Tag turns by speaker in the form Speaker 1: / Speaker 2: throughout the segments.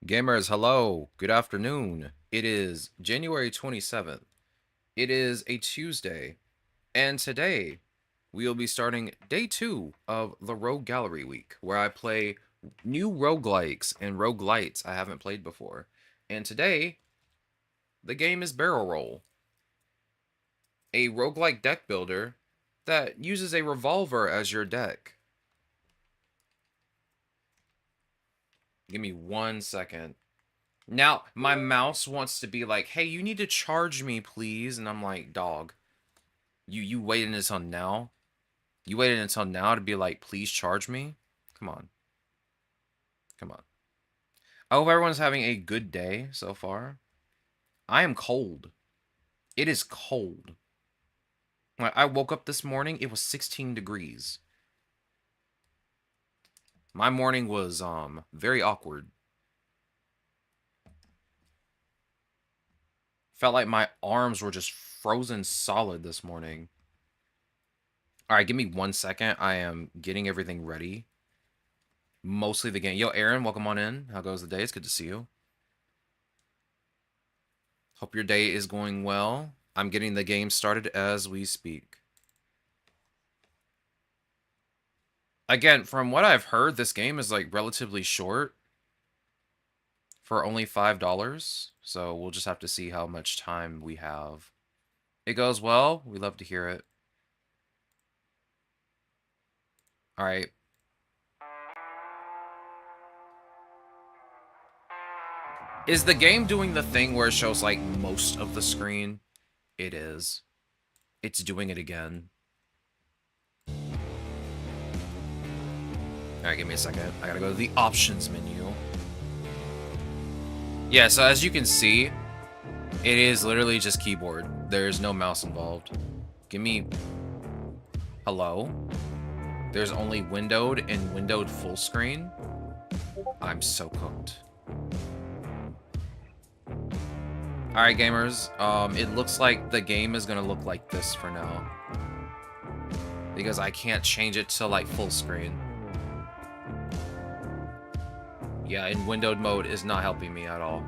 Speaker 1: Gamers, hello. Good afternoon. It is January 27th. It is a Tuesday. And today, we will be starting day 2 of the Rogue Gallery Week, where I play new roguelikes and roguelites I haven't played before. And today, the game is Barrel Roll, a roguelike deck builder that uses a revolver as your deck. Give me 1 second. Now, my mouse wants to be like, hey, you need to charge me, please. And I'm like, dog, you waited until now? You waited until now to be like, please charge me? Come on. Come on. I hope everyone's having a good day so far. I am cold. It is cold. I woke up this morning, it was 16 degrees. My morning was very awkward. Felt like my arms were just frozen solid this morning. All right, give me 1 second. I am getting everything ready. Mostly the game. Yo, Aaron, welcome on in. How goes the day? It's good to see you. Hope your day is going well. I'm getting the game started as we speak. Again, from what I've heard, this game is like relatively short for only $5. So we'll just have to see how much time we have. It goes well. We love to hear it. All right. Is the game doing the thing where it shows like most of the screen? It is. It's doing it again. Alright, give me a second. I gotta go to the options menu. Yeah, so as you can see, it is literally just keyboard. There's no mouse involved. Give me... Hello? There's only windowed and windowed full screen. I'm so cooked. Alright, gamers. It looks like the game is gonna look like this for now. Because I can't change it to, like, full screen. Yeah, in windowed mode is not helping me at all.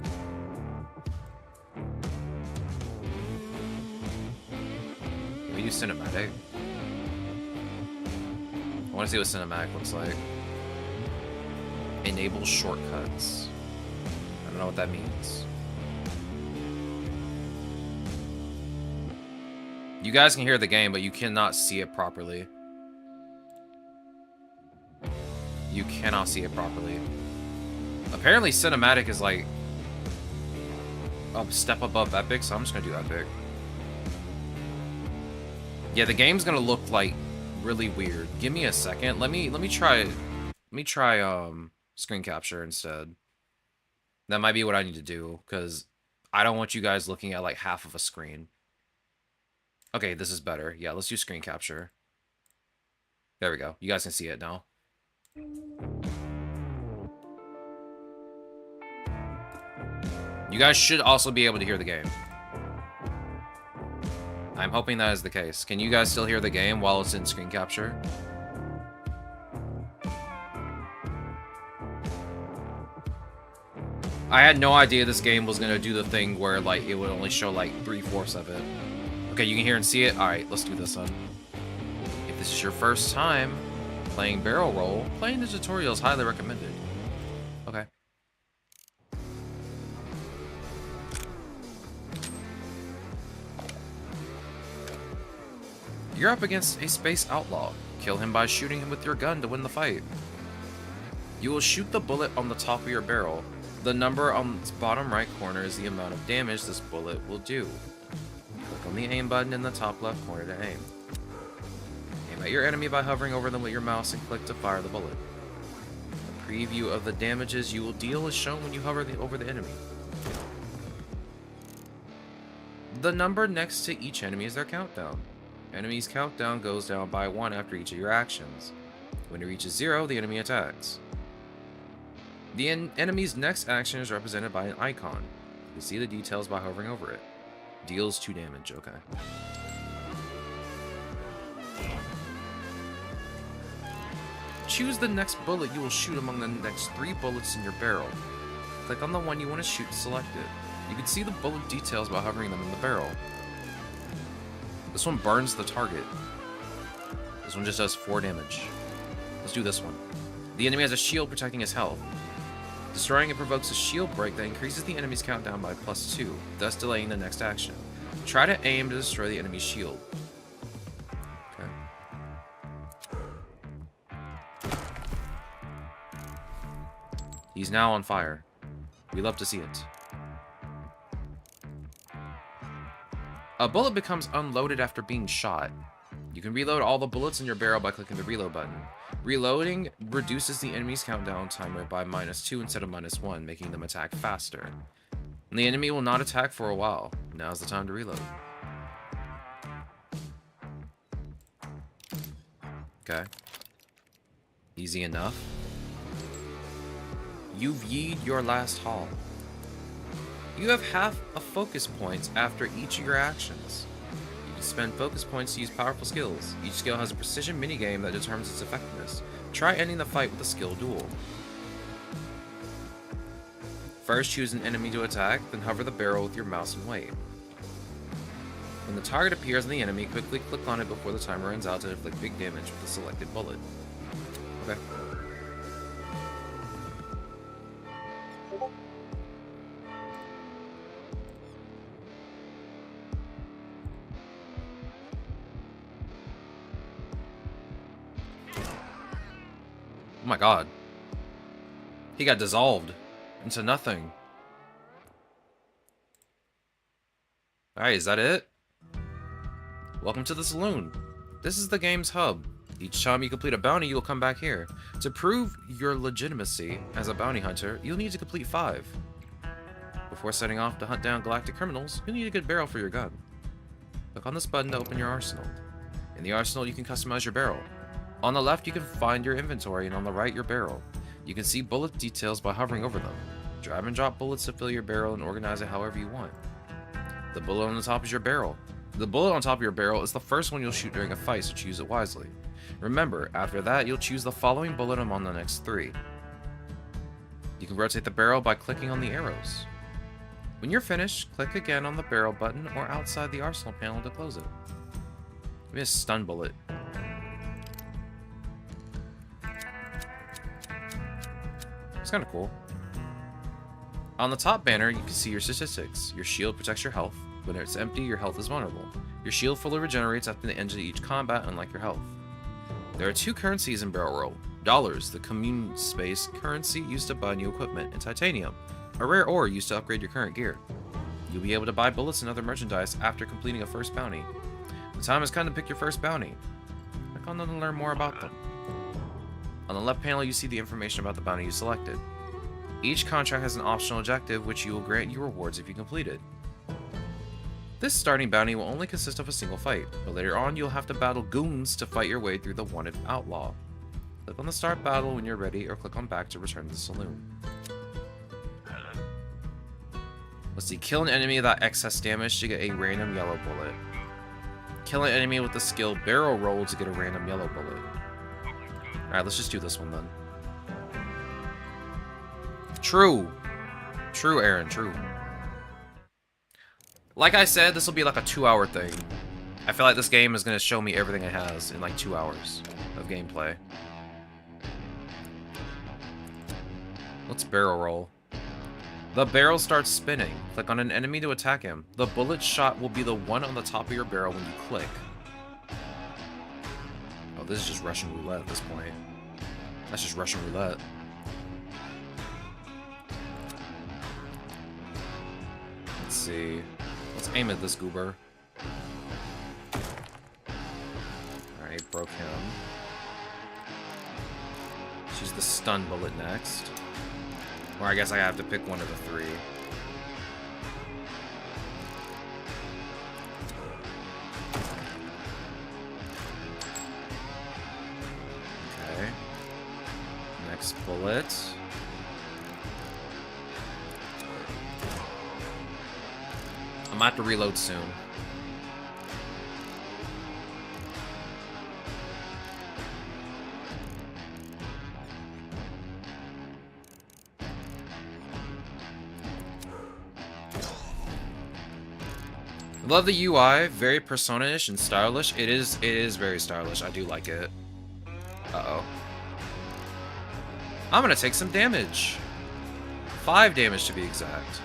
Speaker 1: We use cinematic. I want to see what cinematic looks like. Enable shortcuts. I don't know what that means. You guys can hear the game, but you cannot see it properly. You cannot see it properly. Apparently, cinematic is like a step above epic, so I'm just gonna do epic. Yeah, the game's gonna look like really weird. Give me a second. Let me try screen capture instead. That might be what I need to do, because I don't want you guys looking at like half of a screen. Okay, this is better. Yeah, let's do screen capture. There we go. You guys can see it now. You guys should also be able to hear the game. I'm hoping that is the case. Can you guys still hear the game while it's in screen capture? I had no idea this game was going to do the thing where like it would only show like 3/4 of it. Okay, you can hear and see it? Alright, let's do this one. If this is your first time playing Barrel Roll, playing the tutorial is highly recommended. Okay. You're up against a space outlaw. Kill him by shooting him with your gun to win the fight. You will shoot the bullet on the top of your barrel. The number on the bottom right corner is the amount of damage this bullet will do. Click on the aim button in the top left corner to aim. Aim at your enemy by hovering over them with your mouse and click to fire the bullet. A preview of the damages you will deal is shown when you hover over the enemy. The number next to each enemy is their countdown. Enemy's countdown goes down by 1 after each of your actions. When it reaches 0, the enemy attacks. The enemy's next action is represented by an icon. You can see the details by hovering over it. Deals 2 damage, okay. Choose the next bullet you will shoot among the next 3 bullets in your barrel. click on the one you want to shoot and select it. You can see the bullet details by hovering them in the barrel. This one burns the target. This one just does 4 damage. Let's do this one. The enemy has a shield protecting his health. Destroying it provokes a shield break that increases the enemy's countdown by +2, thus delaying the next action. Try to aim to destroy the enemy's shield. Okay. He's now on fire. We love to see it. A bullet becomes unloaded after being shot. You can reload all the bullets in your barrel by clicking the reload button. Reloading reduces the enemy's countdown timer by -2 instead of -1, making them attack faster. And the enemy will not attack for a while. Now's the time to reload. Okay. Easy enough. You've yeed your last haul. You have half a focus points after each of your actions. You can spend focus points to use powerful skills. Each skill has a precision minigame that determines its effectiveness. Try ending the fight with a skill duel. First, choose an enemy to attack, then hover the barrel with your mouse and wait. When the target appears on the enemy, quickly click on it before the timer runs out to inflict big damage with the selected bullet. Okay. Oh my god. He got dissolved into nothing. Alright, is that it? Welcome to the saloon. This is the game's hub. Each time you complete a bounty, you'll come back here. To prove your legitimacy as a bounty hunter, you'll need to complete 5. Before setting off to hunt down galactic criminals, you'll need a good barrel for your gun. Click on this button to open your arsenal. In the arsenal, you can customize your barrel. On the left, you can find your inventory, and on the right, your barrel. You can see bullet details by hovering over them. Drag and drop bullets to fill your barrel and organize it however you want. The bullet on the top is your barrel. The bullet on top of your barrel is the first one you'll shoot during a fight, so choose it wisely. Remember, after that, you'll choose the following bullet among the next 3. You can rotate the barrel by clicking on the arrows. When you're finished, click again on the barrel button or outside the arsenal panel to close it. Give me a stun bullet. It's kind of cool. On the top banner, you can see your statistics. Your shield protects your health. When it's empty, your health is vulnerable. Your shield fully regenerates after the end of each combat, unlike your health. There are 2 currencies in Barrel Roll. Dollars, the commune space currency used to buy new equipment, and titanium, a rare ore used to upgrade your current gear. You'll be able to buy bullets and other merchandise after completing a first bounty. The time has come to pick your first bounty. Click on them to learn more about them. On the left panel, you see the information about the bounty you selected. Each contract has an optional objective, which will grant you rewards if you complete it. This starting bounty will only consist of a single fight, but later on you'll have to battle goons to fight your way through the wanted outlaw. Click on the start battle when you're ready, or click on back to return to the saloon. Let's see, kill an enemy without excess damage to get a random yellow bullet. Kill an enemy with the skill barrel roll to get a random yellow bullet. Alright, let's just do this one then. True. True, Aaron, true. Like I said, this will be like a 2-hour thing. I feel like this game is going to show me everything it has in like 2 hours of gameplay. Let's barrel roll. The barrel starts spinning. Click on an enemy to attack him. The bullet shot will be the one on the top of your barrel when you click. Oh, this is just Russian roulette at this point. That's just Russian roulette. Let's see. Let's aim at this goober. Alright, broke him. Let's use the stun bullet next. Or I guess I have to pick one of the 3. Okay. Next bullet. I'm gonna have to reload soon. Love the UI, very Persona-ish and stylish. It is very stylish. I do like it. Uh-oh. I'm gonna take some damage. 5 damage to be exact.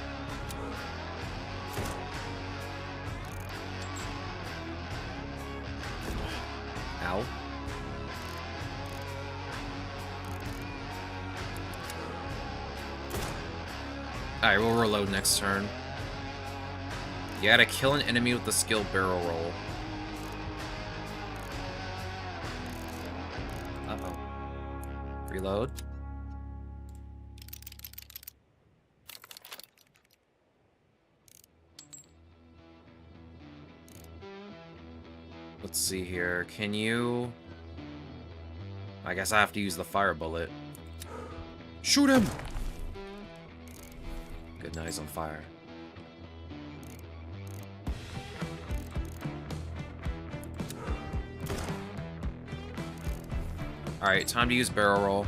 Speaker 1: Ow. Alright, we'll reload next turn. You gotta kill an enemy with the skill barrel roll. Uh-oh. Reload. Let's see here. Can you... I guess I have to use the fire bullet. Shoot him! Good, now he's on fire. Alright, time to use barrel roll.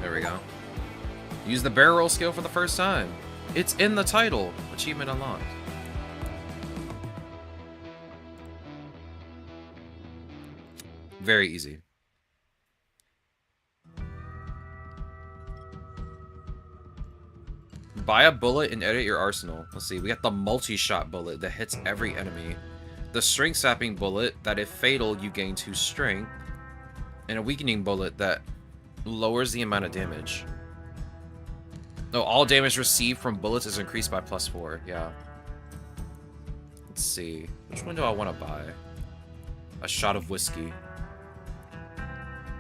Speaker 1: There we go. Use the barrel roll skill for the first time. It's in the title. Achievement unlocked. Very easy. Buy a bullet and edit your arsenal. Let's see, we got the multi-shot bullet that hits every enemy. The strength sapping bullet that if fatal you gain 2 strength. And a weakening bullet that lowers the amount of damage. No, all damage received from bullets is increased by +4, yeah. Let's see, which one do I want to buy? A shot of whiskey.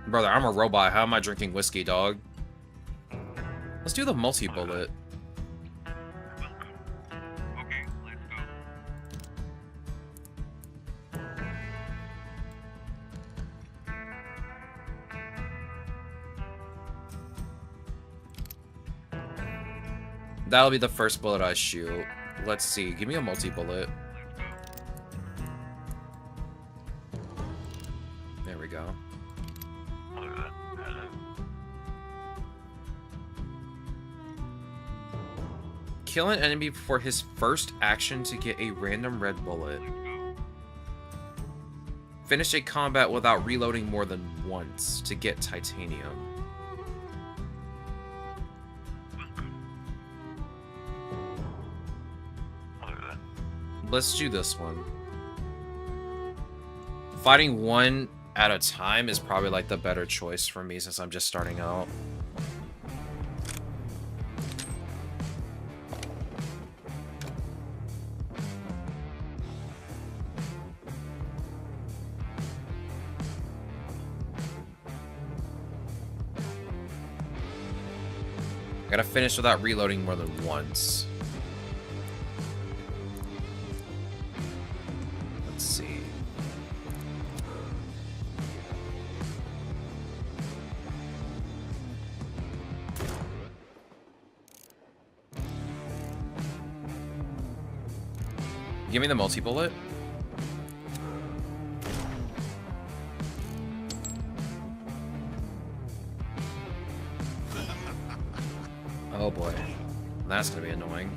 Speaker 1: Brother, I'm a robot. How am I drinking whiskey, dog? Let's do the multi-bullet.
Speaker 2: Okay, let's go.
Speaker 1: That'll be the first bullet I shoot. Let's see. Give me a multi-bullet. There we go. Kill an enemy before his first action to get a random red bullet. Finish a combat without reloading more than once to get titanium. Let's do this one. Fighting one at a time is probably like the better choice for me since I'm just starting out. Gotta finish without reloading more than once. Let's see. Give me the multi-bullet. Oh boy, that's gonna be annoying.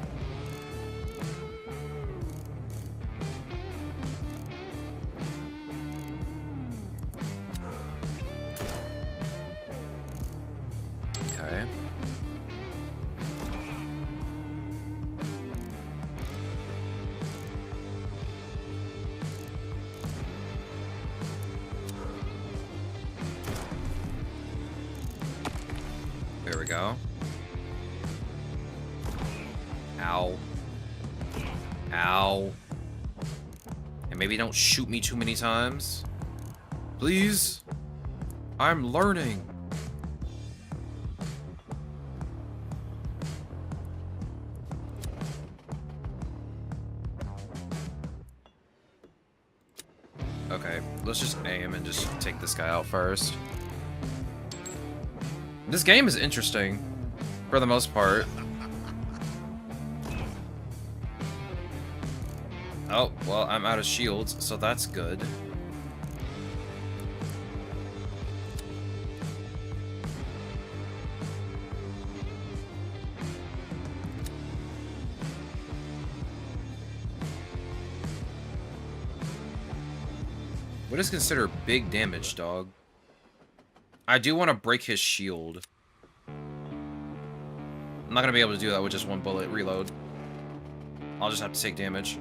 Speaker 1: Okay. There we go. Ow. Ow. And maybe don't shoot me too many times. Please? I'm learning. Okay, let's just aim and just take this guy out first. This game is interesting, for the most part. Oh, well, I'm out of shields, so that's good. What is considered big damage, dog? I do want to break his shield. I'm not going to be able to do that with just one bullet reload. I'll just have to take damage.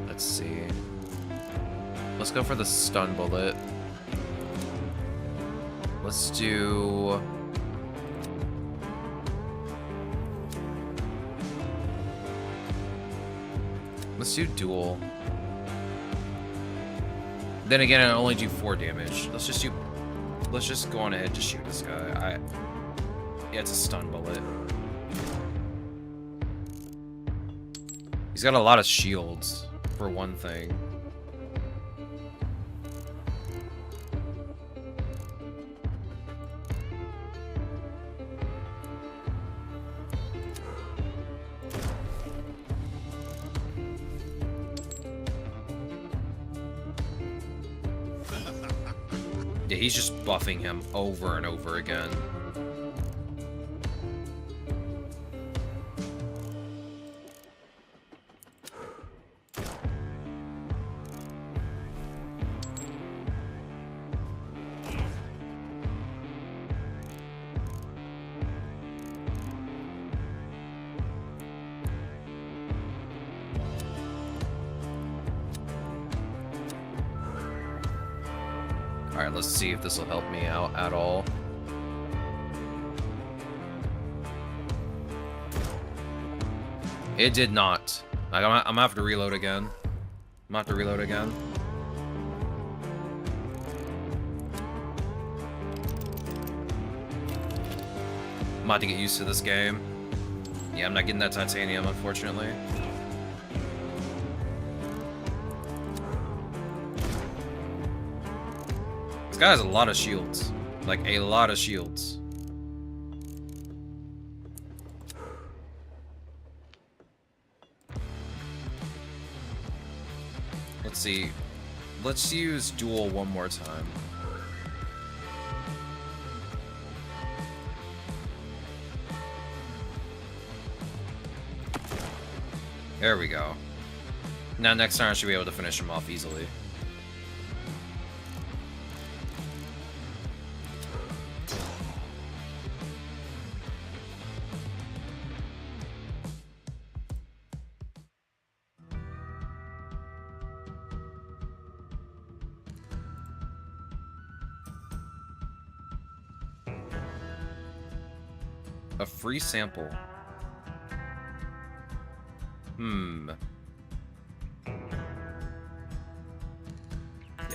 Speaker 1: Let's see. Let's go for the stun bullet. Let's do... Let's do duel. Then again, I only do 4 damage. Let's just go on ahead and just shoot this guy. Yeah, it's a stun bullet. He's got a lot of shields, for one thing. Yeah, he's just buffing him over and over again. Alright, let's see if this will help me out at all. It did not. Like, I'm gonna have to reload again. I'm gonna have to reload again. I'm about to get used to this game. Yeah, I'm not getting that titanium, unfortunately. This guy has a lot of shields. Like, a lot of shields. Let's see. Let's use duel one more time. There we go. Now next time I should be able to finish him off easily. A free sample. Yeah,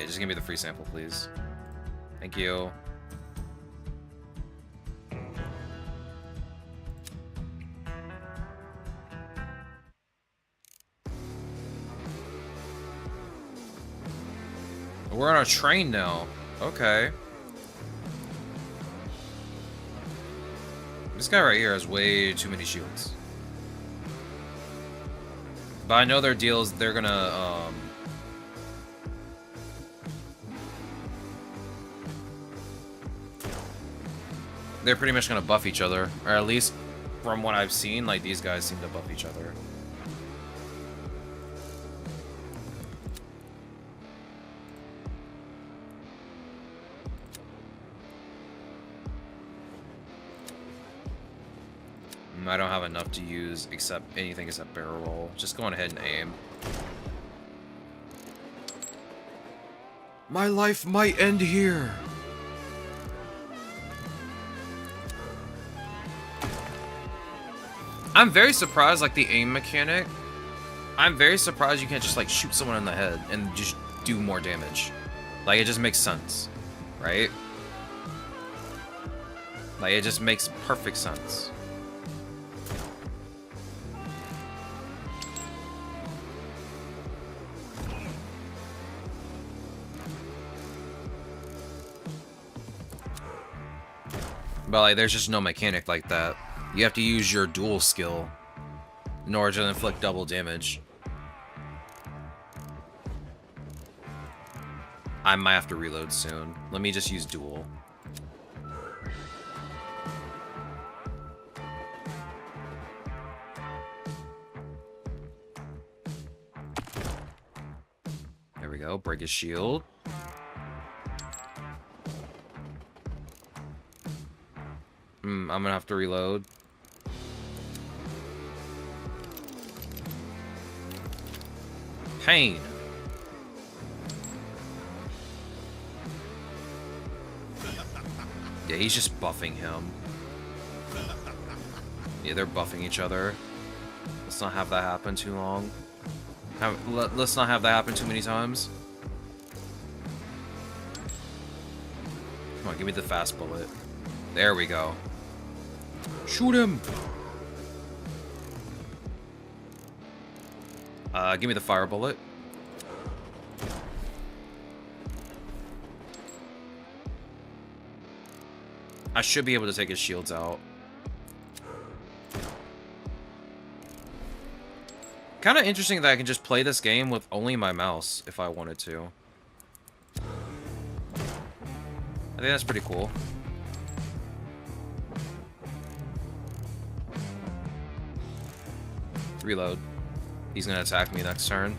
Speaker 1: just give me the free sample, please. Thank you. We're on a train now. Okay. This guy right here has way too many shields. But I know their deals, they're gonna, they're pretty much gonna buff each other. Or at least, from what I've seen, like, these guys seem to buff each other. I don't have enough to use anything except barrel roll. Just going ahead and aim. My life might end here. I'm very surprised, like, the aim mechanic. I'm very surprised you can't just, like, shoot someone in the head and just do more damage. Like, it just makes sense, right? Like, it just makes perfect sense. But, like, there's just no mechanic like that. You have to use your dual skill in order to inflict double damage. I might have to reload soon. Let me just use dual. There we go. Break his shield. I'm gonna have to reload. Pain. Yeah, he's just buffing him. Yeah, they're buffing each other. Let's not have that happen too long. Let's not have that happen too many times. Come on, give me the fast bullet. There we go. Shoot him! Give me the fire bullet. I should be able to take his shields out. Kind of interesting that I can just play this game with only my mouse if I wanted to. I think that's pretty cool. Reload. He's gonna attack me next turn.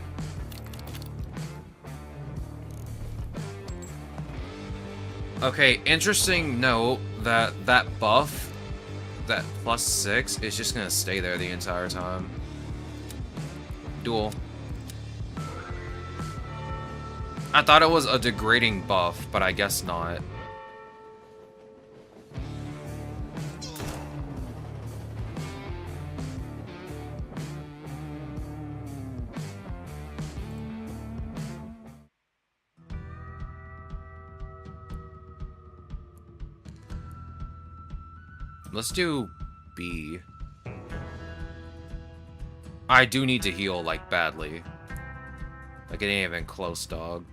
Speaker 1: Okay, interesting note that that buff, that +6, is just gonna stay there the entire time. Duel. I thought it was a degrading buff, but I guess not. Let's do B. I do need to heal, like, badly. Like, it ain't even close, dog.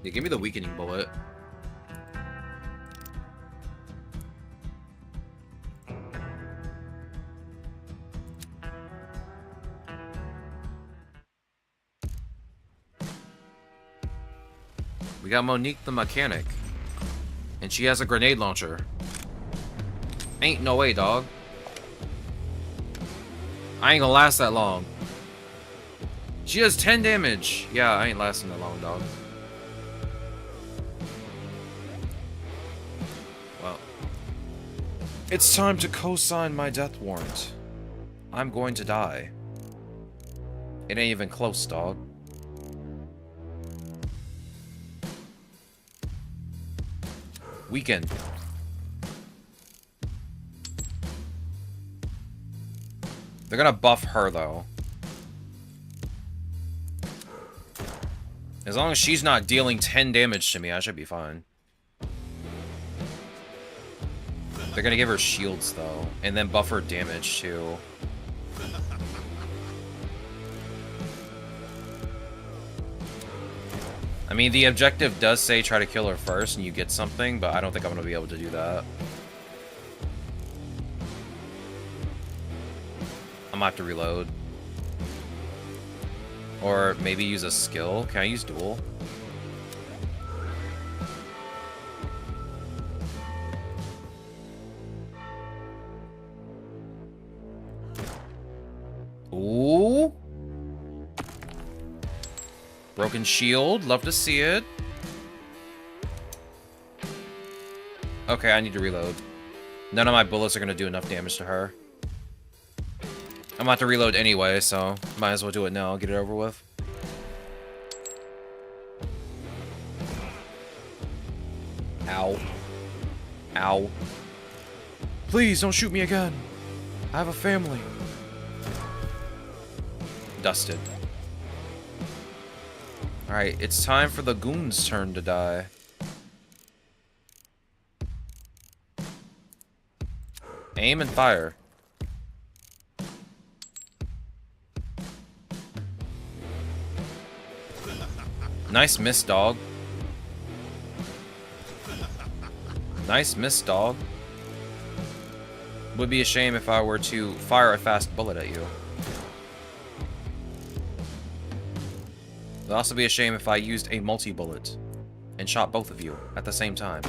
Speaker 1: Yeah, give me the weakening bullet. We got Monique the mechanic. And she has a grenade launcher. Ain't no way, dog. I ain't gonna last that long. She does 10 damage. Yeah, I ain't lasting that long, dog. Well. It's time to co-sign my death warrant. I'm going to die. It ain't even close, dog. Weaken. They're gonna buff her, though. As long as she's not dealing 10 damage to me, I should be fine. They're gonna give her shields, though. And then buff her damage, too. I mean, the objective does say try to kill her first and you get something, but I don't think I'm going to be able to do that. I'm going to have to reload. Or maybe use a skill. Can I use dual? Ooh. Broken shield. Love to see it. Okay, I need to reload. None of my bullets are going to do enough damage to her. I'm about to reload anyway, so might as well do it now. Get it over with. Ow. Ow. Please, don't shoot me again. I have a family. Dusted. Alright, it's time for the goon's turn to die. Aim and fire. Nice miss, dog. Nice miss, dog. Would be a shame if I were to fire a fast bullet at you. Would also be a shame if I used a multi-bullet and shot both of you at the same time.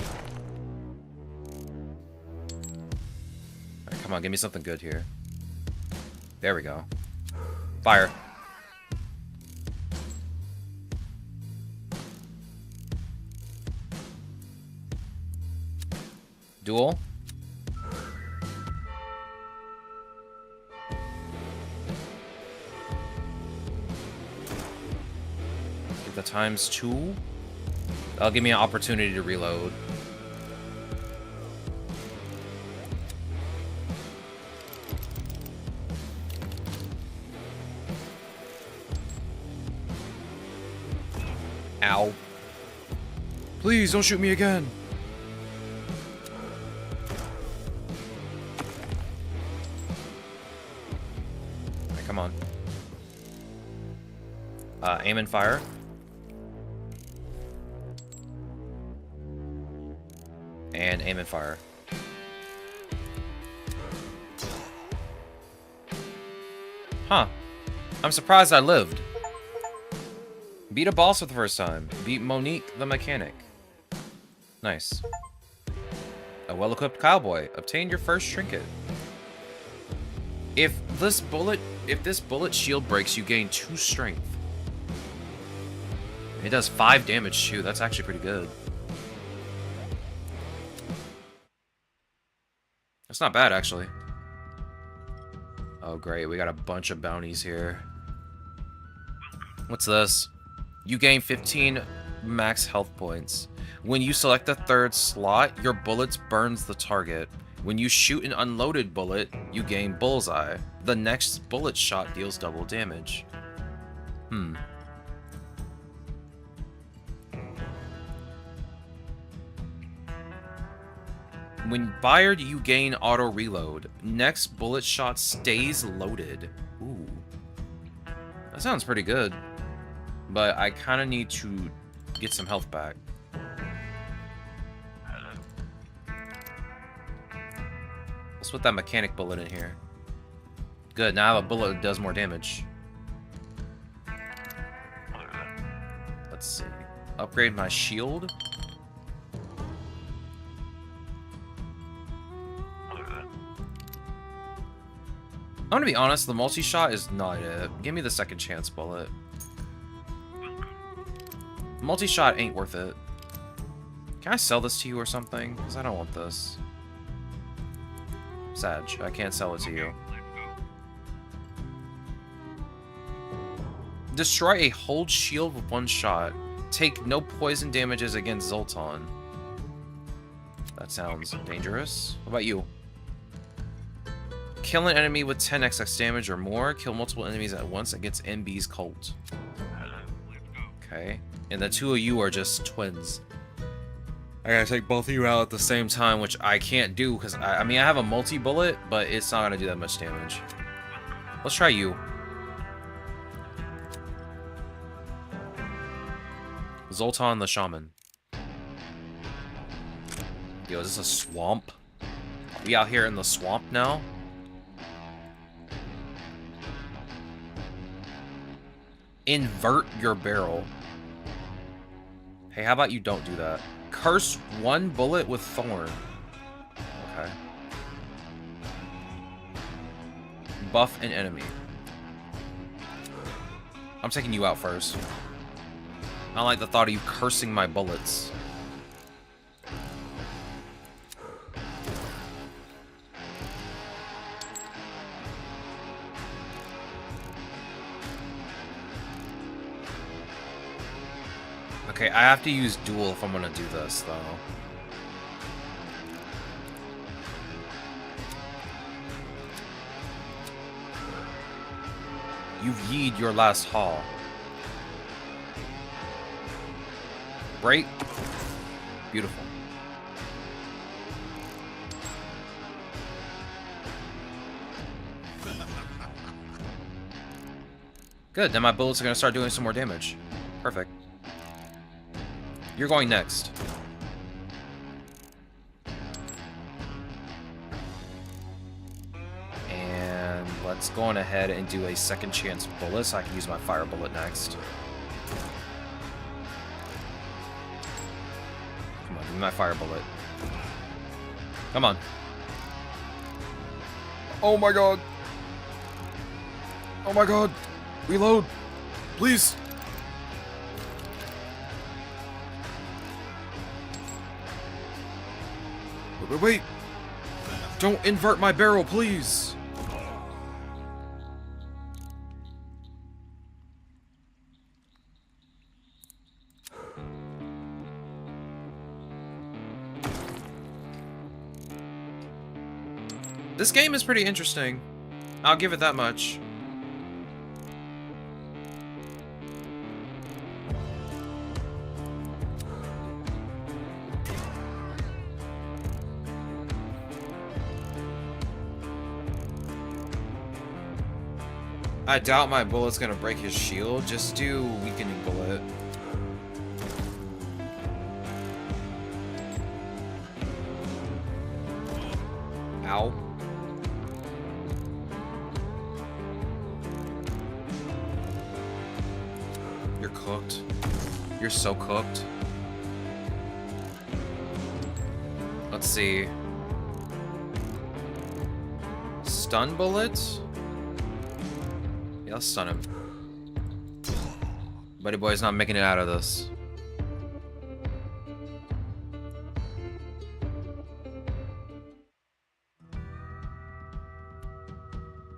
Speaker 1: Alright, come on, give me something good here. There we go. Fire. Duel. Get the ×2. That'll give me an opportunity to reload. Ow. Please don't shoot me again. Alright, come on. Aim and fire. And aim and fire. Huh. I'm surprised I lived. Beat a boss for the first time. Beat Monique the mechanic. Nice. A well-equipped cowboy. Obtain your first trinket. If this bullet shield breaks, you gain 2 strength. It does 5 damage too. That's actually pretty good. That's not bad, actually. Oh, great. We got a bunch of bounties here. What's this? You gain 15 max health points. When you select the 3rd slot, your bullets burns the target. When you shoot an unloaded bullet, you gain bullseye. The next bullet shot deals double damage. When fired, you gain auto reload. Next bullet shot stays loaded. Ooh. That sounds pretty good. But I kind of need to get some health back. Let's put that mechanic bullet in here. Good, now I have a bullet that does more damage. Let's see. Upgrade my shield. I'm gonna be honest, the multi-shot is not it. Give me the second chance bullet. Multi-shot ain't worth it. Can I sell this to you or something? Because I don't want this. Sag, I can't sell it to you. Destroy a hold shield with 1 shot. Take no poison damages against Zoltan. That sounds dangerous. What about you? Kill an enemy with 10 XX damage or more. Kill multiple enemies at once against MB's cult. Okay. And the 2 of you are just twins. I gotta take both of you out at the same time, which I can't do, because I mean, I have a multi-bullet, but it's not gonna do that much damage. Let's try you. Zoltan the Shaman. Yo, is this a swamp? We out here in the swamp now? Invert your barrel. Hey, how about you don't do that? Curse 1 bullet with Thorn. Okay. Buff an enemy. I'm taking you out first. I don't like the thought of you cursing my bullets. Okay, I have to use duel if I'm gonna do this, though. You've yeed your last haul. Break. Beautiful. Good, then my bullets are going to start doing some more damage. Perfect. You're going next. And let's go on ahead and do a second chance bullet so I can use my fire bullet next. Come on, give me my fire bullet. Come on. Oh my god. Oh my god. Reload. Please. Wait. Don't invert my barrel, please. This game is pretty interesting. I'll give it that much. I doubt my bullet's gonna break his shield. Just do weakening bullet. Ow. You're cooked. You're so cooked. Let's see. Stun bullet? Yeah, let's stun him. Buddy boy's not making it out of this.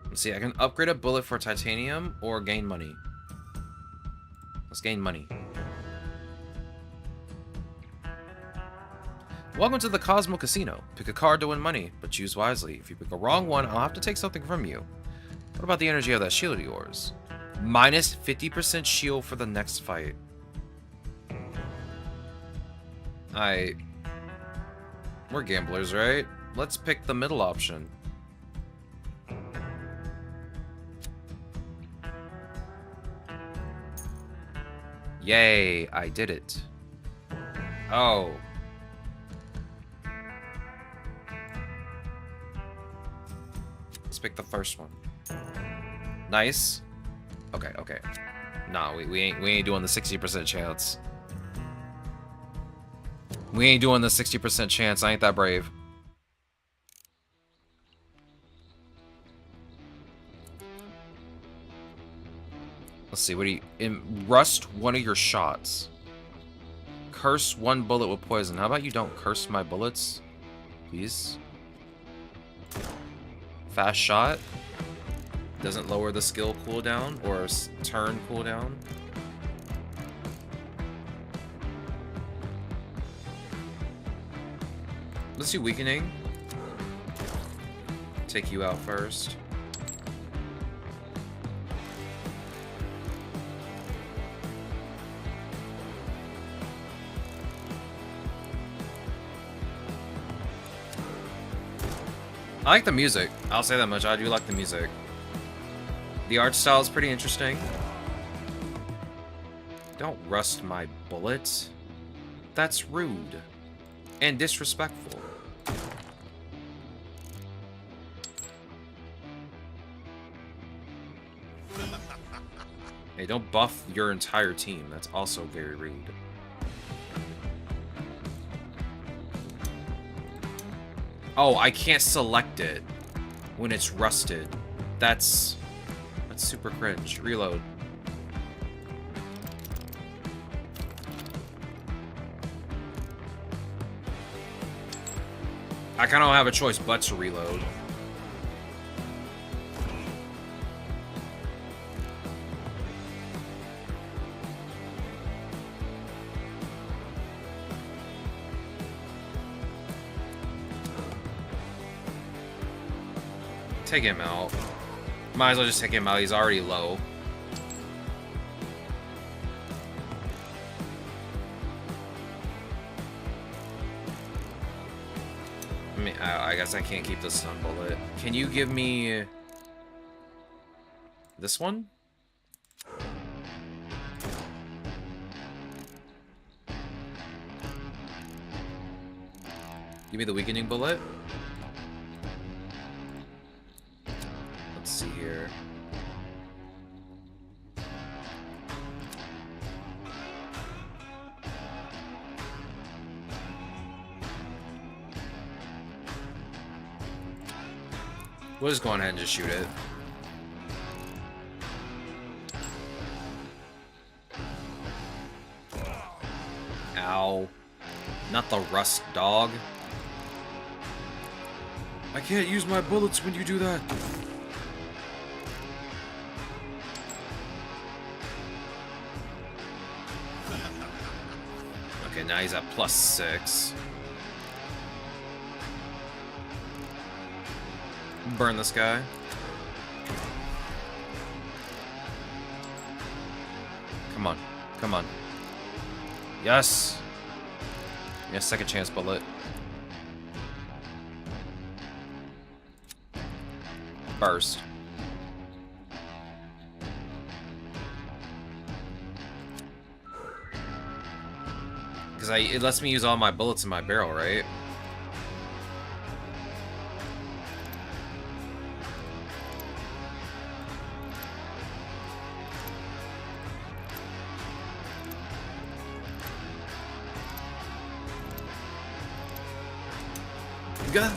Speaker 1: Let's see, I can upgrade a bullet for titanium or gain money. Let's gain money. Welcome to the Cosmo Casino. Pick a card to win money, but choose wisely. If you pick a wrong one, I'll have to take something from you. What about the energy of that shield of yours? Minus 50% shield for the next fight. We're gamblers, right? Let's pick the middle option. Yay, I did it. Oh. Let's pick the first one. Nice. Okay. Nah, we ain't doing the 60% chance. We ain't doing the 60% chance. I ain't that brave. Let's see, what do you... rust one of your shots. Curse one bullet with poison. How about you don't curse my bullets? Please? Fast shot. Doesn't lower the skill cooldown or turn cooldown. Let's do weakening. Take you out first. I like the music. I'll say that much. I do like the music. The art style is pretty interesting. Don't rust my bullets. That's rude. And disrespectful. Hey, don't buff your entire team. That's also very rude. Oh, I can't select it when it's rusted. That's super cringe. Reload. I kind of don't have a choice but to reload. Take him out. Might as well just take him out. He's already low. mean, I guess I can't keep the stun bullet. Can you give me this one? Give me the weakening bullet. Let's see here. We'll just go on ahead and just shoot it. Ow. Not the rust dog. I can't use my bullets when you do that. Okay, now he's at +6. Burn this guy. Come on. Come on. Yes. Yes, second chance bullet. Burst. Because it lets me use all my bullets in my barrel, right? Go.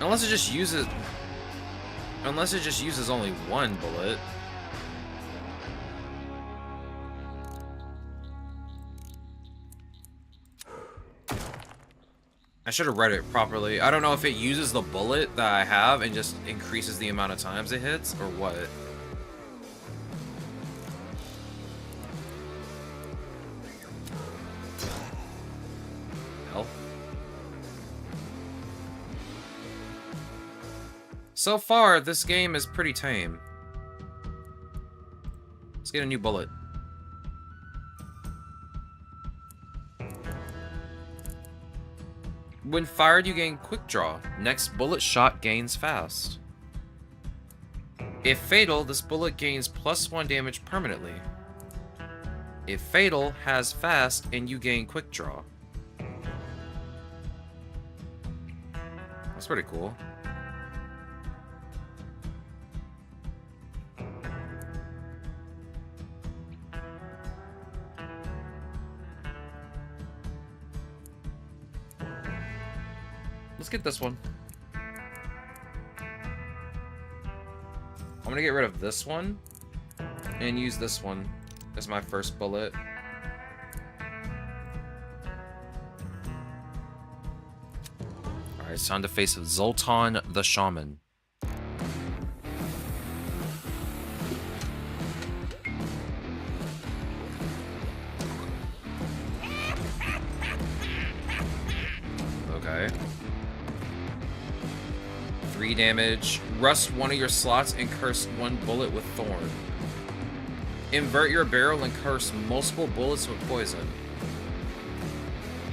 Speaker 1: Unless it just uses only one bullet. I should have read it properly. I don't know if it uses the bullet that I have and just increases the amount of times it hits or what. So far, this game is pretty tame. Let's get a new bullet. When fired, you gain quick draw. Next bullet shot gains fast. If fatal, this bullet gains +1 damage permanently. If fatal, has fast, and you gain quick draw. That's pretty cool. Let's get this one. I'm gonna get rid of this one and use this one as my first bullet. Alright, it's time to face Zoltan the Shaman. Okay. 3 damage. Rust one of your slots and curse 1 bullet with Thorn. Invert your barrel and curse multiple bullets with poison.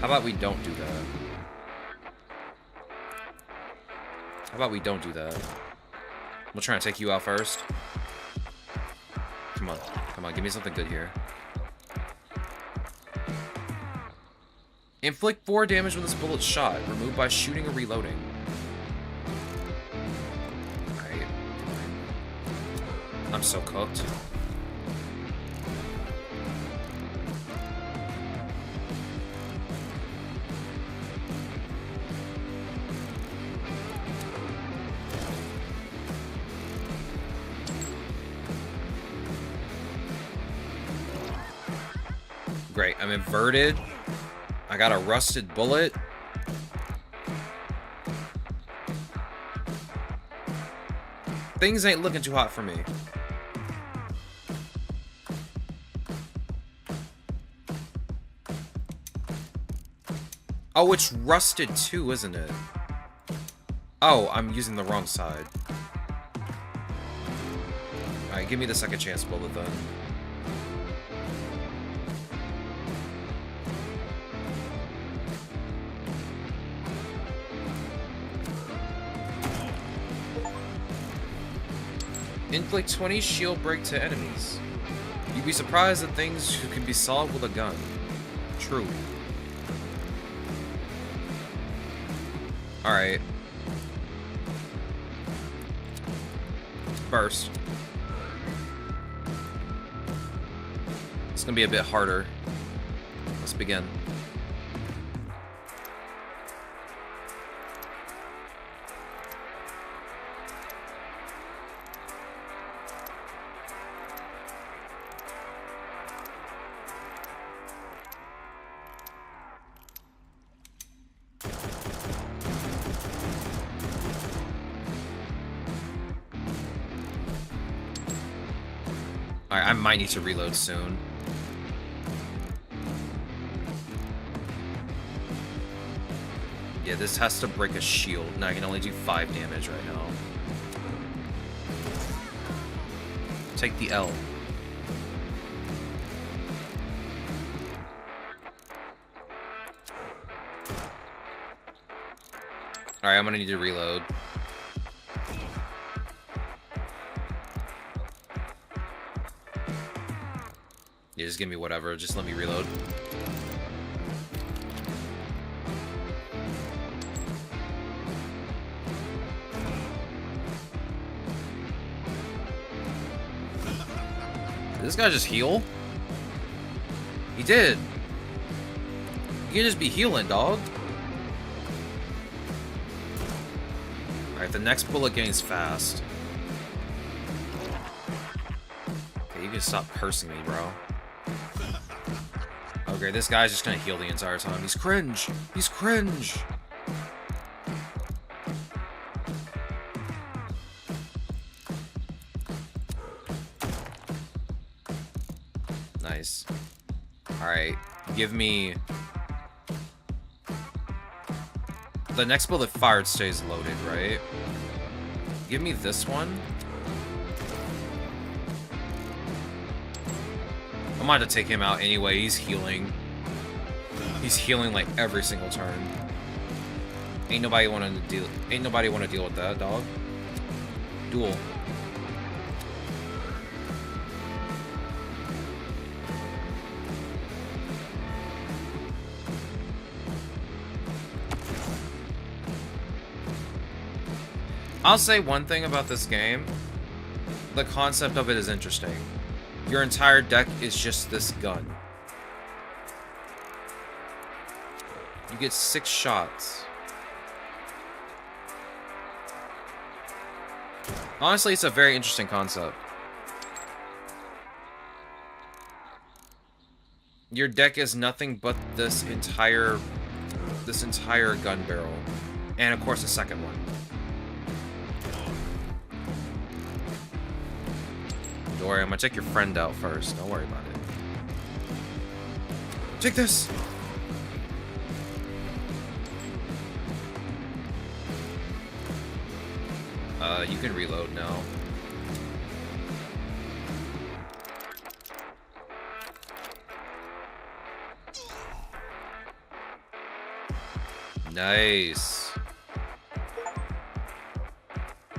Speaker 1: How about we don't do that? How about we don't do that? We'll try and take you out first. Come on. Come on, give me something good here. Inflict 4 damage when this bullet's shot. Removed by shooting or reloading. I'm so cooked. Great, I'm inverted. I got a rusted bullet. Things ain't looking too hot for me. Oh, it's rusted too, isn't it? Oh, I'm using the wrong side. Alright, give me the second chance bullet then. Inflict 20 shield break to enemies. You'd be surprised at things who can be solved with a gun. True. Alright. Burst. It's gonna be a bit harder. Let's begin. Alright, I might need to reload soon. Yeah, this has to break a shield, and I can only do 5 damage right now. Take the L. Alright, I'm gonna need to reload. Yeah, just give me whatever. Just let me reload. Did this guy just heal? He did. You can just be healing, dog. Alright, the next bullet gains fast. Okay, you can stop cursing me, bro. Okay, this guy's just gonna heal the entire time. He's cringe! He's cringe! Nice. Alright, give me... The next bullet fired stays loaded, right? Give me this one. I'm going to take him out anyway. He's healing. He's healing like every single turn. Ain't nobody want to deal with that, dog. Duel. I'll say one thing about this game. The concept of it is interesting. Your entire deck is just this gun. You get 6 shots. Honestly, it's a very interesting concept. Your deck is nothing but this entire gun barrel. And of course a second one. Don't worry, I'm gonna take your friend out first. Don't worry about it. Take this! You can reload now. Nice.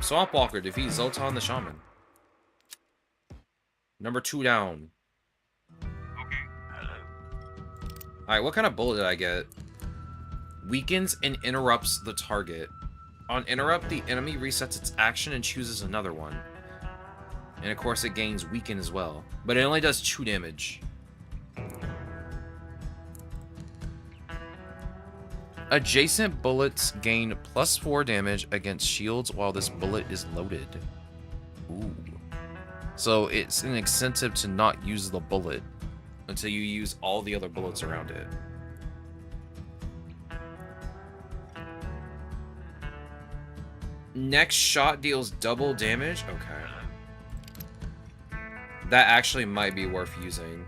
Speaker 1: Swamp Walker defeats Zoltan the Shaman. Number 2 down.
Speaker 2: Okay. Hello.
Speaker 1: Alright, what kind of bullet did I get? Weakens and interrupts the target. On interrupt, the enemy resets its action and chooses another one. And of course it gains weaken as well. But it only does 2 damage. Adjacent bullets gain +4 damage against shields while this bullet is loaded. Ooh. So it's an incentive to not use the bullet until you use all the other bullets around it. Next shot deals double damage? Okay. That actually might be worth using.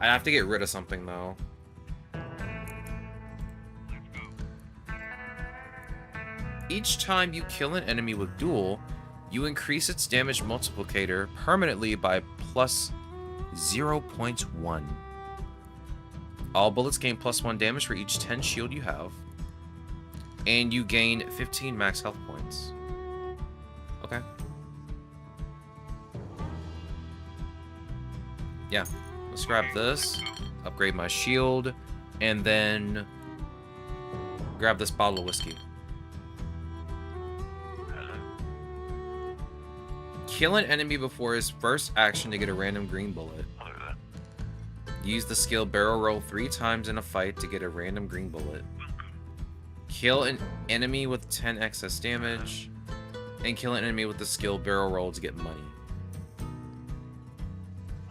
Speaker 1: I have to get rid of something though. Each time you kill an enemy with duel, you increase its damage multiplicator permanently by +0.1. All bullets gain +1 damage for each 10 shield you have. And you gain 15 max health points. Okay. Yeah. Let's grab this. Upgrade my shield. And then... grab this bottle of whiskey.
Speaker 2: Hello.
Speaker 1: Kill an enemy before his first action to get a random green bullet.
Speaker 2: Over.
Speaker 1: Use the skill barrel roll 3 times in a fight to get a random green bullet. Kill an enemy with 10 excess damage. And kill an enemy with the skill barrel roll to get money.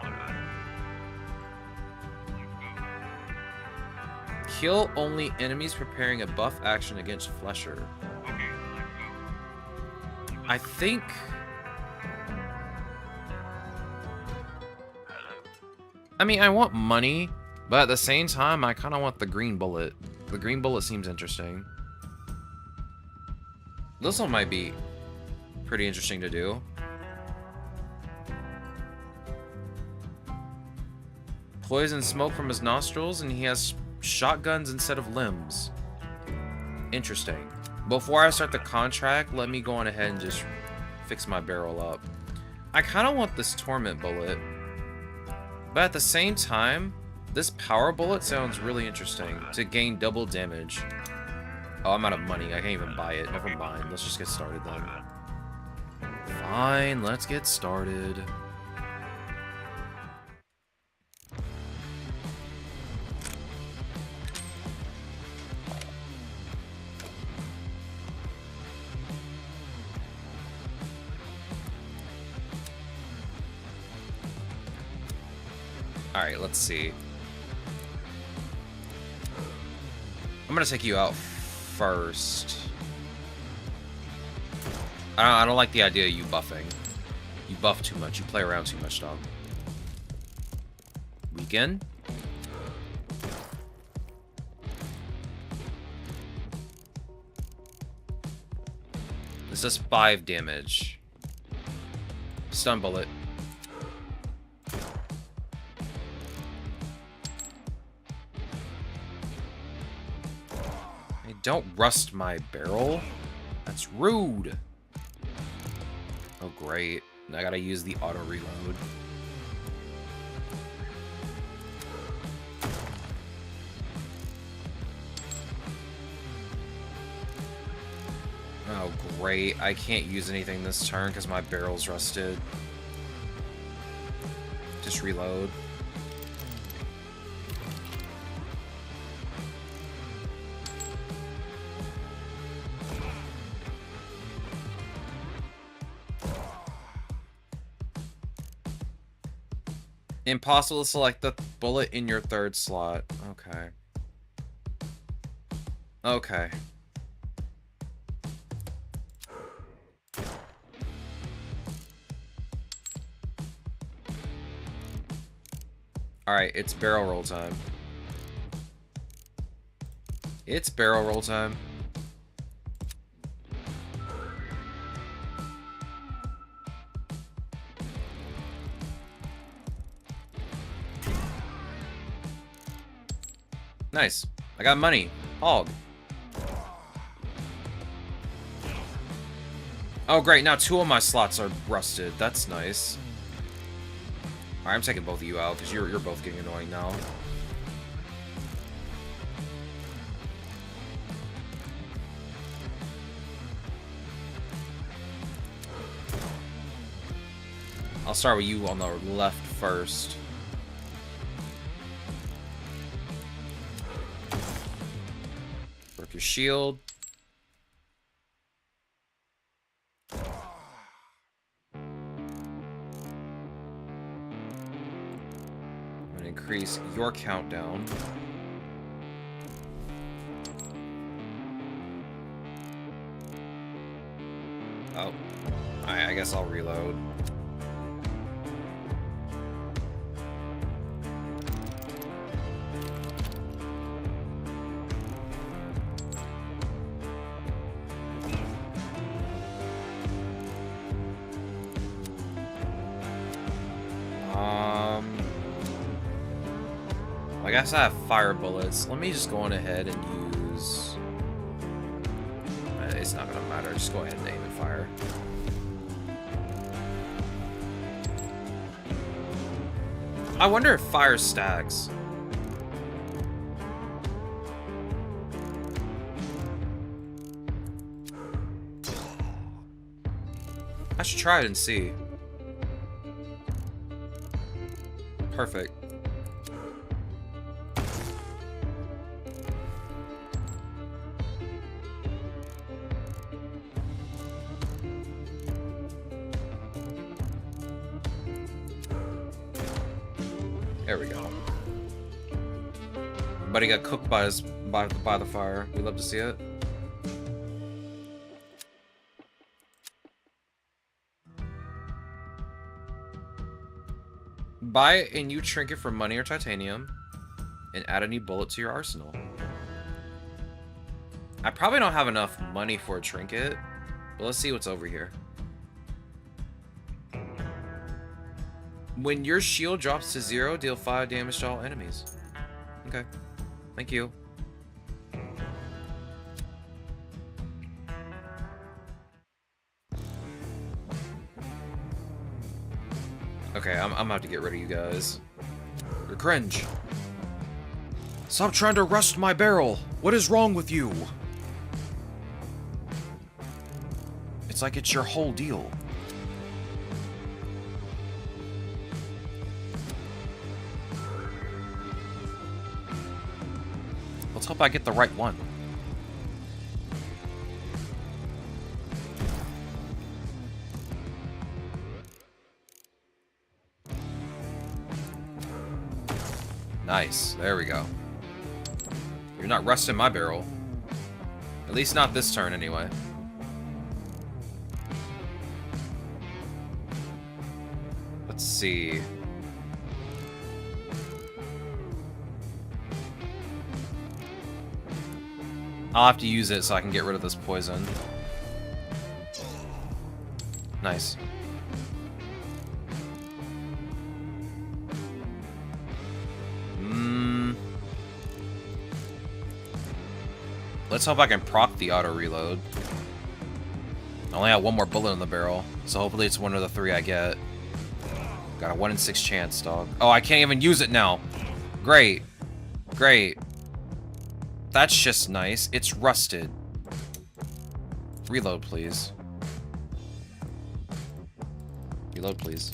Speaker 2: Over.
Speaker 1: Kill only enemies preparing a buff action against Flesher.
Speaker 2: Okay.
Speaker 1: I think...
Speaker 2: Hello.
Speaker 1: I mean, I want money, but at the same time, I kind of want the green bullet. The green bullet seems interesting. This one might be pretty interesting to do. Poison smoke from his nostrils, and he has shotguns instead of limbs. Interesting. Before I start the contract, let me go on ahead and just fix my barrel up. I kind of want this torment bullet. But at the same time, this power bullet sounds really interesting to gain double damage. Oh, I'm out of money. I can't even buy it. Never mind. Let's just get started then. Fine, let's get started. Alright, let's see. I'm gonna take you out first. I don't like the idea of you buffing. You buff too much. You play around too much, dog. Weaken. This does 5 damage. Stun bullet. Hey, don't rust my barrel. That's rude. Oh, great. I gotta use the auto reload. Oh, great. I can't use anything this turn because my barrel's rusted. Just reload. Impossible to select the bullet in your 3rd slot. Okay. Okay. Alright, it's barrel roll time. It's barrel roll time. Nice. I got money. Hog. Oh, great. Now 2 of my slots are rusted. That's nice. Alright, I'm taking both of you out because you're both getting annoying now. I'll start with you on the left first. Broke your shield. I'm gonna increase your countdown. Oh. Alright, I guess I'll reload. I guess I have fire bullets. Let me just go on ahead and use... It's not gonna matter. Just go ahead and aim and fire. I wonder if fire stacks. I should try it and see. Perfect. There we go. Buddy got cooked by the fire. We love to see it. Buy a new trinket for money or titanium, and add a new bullet to your arsenal. I probably don't have enough money for a trinket, but let's see what's over here. When your shield drops to 0, deal 5 damage to all enemies. Okay. Thank you. Okay, I'm gonna have to get rid of you guys. You're cringe. Stop trying to rust my barrel. What is wrong with you? It's like it's your whole deal. Let's hope I get the right one. Nice. There we go. You're not rusting my barrel. At least not this turn, anyway. Let's see. I'll have to use it so I can get rid of this poison. Nice. Let's hope I can proc the auto reload. I only have one more bullet in the barrel, so hopefully it's one of the 3 I get. Got a 1 in 6 chance, dog. Oh, I can't even use it now. Great. Great. That's just nice. It's rusted. Reload, please. Reload, please.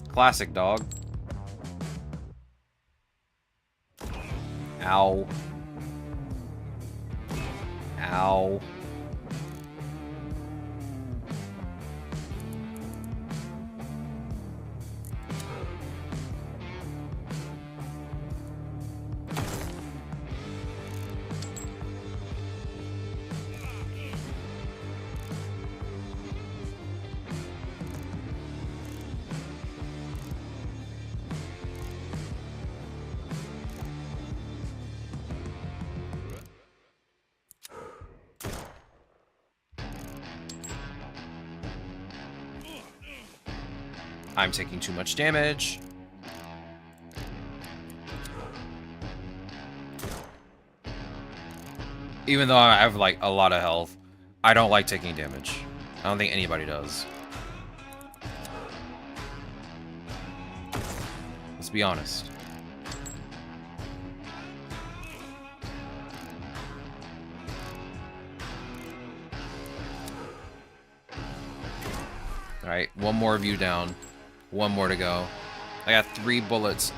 Speaker 1: Classic, dog. Ow. Ow. I'm taking too much damage. Even though I have, like, a lot of health, I don't like taking damage. I don't think anybody does. Let's be honest. Alright, one more of you down. One more to go. I got 3 bullets.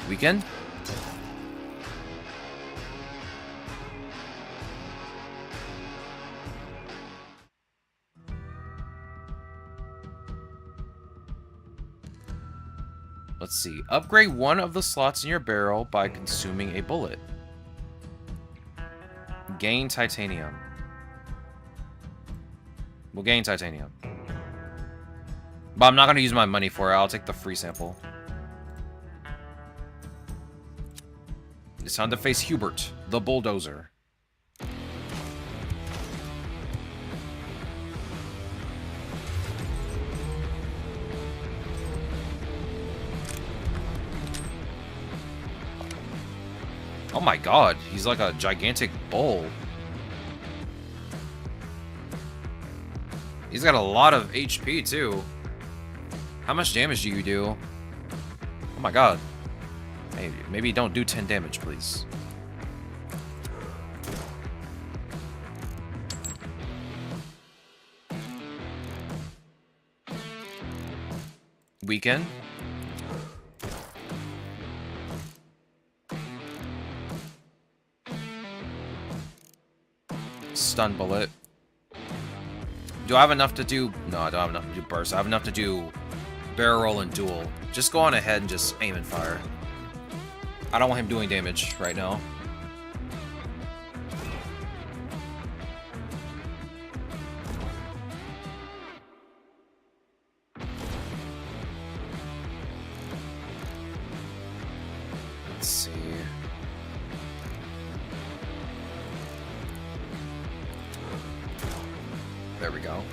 Speaker 1: Weekend? Let's see. Upgrade one of the slots in your barrel by consuming a bullet. Gain titanium. We'll gain titanium. But I'm not going to use my money for it. I'll take the free sample. It's time to face Hubert, the bulldozer. Oh my god, he's like a gigantic bull. He's got a lot of HP, too. How much damage do you do? Oh my god. Hey, maybe don't do 10 damage, please. Weaken. Stun bullet. Do I have enough to do... No, I don't have enough to do burst. I have enough to do barrel roll and duel. Just go on ahead and just aim and fire. I don't want him doing damage right now. Let's see. There we go.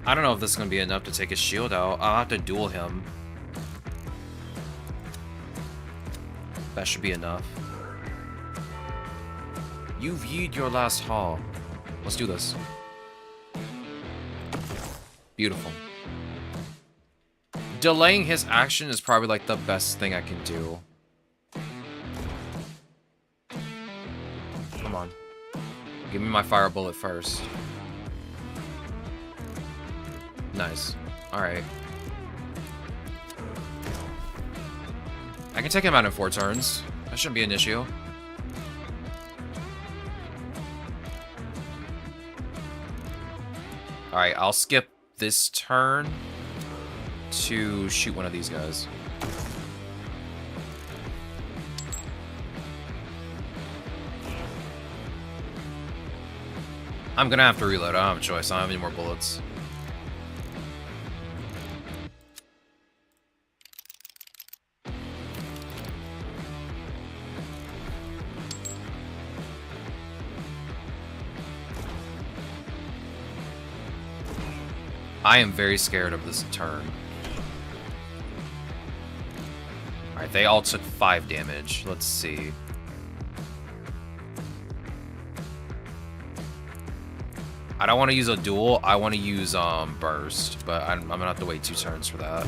Speaker 1: I don't know if this is going to be enough to take his shield out. I'll have to duel him. That should be enough. You viewed your last haul. Let's do this. Beautiful. Delaying his action is probably like the best thing I can do. Come on. Give me my fire bullet first. Nice. Alright. I can take him out in 4 turns. That shouldn't be an issue. Alright, I'll skip this turn to shoot one of these guys. I'm gonna have to reload. I don't have a choice. I don't have any more bullets. I am very scared of this turn. Alright, they all took 5 damage. Let's see. I don't want to use a duel. I want to use burst, but I'm gonna have to wait 2 turns for that.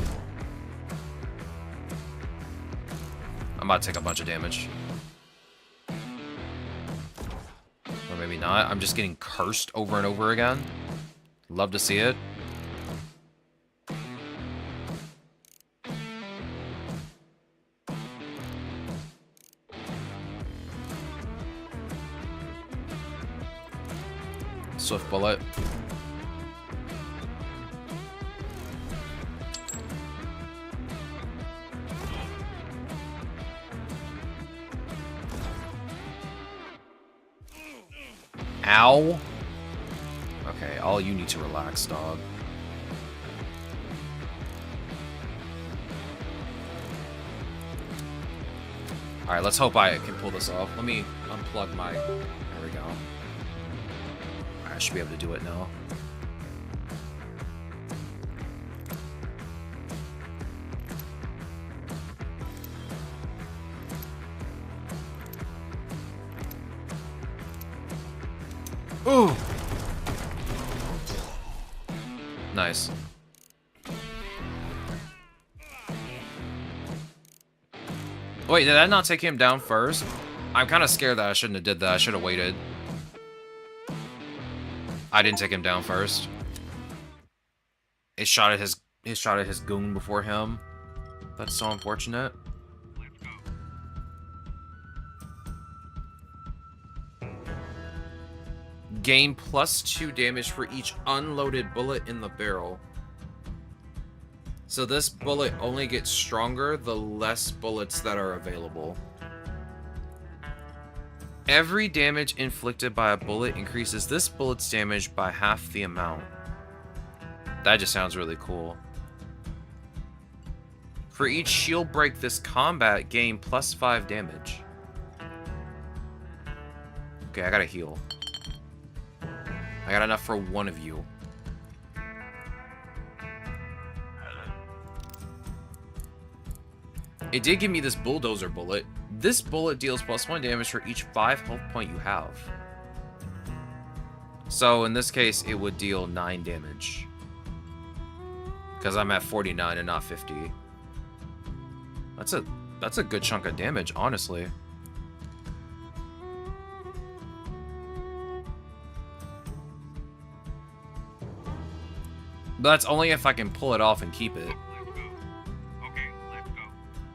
Speaker 1: I'm about to take a bunch of damage. Or maybe not. I'm just getting cursed over and over again. Love to see it. Swift bullet. Ow. Okay, all you need to relax, dog. Alright, let's hope I can pull this off. Let me unplug my... There we go. I should be able to do it now. Ooh! Nice. Wait, did I not take him down first? I'm kind of scared that I shouldn't have did that. I should have waited. I didn't take him down first. It shot at his goon before him. That's so unfortunate. Gain +2 damage for each unloaded bullet in the barrel. So this bullet only gets stronger the less bullets that are available. Every damage inflicted by a bullet increases this bullet's damage by half the amount. That just sounds really cool. For each shield break this combat, gain +5 damage. Okay, I gotta heal. I got enough for one of you. It did give me this bulldozer bullet. This bullet deals +1 damage for each 5 health point you have. So in this case, it would deal 9 damage. Because I'm at 49 and not 50. That's a good chunk of damage, honestly. But that's only if I can pull it off and keep it.
Speaker 2: Let's go. Okay, let's go.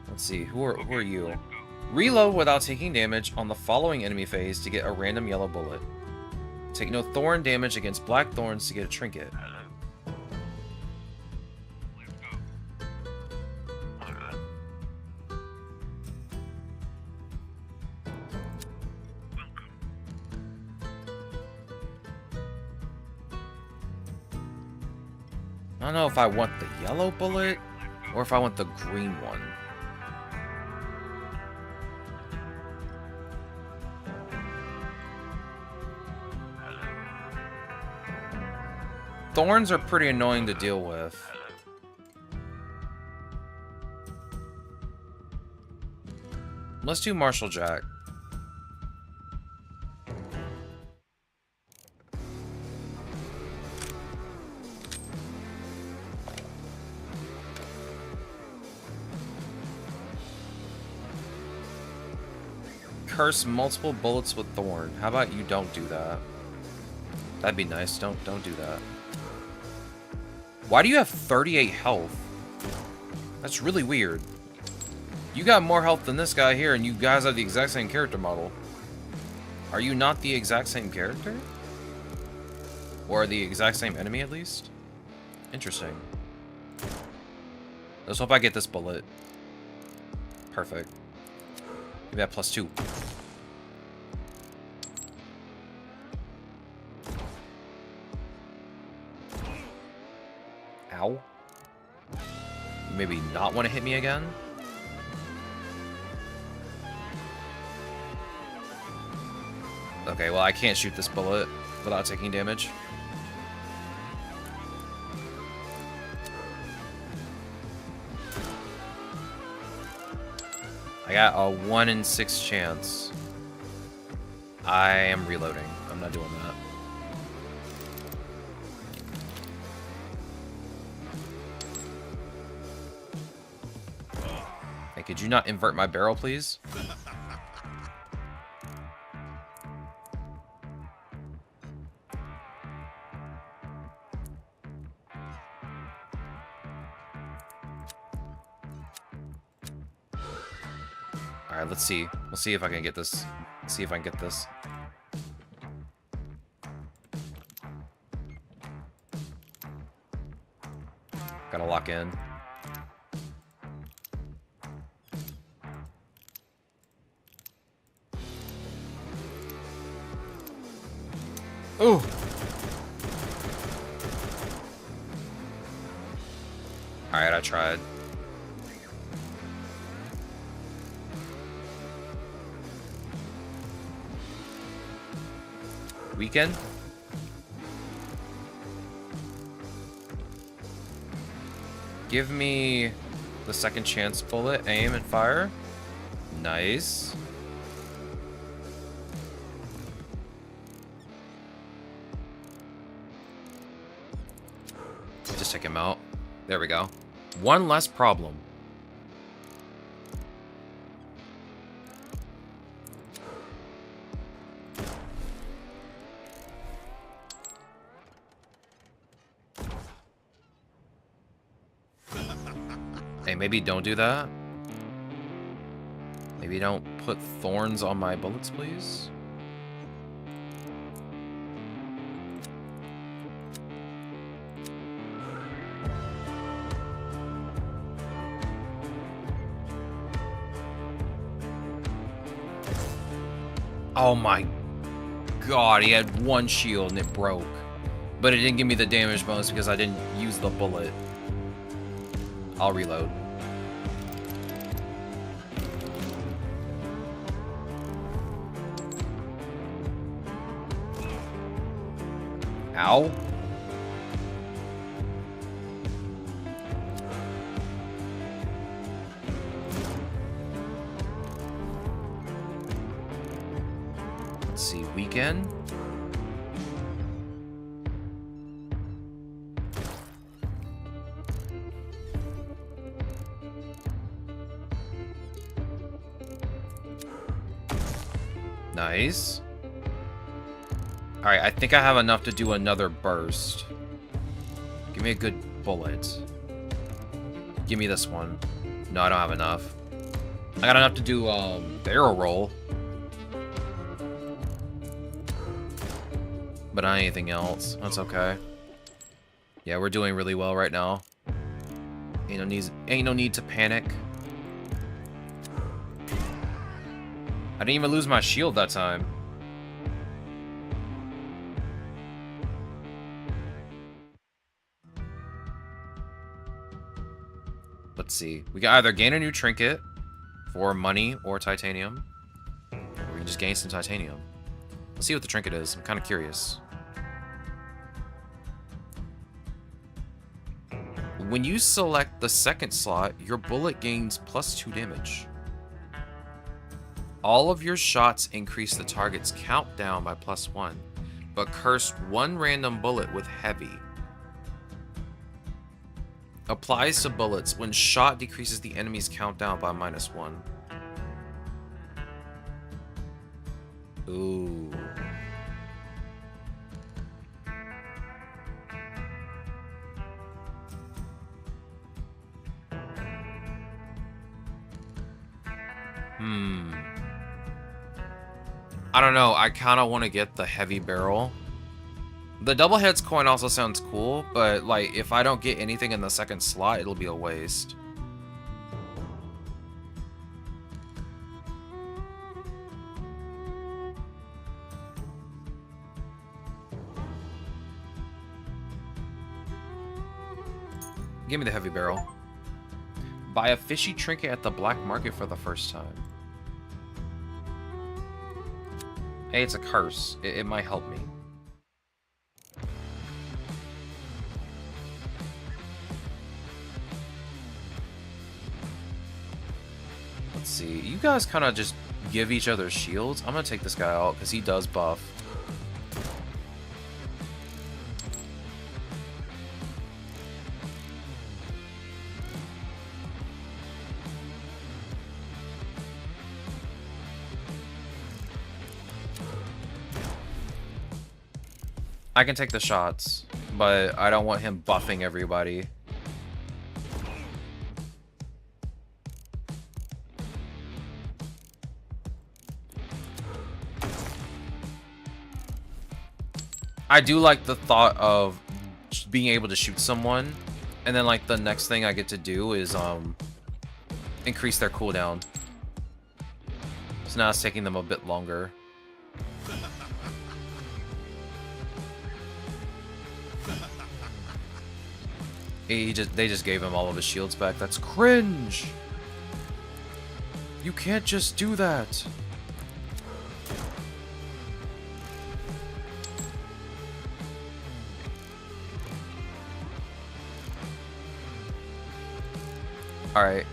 Speaker 1: Let's see, who are you?
Speaker 2: Let's go.
Speaker 1: Reload without taking damage on the following enemy phase to get a random yellow bullet. Take no thorn damage against black thorns to get a trinket.
Speaker 2: Hello. Let's go. Alright. Welcome.
Speaker 1: I don't know if I want the yellow bullet or if I want the green one. Thorns are pretty annoying to deal with. Let's do Marshall Jack. Curse multiple bullets with thorn. How about you don't do that? That'd be nice. Don't do that. Why do you have 38 health? That's really weird. You got more health than this guy here, and you guys have the exact same character model. Are you not the exact same character? Or the exact same enemy, at least? Interesting. Let's hope I get this bullet. Perfect. Give me that +2. Ow. Maybe not want to hit me again? Okay, well, I can't shoot this bullet without taking damage. I got a 1 in 6 chance. I am reloading. I'm not doing that. Hey, could you not invert my barrel, please? Alright, let's see. Let's see if I can get this. Let's see if I can get this. Gotta lock in. Ooh! Alright, I tried. Weekend? Give me the second chance bullet, aim and fire. Nice. Just take him out. There we go. One less problem. Hey, maybe don't do that. Maybe don't put thorns on my bullets, please. Oh my god, he had one shield and it broke. But it didn't give me the damage bonus because I didn't use the bullet. I'll reload. Ow. Let's see, weekend. Nice. Alright, I think I have enough to do another burst. Give me a good bullet. Give me this one. No, I don't have enough. I got enough to do, barrel roll. But not anything else. That's okay. Yeah, we're doing really well right now. Ain't no need to panic. I didn't even lose my shield that time. Let's see. We can either gain a new trinket for money or titanium. Or we can just gain some titanium. Let's see what the trinket is. I'm kind of curious. When you select the second slot, your bullet gains +2 damage. All of your shots increase the target's countdown by +1, but curse one random bullet with heavy. Applies to bullets when shot decreases the enemy's countdown by -1. Ooh. I don't know. I kind of want to get the heavy barrel. The double heads coin also sounds cool, but like if I don't get anything in the second slot, it'll be a waste. Give me the heavy barrel. Buy a fishy trinket at the black market for the first time. Hey, it's a curse. It might help me. Let's see. You guys kind of just give each other shields. I'm going to take this guy out because he does buff. I can take the shots, but I don't want him buffing everybody. I do like the thought of being able to shoot someone, and then like the next thing I get to do is increase their cooldown. So now it's taking them a bit longer. They just gave him all of his shields back. That's cringe. You can't just do that. Alright.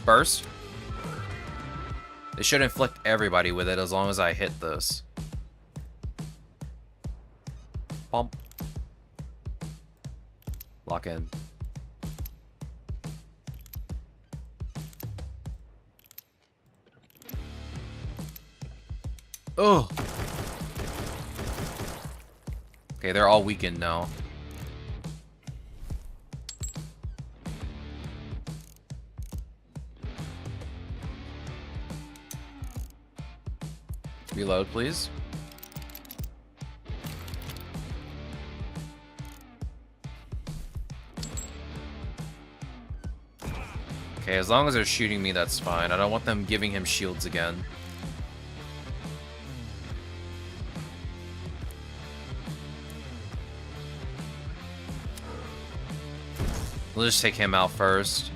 Speaker 1: Burst. They should inflict everybody with it as long as I hit this. Bump. Lock in. Oh. Okay, they're all weakened now. Reload, please. Okay, as long as they're shooting me, that's fine. I don't want them giving him shields again. We'll just take him out first.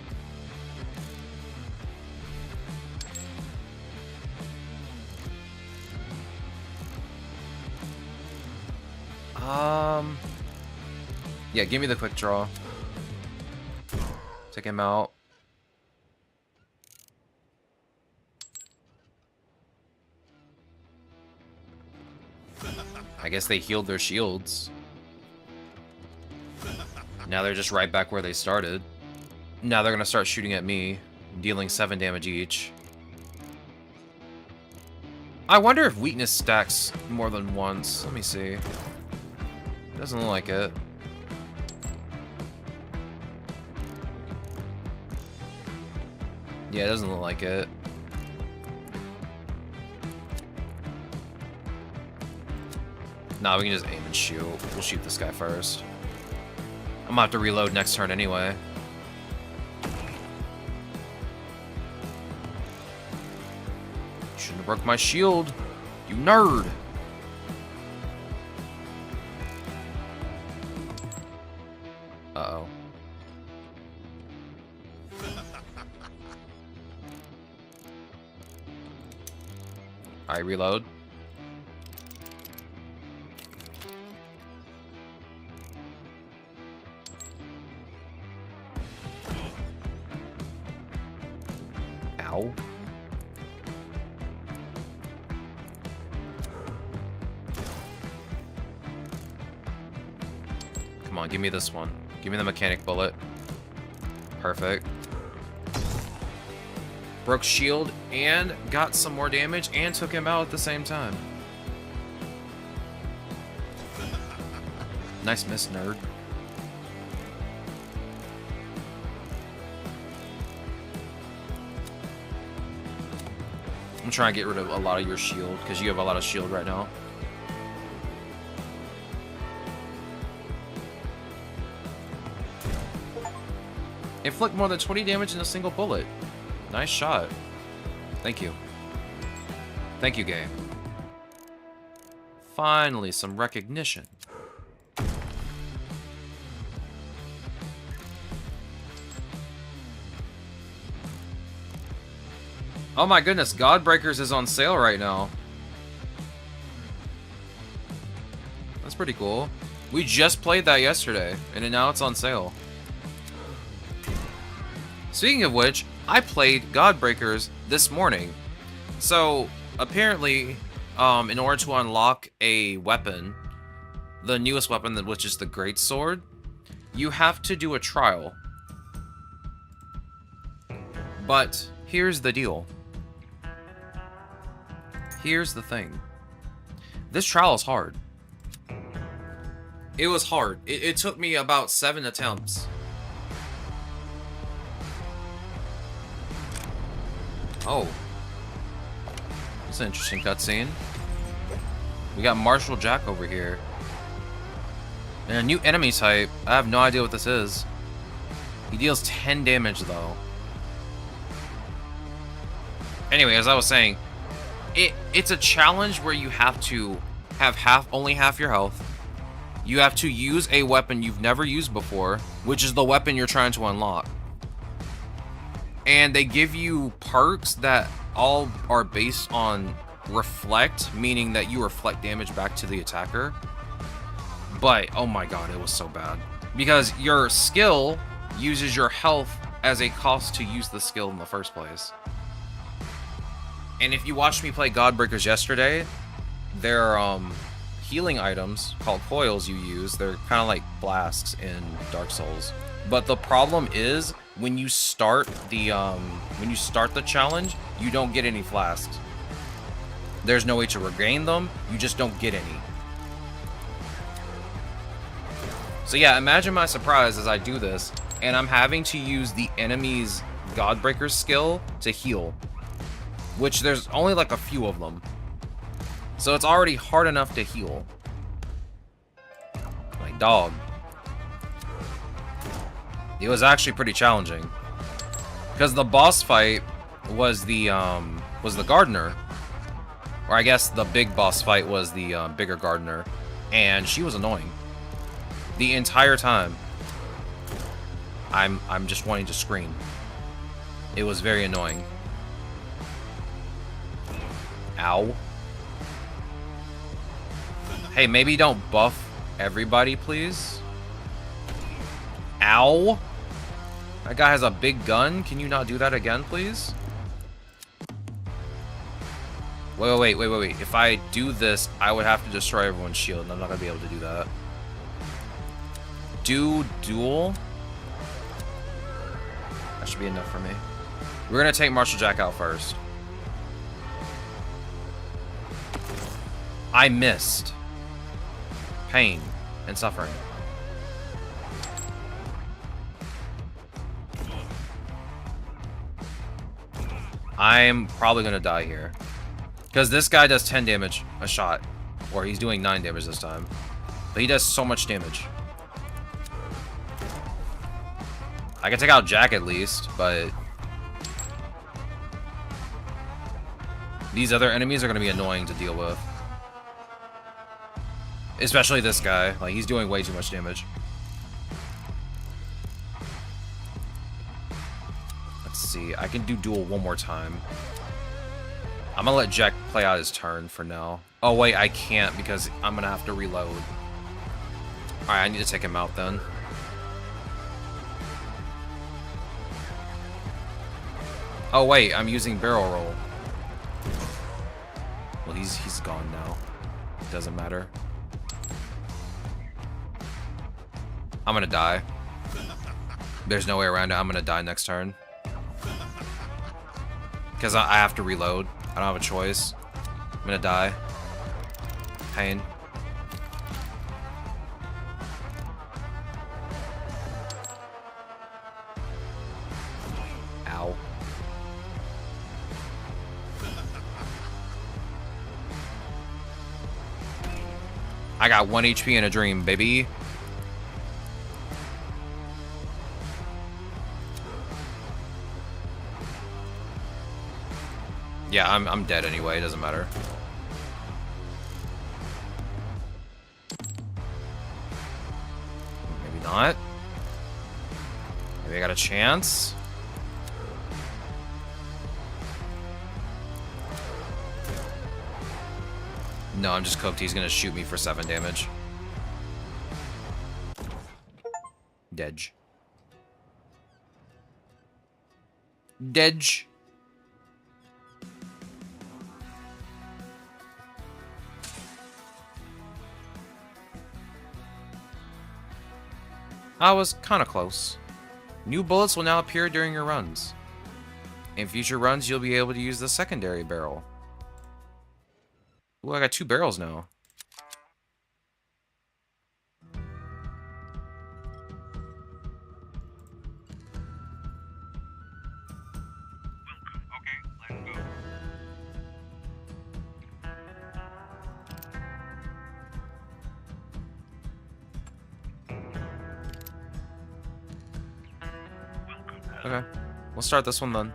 Speaker 1: Yeah, give me the quick draw. Take him out. I guess they healed their shields. Now they're just right back where they started. Now they're gonna start shooting at me, dealing 7 damage each. I wonder if weakness stacks more than once. Let me see. Doesn't look like it. Yeah, it doesn't look like it. Nah, we can just aim and shoot. We'll shoot this guy first. I'm gonna have to reload next turn anyway. Shouldn't have broke my shield, you nerd. Uh-oh. Alright, reload. Ow. Come on, give me this one. Give me the mechanic bullet. Perfect. Broke shield and got some more damage and took him out at the same time. Nice miss, nerd. I'm trying to get rid of a lot of your shield because you have a lot of shield right now. Inflict more than 20 damage in a single bullet. Nice shot. Thank you. Thank you, game. Finally, some recognition. Oh my goodness, Godbreakers is on sale right now. That's pretty cool. We just played that yesterday, and now it's on sale. Speaking of which, I played Godbreakers this morning. So, apparently, in order to unlock a weapon, the newest weapon, which is the Greatsword, you have to do a trial. But here's the deal. Here's the thing. This trial is hard. It was hard. It took me about 7 attempts. Oh. That's an interesting cutscene. We got Marshall Jack over here. And a new enemy type. I have no idea what this is. He deals 10 damage though. Anyway, as I was saying, it's a challenge where you have to have only half your health. You have to use a weapon you've never used before, which is the weapon you're trying to unlock. And they give you perks that all are based on reflect, meaning that you reflect damage back to the attacker. But, oh my god, it was so bad. Because your skill uses your health as a cost to use the skill in the first place. And if you watched me play Godbreakers yesterday, there are healing items called coils you use. They're kind of like flasks in Dark Souls. But the problem is, when you start the challenge, you don't get any flasks. There's no way to regain them. You just don't get any. So yeah, imagine my surprise as I do this, and I'm having to use the enemy's Godbreaker skill to heal, which there's only like a few of them. So it's already hard enough to heal. Like, dog. It was actually pretty challenging. Because the boss fight was the gardener. Or I guess the big boss fight was the bigger gardener. And she was annoying. The entire time. I'm just wanting to scream. It was very annoying. Ow. Hey, maybe don't buff everybody, please. Ow. That guy has a big gun. Can you not do that again, please? Wait. If I do this, I would have to destroy everyone's shield, and I'm not gonna be able to do that. Do duel? That should be enough for me. We're gonna take Marshall Jack out first. I missed. Pain and suffering. I'm probably gonna die here. Because this guy does 10 damage a shot. Or he's doing 9 damage this time. But he does so much damage. I can take out Jack at least, but... these other enemies are going to be annoying to deal with. Especially this guy. Like, he's doing way too much damage. Let's see. I can do duel one more time. I'm gonna let Jack play out his turn for now. Oh, wait, I can't because I'm gonna have to reload. Alright, I need to take him out then. Oh, wait, I'm using barrel roll. Well, he's gone now. Doesn't matter. I'm gonna die. There's no way around it. I'm gonna die next turn. Because I have to reload. I don't have a choice. I'm gonna die. Pain. Ow. I got 1 HP in a dream, baby. Yeah, I'm dead anyway, it doesn't matter. Maybe not. Maybe I got a chance. No, I'm just cooked. He's gonna shoot me for 7 damage. Dedge. Dedge. I was kind of close. New bullets will now appear during your runs. In future runs, you'll be able to use the secondary barrel. Ooh, I got 2 barrels now.
Speaker 2: Okay, let's go.
Speaker 1: Okay, we'll start this one then.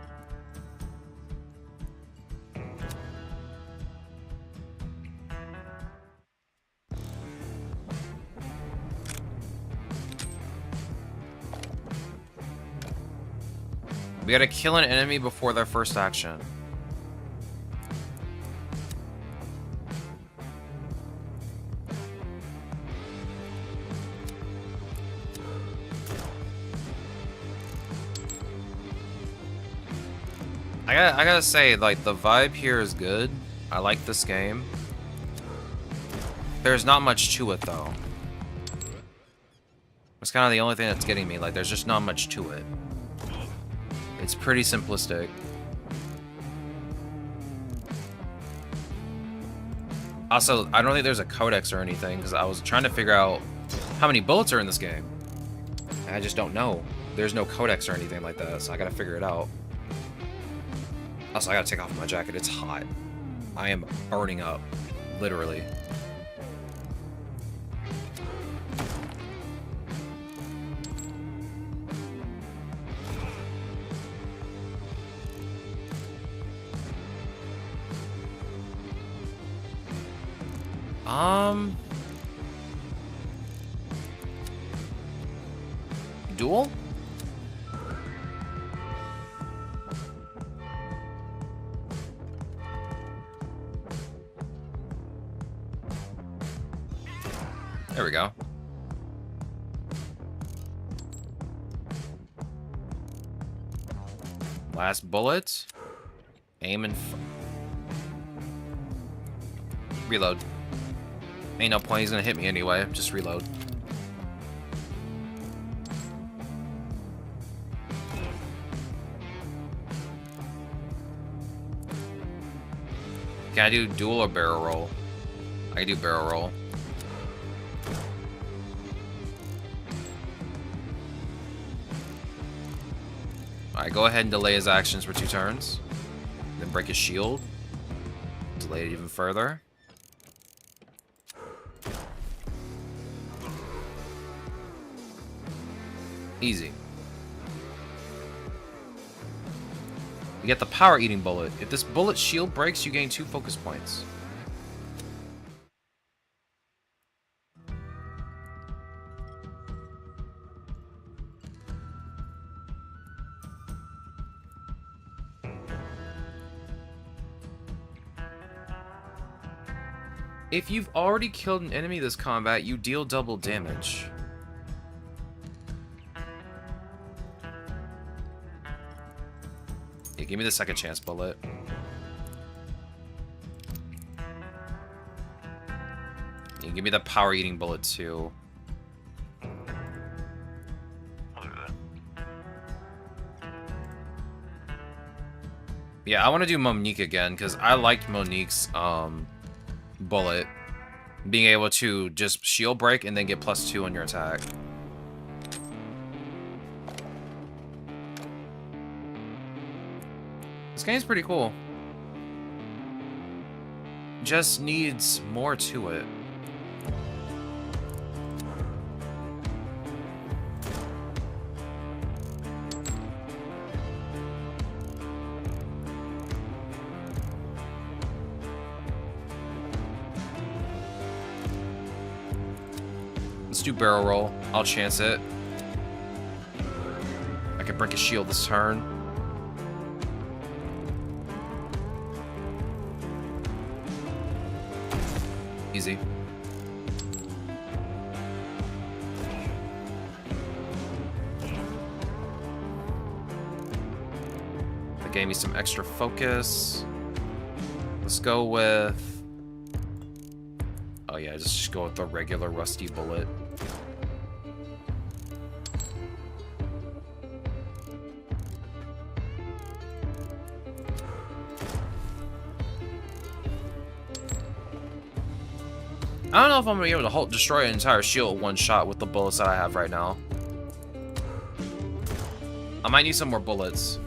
Speaker 1: We gotta kill an enemy before their first action. I gotta say, like, the vibe here is good. I like this game. There's not much to it, though. It's kind of the only thing that's getting me. Like, there's just not much to it. It's pretty simplistic. Also, I don't think there's a codex or anything, because I was trying to figure out how many bullets are in this game. And I just don't know. There's no codex or anything like that, so I gotta figure it out. Also, I gotta take off my jacket. It's hot. I am burning up. Literally. Duel? There we go. Last bullet. Aim and Reload. Ain't no point, he's gonna hit me anyway. Just reload. Can I do dual or barrel roll? I can do barrel roll. Alright, go ahead and delay his actions for 2 turns. Then break his shield. Delay it even further. Easy. You get the power eating bullet. If this bullet shield breaks, you gain 2 focus points. If you've already killed an enemy this combat, you deal double damage. Yeah, give me the second chance bullet. Yeah, give me the power eating bullet too.
Speaker 2: I'll do that.
Speaker 1: Yeah, I want to do Monique again because I liked Monique's bullet. Being able to just shield break and then get +2 on your attack. This game's pretty cool. Just needs more to it. Let's do barrel roll. I'll chance it. I can break a shield this turn. Easy. That gave me some extra focus. Let's go with... Oh yeah, just go with the regular rusty bullet. I don't know if I'm gonna be able to destroy an entire shield one shot with the bullets that I have right now. I might need some more bullets.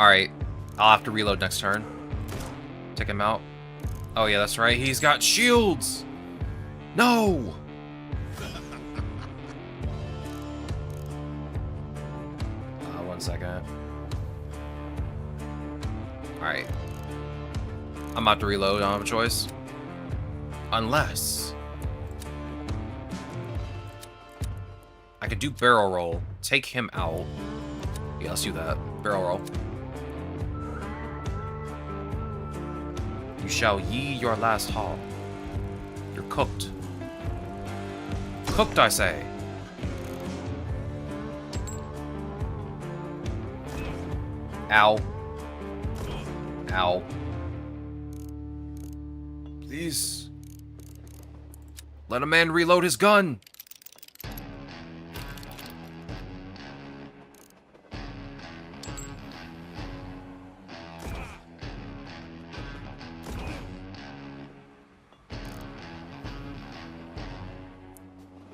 Speaker 1: Alright, I'll have to reload next turn. Take him out. Oh yeah, that's right, he's got shields! No! 1 second. Alright. I'm about to reload, I don't have a choice. Unless... I could do barrel roll. Take him out. Yeah, let's do that. Barrel roll. You shall ye your last haul. You're cooked. Cooked, I say. Ow. Ow. Please. Let a man reload his gun.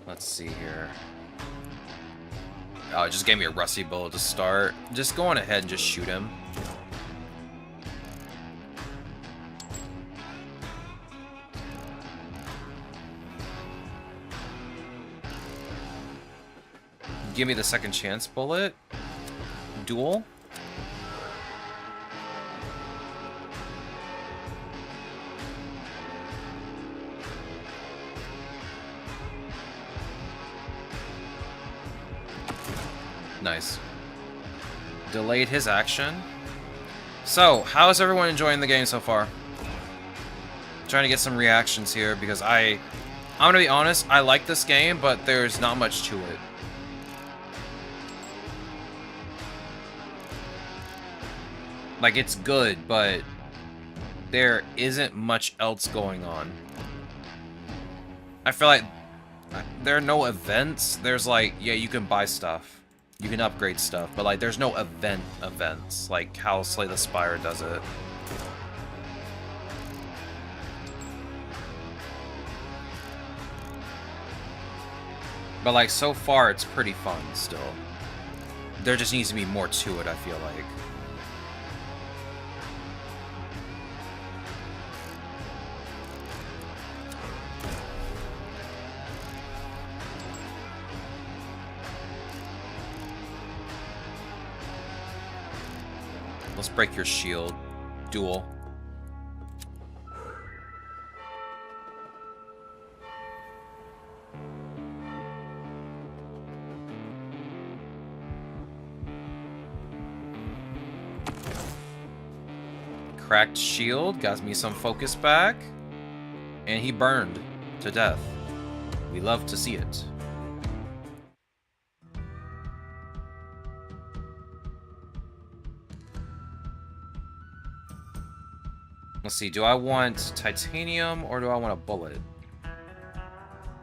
Speaker 1: Let's see here. Oh, it just gave me a rusty bullet to start. Just go on ahead and just shoot him. Give me the second chance bullet. Duel. Nice. Delayed his action. So, how is everyone enjoying the game so far? Trying to get some reactions here because I'm I'm gonna be honest, I like this game, but there's not much to it. Like, it's good, but there isn't much else going on. I feel like there are no events. There's like, yeah, you can buy stuff. You can upgrade stuff, but like there's no events like how Slay the Spire does it. But like so far it's pretty fun still. There just needs to be more to it, I feel like. Let's break your shield. Duel. Cracked shield. Got me some focus back. And he burned to death. We love to see it. Let's see, do I want titanium or do I want a bullet?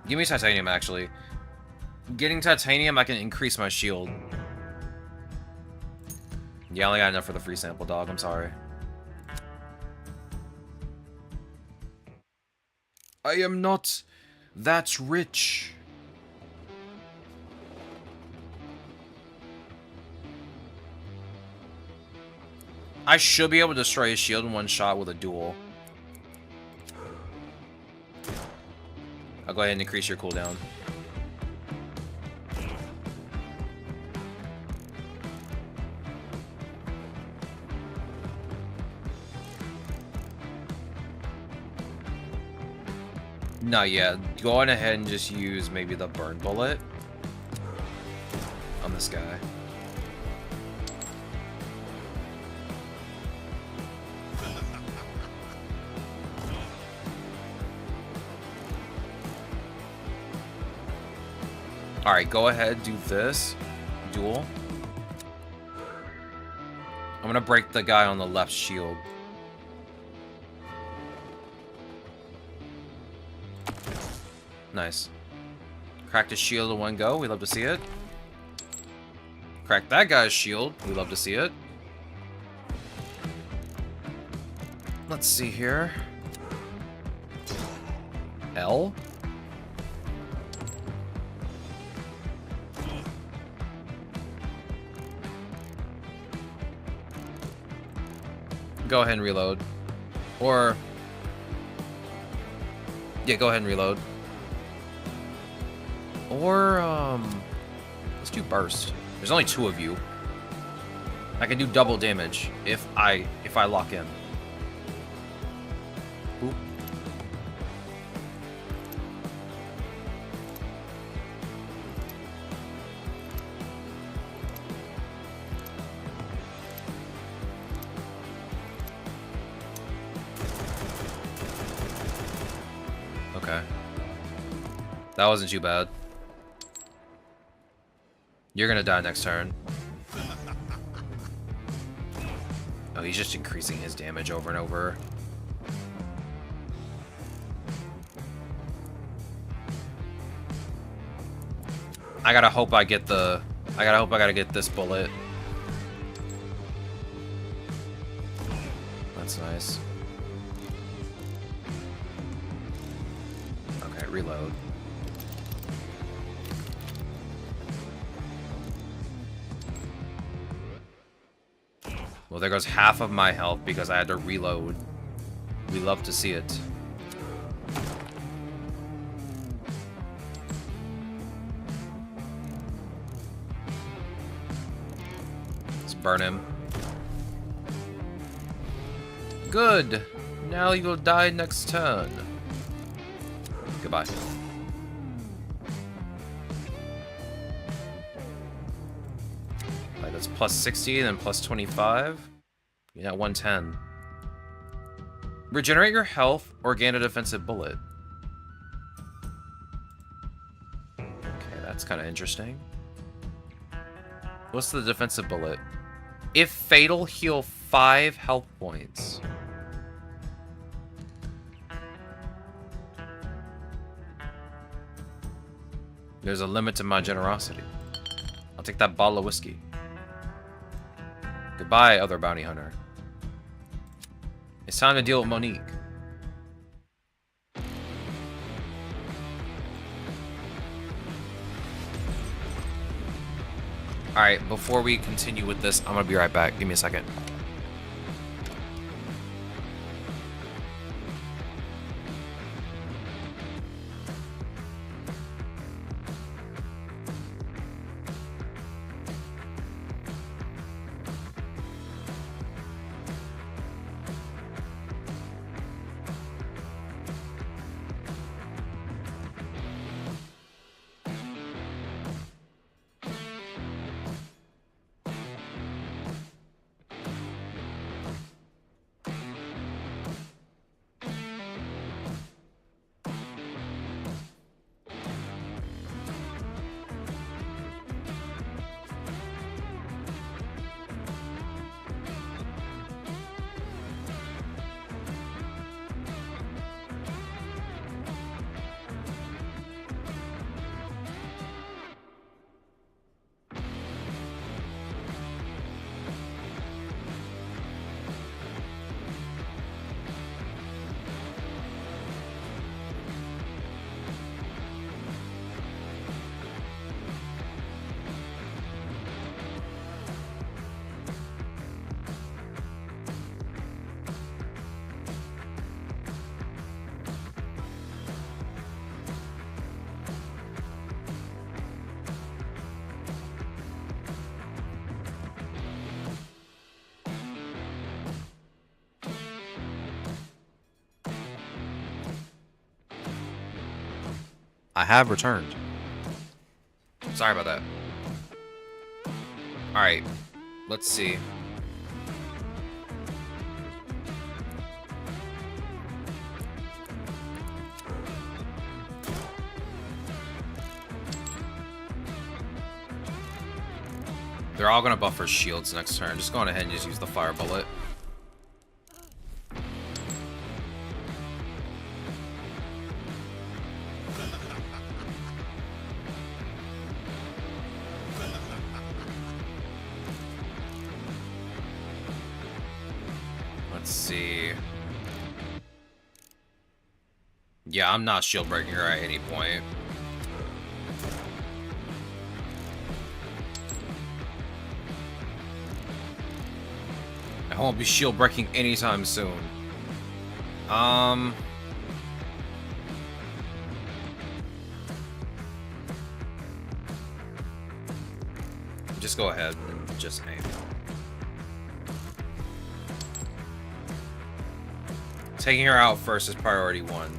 Speaker 1: Give me titanium, actually. Getting titanium, I can increase my shield. Yeah, I only got enough for the free sample, dog. I'm sorry. I am not that rich. I should be able to destroy his shield in one shot with a duel. I'll go ahead and increase your cooldown. Not yet. Go on ahead and just use maybe the burn bullet on this guy. Alright, go ahead, do this. Duel. I'm gonna break the guy on the left shield. Nice. Cracked his shield in one go. We love to see it. Cracked that guy's shield. We love to see it. Let's see here. L. Go ahead and reload. Or... yeah, go ahead and reload. Or, let's do burst. There's only 2 of you. I can do double damage if I lock in. Oop. Okay. That wasn't too bad. You're gonna die next turn. Oh, he's just increasing his damage over and over. I gotta hope I get the... I gotta get this bullet. That's nice. Okay, reload. Well, there goes half of my health because I had to reload. We love to see it. Let's burn him. Good. Now you'll die next turn. Goodbye. That's plus 60, then plus 25. You got 110. Regenerate your health or gain a defensive bullet. That's kind of interesting. What's the defensive bullet? If fatal, heal 5 health points. There's a limit to my generosity. I'll take that bottle of whiskey. Goodbye, other bounty hunter. It's time to deal with Monique. Alright, before we continue with this, I'm gonna be right back. Give me a second. I have returned. Sorry about that. Alright, let's see. They're all gonna buff her shields next turn. Just going ahead and just use the fire bullet. Let's see. Yeah, I'm not shield breaking her at any point. I won't be shield breaking anytime soon. Just go ahead and just aim. Taking her out first is priority 1.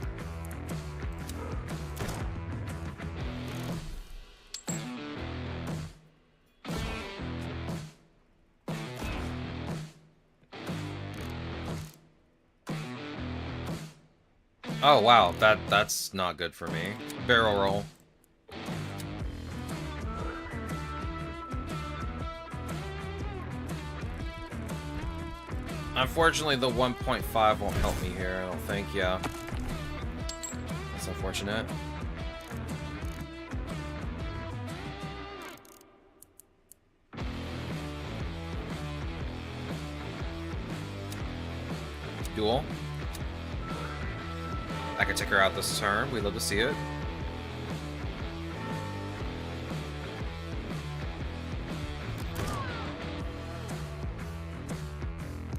Speaker 1: Oh wow, that's not good for me. Barrel roll. Unfortunately, the 1.5 won't help me here, I don't think, yeah. That's unfortunate. Duel. I can take her out this turn. We'd love to see it.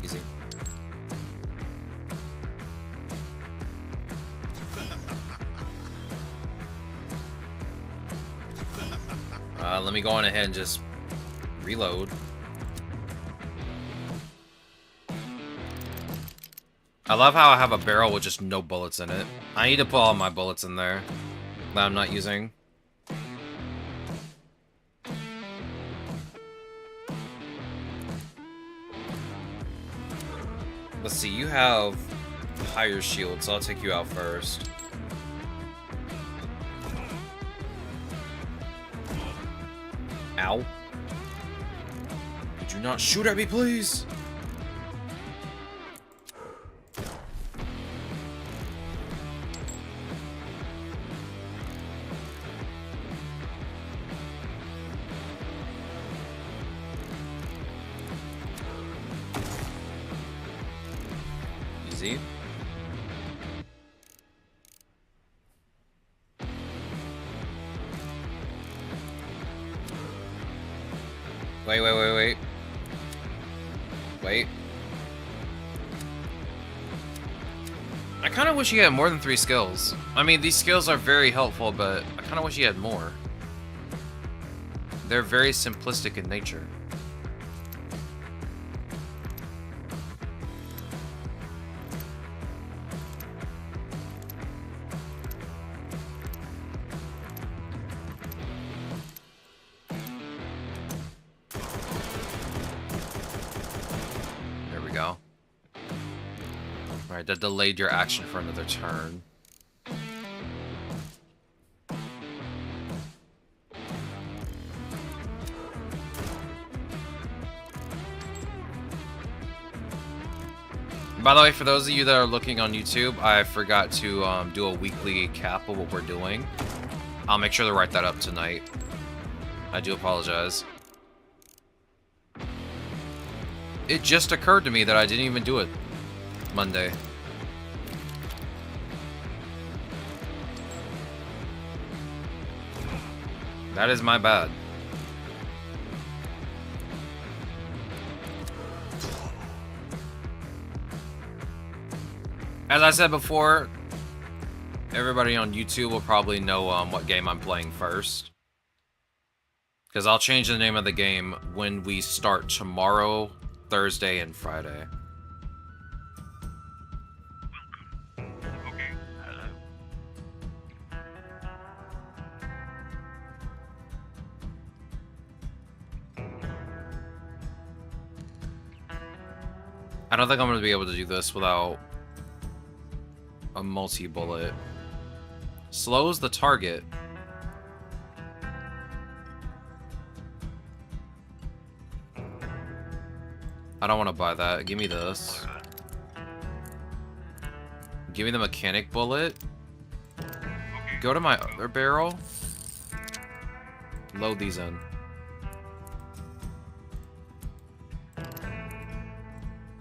Speaker 1: Easy. Let me go on ahead and just reload. I love how I have a barrel with just no bullets in it. I need to put all my bullets in there that I'm not using. Let's see, you have higher shield, so I'll take you out first. Ow. Could you not shoot at me, please? Easy. Wait. Wait. I kind of wish you had more than 3 skills. I mean, these skills are very helpful, but I kind of wish you had more. They're very simplistic in nature. There we go. Alright, that delayed your action for another turn. By the way, for those of you that are looking on YouTube, I forgot to do a weekly cap of what we're doing. I'll make sure to write that up tonight. I do apologize. It just occurred to me that I didn't even do it Monday. That is my bad. As I said before, everybody on YouTube will probably know what game I'm playing first. Because I'll change the name of the game when we start tomorrow, Thursday, and Friday.
Speaker 2: Okay, hello.
Speaker 1: I don't think I'm going to be able to do this without a multi-bullet. Slows the target. I don't want to buy that. Give me this. Give me the mechanic bullet. Go to my other barrel. Load these in.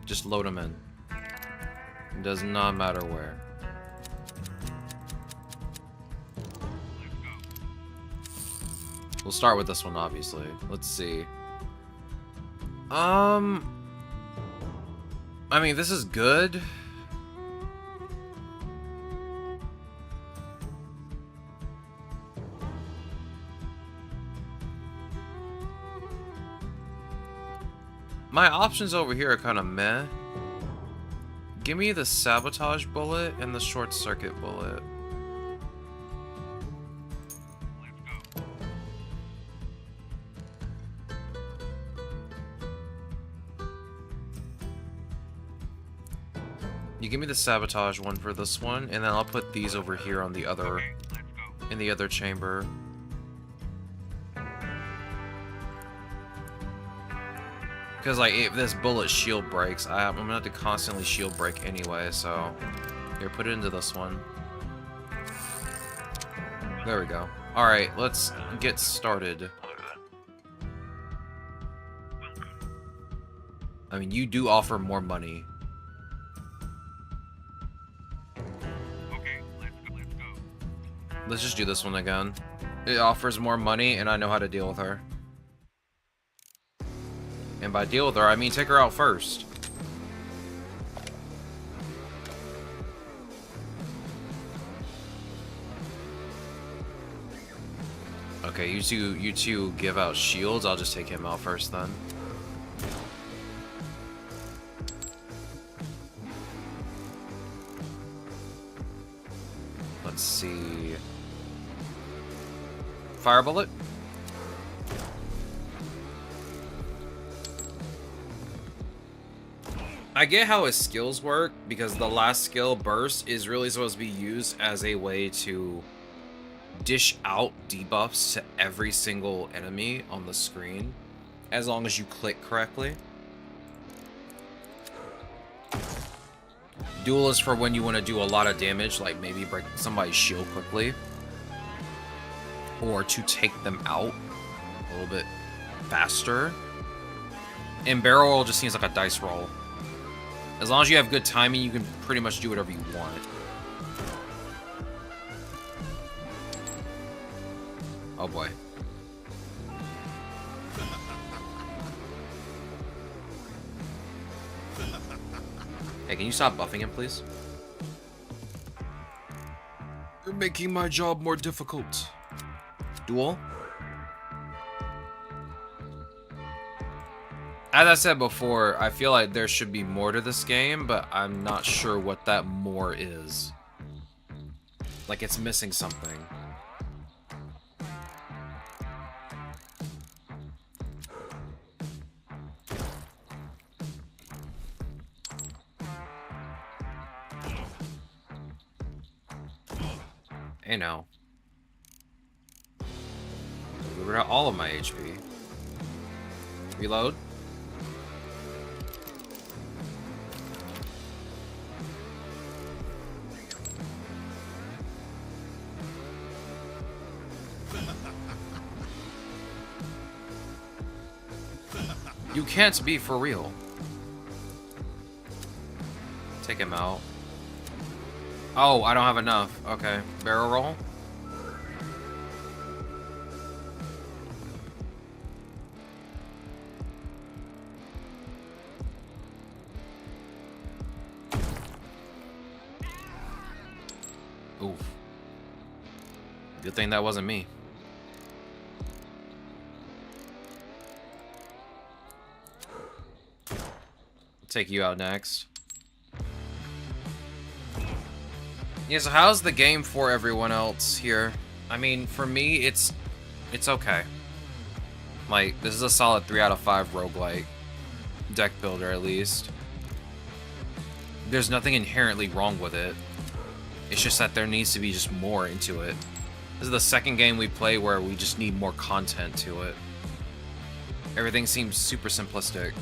Speaker 1: Just load them in. It does not matter where. We'll start with this one, obviously. Let's see. I mean, this is good. My options over here are kind of meh. Give me the sabotage bullet and the short circuit bullet. You give me the sabotage one for this one, and then I'll put these over here on the other, in the other chamber. Because, like, if this bullet shield breaks, I'm gonna have to constantly shield break anyway, so... Here, put it into this one. There we go. Alright, let's get started. I mean, you do offer more money. Let's just do this one again. It offers more money, and I know how to deal with her. And by deal with her, I mean take her out first. Okay, you two give out shields. I'll just take him out first then. Let's see. Fire bullet. I get how his skills work, because the last skill, burst, is really supposed to be used as a way to dish out debuffs to every single enemy on the screen, as long as you click correctly. Duel is for when you want to do a lot of damage, like maybe break somebody's shield quickly, or to take them out a little bit faster. And barrel roll just seems like a dice roll. As long as you have good timing, you can pretty much do whatever you want. Oh boy. Hey, can you stop buffing him, please? You're making my job more difficult. Duel? As I said before, I feel like there should be more to this game, but I'm not sure what that more is. Like it's missing something. Hey now. Delivered out all of my HP. Reload. You can't be for real. Take him out. Oh, I don't have enough. Okay. Barrel roll. Oof. Good thing that wasn't me. Take you out next. Yeah, so how's the game for everyone else here? I mean, for me, it's okay. Like, this is a solid 3 out of 5 roguelike. Deck builder, at least. There's nothing inherently wrong with it. It's just that there needs to be just more into it. This is the second game we play where we just need more content to it. Everything seems super simplistic.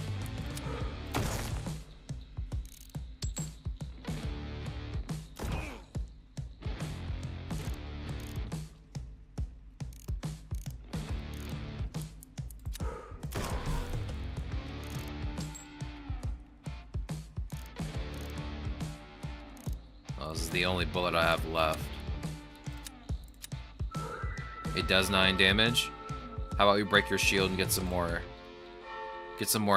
Speaker 1: Oh, this is the only bullet I have left. It does 9 damage. How about we break your shield and get some more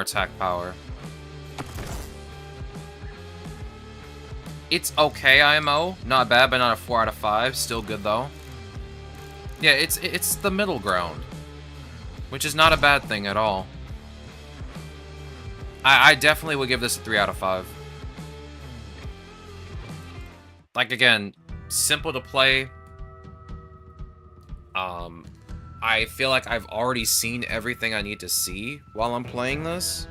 Speaker 1: attack power. It's okay, IMO. Not bad, but not a 4 out of 5. Still good though. Yeah, it's the middle ground, which is not a bad thing at all. I definitely would give this a 3 out of 5. Like, again, simple to play. I feel like I've already seen everything I need to see while I'm playing this.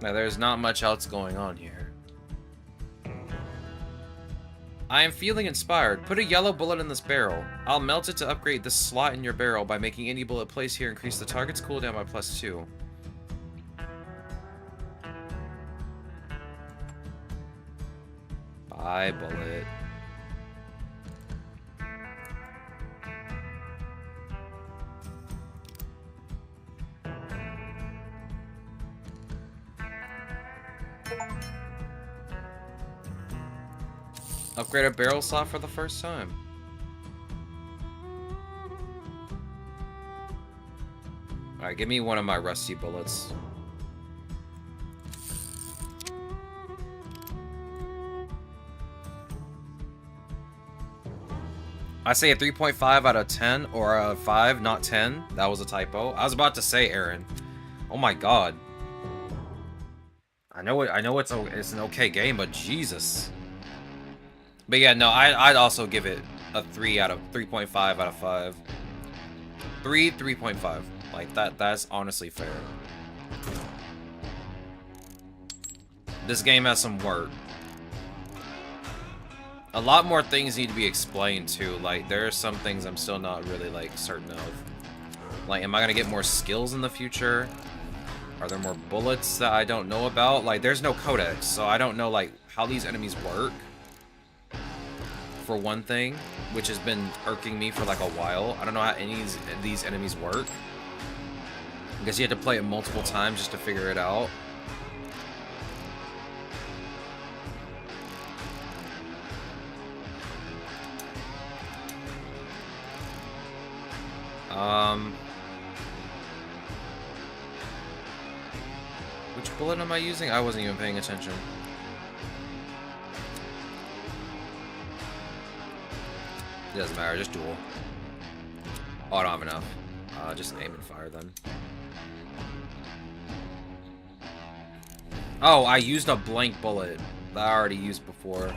Speaker 1: Now, there's not much else going on here. I am feeling inspired. Put a yellow bullet in this barrel. I'll melt it to upgrade this slot in your barrel by making any bullet placed here increase the target's cooldown by +2. Bye, bullet. Upgrade a barrel slot for the first time. Alright, give me one of my rusty bullets. I say a 3.5 out of 10 or a 5, not 10. That was a typo. I was about to say, Aaron. Oh my god. I know it's an okay game, but Jesus. But yeah, no, I'd also give it a 3.5 out of 5. 3.5. Like, that's honestly fair. This game has some work. A lot more things need to be explained, too. Like, there are some things I'm still not really, like, certain of. Like, am I gonna get more skills in the future? Are there more bullets that I don't know about? Like, there's no codex, so I don't know, like, how these enemies work. For one thing, which has been irking me for, like, a while. I don't know how any of these enemies work. Because you have to play it multiple times just to figure it out. Which bullet am I using? I wasn't even paying attention. It doesn't matter, just duel. Oh, I don't have enough. Just aim and fire then. Oh, I used a blank bullet that I already used before.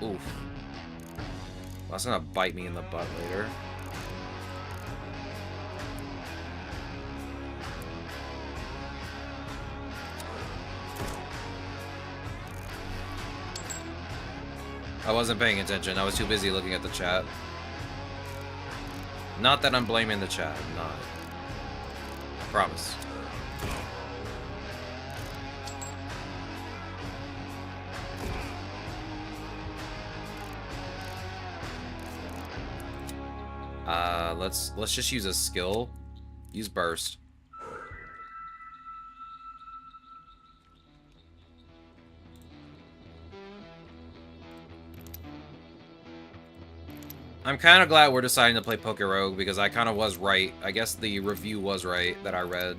Speaker 1: Oof. Well, that's gonna bite me in the butt later. I wasn't paying attention. I was too busy looking at the chat. Not that I'm blaming the chat. I'm not. I promise. Let's just use a skill. Use burst. I'm kind of glad we're deciding to play Poke Rogue because I kind of was right. I guess the review was right that I read.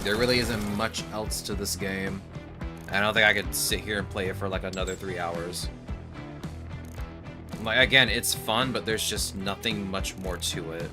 Speaker 1: There really isn't much else to this game. I don't think I could sit here and play it for like another 3 hours. Like, again, it's fun, but there's just nothing much more to it.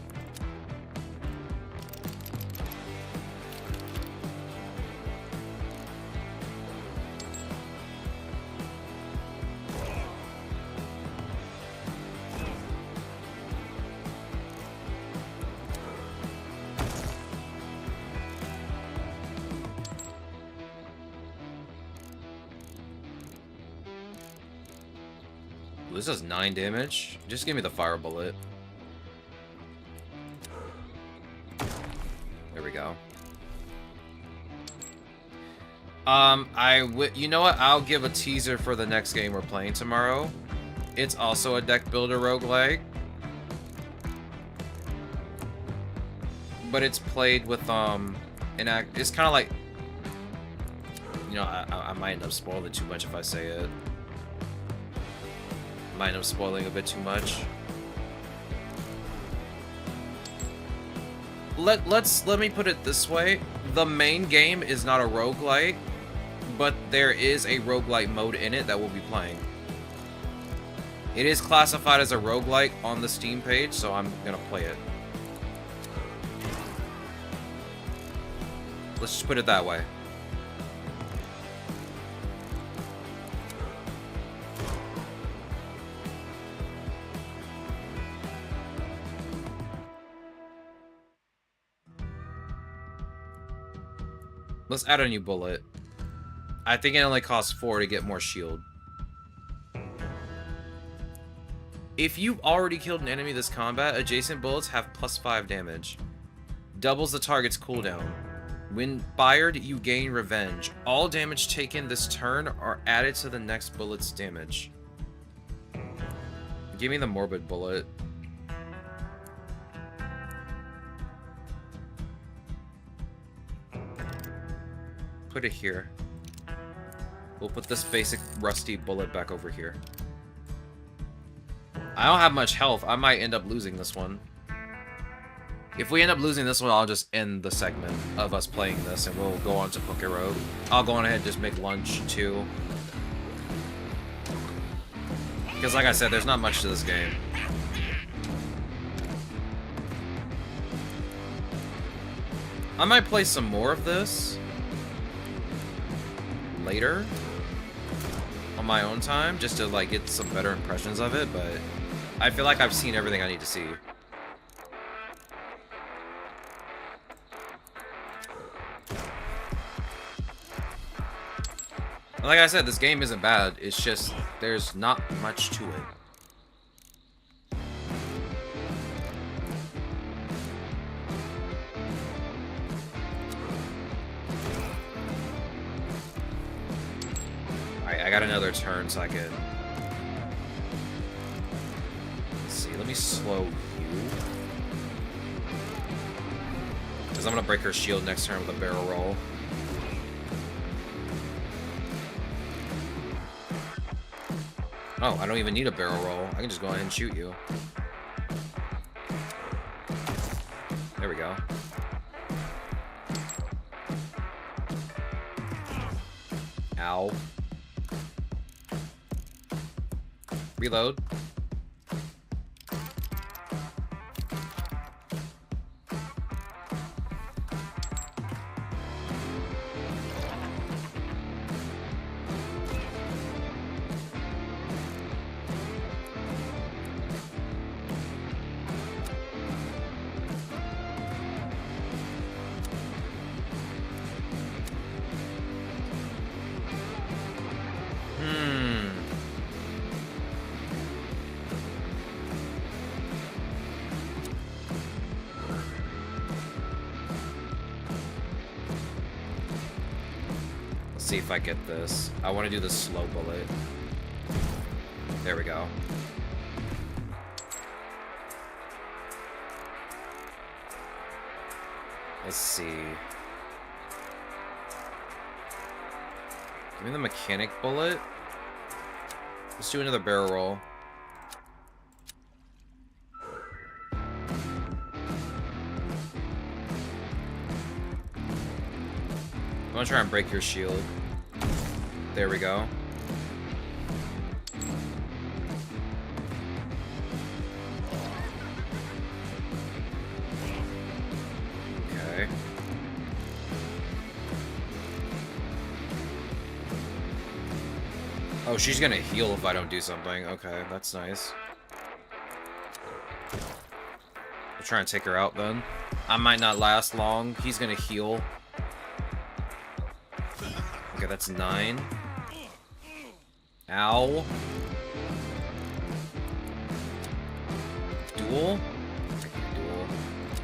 Speaker 1: This does 9 damage. Just give me the fire bullet. There we go. You know what? I'll give a teaser for the next game we're playing tomorrow. It's also a deck builder roguelike. But it's played with, it's kind of like, you know, I might end up spoiling it too much if I say it. Might end up spoiling a bit too much. Let me put it this way. The main game is not a roguelike, but there is a roguelike mode in it that we'll be playing. It is classified as a roguelike on the Steam page, so I'm gonna play it. Let's just put it that way. Let's add a new bullet. I think it only costs 4 to get more shield. If you've already killed an enemy this combat, adjacent bullets have +5 damage. Doubles the target's cooldown. When fired, you gain revenge. All damage taken this turn are added to the next bullet's damage. Give me the morbid bullet. Put it here. We'll put this basic rusty bullet back over here. I don't have much health. I might end up losing this one. If we end up losing this one, I'll just end the segment of us playing this and we'll go on to Poke Rogue. I'll go on ahead and just make lunch too. Because like I said, there's not much to this game. I might play some more of this later on my own time just to like get some better impressions of it, but I feel like I've seen everything I need to see. Like I said, this game isn't bad. It's just there's not much to it. Alright, I got another turn so I can... Let's see, let me slow you. Because I'm going to break her shield next turn with a barrel roll. Oh, I don't even need a barrel roll. I can just go ahead and shoot you. There we go. Ow. Reload. See if I get this. I want to do the slow bullet. There we go. Let's see. Give me the mechanic bullet. Let's do another barrel roll. I'm gonna try and break your shield. There we go. Okay. Oh, she's gonna heal if I don't do something. Okay, that's nice. I'll try and take her out then. I might not last long. He's gonna heal. Okay, that's 9. Ow. Duel? Duel.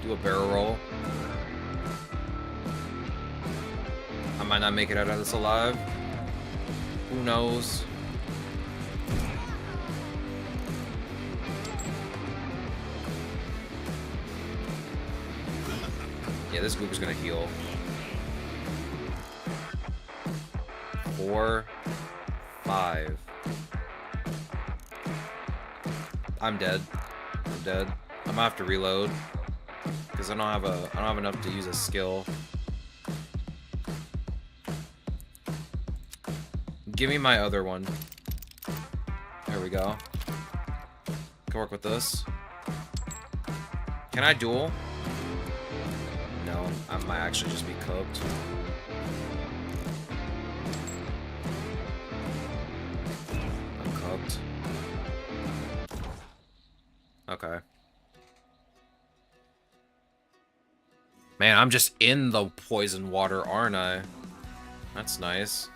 Speaker 1: Do a barrel roll. I might not make it out of this alive. Who knows? Yeah, this group is gonna heal. 4, 5. I'm dead. I'm dead. I'm gonna have to reload because I don't have enough to use a skill. Give me my other one. There we go. Can work with this. Can I duel? No, I might actually just be cooked. I'm cooked. Okay. Man, I'm just in the poison water, aren't I? That's nice.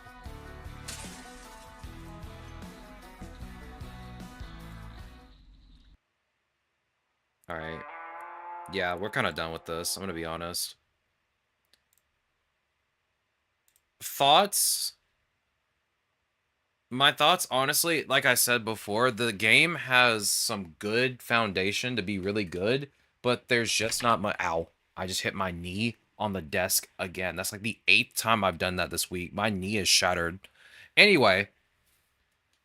Speaker 1: Alright. Yeah, we're kind of done with this, I'm gonna be honest. Thoughts? My thoughts, honestly, like I said before, the game has some good foundation to be really good, but there's just not much. Ow. I just hit my knee on the desk again. That's like the 8th time I've done that this week. My knee is shattered. Anyway,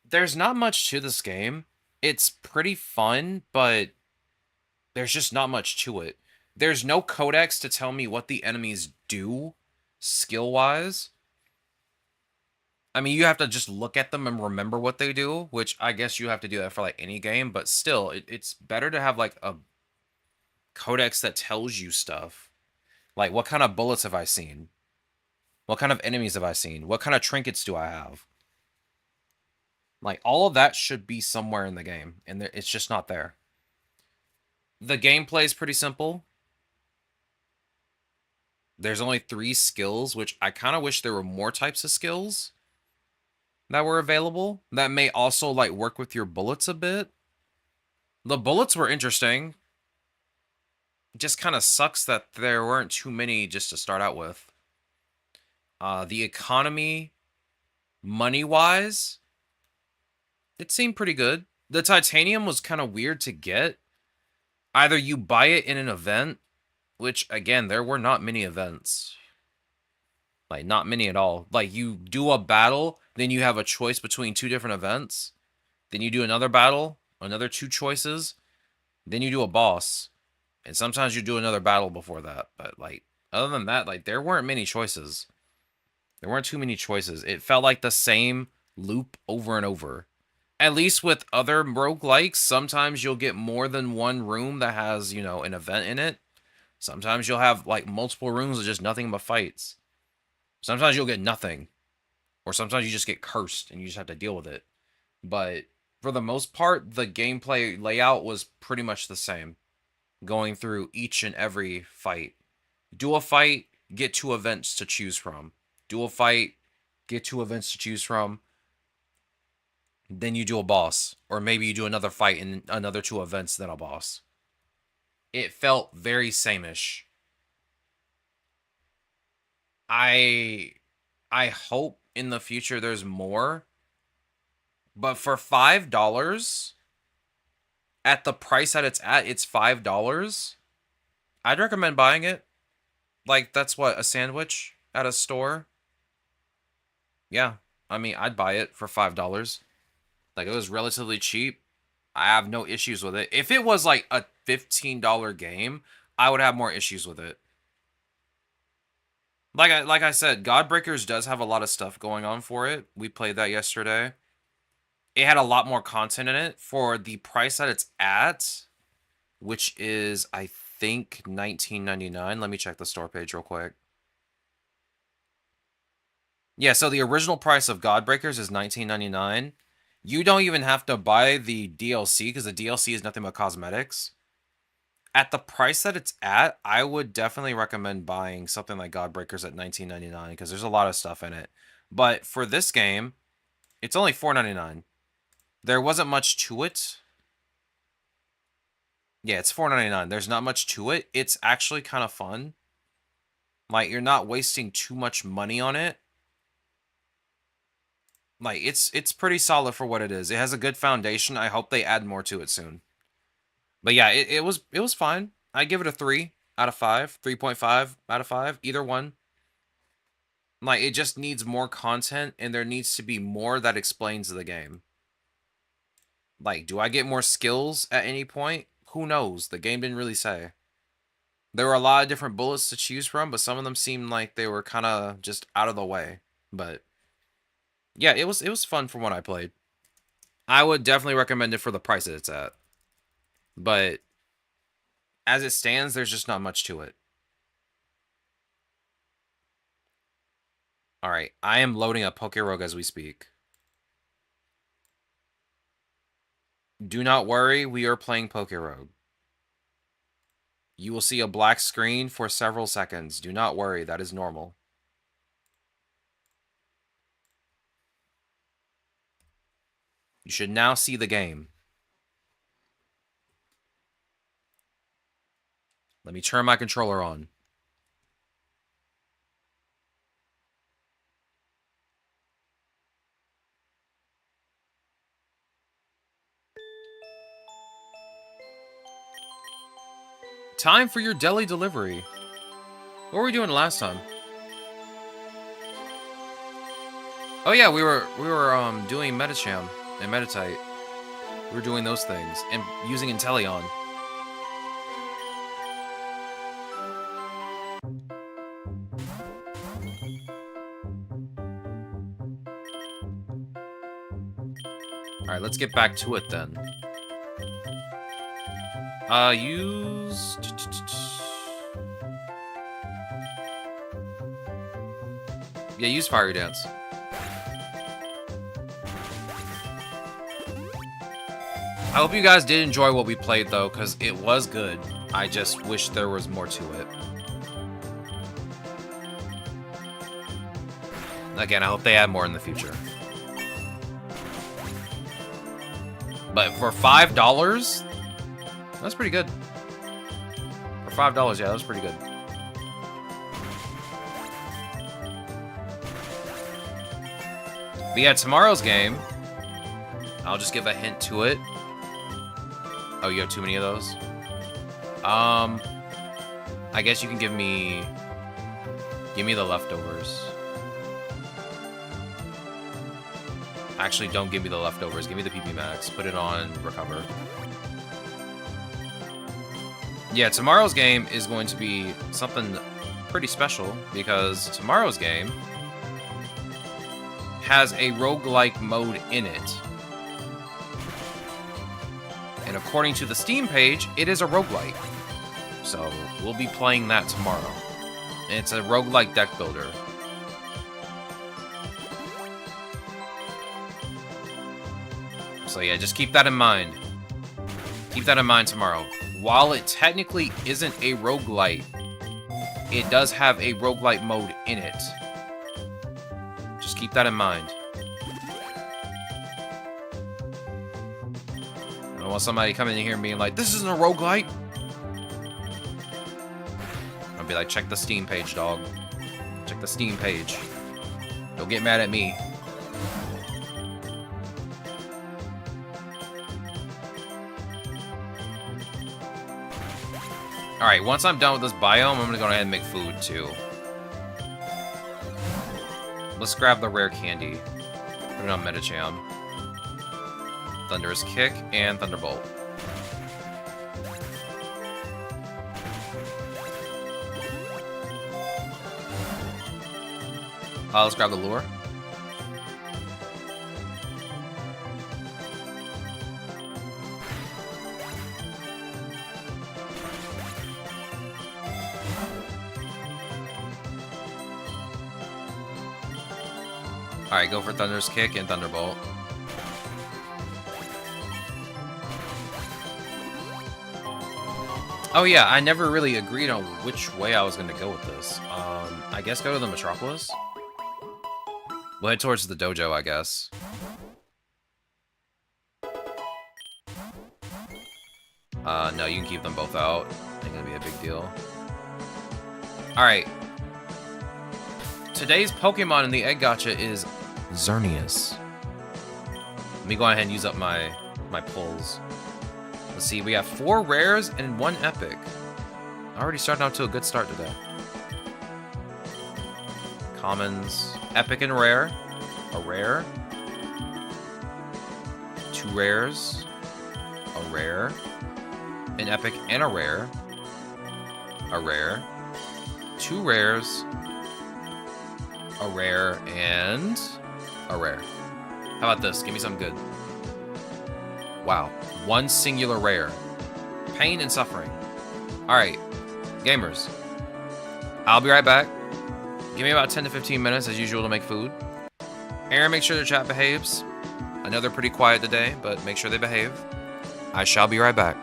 Speaker 1: there's not much to this game. It's pretty fun, but there's just not much to it. There's no codex to tell me what the enemies do skill-wise. I mean, you have to just look at them and remember what they do, which I guess you have to do that for like any game, but still, it's better to have like a codex that tells you stuff. Like, what kind of bullets have I seen? What kind of enemies have I seen? What kind of trinkets do I have? Like, all of that should be somewhere in the game, and it's just not there. The gameplay is pretty simple. There's only 3 skills, which I kind of wish there were more types of skills that were available that may also, like, work with your bullets a bit. The bullets were interesting. Just kind of sucks that there weren't too many just to start out with. The economy, money-wise, it seemed pretty good. The titanium was kind of weird to get. Either you buy it in an event, which, again, there were not many events. Like, not many at all. Like, you do a battle, then you have a choice between 2 different events. Then you do another battle, another 2 choices. Then you do a boss. And sometimes you do another battle before that. But, like, other than that, like, there weren't many choices. There weren't too many choices. It felt like the same loop over and over. At least with other roguelikes, sometimes you'll get more than one room that has, you know, an event in it. Sometimes you'll have, like, multiple rooms of just nothing but fights. Sometimes you'll get nothing. Or sometimes you just get cursed and you just have to deal with it. But for the most part, the gameplay layout was pretty much the same. Going through each and every fight. Do a fight, get 2 events to choose from. Do a fight, get 2 events to choose from. Then you do a boss. Or maybe you do another fight and another 2 events, then a boss. It felt very same-ish. I hope in the future there's more. But for $5, at the price that it's at, it's $5. I'd recommend buying it. Like, that's what, a sandwich at a store? Yeah, I mean, I'd buy it for $5. Like, it was relatively cheap. I have no issues with it. If it was, like, a $15 game, I would have more issues with it. Like I said, Godbreakers does have a lot of stuff going on for it. We played that yesterday. It had a lot more content in it for the price that it's at, which is, I think, $19.99. Let me check the store page real quick. Yeah, so the original price of Godbreakers is $19.99. You don't even have to buy the DLC because the DLC is nothing but cosmetics. At the price that it's at, I would definitely recommend buying something like Godbreakers at $19.99 because there's a lot of stuff in it. But for this game, it's only $4.99. There wasn't much to it. Yeah, it's $4.99. There's not much to it. It's actually kind of fun. Like, you're not wasting too much money on it. Like, it's pretty solid for what it is. It has a good foundation. I hope they add more to it soon. But yeah, it was fine. I give it a 3 out of 5, 3.5 out of 5, either one. Like, it just needs more content, and there needs to be more that explains the game. Like, do I get more skills at any point? Who knows? The game didn't really say. There were a lot of different bullets to choose from, but some of them seemed like they were kind of just out of the way. But yeah, it was fun from what I played. I would definitely recommend it for the price that it's at. But as it stands, there's just not much to it. Alright, I am loading up PokeRogue as we speak. Do not worry, we are playing PokeRogue. You will see a black screen for several seconds. Do not worry, that is normal. You should now see the game. Let me turn my controller on. Time for your deli delivery. What were we doing last time? Oh yeah, we were doing Medicham and Meditite. We were doing those things and using Inteleon. Alright, let's get back to it then. Use... Yeah, use Fire Dance. I hope you guys did enjoy what we played, though, because it was good. I just wish there was more to it. Again, I hope they add more in the future. But for $5, that's pretty good. For $5, yeah, that was pretty good. But yeah, tomorrow's game, I'll just give a hint to it. Oh, you have too many of those? I guess you can give me the leftovers. Actually, don't give me the leftovers. Give me the PP Max. Put it on recover. Yeah, tomorrow's game is going to be something pretty special because tomorrow's game has a roguelike mode in it. And according to the Steam page, it is a roguelike. So we'll be playing that tomorrow. And it's a roguelike deck builder. So yeah, just keep that in mind. Keep that in mind tomorrow. While it technically isn't a roguelite, it does have a roguelite mode in it. Just keep that in mind. I don't want somebody coming in here and being like, this isn't a roguelite. I'll be like, check the Steam page, dog. Check the Steam page. Don't get mad at me. Alright, once I'm done with this biome, I'm gonna go ahead and make food, too. Let's grab the rare candy. Put it on Medicham. Thunderous Kick and Thunderbolt. Let's grab the lure. Alright, go for Thunderous Kick and Thunderbolt. Oh yeah, I never really agreed on which way I was going to go with this. I guess go to the Metropolis? We'll head towards the dojo, I guess. No, you can keep them both out. Ain't gonna be a big deal. Alright. Today's Pokemon in the Egg Gacha is Xerneas. Let me go ahead and use up my pulls. Let's see, we have 4 rares and 1 epic. Already starting out to a good start today. Commons, epic and rare. A rare. 2 rares. A rare. An epic and a rare. A rare. 2 rares. A rare and a rare. How about this? Give me something good. Wow. 1 singular rare. Pain and suffering. Alright. Gamers. I'll be right back. Give me about 10 to 15 minutes as usual to make food. Aaron, make sure their chat behaves. I know they're pretty quiet today, but make sure they behave. I shall be right back.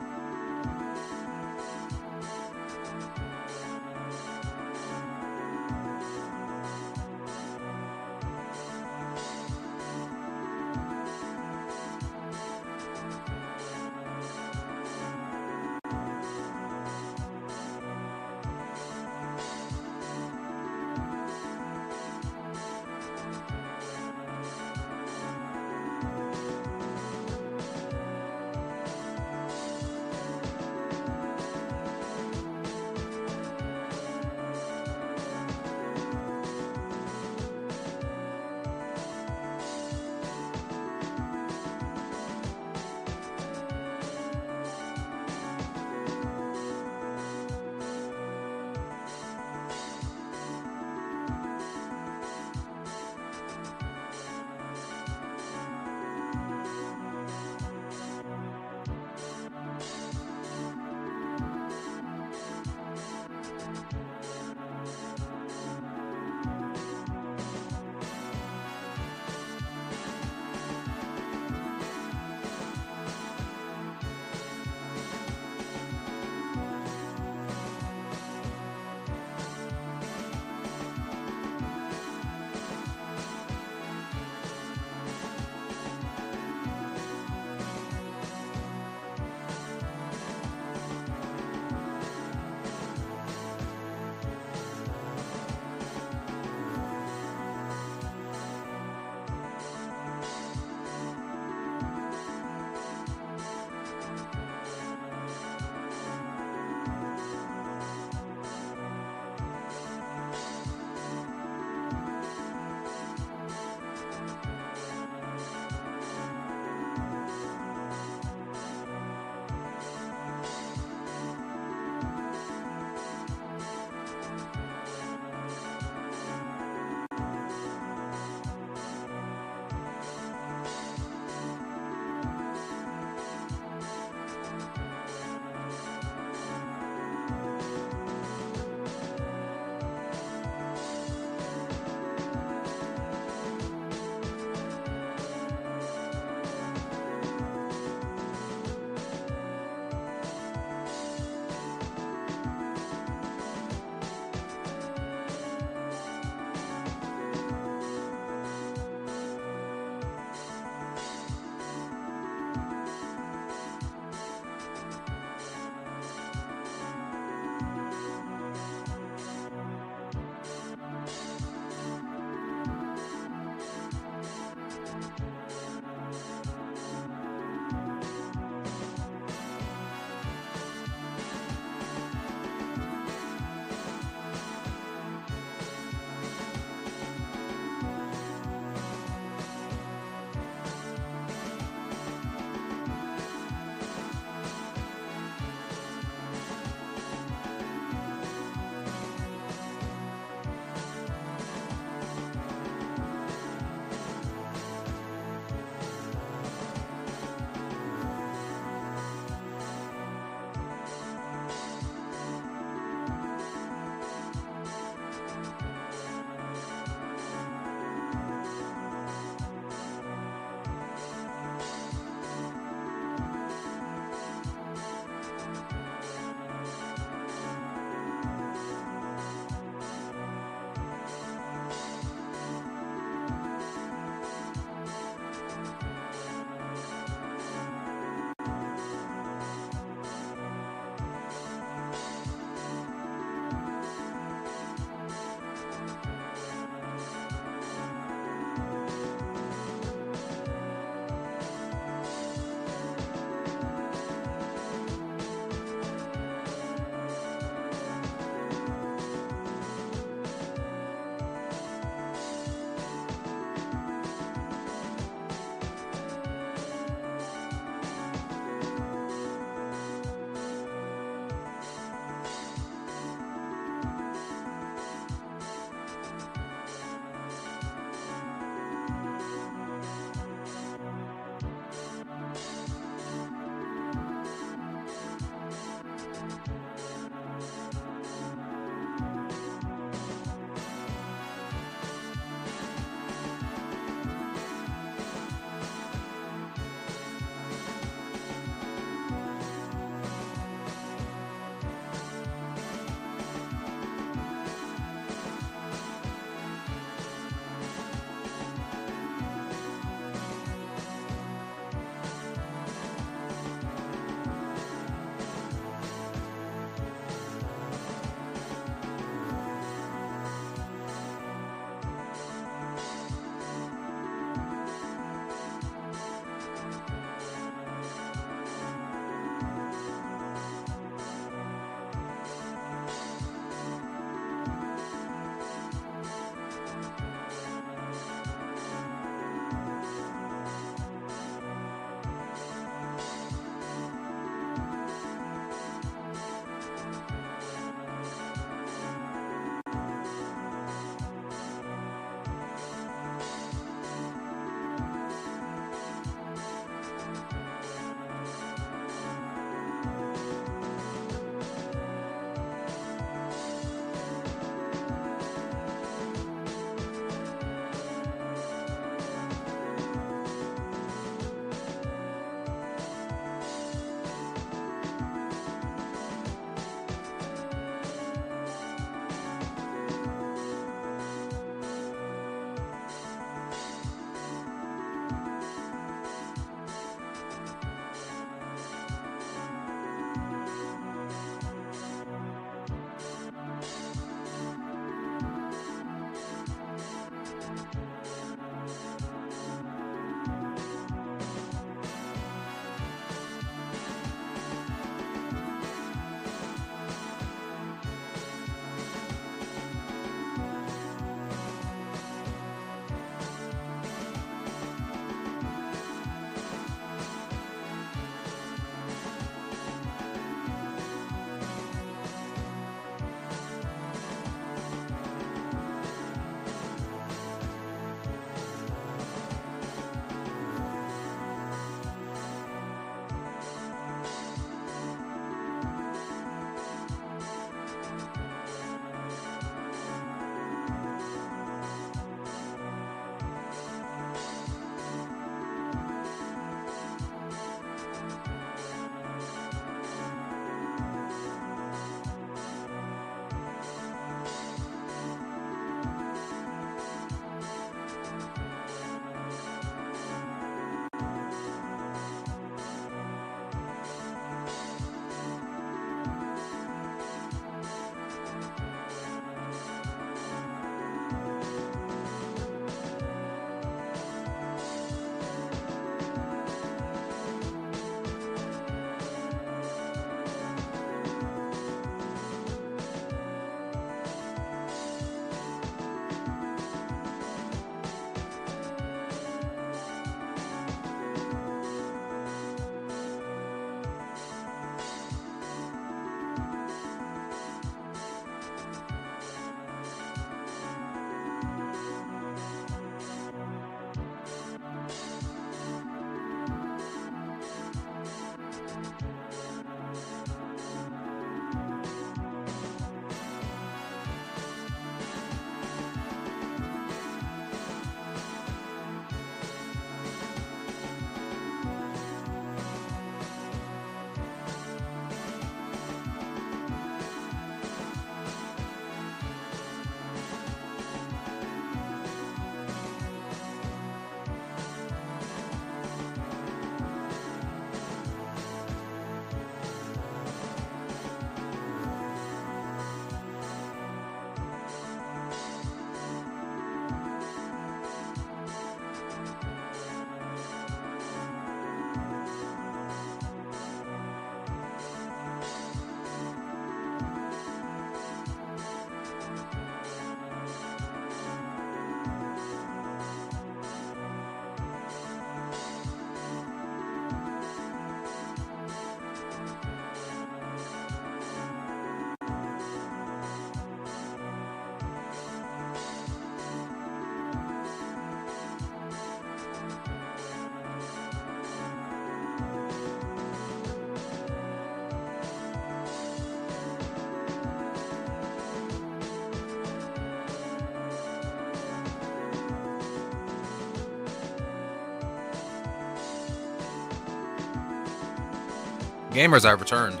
Speaker 1: Gamers, I've returned.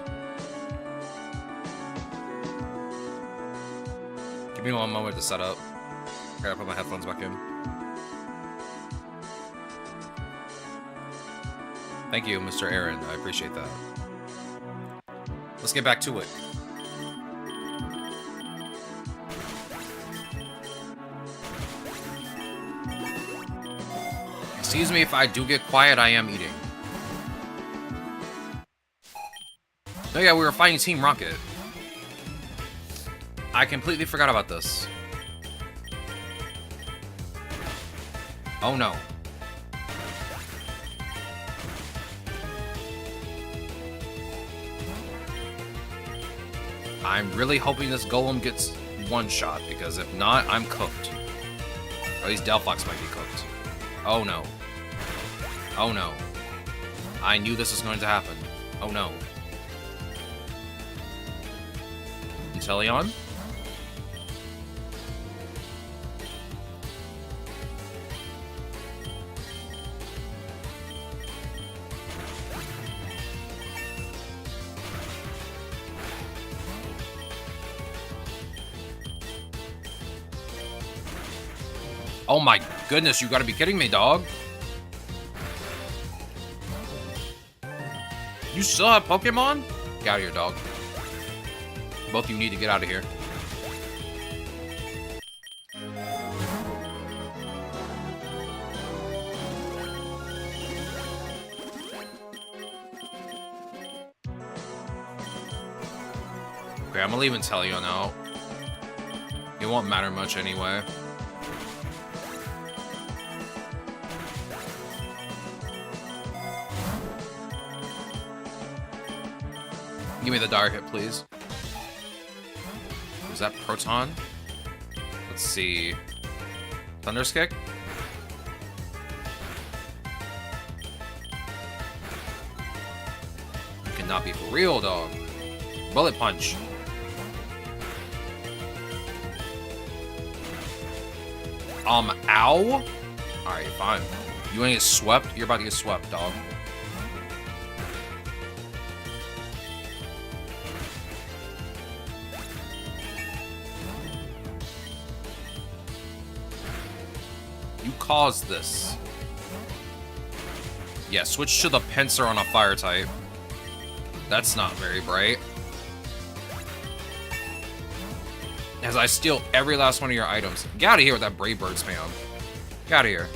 Speaker 1: Give me one moment to set up. I gotta put my headphones back in. Thank you, Mr. Aaron. I appreciate that. Let's get back to it. Excuse me if I do get quiet, I am eating. Oh yeah, we were fighting Team Rocket. I completely forgot about this. Oh no. I'm really hoping this golem gets one shot, because if not, I'm cooked. Or at least Delphox might be cooked. Oh no. Oh no. I knew this was going to happen. Oh no. Inteleon? Oh my goodness, you gotta be kidding me, dog. You still have Pokemon? Get out of here, dog. Both of you need to get out of here. Okay, I'm gonna leave Inteleon out. It won't matter much anyway. Give me the Dire Hit, please. Was that Proton? Let's see. Thunderous Kick? You cannot be for real, dog. Bullet Punch. Ow? Alright, fine. You wanna get swept? You're about to get swept, dog. You caused this. Yeah, switch to the Pinsir on a fire type. That's not very bright. As I steal every last one of your items. Get out of here with that Brave Bird spam. Get out of here.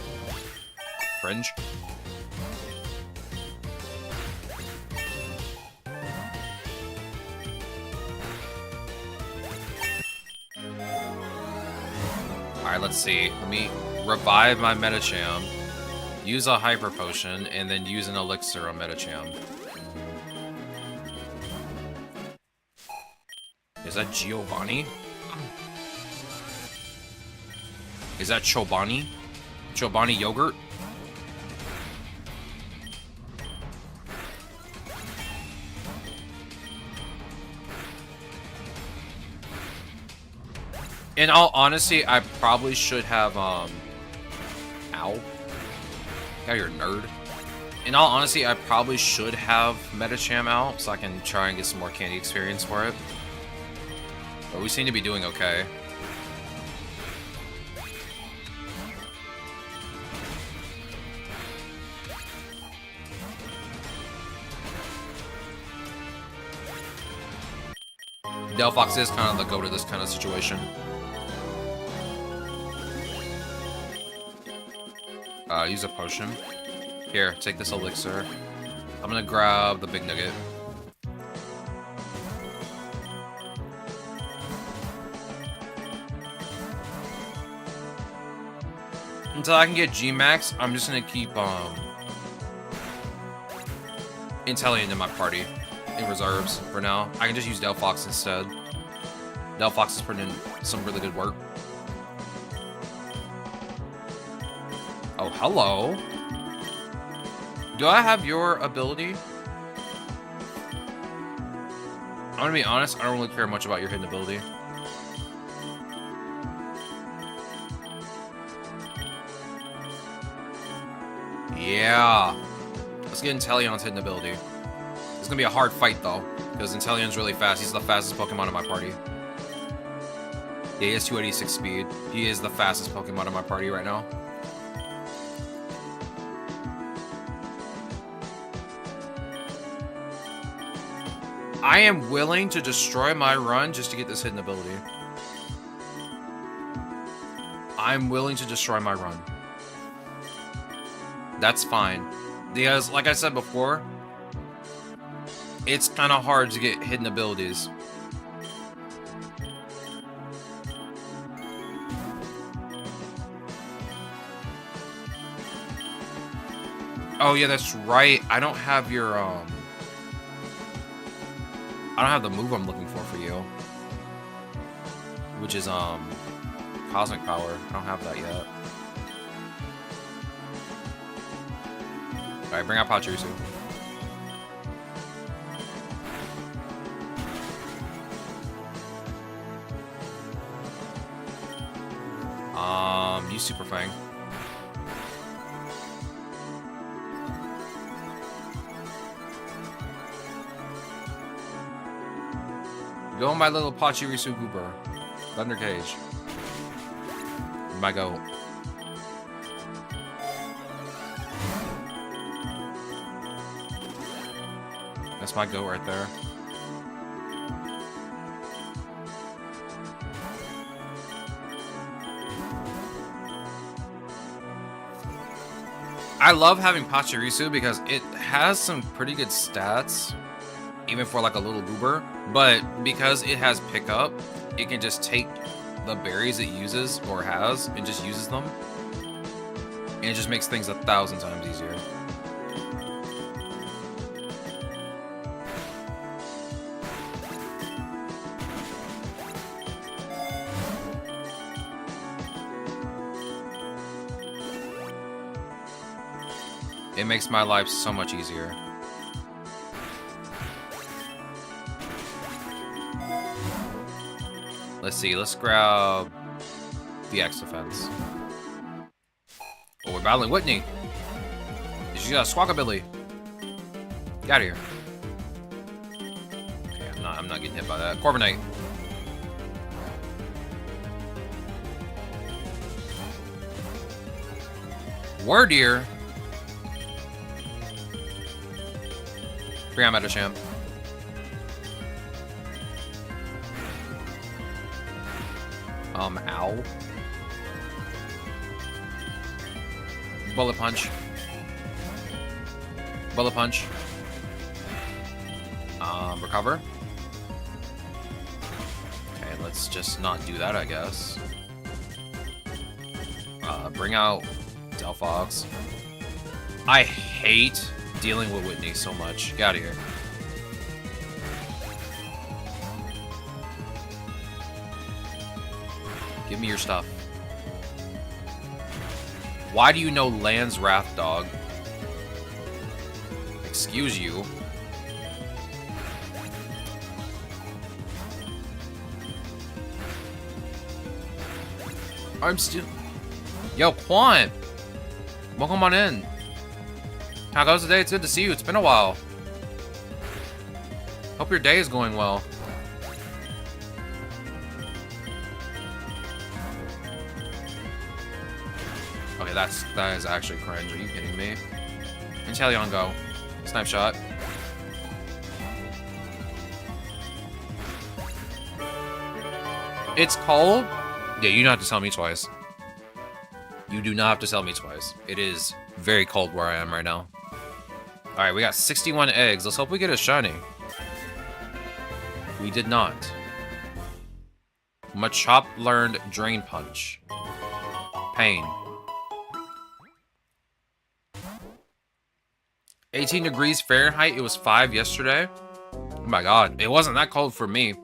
Speaker 1: Fringe. Alright, let's see. Let me revive my Medicham. Use a Hyper Potion, and then use an Elixir on Medicham. Is that Giovanni? Is that Chobani? Chobani Yogurt? In all honesty, I probably should have, Ow. Yeah, you're a nerd. In all honesty, I probably should have Medicham out, so I can try and get some more candy experience for it. But we seem to be doing okay. Delphox is kind of the go to this kind of situation. Use a potion. Here, take this elixir. I'm gonna grab the big nugget. Until I can get G-Max, I'm just gonna keep Inteleon in my party. In reserves for now. I can just use Delphox instead. Delphox is putting in some really good work. Oh, hello. Do I have your ability? I'm gonna be honest, I don't really care much about your hidden ability. Yeah. Let's get Inteleon's hidden ability. It's gonna be a hard fight though, because Inteleon's really fast. He's the fastest Pokemon in my party. Yeah, he has 286 speed. He is the fastest Pokemon in my party right now. I am willing to destroy my run just to get this hidden ability. I'm willing to destroy my run. That's fine. Because, like I said before, it's kind of hard to get hidden abilities. Oh yeah, that's right. I don't have your I don't have the move I'm looking for you. Which is Cosmic Power. I don't have that yet. Alright, bring out Pachirisu. Use Super Fang. Go my little Pachirisu Goober. Thunder Cage. My go. That's my go right there. I love having Pachirisu because it has some pretty good stats, even for like a little goober, but because it has pickup, it can just take the berries it uses or has and just uses them, and it just makes things 1,000 times easier. It makes my life so much easier. Let's see, let's grab the X defense. Oh, we're battling Whitney. She's got a Squawkabilly. Get out of here. Okay, I'm not getting hit by that. Corviknight. Wardeer. Bring out Metachamp. Ow. Bullet Punch. Bullet Punch. Recover. Okay, let's just not do that, I guess. Bring out Delphox. I hate dealing with Whitney so much. Get out of here. Give me your stuff. Why do you know Land's Wrath Dog? Excuse you. I'm still... Yo, Quan! Welcome on in. How goes the day? It's good to see you. It's been a while. Hope your day is going well. Okay, that is actually cringe. Are you kidding me? Inteleon, go. Snipe shot. It's cold? Yeah, you don't have to tell me twice. You do not have to tell me twice. It is very cold where I am right now. Alright, we got 61 eggs. Let's hope we get a shiny. We did not. Machop learned Drain Punch. Pain. 18 degrees Fahrenheit. It was 5 yesterday. Oh my god. It wasn't that cold for me.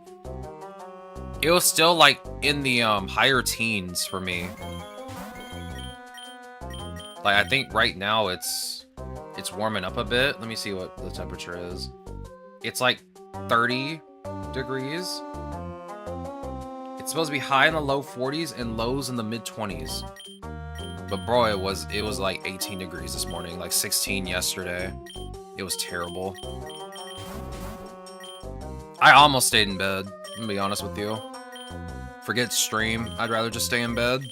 Speaker 1: It was still like in the higher teens for me. Like I think right now it's warming up a bit. Let me see what the temperature is. It's like 30 degrees. It's supposed to be high in the low 40s and lows in the mid 20s. But bro, it was like 18 degrees this morning, like 16 yesterday. It was terrible. I almost stayed in bed, I'm gonna be honest with you. Forget stream, I'd rather just stay in bed.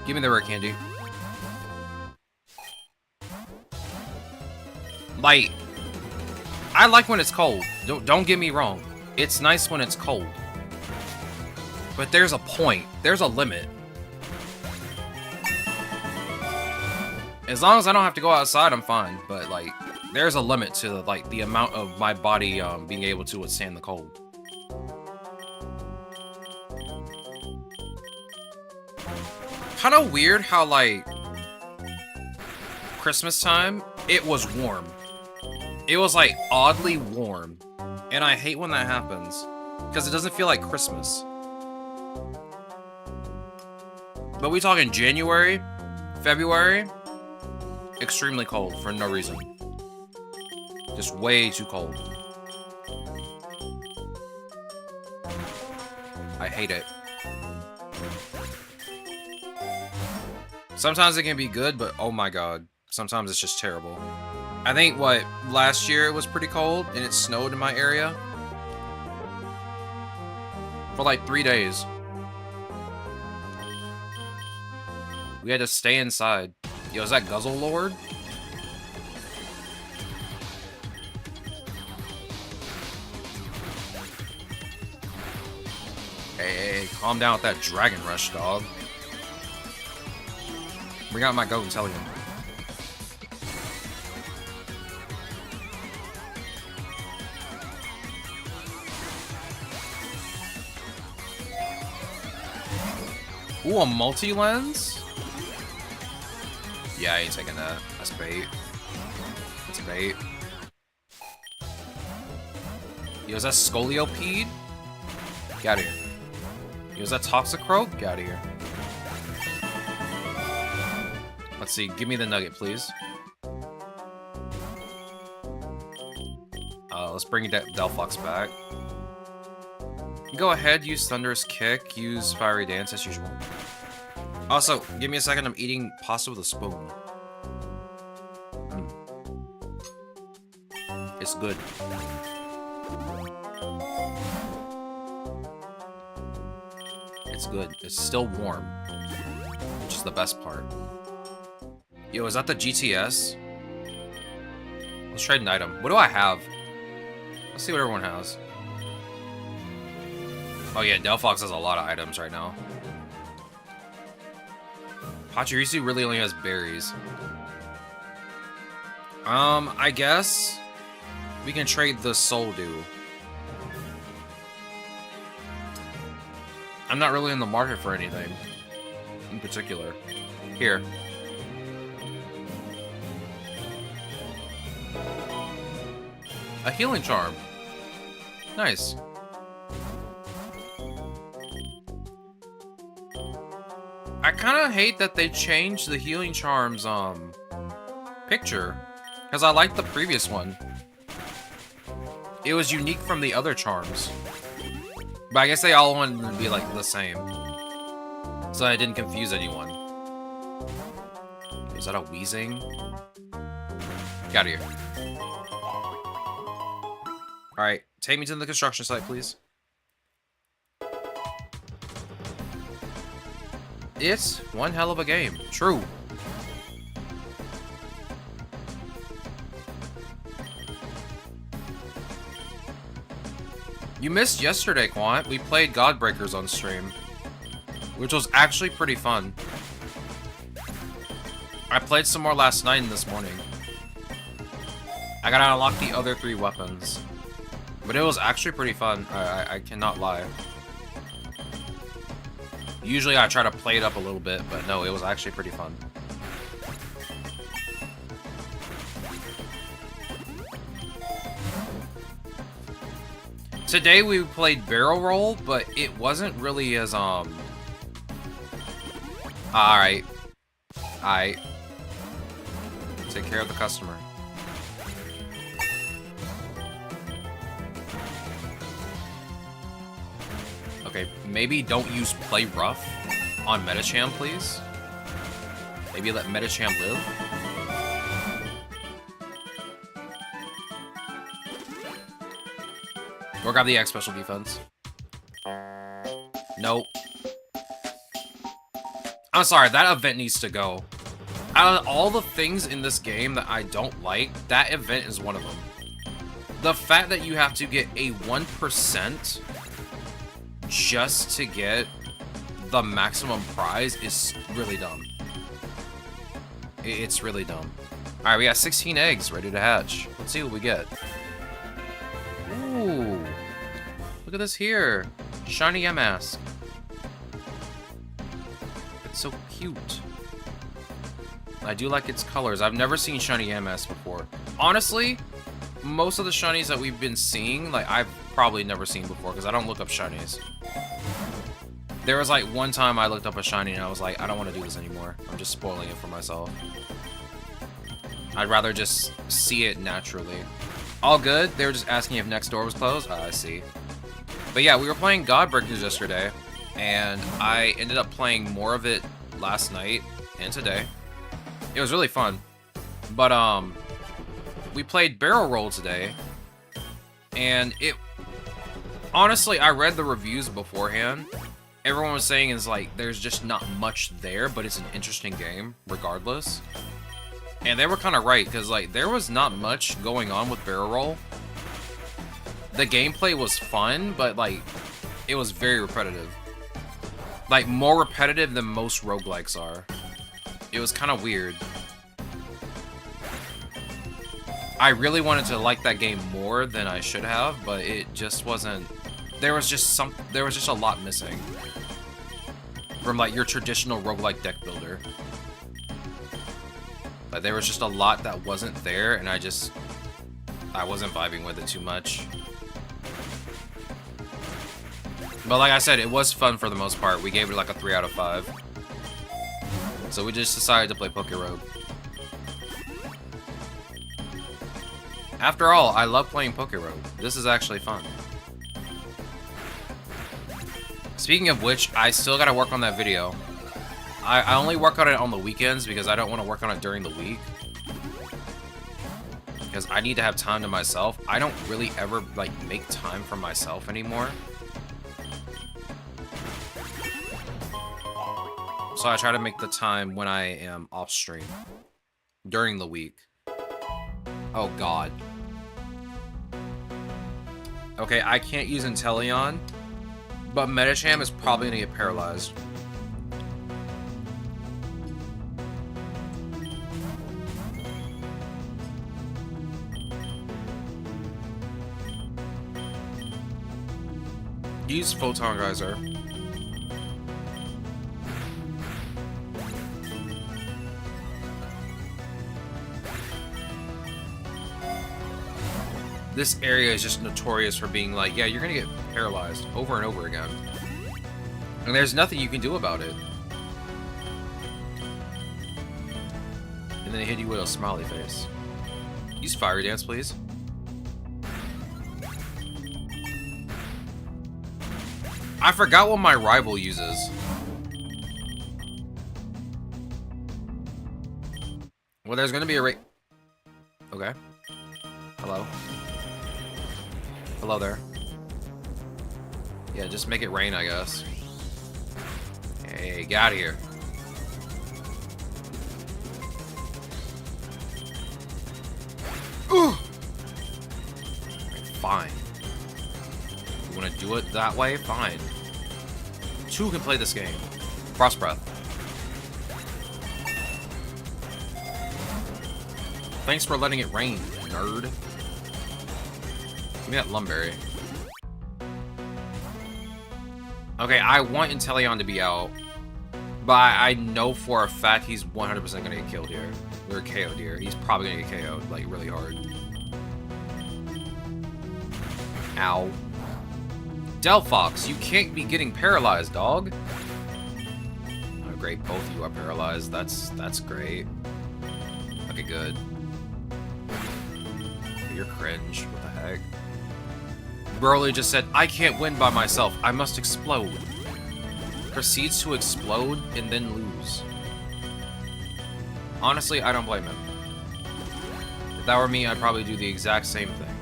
Speaker 1: Give me the rare candy. Like, I like when it's cold. Don't get me wrong. It's nice when it's cold. But there's a point. There's a limit. As long as I don't have to go outside, I'm fine. But, like, there's a limit to, like, the amount of my body being able to withstand the cold. Kind of weird how, like, Christmas time, it was warm. It was, like, oddly warm. And I hate when that happens. Because it doesn't feel like Christmas. But we talking January, February, extremely cold for no reason. Just way too cold. I hate it. Sometimes it can be good, but oh my god. Sometimes it's just terrible. I think, what, last year it was pretty cold, and it snowed in my area. For like 3 days. We had to stay inside. Yo, is that Guzzle Lord? Hey, calm down with that Dragon Rush, dog. Bring out my Goatelion. Ooh, a multi-lens? Yeah, I ain't taking that. That's bait. That's bait. Yo, is that Scoliopede? Get out of here. Yo, is that Toxicroak? Get out of here. Let's see, give me the nugget, please. Let's bring Delphox back. Go ahead, use Thunderous Kick, use Fiery Dance as usual. Also, give me a second, I'm eating pasta with a spoon. It's good. It's good. It's still warm, which is the best part. Yo, is that the GTS? Let's trade an item. What do I have? Let's see what everyone has. Oh yeah, Delphox has a lot of items right now. Pachirisu really only has berries. I guess we can trade the Soul Dew. I'm not really in the market for anything in particular. Here. A healing charm. Nice. I kind of hate that they changed the healing charms picture, because I liked the previous one. It was unique from the other charms. But I guess they all wanted to be like the same, so I didn't confuse anyone. Is that a Weezing? Get out of here. Alright, take me to the construction site, please. It's one hell of a game. True. You missed yesterday, Quant. We played Godbreakers on stream, which was actually pretty fun. I played some more last night and this morning. I gotta unlock the other 3 weapons. But it was actually pretty fun. I cannot lie. Usually I try to play it up a little bit, but no, it was actually pretty fun. Today we played Barrel Roll, but it wasn't really as, Alright. Alright. Take care of the customer. Okay, maybe don't use Play Rough on Medicham, please. Maybe let Medicham live. Or grab the X special defense. Nope. I'm sorry, that event needs to go. Out of all the things in this game that I don't like, that event is one of them. The fact that you have to get a 1% just to get the maximum prize is really dumb. It's really dumb. Alright, we got 16 eggs ready to hatch. Let's see what we get. Ooh. Look at this here. Shiny Yamask. It's so cute. I do like its colors. I've never seen Shiny Yamask before. Honestly, most of the shinies that we've been seeing, like, I've probably never seen before because I don't look up shinies. There was like one time I looked up a shiny and I was like, I don't want to do this anymore. I'm just spoiling it for myself. I'd rather just see it naturally. All good. They were just asking if next door was closed. I see. But yeah, we were playing Godbreakers yesterday, and I ended up playing more of it last night and today. It was really fun. But we played Barrel Roll today, and it honestly, I read the reviews beforehand. Everyone was saying is like there's just not much there, but it's an interesting game regardless. And they were kind of right, because like there was not much going on with Barrel Roll. The gameplay was fun, but like it was very repetitive. Like more repetitive than most roguelikes are. It was kind of weird. I really wanted to like that game more than I should have, but it just wasn't. There was just a lot missing from like your traditional roguelike deck builder. But there was just a lot that wasn't there, and I wasn't vibing with it too much. But like I said, it was fun for the most part. We gave it like a 3 out of 5. So we just decided to play Poké Rogue. After all, I love playing Poké Rogue. This is actually fun. Speaking of which, I still gotta work on that video. I only work on it on the weekends because I don't want to work on it during the week. Because I need to have time to myself. I don't really ever like make time for myself anymore. So I try to make the time when I am off stream. During the week. Oh god. Okay, I can't use Inteleon, but Medicham is probably gonna get paralyzed. Use Photon Geyser. This area is just notorious for being like, yeah, you're gonna get paralyzed over and over again. And there's nothing you can do about it. And then they hit you with a smiley face. Use Fire Dance, please. I forgot what my rival uses. Well, there's gonna be a Okay. Hello. Hello there. Yeah, just make it rain, I guess. Hey, get out of here. Ooh. Fine. You want to do it that way? Fine. 2 can play this game. Frost Breath. Thanks for letting it rain, nerd. Give me that Lumberry. Okay, I want Inteleon to be out, but I know for a fact he's 100% gonna get killed here. Or KO'd here. He's probably gonna get KO'd, like, really hard. Ow. Delphox, you can't be getting paralyzed, dog. Oh, great, both of you are paralyzed. That's great. Okay, good. You're cringe. What the heck? Broly just said, I can't win by myself. I must explode. Proceeds to explode and then lose. Honestly, I don't blame him. If that were me, I'd probably do the exact same thing.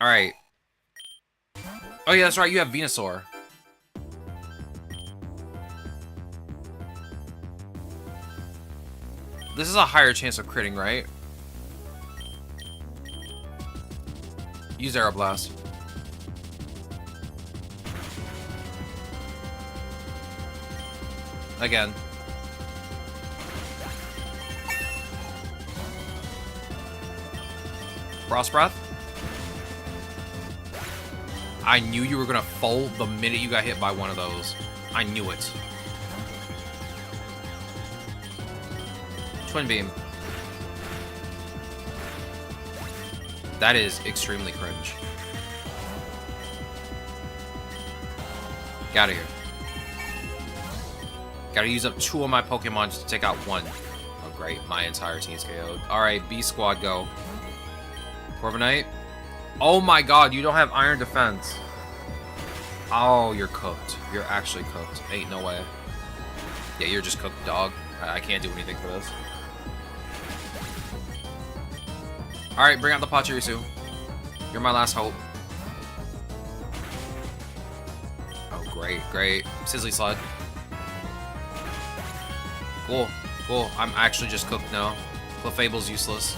Speaker 1: Alright. Oh yeah, that's right, you have Venusaur. This is a higher chance of critting, right? Use Aeroblast. Again. Frost Breath. I knew you were gonna fold the minute you got hit by one of those. I knew it. Twin Beam. That is extremely cringe. Get out of here. Gotta use up 2 of my Pokemon just to take out 1. Oh great, my entire team's KO'd. Alright, B Squad, go. Corviknight. Oh my god, you don't have Iron Defense. Oh, you're cooked. You're actually cooked. Ain't no way. Yeah, you're just cooked, dog. I can't do anything for this. Alright, bring out the Pachirisu. You're my last hope. Oh, great, great. Sizzly Slug. Cool, cool. I'm actually just cooked now. Clefable's useless.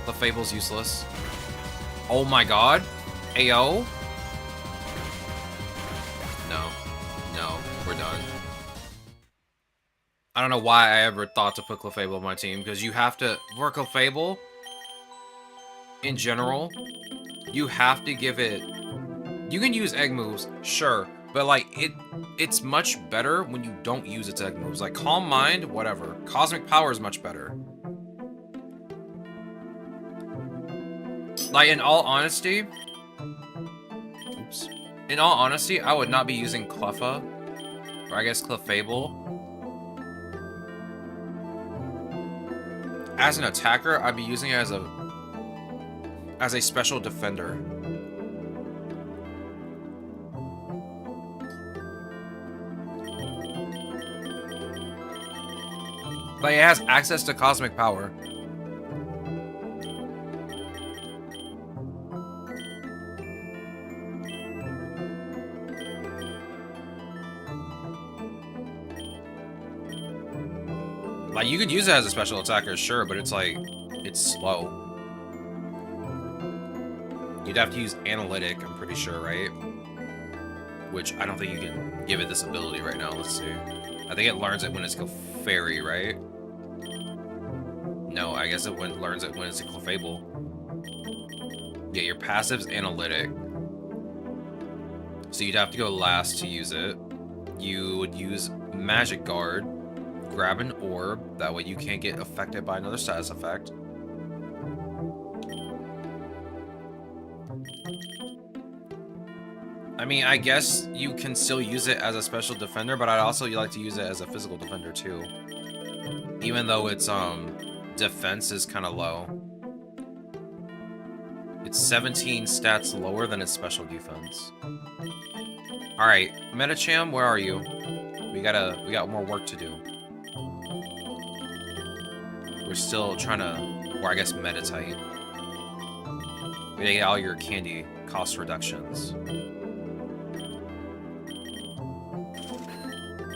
Speaker 1: Clefable's useless. Oh my god. AO? No. No, we're done. I don't know why I ever thought to put Clefable on my team, because you have to... For Clefable, in general, you have to give it... You can use egg moves, sure, but like, it's much better when you don't use its egg moves. Like, Calm Mind, whatever. Cosmic Power is much better. Like, in all honesty... Oops. In all honesty, I would not be using Cleffa, or I guess Clefable. As an attacker, I'd be using it as a special defender. Like, it has access to Cosmic Power. Like, you could use it as a special attacker, sure, but it's like, it's slow. You'd have to use Analytic, I'm pretty sure, right? Which, I don't think you can give it this ability right now, let's see. I think it learns it when it's Clefairy, right? No, I guess it learns it when it's a Clefable. Yeah, your passive's Analytic. So you'd have to go last to use it. You would use Magic Guard. Grab an orb, that way you can't get affected by another status effect. I mean, I guess you can still use it as a special defender, but I'd also like to use it as a physical defender too. Even though its defense is kind of low. It's 17 stats lower than its special defense. Alright, Medicham, where are you? We got more work to do. We're still trying to, or I guess Meditite. We gotta get all your candy cost reductions.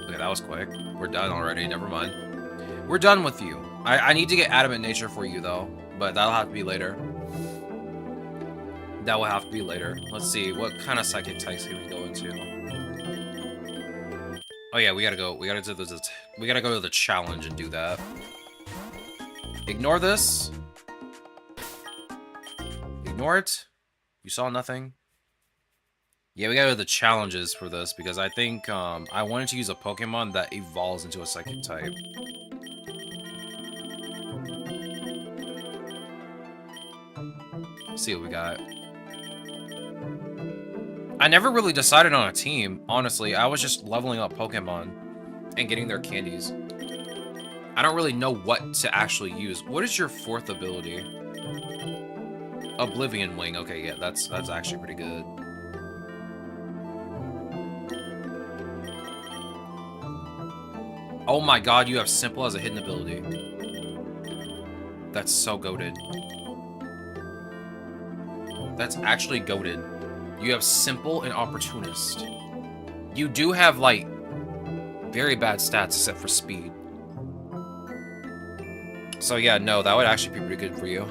Speaker 1: Okay, that was quick. We're done already, never mind. We're done with you. I need to get Adamant Nature for you though, but that'll have to be later. That will have to be later. Let's see, what kind of psychic types can we go into? Oh yeah, we gotta go to the challenge and do that. Ignore this. Ignore it. You saw nothing. Yeah, we gotta do the challenges for this because I think I wanted to use a Pokemon that evolves into a psychic type. Let's see what we got. I never really decided on a team, honestly. I was just leveling up Pokemon and getting their candies. I don't really know what to actually use. What is your 4th ability? Oblivion Wing. Okay, yeah, that's actually pretty good. Oh my god, you have Simple as a hidden ability. That's so goated. That's actually goated. You have Simple and Opportunist. You do have, like, very bad stats except for speed. So yeah, no, that would actually be pretty good for you.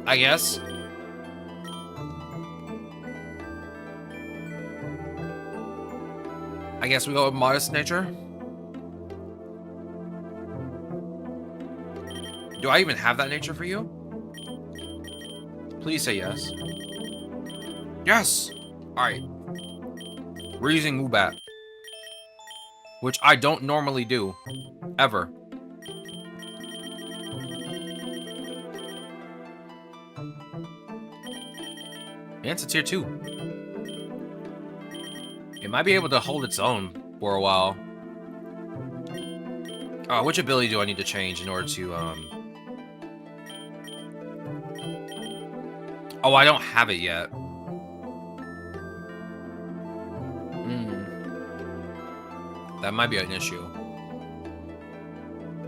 Speaker 1: I guess. I guess we go with Modest Nature. Do I even have that nature for you? Please say yes. Yes! Alright. We're using Woobat. Which I don't normally do. Ever. And it's a tier 2. It might be able to hold its own for a while. Which ability do I need to change in order to, Oh, I don't have it yet. That might be an issue.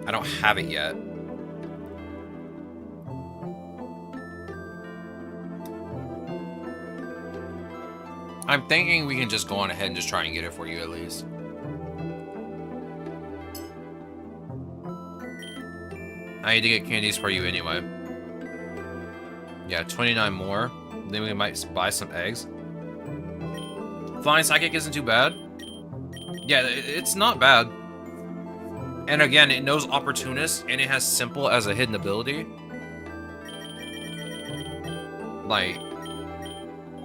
Speaker 1: I don't have it yet. I'm thinking we can just go on ahead and just try and get it for you at least. I need to get candies for you anyway. Yeah, 29 more. Then we might buy some eggs. Flying Psychic isn't too bad. Yeah, it's not bad. And again, it knows Opportunist, and it has Simple as a hidden ability. Like,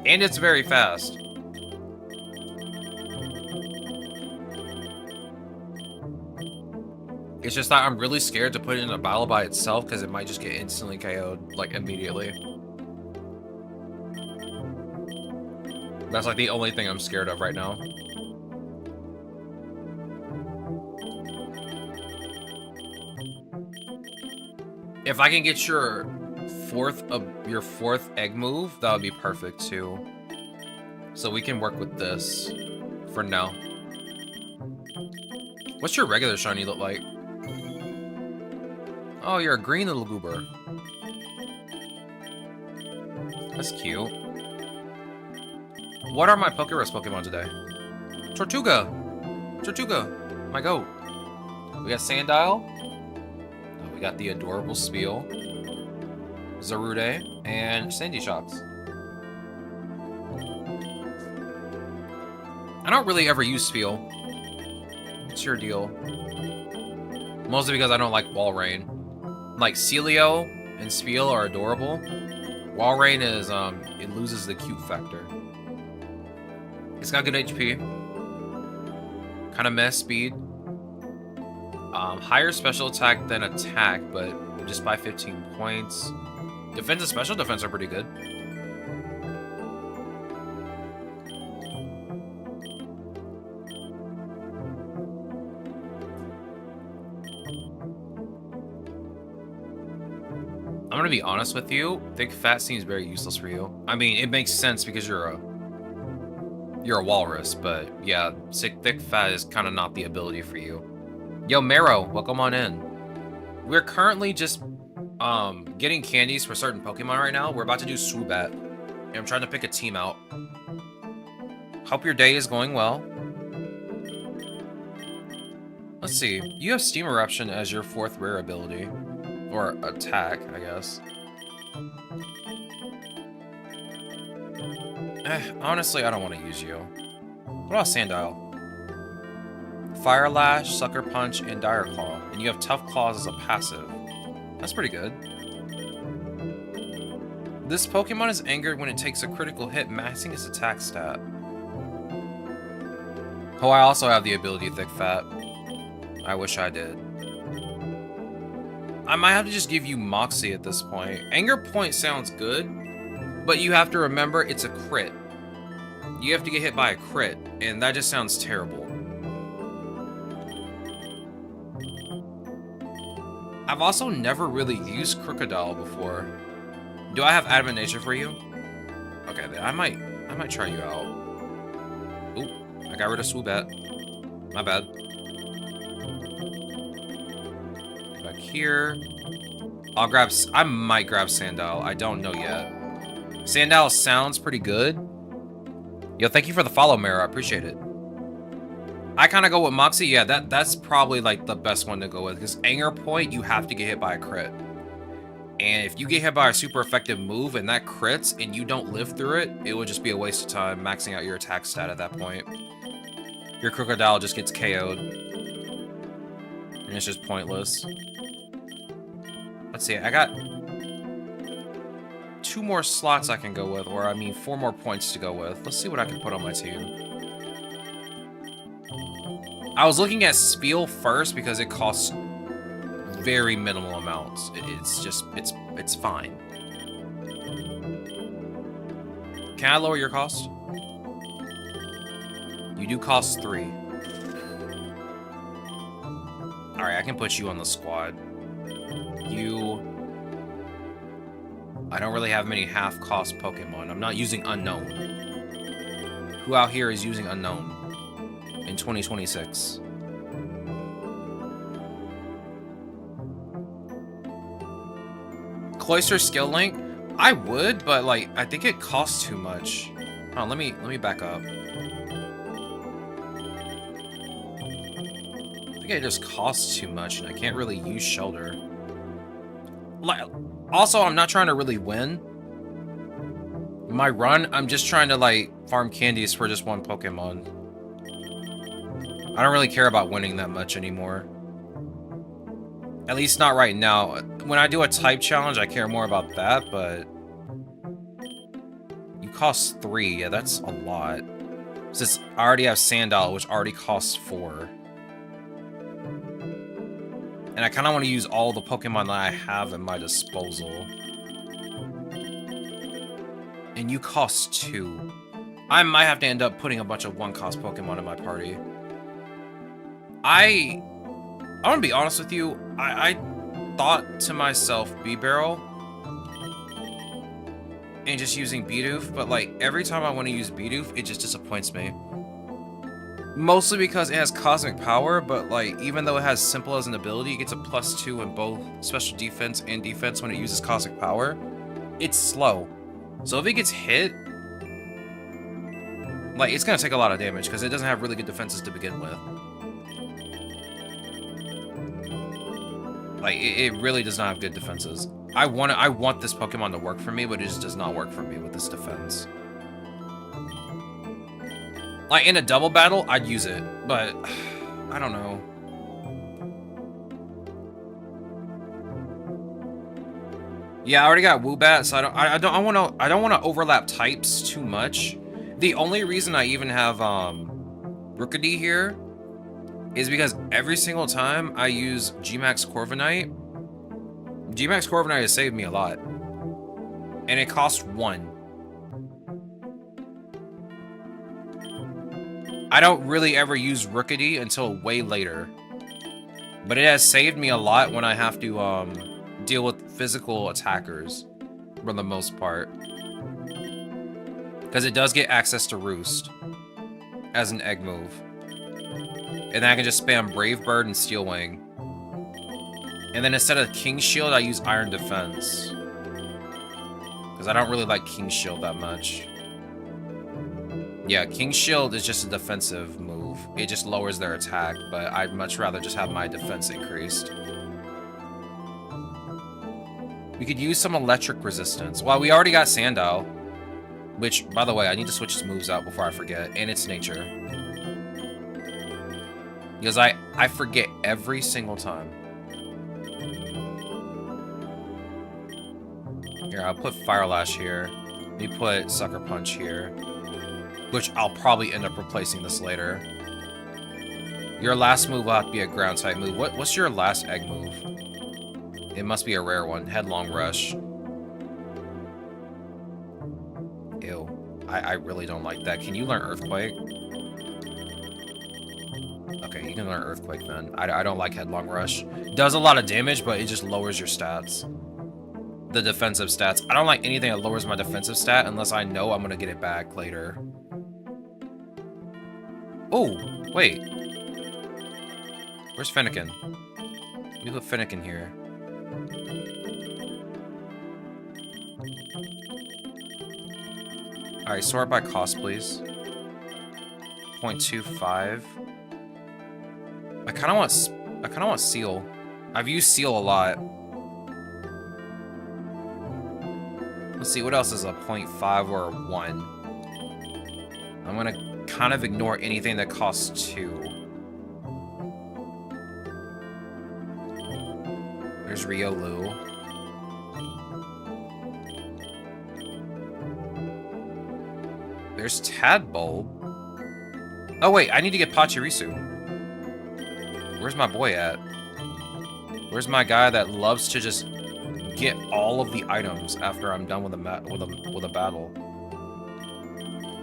Speaker 1: and it's very fast. It's just that I'm really scared to put it in a battle by itself because it might just get instantly KO'd, like, immediately. That's, like, the only thing I'm scared of right now. If I can get your fourth egg move, that would be perfect, too. So we can work with this for now. What's your regular shiny look like? Oh, you're a green little goober. That's cute. What are my Pokerus Pokemon today? Tortuga! Tortuga! My goat. We got Sandile. Oh, we got the adorable Spiel. Zarude. And Sandy Shocks. I don't really ever use Spiel. What's your deal? Mostly because I don't like Walrein. Like, Celio and Spiel are adorable. Walrein is, it loses the cute factor. It's got good HP. Kind of mess speed. Higher special attack than attack, but just by 15 points. Defense and special defense are pretty good. I'm gonna be honest with you. Thick Fat seems very useless for you. I mean, it makes sense because you're a walrus, but yeah, Thick Fat is kind of not the ability for you. Yo, Marrow, welcome on in. We're currently just getting candies for certain Pokemon right now. We're about to do Swoobat, and I'm trying to pick a team out. Hope your day is going well. Let's see. You have Steam Eruption as your 4th rare ability. Or attack, I guess. Honestly, I don't want to use you. What about Sandile? Fire Lash, Sucker Punch, and Dire Claw. And you have Tough Claws as a passive. That's pretty good. This Pokemon is angered when it takes a critical hit, maxing its attack stat. Oh, I also have the ability Thick Fat. I wish I did. I might have to just give you Moxie at this point. Anger Point sounds good, but you have to remember it's a crit. you have to get hit by a crit, and that just sounds terrible. I've also never really used Crocodile before. Do I have Adamant Nature for you? Okay, then I might try you out. Oop, I got rid of Swoobat. My bad. Back here. I might grab Sandile. I don't know yet. Sandile sounds pretty good. Yo, thank you for the follow, Mara. I appreciate it. I kind of go with Moxie. Yeah, that's probably like the best one to go with, because Anger Point, you have to get hit by a crit. And if you get hit by a super effective move and that crits and you don't live through it, it would just be a waste of time maxing out your attack stat at that point. Your Crocodile just gets KO'd. And it's just pointless. Let's see, I got 2 more slots I can go with, or I mean 4 more points to go with. Let's see what I can put on my team. I was looking at Spiel first because it costs very minimal amounts. It's fine. Can I lower your cost? You do cost 3. Alright, I can put you on the squad. I don't really have many half-cost Pokemon. I'm not using Unknown. Who out here is using Unknown in 2026? Cloyster Skill Link? I would, but like I think it costs too much. Hold on, let me back up. I think it just costs too much, and I can't really use Shelter. Like, also, I'm not trying to really win my run. I'm just trying to like farm candies for just one Pokemon. I don't really care about winning that much anymore. At least not right now. When I do a type challenge, I care more about that, but you cost 3. Yeah, that's a lot. Since I already have Sandile, which already costs 4. And I kind of want to use all the Pokemon that I have at my disposal. And you cost 2. I might have to end up putting a bunch of 1-cost Pokemon in my party. I want to be honest with you. I thought to myself, Bibarel, and just using Bidoof, but like every time I want to use Bidoof, it just disappoints me. Mostly because it has Cosmic Power, but like even though it has Simple as an ability, it gets a +2 in both special defense and defense when it uses Cosmic Power. It's slow. So if it gets hit, like it's gonna take a lot of damage because it doesn't have really good defenses to begin with. Like it really does not have good defenses. I want this Pokemon to work for me, but it just does not work for me with this defense. Like, in a double battle, I'd use it, but I don't know. Yeah, I already got Woobat, so I don't want to overlap types too much. The only reason I even have Rookidee here is because every single time I use Gmax Corviknight, Gmax Corviknight has saved me a lot, and it costs 1. I don't really ever use Rookidee until way later. But it has saved me a lot when I have to deal with physical attackers for the most part. Because it does get access to Roost as an egg move. And then I can just spam Brave Bird and Steel Wing. And then instead of King Shield, I use Iron Defense. Because I don't really like King Shield that much. Yeah, King Shield is just a defensive move. It just lowers their attack, but I'd much rather just have my defense increased. We could use some electric resistance. Well, we already got Sandile. Which, by the way, I need to switch its moves out before I forget. And its nature. Because I forget every single time. Here, I'll put Fire Lash here. Let me put Sucker Punch here. Which I'll probably end up replacing this later. Your last move will have to be a ground type move. What's your last egg move? It must be a rare one. Headlong Rush. Ew. I really don't like that. Can you learn Earthquake? Okay, you can learn Earthquake then. I don't like Headlong Rush. Does a lot of damage, but it just lowers your stats. The defensive stats. I don't like anything that lowers my defensive stat unless I know I'm gonna get it back later. Oh, wait. Where's Fennekin? Let me put Fennekin here. Alright, sort by cost, please. 0.25. I kinda want Seal. I've used Seal a lot. Let's see, what else is a 0.5 or a 1? I'm gonna kind of ignore anything that costs 2. There's Riolu. There's Tadbulb. Oh wait, I need to get Pachirisu. Where's my boy at? Where's my guy that loves to just get all of the items after I'm done with a battle?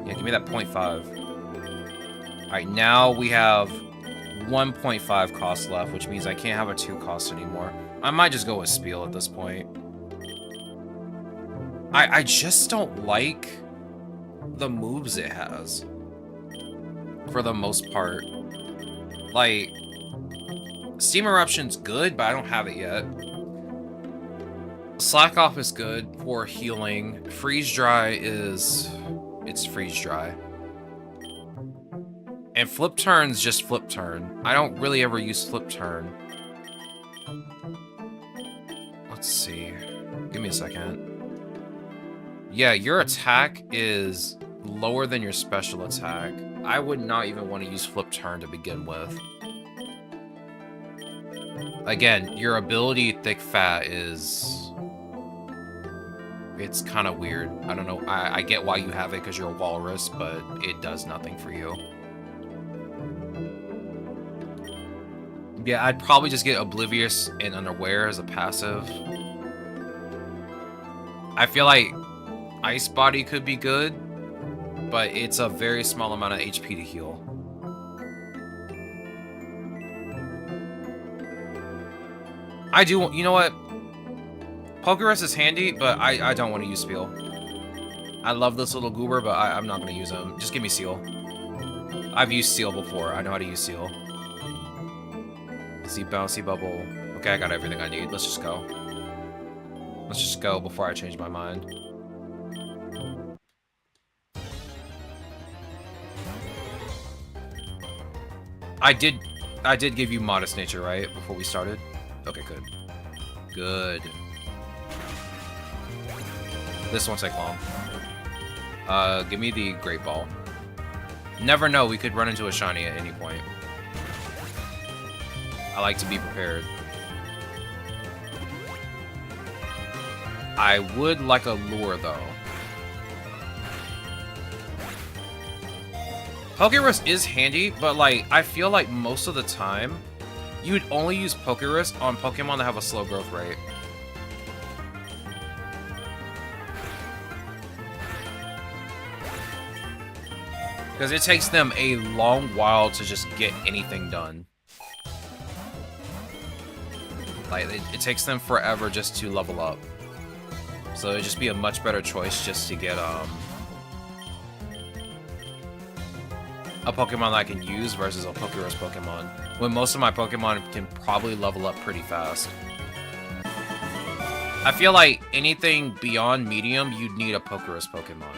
Speaker 1: Yeah, give me that 0.5. Alright, now we have 1.5 cost left, which means I can't have a 2 cost anymore. I might just go with Spiel at this point. I just don't like the moves it has. For the most part. Like, Steam Eruption's good, but I don't have it yet. Slack Off is good for healing. Freeze Dry is... it's Freeze Dry. And Flip Turn's just Flip Turn. I don't really ever use Flip Turn. Let's see. Give me a second. Yeah, your attack is lower than your special attack. I would not even want to use Flip Turn to begin with. Again, your ability Thick Fat is... it's kind of weird. I don't know. I get why you have it because you're a walrus, but it does nothing for you. Yeah, I'd probably just get Oblivious and Unaware as a passive. I feel like Ice Body could be good, but it's a very small amount of HP to heal. I do, you know what? Pokerus is handy, but I don't want to use Spiel. I love this little goober, but I'm not going to use him. Just give me Seal. I've used Seal before. I know how to use Seal. Let's see, Bouncy Bubble. Okay, I got everything I need. Let's just go. Let's just go before I change my mind. I did give you Modest Nature, right? Before we started? Okay, good. Good. This won't take long. Give me the Great Ball. Never know, we could run into a shiny at any point. I like to be prepared. I would like a lure, though. Pokerus is handy, but, like, I feel like most of the time, you would only use Pokerus on Pokemon that have a slow growth rate. Because it takes them a long while to just get anything done. Like, it takes them forever just to level up. So it'd just be a much better choice just to get, a Pokemon that I can use versus a Pokerus Pokemon. When most of my Pokemon can probably level up pretty fast. I feel like anything beyond medium, you'd need a Pokerus Pokemon.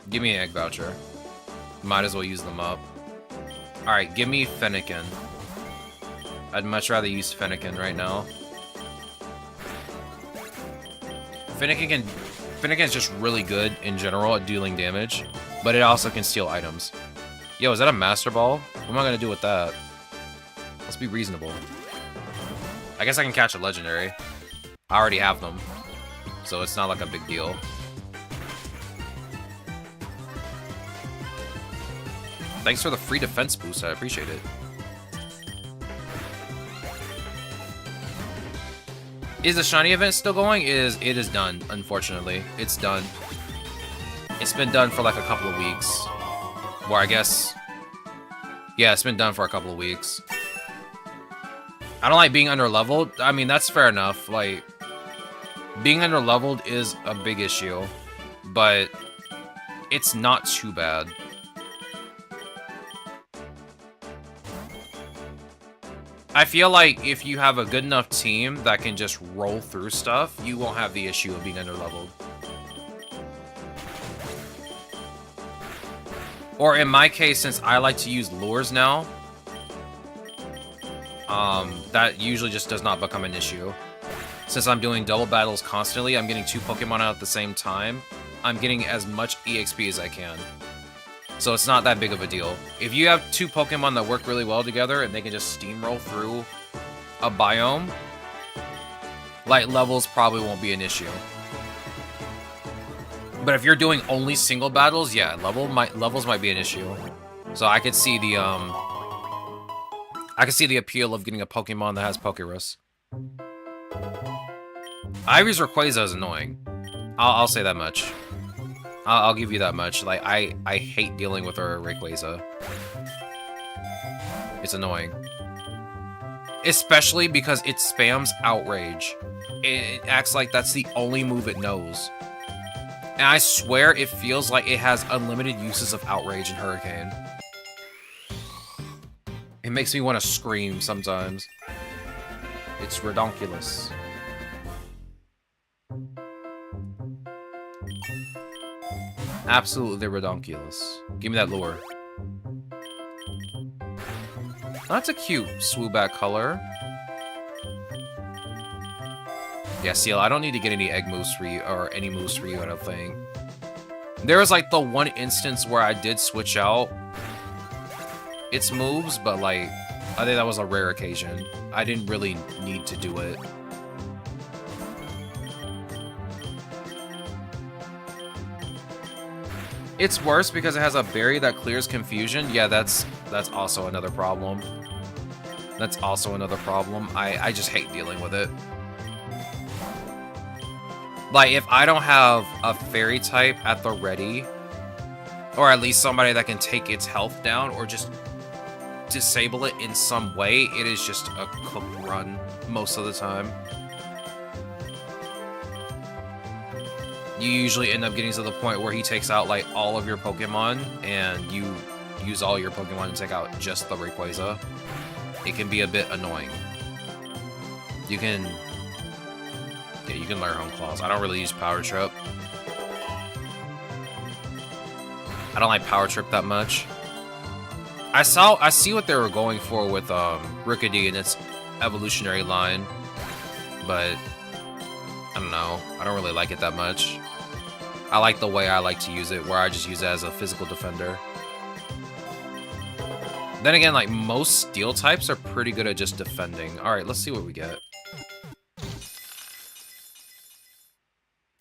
Speaker 1: Give me an egg voucher. Might as well use them up. Alright, give me Fennekin. I'd much rather use Fennekin right now. Fennekin is just really good in general at dealing damage, but it also can steal items. Yo, is that a Master Ball? What am I gonna do with that? Let's be reasonable. I guess I can catch a Legendary. I already have them, so it's not like a big deal. Thanks for the free defense boost, I appreciate it. Is the shiny event still going? It is done, unfortunately. It's done. It's been done for like a couple of weeks. Or I guess... Yeah, it's been done for a couple of weeks. I don't like being under-leveled. I mean, that's fair enough. Like, being under-leveled is a big issue. But it's not too bad. I feel like if you have a good enough team that can just roll through stuff, you won't have the issue of being underleveled. Or in my case, since I like to use lures now, that usually just does not become an issue. Since I'm doing double battles constantly, I'm getting 2 Pokemon out at the same time. I'm getting as much EXP as I can. So it's not that big of a deal. If you have 2 Pokemon that work really well together and they can just steamroll through a biome, light levels probably won't be an issue. But if you're doing only single battles, yeah, levels might be an issue. So I could see the appeal of getting a Pokemon that has Pokerus. Ivy's Rayquaza is annoying. I'll say that much. I'll give you that much. Like, I hate dealing with her Rayquaza. It's annoying. Especially because it spams Outrage. It acts like that's the only move it knows. And I swear it feels like it has unlimited uses of Outrage and Hurricane. It makes me want to scream sometimes. It's redonkulous. Absolutely redonkulous. Give me that lure. That's a cute swoobat color. Yeah, Seal, I don't need to get any egg moves for you, or any moves for you, I don't think. There was like the one instance where I did switch out its moves, but like, I think that was a rare occasion. I didn't really need to do it. It's worse because it has a berry that clears confusion. Yeah, that's also another problem. That's also another problem. I just hate dealing with it. Like, if I don't have a fairy type at the ready, or at least somebody that can take its health down, or just disable it in some way, it is just a cooked run most of the time. You usually end up getting to the point where he takes out, like, all of your Pokemon, and you use all your Pokemon to take out just the Rayquaza. It can be a bit annoying. You can... Yeah, you can learn Home Claws. I don't really use Power Trip. I don't like Power Trip that much. I see what they were going for with Rookidee and its evolutionary line, but I don't know. I don't really like it that much. I like the way I like to use it, where I just use it as a physical defender. Then again, like, most steel types are pretty good at just defending. Alright, let's see what we get.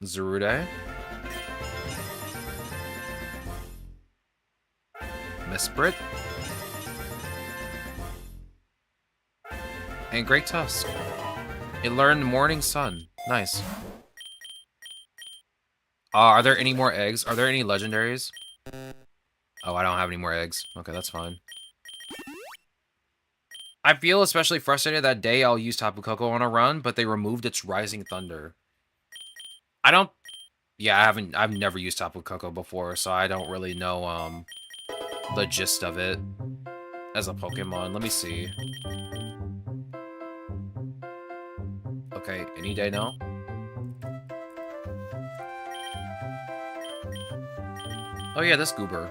Speaker 1: Zarude. Mesprit. And Great Tusk. It learned Morning Sun. Nice. Are there any more eggs? Are there any legendaries? Oh, I don't have any more eggs. Okay, that's fine. I feel especially frustrated that day I'll use Tapu Koko on a run, but they removed its Rising Thunder. I don't... Yeah, I've never used Tapu Koko before, so I don't really know, the gist of it as a Pokemon. Let me see. Okay, any day now? Oh yeah, this Goober.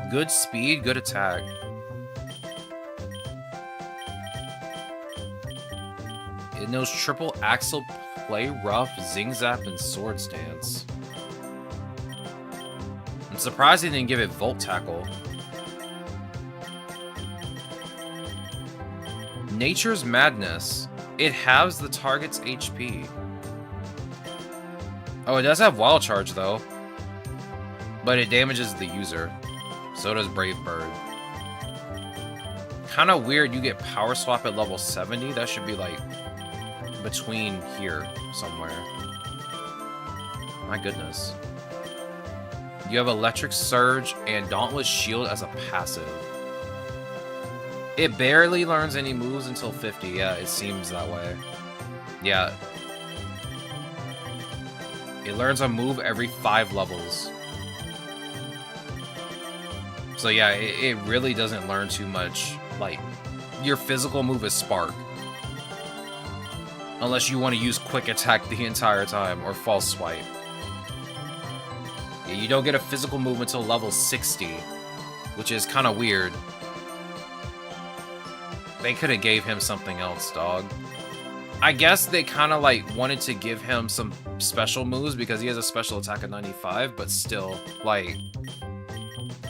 Speaker 1: Good speed, good attack. It knows Triple Axle, Play Rough, Zing Zap, and Sword Stance. I'm surprised they didn't give it Volt Tackle. Nature's Madness. It halves the target's HP. Oh, it does have Wild Charge, though. But it damages the user. So does Brave Bird. Kinda weird you get Power Swap at level 70. That should be, like, between here somewhere. My goodness. You have Electric Surge and Dauntless Shield as a passive. It barely learns any moves until 50. Yeah, it seems that way. Yeah. It learns a move every 5 levels. So yeah, it really doesn't learn too much. Like, your physical move is Spark. Unless you want to use Quick Attack the entire time, or False Swipe. Yeah, you don't get a physical move until level 60, which is kind of weird. They could have gave him something else, dog. I guess they kind of like wanted to give him some special moves because he has a special attack of 95, but still, like,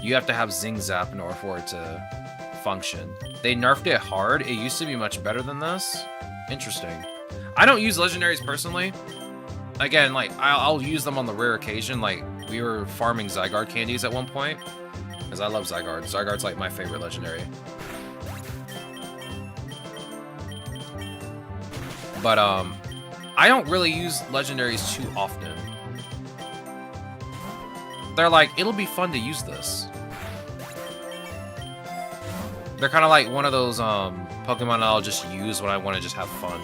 Speaker 1: you have to have Zing Zap in order for it to function. They nerfed it hard. It used to be much better than this. Interesting. I don't use legendaries personally. Again, like, I'll use them on the rare occasion. Like, we were farming Zygarde candies at one point because I love Zygarde. Zygarde's like my favorite legendary. But I don't really use legendaries too often. They're like, it'll be fun to use this. They're kind of like one of those Pokemon I'll just use when I want to just have fun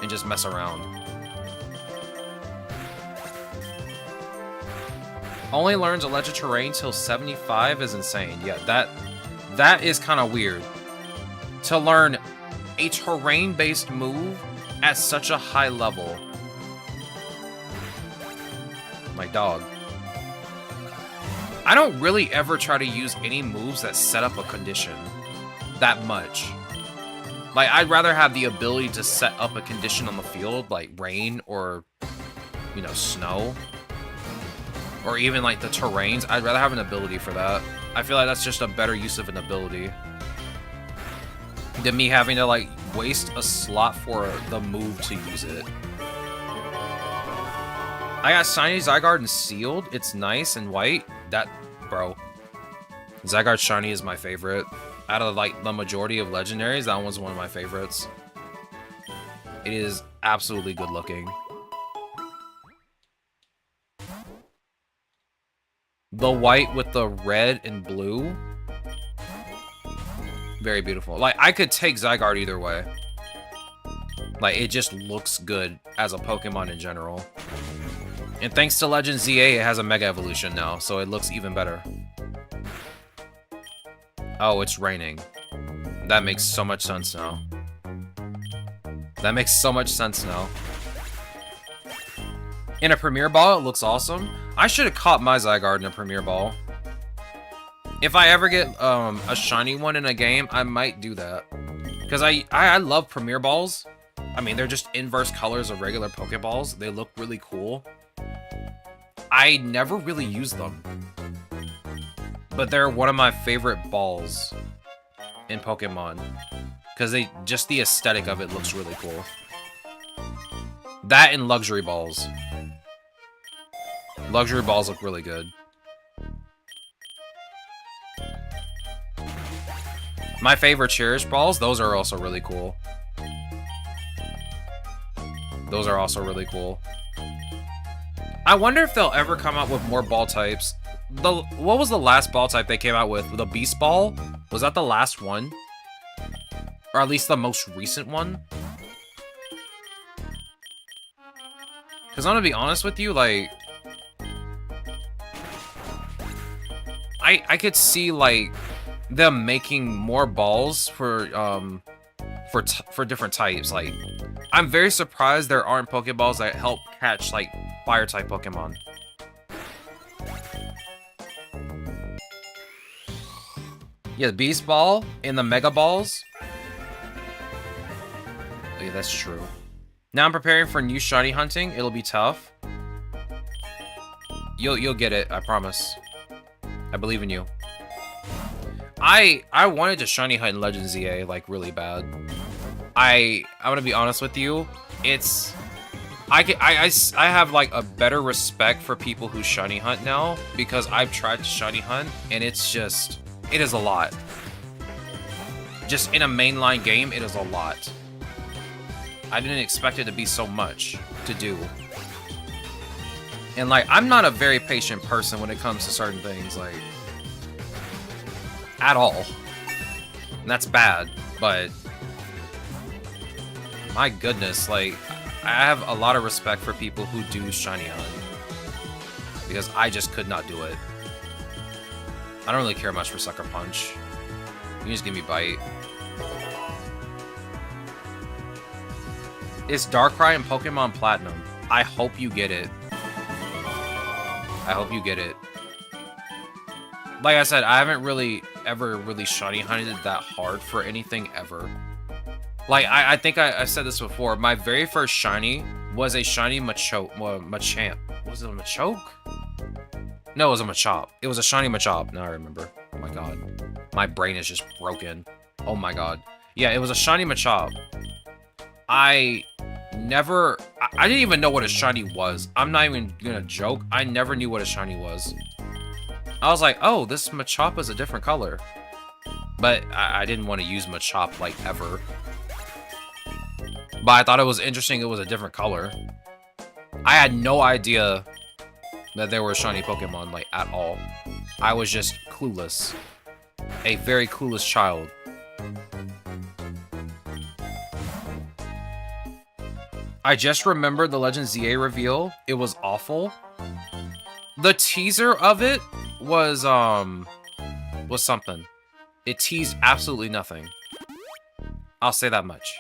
Speaker 1: and just mess around. Only learns Electric Terrain till 75 is insane. Yeah, that is kind of weird. To learn a terrain-based move at such a high level. My dog. I don't really ever try to use any moves that set up a condition that much. Like, I'd rather have the ability to set up a condition on the field, like rain or, you know, snow. Or even, like, the terrains. I'd rather have an ability for that. I feel like that's just a better use of an ability than me having to, like, waste a slot for the move to use it. I got Shiny Zygarde and Sealed. It's nice and white. That, bro. Zygarde Shiny is my favorite. Out of, like, the majority of legendaries, that one's one of my favorites. It is absolutely good looking. The white with the red and blue. Very beautiful. Like, I could take Zygarde either way. Like, it just looks good as a Pokemon in general. And thanks to Legend ZA, it has a Mega Evolution now, so it looks even better. Oh, it's raining. That makes so much sense now. That makes so much sense now. In a Premier Ball, it looks awesome. I should have caught my Zygarde in a Premier Ball. If I ever get a shiny one in a game, I might do that. Because I love Premier Balls. I mean, they're just inverse colors of regular Pokeballs. They look really cool. I never really use them. But they're one of my favorite balls in Pokemon. Because just the aesthetic of it looks really cool. That and Luxury Balls. Luxury Balls look really good. My favorite Cherish Balls, those are also really cool. Those are also really cool. I wonder if they'll ever come out with more ball types. What was the last ball type they came out with? The Beast Ball? Was that the last one? Or at least the most recent one? Because I'm gonna be honest with you, like... I could see, like, them making more balls for different types. Like, I'm very surprised there aren't Pokeballs that help catch, like, Fire-type Pokemon. Yeah, the Beast Ball and the Mega Balls. Oh, yeah, that's true. Now I'm preparing for new shiny hunting. It'll be tough. You'll get it, I promise. I believe in you. I wanted to shiny hunt in Legend ZA, like, really bad. I'm gonna be honest with you. It's... I have, like, a better respect for people who shiny hunt now, because I've tried to shiny hunt, and it's just... It is a lot. Just in a mainline game, it is a lot. I didn't expect it to be so much to do. And, like, I'm not a very patient person when it comes to certain things, like, at all. And that's bad, but my goodness, like, I have a lot of respect for people who do shiny hunt. Because I just could not do it. I don't really care much for Sucker Punch. You can just give me Bite. It's Darkrai and Pokemon Platinum. I hope you get it. I hope you get it. Like I said, I haven't really ever really shiny hunted that hard for anything ever. Like, I think I've said this before. My very first shiny was a shiny Machamp. Was it a Machoke? No, it was a Machop. It was a shiny Machop. Now I remember. Oh my god. My brain is just broken. Oh my god. Yeah, it was a shiny Machop. I didn't even know what a shiny was. I'm not even gonna joke. I never knew what a shiny was. I was like, oh, this Machop is a different color. But I didn't want to use Machop, like, ever. But I thought it was interesting it was a different color. I had no idea that there were shiny Pokemon, like, at all. I was just clueless. A very clueless child. I just remembered the Legend ZA reveal. It was awful. The teaser of it was something. It teased absolutely nothing. I'll say that much.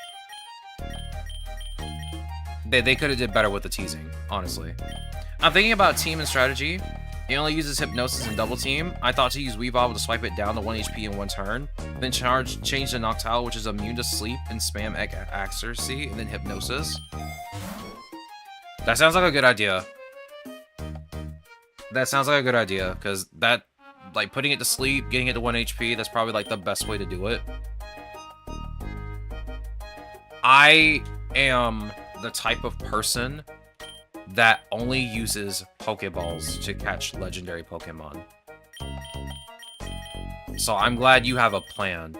Speaker 1: They could have did better with the teasing, honestly. I'm thinking about team and strategy. It only uses Hypnosis and Double Team. I thought to use Weavile to swipe it down to 1 HP in one turn. Then change the Noctowl, which is immune to sleep, and spam Accuracy, and then Hypnosis. That sounds like a good idea. That sounds like a good idea, because that, like, putting it to sleep, getting it to 1 HP, that's probably, like, the best way to do it. I am the type of person that only uses Pokeballs to catch legendary Pokemon. So I'm glad you have a plan.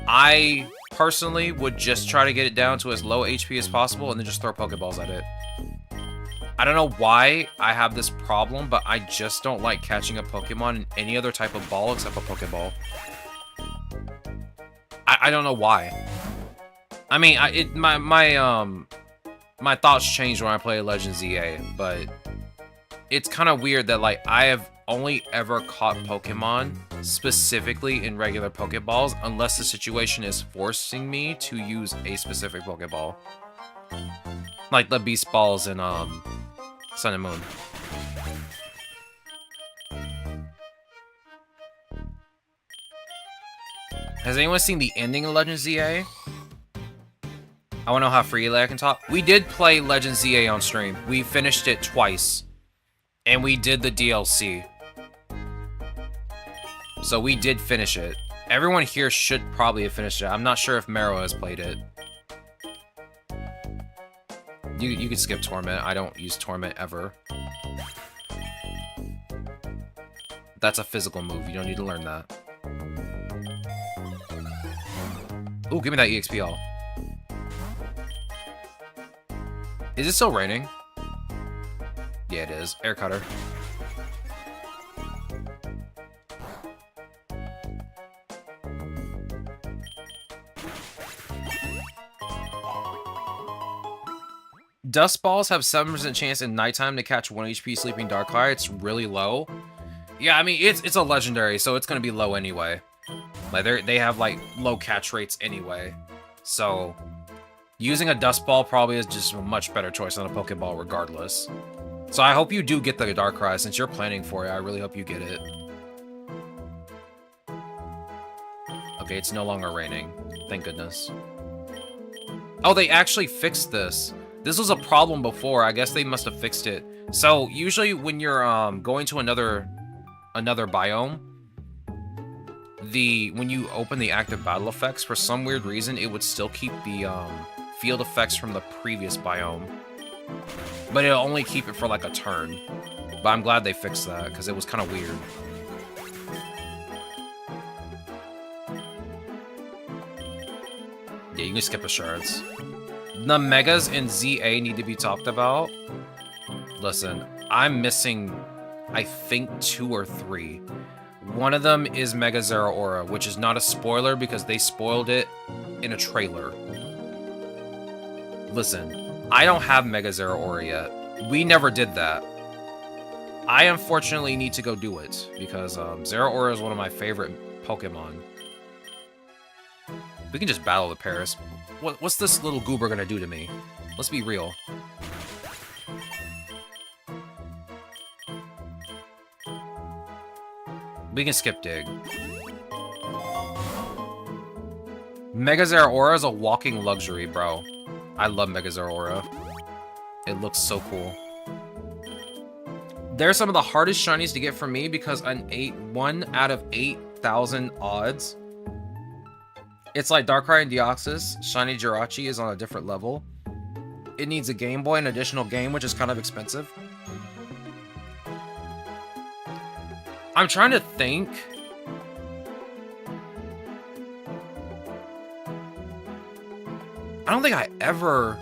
Speaker 1: I personally would just try to get it down to as low HP as possible and then just throw Pokeballs at it. I don't know why I have this problem, but I just don't like catching a Pokemon in any other type of ball except a Pokeball. I don't know why. I mean, my thoughts changed when I played Legend ZA, but it's kind of weird that, like, I have only ever caught Pokemon specifically in regular Pokeballs unless the situation is forcing me to use a specific Pokeball. Like the Beast Balls in Sun and Moon. Has anyone seen the ending of Legend ZA? I want to know how freely I can talk. We did play Legend ZA on stream. We finished it twice. And we did the DLC. So we did finish it. Everyone here should probably have finished it. I'm not sure if Mero has played it. You could skip Torment. I don't use Torment ever. That's a physical move. You don't need to learn that. Ooh, give me that EXP all. Is it still raining? Yeah, it is. Air Cutter. Dust Balls have 7% chance in nighttime to catch 1 HP Sleeping Darkrai. It's really low. Yeah, I mean, it's a legendary, so it's going to be low anyway. Like, they have, like, low catch rates anyway. So, using a Dust Ball probably is just a much better choice than a Pokeball regardless. So I hope you do get the Darkrai. Since you're planning for it, I really hope you get it. Okay, it's no longer raining. Thank goodness. Oh, they actually fixed this. This was a problem before. I guess they must have fixed it. So usually when you're going to another biome, when you open the active battle effects, for some weird reason, it would still keep the field effects from the previous biome. But it'll only keep it for like a turn. But I'm glad they fixed that, because it was kind of weird. Yeah, you can skip assurance. The megas in ZA need to be talked about. Listen, I'm missing, I think, 2 or 3. One of them is Mega Zeraora, which is not a spoiler because they spoiled it in a trailer. Listen, I don't have Mega Zeraora yet. We never did that. I unfortunately need to go do it because Zeraora is one of my favorite Pokemon. We can just battle the Paris. What's this little goober gonna do to me? Let's be real. We can skip dig. Mega Zeraora is a walking luxury, bro. I love Mega Zeraora. It looks so cool. They're some of the hardest shinies to get for me because an 1 out of 8,000 odds. It's like Darkrai and Deoxys. Shiny Jirachi is on a different level. It needs a Game Boy, an additional game, which is kind of expensive. I'm trying to think. I don't think I ever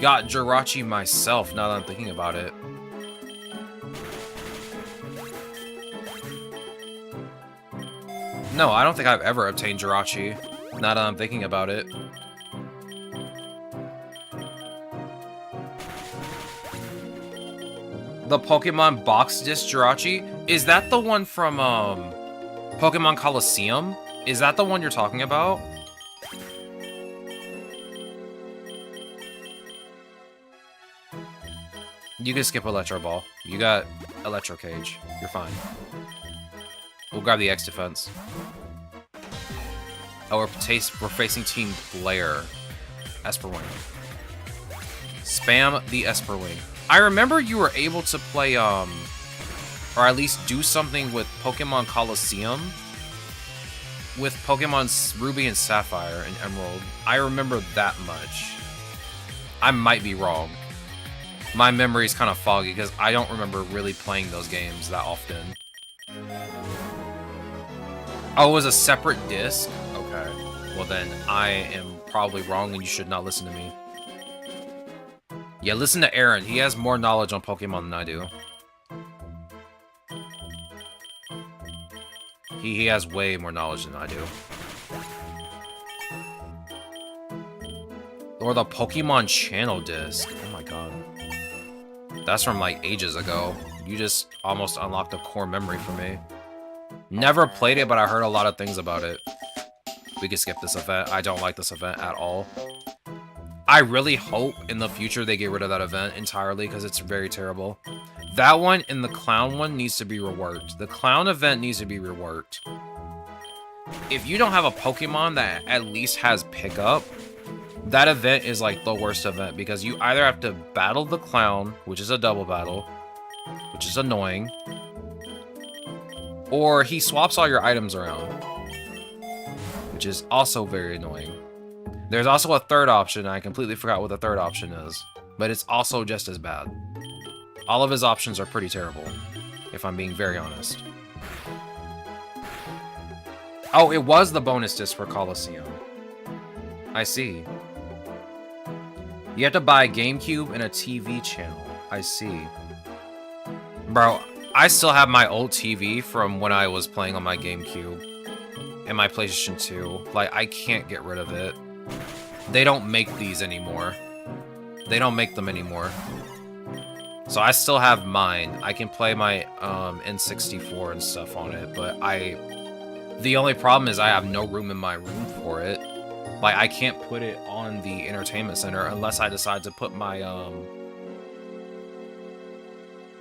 Speaker 1: got Jirachi myself, now that I'm thinking about it. No, I don't think I've ever obtained Jirachi, now that I'm thinking about it. The Pokemon Box Disc Jirachi? Is that the one from, Pokemon Coliseum? Is that the one you're talking about? You can skip Electro Ball. You got Electro Cage. You're fine. We'll grab the X defense. Oh, we're facing Team Blair. Esper Wing. Spam the Esper Wing. I remember you were able to play, or at least do something with Pokemon Coliseum. With Pokemon Ruby and Sapphire and Emerald. I remember that much. I might be wrong. My memory is kind of foggy because I don't remember really playing those games that often. Oh, it was a separate disc? Okay. Well then, I am probably wrong and you should not listen to me. Yeah, listen to Aaron. He has more knowledge on Pokemon than I do. He has way more knowledge than I do. Or the Pokemon Channel disc. Oh my god. That's from like ages ago. You just almost unlocked a core memory for me. Never played it, but I heard a lot of things about it. We can skip this event. I don't like this event at all. I really hope in the future they get rid of that event entirely because it's very terrible. That one and the clown one needs to be reworked. The clown event needs to be reworked. If you don't have a Pokemon that at least has pickup, that event is like the worst event because you either have to battle the clown, which is a double battle, which is annoying, or he swaps all your items around, which is also very annoying. There's also a third option, and I completely forgot what the third option is, but it's also just as bad. All of his options are pretty terrible, if I'm being very honest. Oh, it was the bonus disc for Coliseum. I see. You have to buy a GameCube and a TV channel. I see. Bro, I still have my old TV from when I was playing on my GameCube and my PlayStation 2. Like, I can't get rid of it. They don't make these anymore. They don't make them anymore. So I still have mine. I can play my N64 and stuff on it, but the only problem is I have no room in my room for it. Like, I can't put it on the entertainment center unless I decide to put my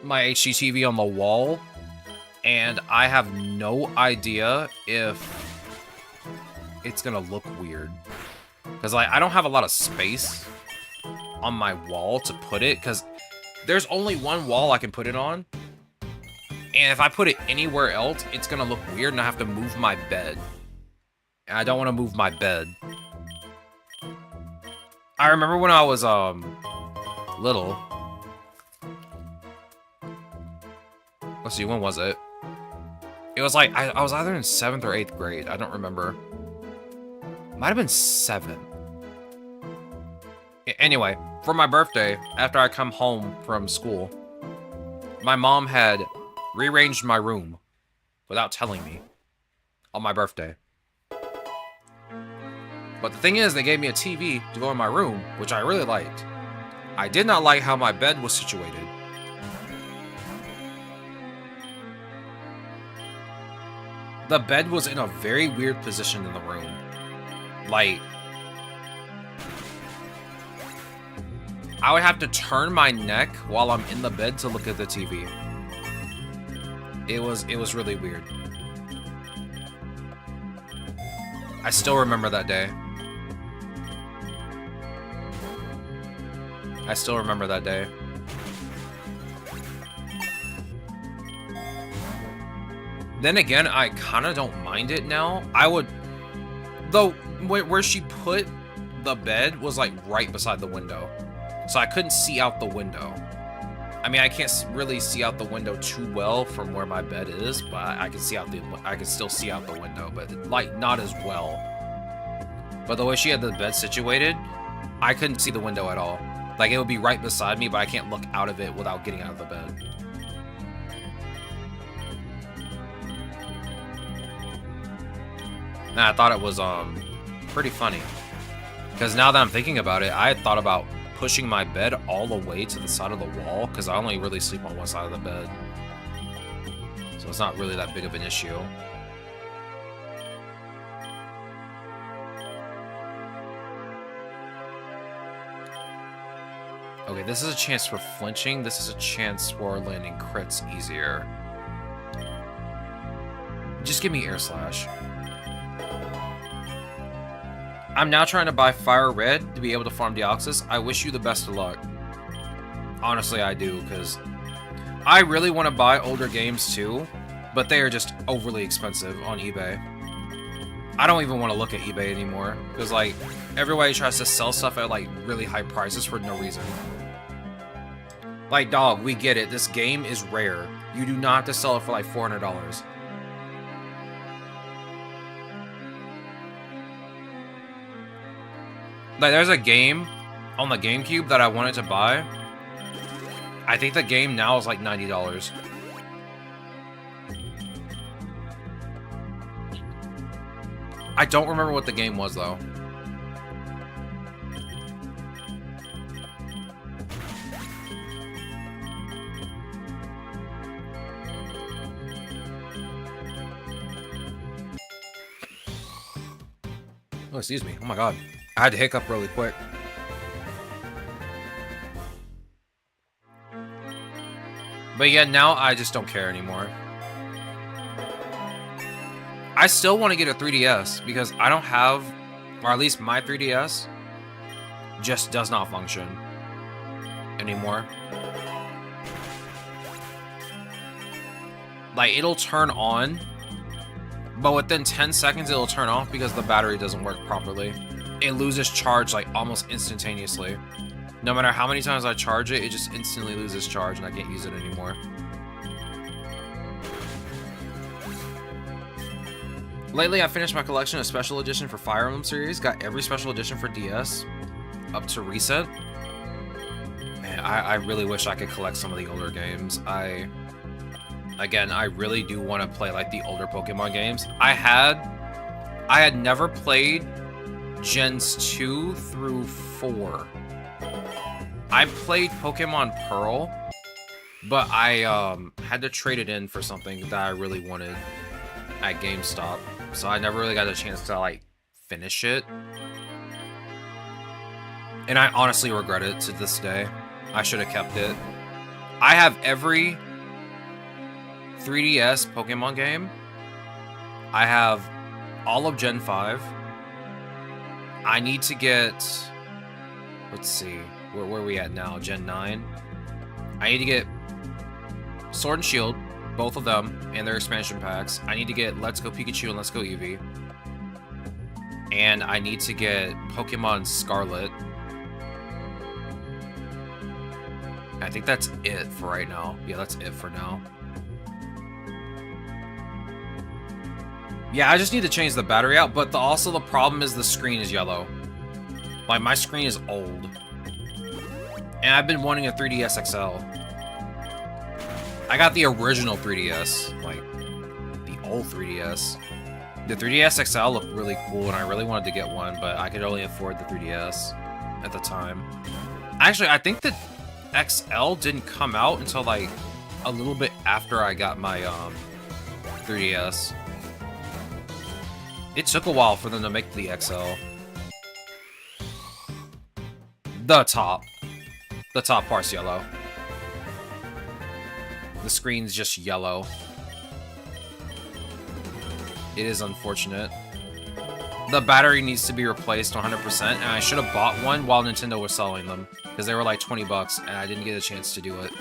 Speaker 1: my HDTV on the wall, and I have no idea if it's gonna look weird. Because, like, I don't have a lot of space on my wall to put it, because there's only one wall I can put it on. And if I put it anywhere else, it's gonna look weird and I have to move my bed. And I don't want to move my bed. I remember when I was, little. Let's see, when was it? It was like, I was either in 7th or 8th grade. I don't remember. Might have been 7. Anyway, for my birthday, after I come home from school, my mom had rearranged my room without telling me on my birthday. But the thing is, they gave me a TV to go in my room, which I really liked. I did not like how my bed was situated. The bed was in a very weird position in the room. Like, I would have to turn my neck while I'm in the bed to look at the TV. It was really weird. I still remember that day. I still remember that day. Then again, I kind of don't mind it now. I would... Though, where she put the bed was, like, right beside the window. So I couldn't see out the window. I mean, I can't really see out the window too well from where my bed is, but I can see out I can still see out the window, but, like, not as well. But the way she had the bed situated, I couldn't see the window at all. Like, it would be right beside me, but I can't look out of it without getting out of the bed. Nah, I thought it was, pretty funny. Because now that I'm thinking about it, I had thought about pushing my bed all the way to the side of the wall, because I only really sleep on one side of the bed. So it's not really that big of an issue. Okay, this is a chance for flinching. This is a chance for landing crits easier. Just give me air slash. I'm now trying to buy Fire Red to be able to farm Deoxys. I wish you the best of luck. Honestly, I do, because I really want to buy older games too, but they are just overly expensive on eBay. I don't even want to look at eBay anymore, because, like, everybody tries to sell stuff at, like, really high prices for no reason. Like, dog, we get it. This game is rare. You do not have to sell it for, like, $400. Like, there's a game on the GameCube that I wanted to buy. I think the game now is like $90. I don't remember what the game was, though. Oh, excuse me. Oh my god. I had to hiccup really quick. But yeah, now I just don't care anymore. I still want to get a 3DS because I don't have, or at least my 3DS just does not function anymore. Like, it'll turn on, but within 10 seconds it'll turn off because the battery doesn't work properly. It loses charge like almost instantaneously. No matter how many times I charge it, it just instantly loses charge and I can't use it anymore. Lately, I finished my collection of Special Edition for Fire Emblem series. Got every Special Edition for DS up to recent. Man, I really wish I could collect some of the older games. Again, I really do want to play like the older Pokemon games. I had never played Gens 2 through 4. I played Pokemon Pearl, but I had to trade it in for something that I really wanted at GameStop. So I never really got a chance to like finish it. And I honestly regret it to this day. I should have kept it. I have every 3DS Pokemon game. I have all of Gen 5. I need to get, let's see, where are we at now? Gen 9. I need to get Sword and Shield, both of them, and their expansion packs. I need to get Let's Go Pikachu and Let's Go Eevee. And I need to get Pokemon Scarlet. I think that's it for right now. Yeah, that's it for now. Yeah, I just need to change the battery out, but also the problem is the screen is yellow. Like, my screen is old. And I've been wanting a 3DS XL. I got the original 3DS, like the old 3DS. The 3DS XL looked really cool, and I really wanted to get one, but I could only afford the 3DS at the time. Actually, I think the XL didn't come out until like a little bit after I got my 3DS. It took a while for them to make the XL. The top part's yellow. The screen's just yellow. It is unfortunate. The battery needs to be replaced 100%, and I should have bought one while Nintendo was selling them, because they were like 20 bucks, and I didn't get a chance to do it.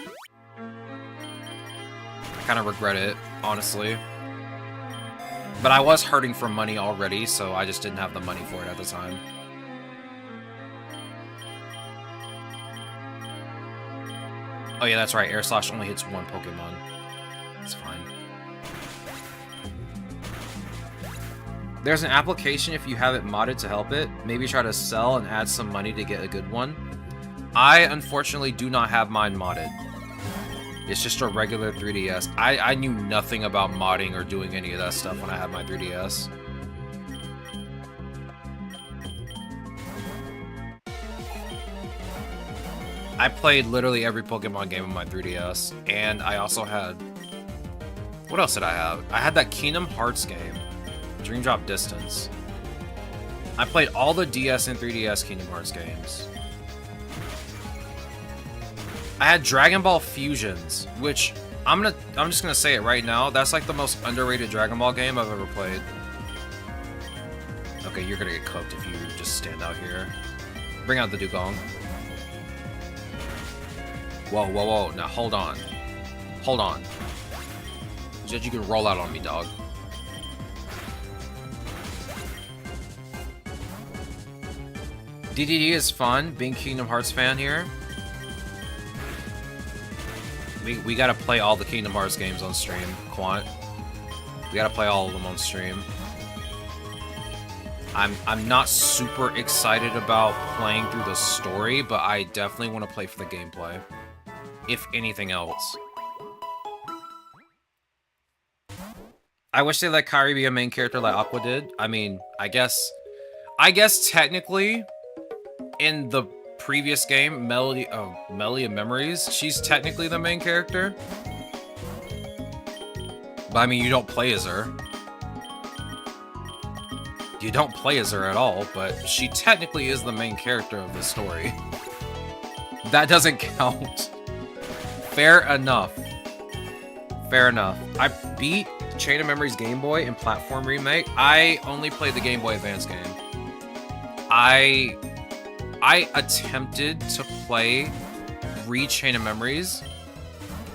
Speaker 1: I kind of regret it, honestly. But I was hurting for money already, so I just didn't have the money for it at the time. Oh yeah, that's right, Air Slash only hits one Pokemon. It's fine. There's an application if you have it modded to help it. Maybe try to sell and add some money to get a good one. I, unfortunately, do not have mine modded. It's just a regular 3DS. I knew nothing about modding or doing any of that stuff when I had my 3DS. I played literally every Pokemon game on my 3DS, and I also had... What else did I have? I had that Kingdom Hearts game, Dream Drop Distance. I played all the DS and 3DS Kingdom Hearts games. I had Dragon Ball Fusions, which I'm just gonna say it right now. That's like the most underrated Dragon Ball game I've ever played. Okay, you're gonna get cooked if you just stand out here. Bring out the Dugong. Whoa, whoa, whoa. Now, hold on. Hold on. Just you can roll out on me, dog. DDD is fun, being Kingdom Hearts fan here. We gotta play all the Kingdom Hearts games on stream, Quant. We gotta play all of them on stream. I'm not super excited about playing through the story, but I definitely want to play for the gameplay. If anything else. I wish they let Kairi be a main character like Aqua did. I mean, I guess technically, in the previous game, Melody of Memories, she's technically the main character. But I mean, you don't play as her. You don't play as her at all, but she technically is the main character of the story. That doesn't count. Fair enough. Fair enough. I beat Chain of Memories Game Boy and Platform Remake. I only played the Game Boy Advance game. I attempted to play Chain of Memories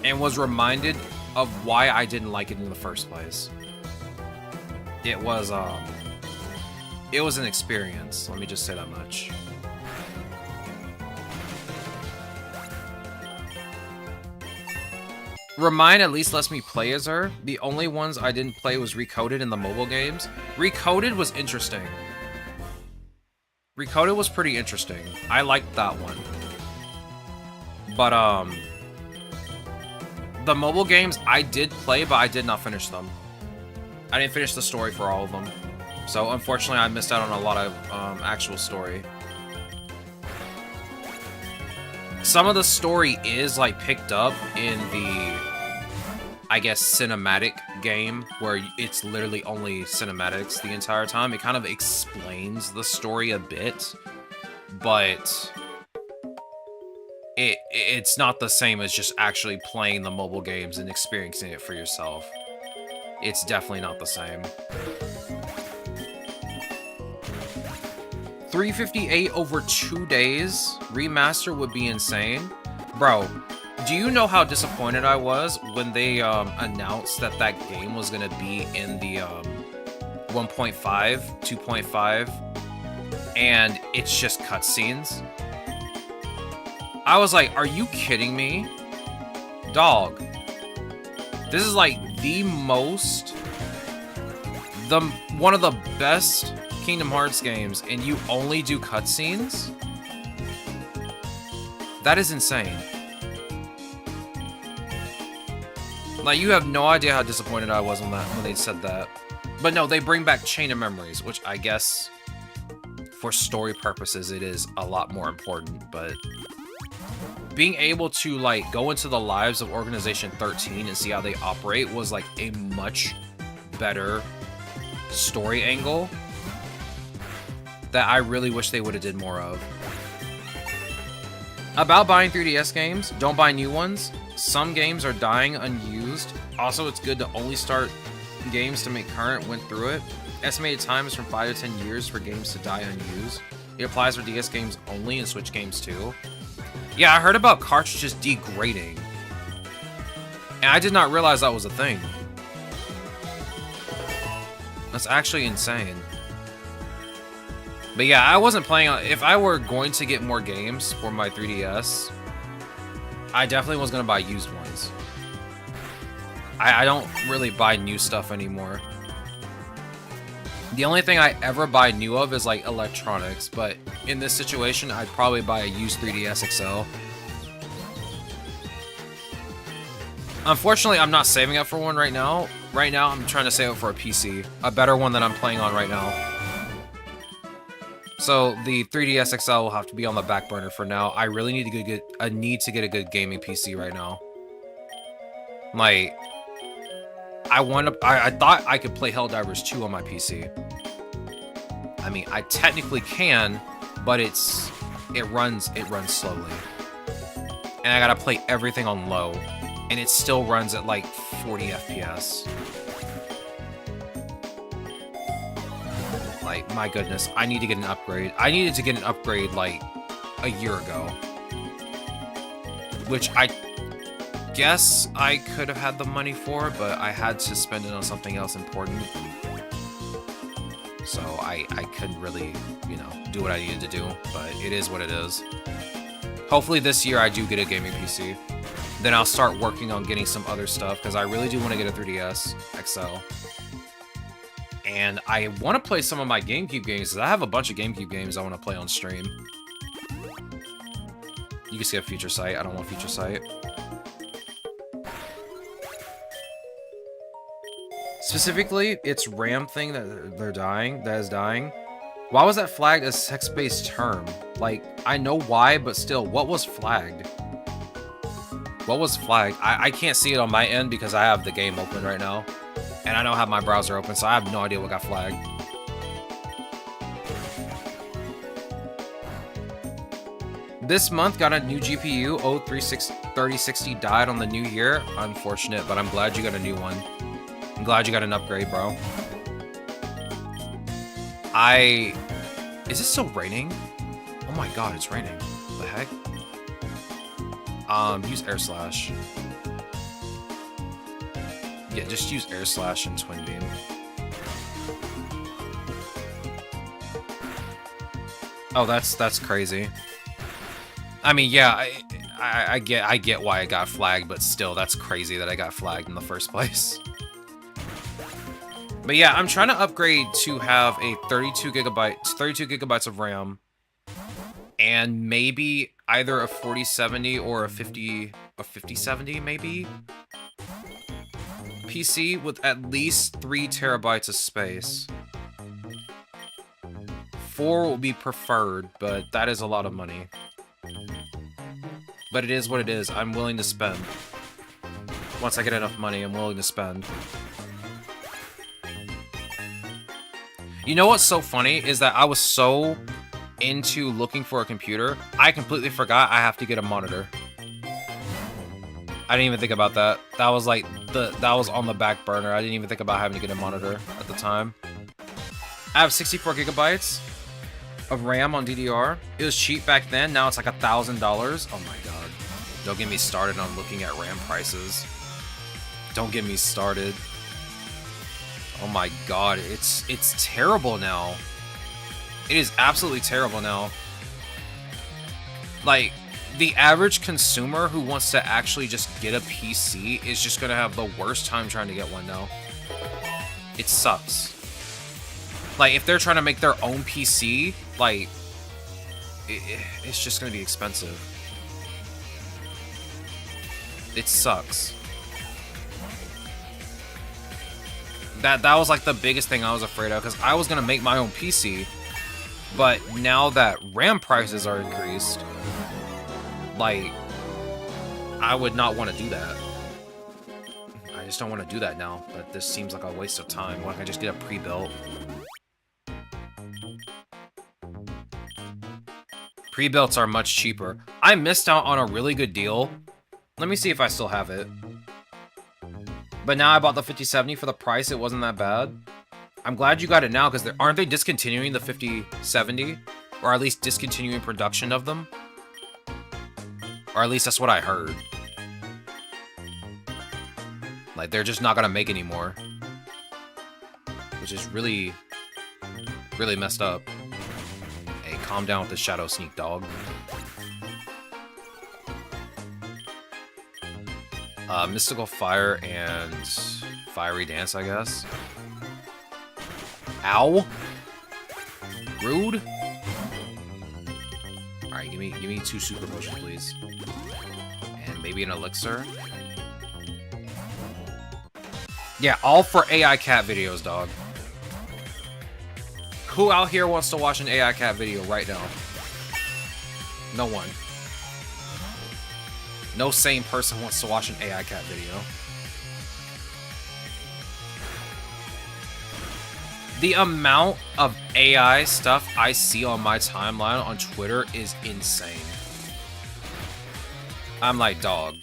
Speaker 1: and was reminded of why I didn't like it in the first place. It was an experience, let me just say that much. Remind at least lets me play as her. The only ones I didn't play was Recoded in the mobile games. Recoded was interesting. Recoded was pretty interesting. I liked that one. But, the mobile games I did play, but I did not finish them. I didn't finish the story for all of them. So, unfortunately, I missed out on a lot of, actual story. Some of the story is, like, picked up in the, I guess, cinematic game, where it's literally only cinematics the entire time. It kind of explains the story a bit, but it's not the same as just actually playing the mobile games and experiencing it for yourself. It's definitely not the same. 358 over 2 days? Remaster would be insane. Bro, do you know how disappointed I was when they announced that that game was going to be in the 1.5, 2.5, and it's just cutscenes? I was like, are you kidding me? Dog. This is like one of the best Kingdom Hearts games, and you only do cutscenes? That is insane. Like, you have no idea how disappointed I was when they said that. But no, they bring back Chain of Memories, which I guess for story purposes it is a lot more important, but being able to like go into the lives of Organization 13 and see how they operate was like a much better story angle that I really wish they would have did more of. About buying 3DS games, don't buy new ones. Some games are dying unused. Also, it's good to only start games to make current when through it. Estimated time is from 5 to 10 years for games to die unused. It applies for DS games only and Switch games too. Yeah, I heard about cartridges degrading. And I did not realize that was a thing. That's actually insane. But yeah, I wasn't planning on... If I were going to get more games for my 3DS, I definitely was going to buy used ones. I don't really buy new stuff anymore. The only thing I ever buy new of is like electronics, but in this situation, I'd probably buy a used 3DS XL. Unfortunately, I'm not saving up for one right now. Right now, I'm trying to save up for a PC. A better one than I'm playing on right now. So the 3DS XL will have to be on the back burner for now. I really need to get a good gaming PC right now. Like, I thought I could play Helldivers 2 on my PC. I mean, I technically can, but it runs slowly. And I gotta play everything on low. And it still runs at like 40 FPS. Like, my goodness, I need to get an upgrade. I needed to get an upgrade like a year ago. Which I guess I could have had the money for, but I had to spend it on something else important. So I couldn't really, you know, do what I needed to do, but it is what it is. Hopefully this year I do get a gaming PC. Then I'll start working on getting some other stuff, because I really do want to get a 3DS XL. And I want to play some of my GameCube games, because I have a bunch of GameCube games I want to play on stream. You can see a Future Sight. I don't want Future Sight. Specifically, it's RAM thing that is dying. Why was that flagged as sex-based term? Like, I know why, but still, what was flagged? What was flagged? I can't see it on my end because I have the game open right now. And I don't have my browser open, so I have no idea what got flagged. This month got a new GPU. Oh, 3060 died on the new year. Unfortunate, but I'm glad you got a new one. I'm glad you got an upgrade, bro. Is it still raining? Oh my god, it's raining. What the heck? Use Air Slash. Yeah, just use Air Slash and Twin Beam. Oh, that's crazy. I mean, yeah, I get why it got flagged, but still, that's crazy that I got flagged in the first place. But yeah, I'm trying to upgrade to have a 32 gigabytes of RAM, and maybe either a 4070 or a 5070 maybe PC with at least 3 terabytes of space. 4 will be preferred, but that is a lot of money. But it is what it is. I'm willing to spend. Once I get enough money, I'm willing to spend. You know what's so funny is that I was so into looking for a computer, I completely forgot I have to get a monitor. I didn't even think about that. That was like that was on the back burner. I didn't even think about having to get a monitor at the time. I have 64 gigabytes of RAM on DDR. It was cheap back then. Now it's like $1,000. Oh my god. Don't get me started on looking at RAM prices. Don't get me started. Oh my god, it's terrible now. It is absolutely terrible now. Like, the average consumer who wants to actually just get a PC is just gonna have the worst time trying to get one now. It sucks. Like, if they're trying to make their own PC, like, it's just gonna be expensive. It sucks. That was like the biggest thing I was afraid of, because I was gonna make my own PC, but now that RAM prices are increased, like, I would not want to do that. I just don't want to do that now, but this seems like a waste of time. Why don't I just get a pre-built? Pre-builts are much cheaper. I missed out on a really good deal. Let me see if I still have it. But now I bought the 5070 for the price. It wasn't that bad. I'm glad you got it now, because aren't they discontinuing the 5070? Or at least discontinuing production of them? Or at least that's what I heard. Like, they're just not gonna make any more. Which is really, really messed up. Hey, calm down with the Shadow Sneak, dog. Mystical Fire and Fiery Dance, I guess. Ow! Rude! Alright, give me 2 super potions, please. And maybe an elixir. Yeah, all for AI cat videos, dog. Who out here wants to watch an AI cat video right now? No one. No sane person wants to watch an AI cat video. The amount of AI stuff I see on my timeline on Twitter is insane. I'm like, dog.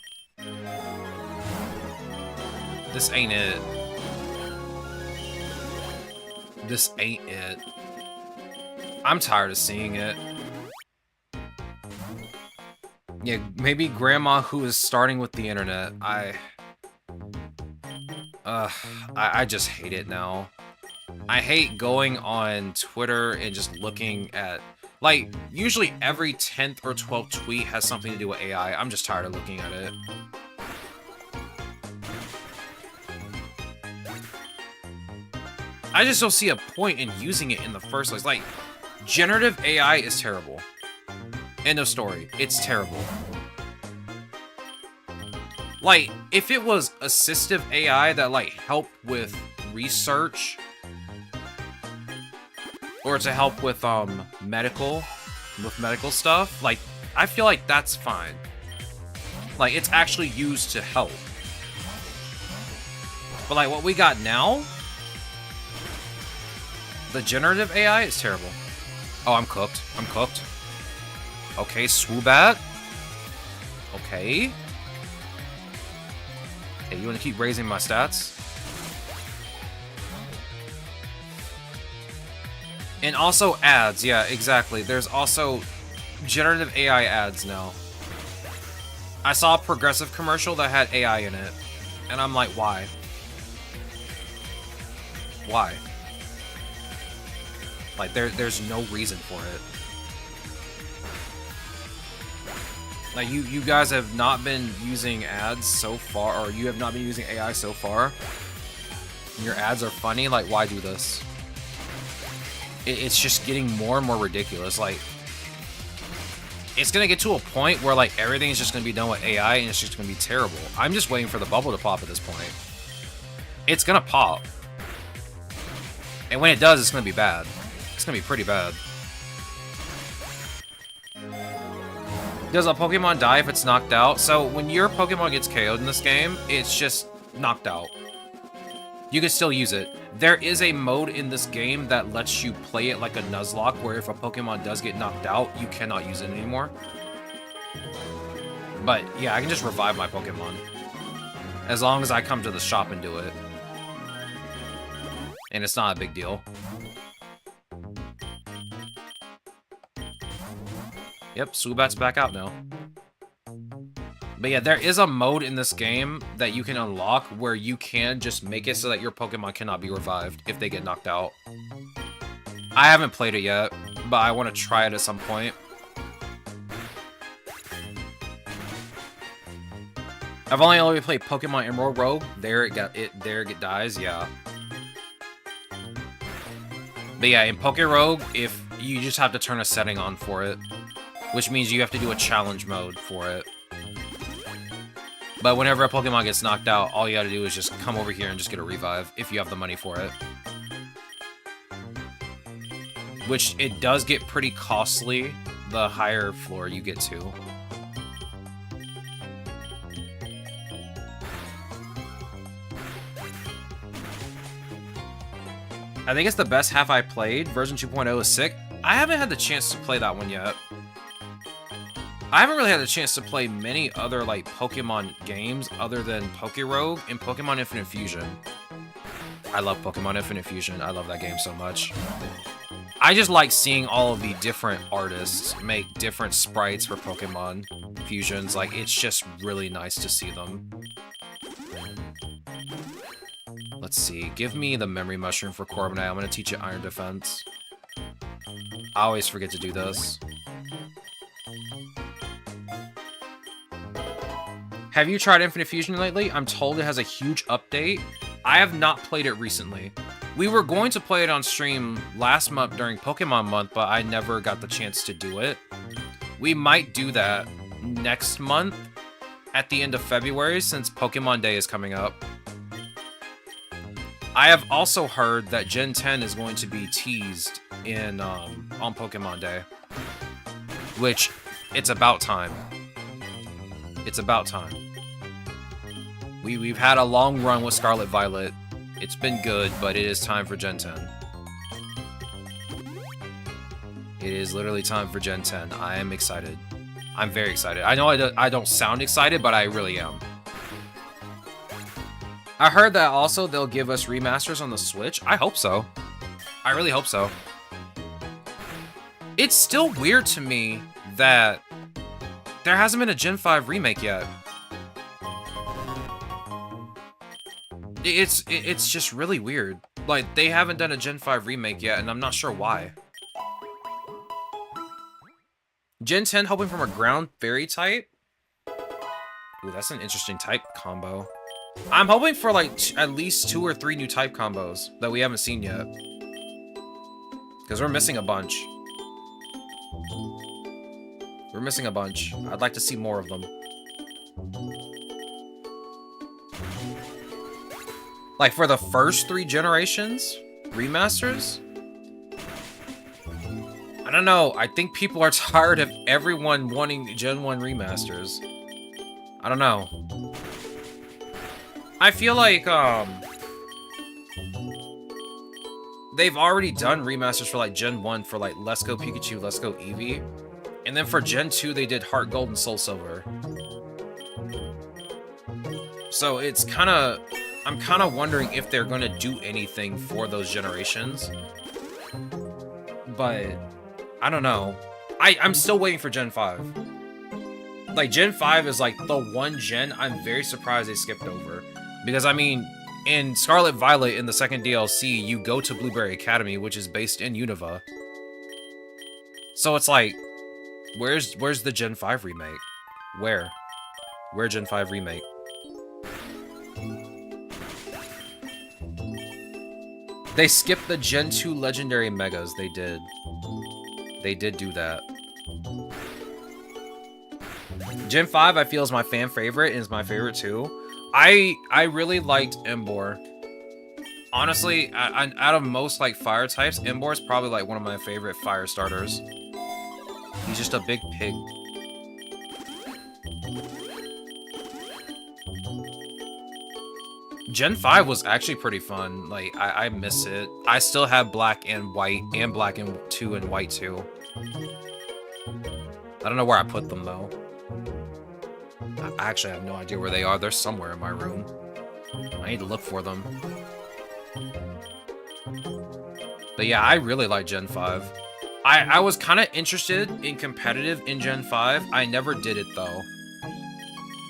Speaker 1: This ain't it. This ain't it. I'm tired of seeing it. Yeah, maybe grandma who is starting with the internet. I just hate it now. I hate going on Twitter and just looking at, like, usually every 10th or 12th tweet has something to do with AI. I'm just tired of looking at it. I just don't see a point in using it in the first place. Like, generative AI is terrible. End of story. It's terrible. Like, if it was assistive AI that, like, helped with research, or to help with, medical stuff, like, I feel like that's fine. Like, it's actually used to help. But, like, what we got now, the generative AI is terrible. Oh, I'm cooked. I'm cooked. Okay, Swoobat. Okay. Hey, you want to keep raising my stats? And also ads. Yeah, exactly. There's also generative AI ads now. I saw a Progressive commercial that had AI in it. And I'm like, why? Why? Like, there's no reason for it. Like, you guys have not been using ads so far, or you have not been using AI so far. And your ads are funny, like, why do this? It's just getting more and more ridiculous. Like, it's gonna get to a point where, like, everything is just gonna be done with AI, and it's just gonna be terrible. I'm just waiting for the bubble to pop at this point. It's gonna pop. And when it does, it's gonna be bad. It's gonna be pretty bad. Does a Pokemon die if it's knocked out? So, when your Pokemon gets KO'd in this game, it's just knocked out. You can still use it. There is a mode in this game that lets you play it like a Nuzlocke, where if a Pokemon does get knocked out, you cannot use it anymore. But, yeah, I can just revive my Pokemon. As long as I come to the shop and do it. And it's not a big deal. Yep, Swoobat's back out now. But yeah, there is a mode in this game that you can unlock where you can just make it so that your Pokemon cannot be revived if they get knocked out. I haven't played it yet, but I want to try it at some point. I've only played Pokemon Emerald Rogue. There it dies, yeah. But yeah, in Poké Rogue, if you just have to turn a setting on for it, which means you have to do a challenge mode for it. But whenever a Pokemon gets knocked out, all you gotta do is just come over here and just get a revive if you have the money for it. Which it does get pretty costly the higher floor you get to. I think it's the best half I played. Version 2.0 is sick. I haven't had the chance to play that one yet. I haven't really had the chance to play many other like Pokemon games other than Pokérogue and Pokemon Infinite Fusion. I love Pokemon Infinite Fusion. I love that game so much. I just like seeing all of the different artists make different sprites for Pokemon fusions. Like, it's just really nice to see them. Let's see. Give me the Memory Mushroom for Corviknight. I'm going to teach it Iron Defense. I always forget to do this. Have you tried Infinite Fusion lately? I'm told it has a huge update. I have not played it recently. We were going to play it on stream last month during Pokemon Month, but I never got the chance to do it. We might do that next month at the end of February since Pokemon Day is coming up. I have also heard that Gen 10 is going to be teased in on Pokemon Day, which it's about time. It's about time. We've had a long run with Scarlet Violet. It's been good, but it is time for Gen 10. It is literally time for Gen 10. I am excited. I'm very excited. I know I don't sound excited, but I really am. I heard that also they'll give us remasters on the Switch. I hope so. I really hope so. It's still weird to me that there hasn't been a Gen 5 remake yet. It's just really weird. Like, they haven't done a Gen 5 remake yet, and I'm not sure why. Gen 10 hoping from a ground fairy type? Ooh, that's an interesting type combo. I'm hoping for, like, at least 2 or 3 new type combos that we haven't seen yet. Because we're missing a bunch. We're missing a bunch. I'd like to see more of them. Like, for the first 3 generations? Remasters? I don't know. I think people are tired of everyone wanting Gen 1 remasters. I don't know. I feel like, they've already done remasters for, like, Gen 1 for, like, Let's Go Pikachu, Let's Go Eevee. And then for Gen 2, they did Heart Gold and Soul Silver. So it's kind of... I'm kind of wondering if they're going to do anything for those generations. But I don't know. I'm still waiting for Gen 5. Like, Gen 5 is like the one gen I'm very surprised they skipped over. Because, I mean, in Scarlet Violet, in the second DLC, you go to Blueberry Academy, which is based in Unova. So it's like, where's the Gen 5 remake? Where Gen 5 remake? They skipped the Gen 2 Legendary Megas. They did. They did do that. Gen 5, I feel, is my fan favorite, and is my favorite too. I really liked Emboar. Honestly, out of most, like, fire types, Emboar is probably, like, one of my favorite fire starters. He's just a big pig. Gen 5 was actually pretty fun. Like, I miss it. I still have black and white, and black and 2 and white too. I don't know where I put them though. I actually have no idea where they are. They're somewhere in my room. I need to look for them. But yeah, I really like Gen 5. I was kind of interested in competitive in Gen 5. I never did it though.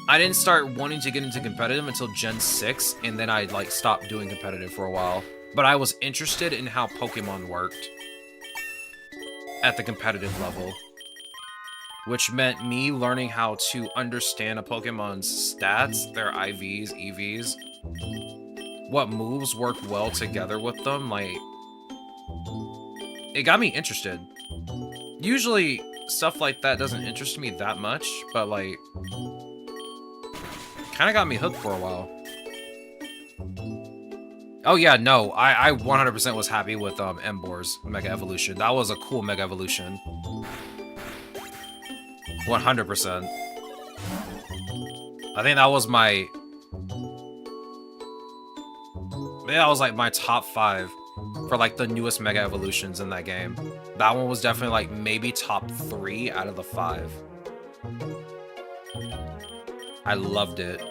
Speaker 1: I didn't start wanting to get into competitive until Gen 6, and then I, like, stopped doing competitive for a while. But I was interested in how Pokemon worked at the competitive level. Which meant me learning how to understand a Pokemon's stats, their IVs, EVs, what moves work well together with them, like... It got me interested. Usually, stuff like that doesn't interest me that much, but, like... Kind of got me hooked for a while. Oh yeah, no, I 100% was happy with Embor's Mega Evolution. That was a cool Mega Evolution. 100%. I think that was my... that was like my top 5 for like the newest Mega Evolutions in that game. That one was definitely like maybe top 3 out of the 5. I loved it.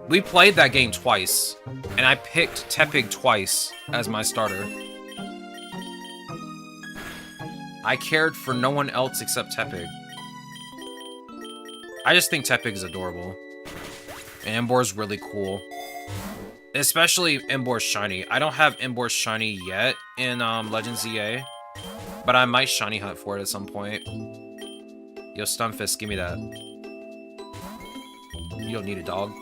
Speaker 1: We played that game twice, and I picked Tepig twice as my starter. I cared for no one else except Tepig. I just think Tepig is adorable. And Embor's really cool. Especially Embor's Shiny. I don't have Embor's Shiny yet in Legends EA, but I might Shiny Hunt for it at some point. Yo, Stunfisk, give me that. You don't need a dog.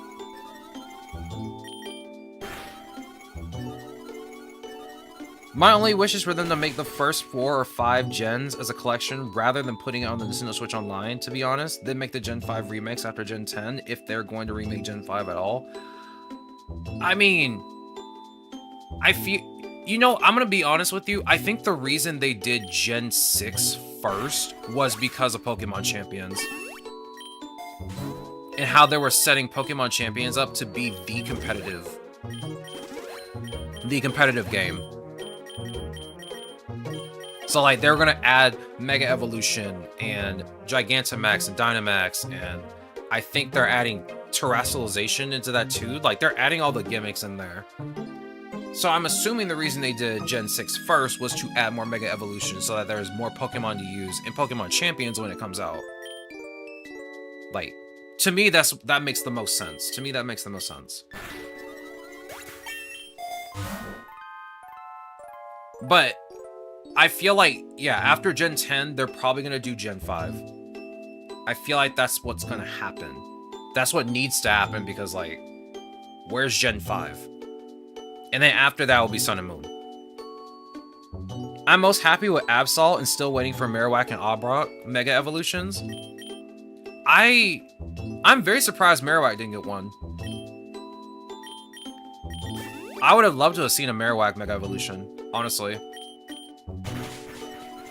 Speaker 1: My only wish is for them to make the first 4 or 5 gens as a collection rather than putting it on the Nintendo Switch Online, to be honest. Then make the Gen 5 remakes after Gen 10 if they're going to remake Gen 5 at all. I mean, I feel... You know, I'm going to be honest with you. I think the reason they did Gen 6 first was because of Pokemon Champions. And how they were setting Pokemon Champions up to be the competitive game. So, like, they're gonna add Mega Evolution and Gigantamax and Dynamax, and I think they're adding Terrestrialization into that too. Like, they're adding all the gimmicks in there. So I'm assuming the reason they did Gen 6 first was to add more Mega Evolution so that there's more Pokemon to use in Pokemon Champions when it comes out. Like, to me, that makes the most sense. To me, that makes the most sense. But I feel like, yeah, after Gen 10, they're probably going to do Gen 5. I feel like that's what's going to happen. That's what needs to happen because, like, where's Gen 5? And then after that will be Sun and Moon. I'm most happy with Absol and still waiting for Marowak and Arbok Mega Evolutions. I'm very surprised Marowak didn't get one. I would have loved to have seen a Marowak Mega Evolution, honestly.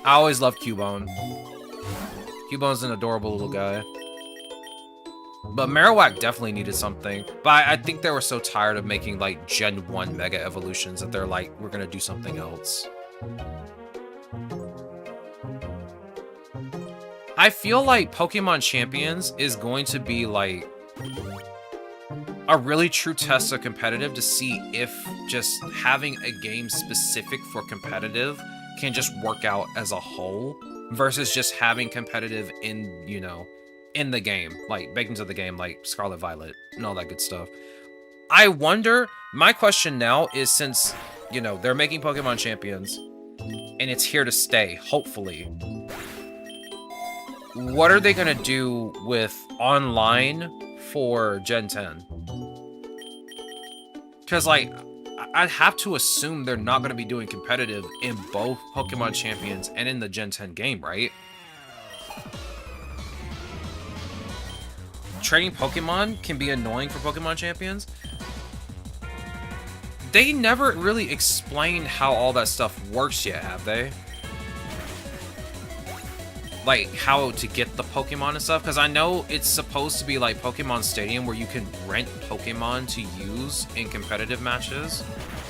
Speaker 1: I always loved Cubone. Cubone's an adorable little guy. But Marowak definitely needed something. But I think they were so tired of making, like, Gen 1 Mega Evolutions that they're like, we're gonna do something else. I feel like Pokemon Champions is going to be, like, a really true test of competitive to see if just having a game specific for competitive can just work out as a whole versus just having competitive in, you know, in the game, like baked into the game, like Scarlet Violet and all that good stuff. I wonder, my question now is, since, you know, they're making Pokemon Champions and it's here to stay, hopefully, what are they gonna do with online for Gen 10? Because, like, I'd have to assume they're not going to be doing competitive in both Pokemon Champions and in the Gen 10 game, right? Trading Pokemon can be annoying for Pokemon Champions. They never really explained how all that stuff works yet, have they? Like, how to get the Pokemon and stuff? Because I know it's supposed to be like Pokemon Stadium where you can rent Pokemon to use in competitive matches.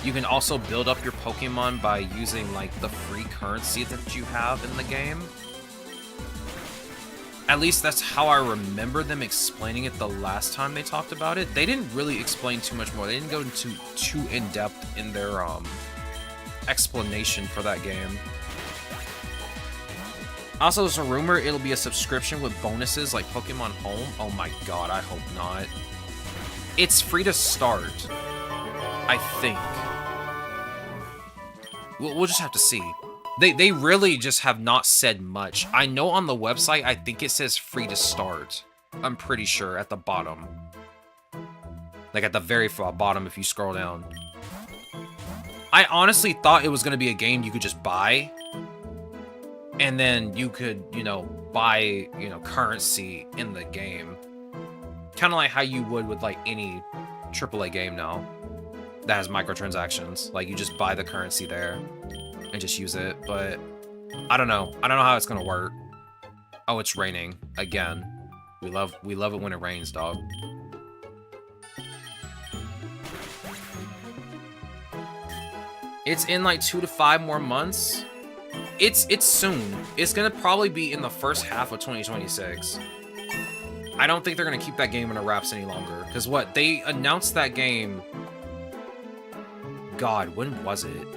Speaker 1: You can also build up your Pokemon by using, like, the free currency that you have in the game. At least that's how I remember them explaining it the last time they talked about it. They didn't really explain too much more. They didn't go into too in-depth in their explanation for that game. Also, there's a rumor it'll be a subscription with bonuses like Pokemon Home. Oh my god, I hope not. It's free to start, I think. We'll just have to see. They really just have not said much. I know on the website, I think it says free to start. I'm pretty sure at the bottom. Like at the very far bottom if you scroll down. I honestly thought it was going to be a game you could just buy. And then you could, you know, buy, you know, currency in the game. Kind of like how you would with like any AAA game now that has microtransactions. Like you just buy the currency there and just use it. But I don't know. I don't know how it's gonna work. Oh, it's raining again. We love it when it rains, dog. It's in like 2 to 5 more months. It's soon. It's gonna probably be in the first half of 2026. I don't think they're gonna keep that game in the wraps any longer. Because what? They announced that game... God, when was it?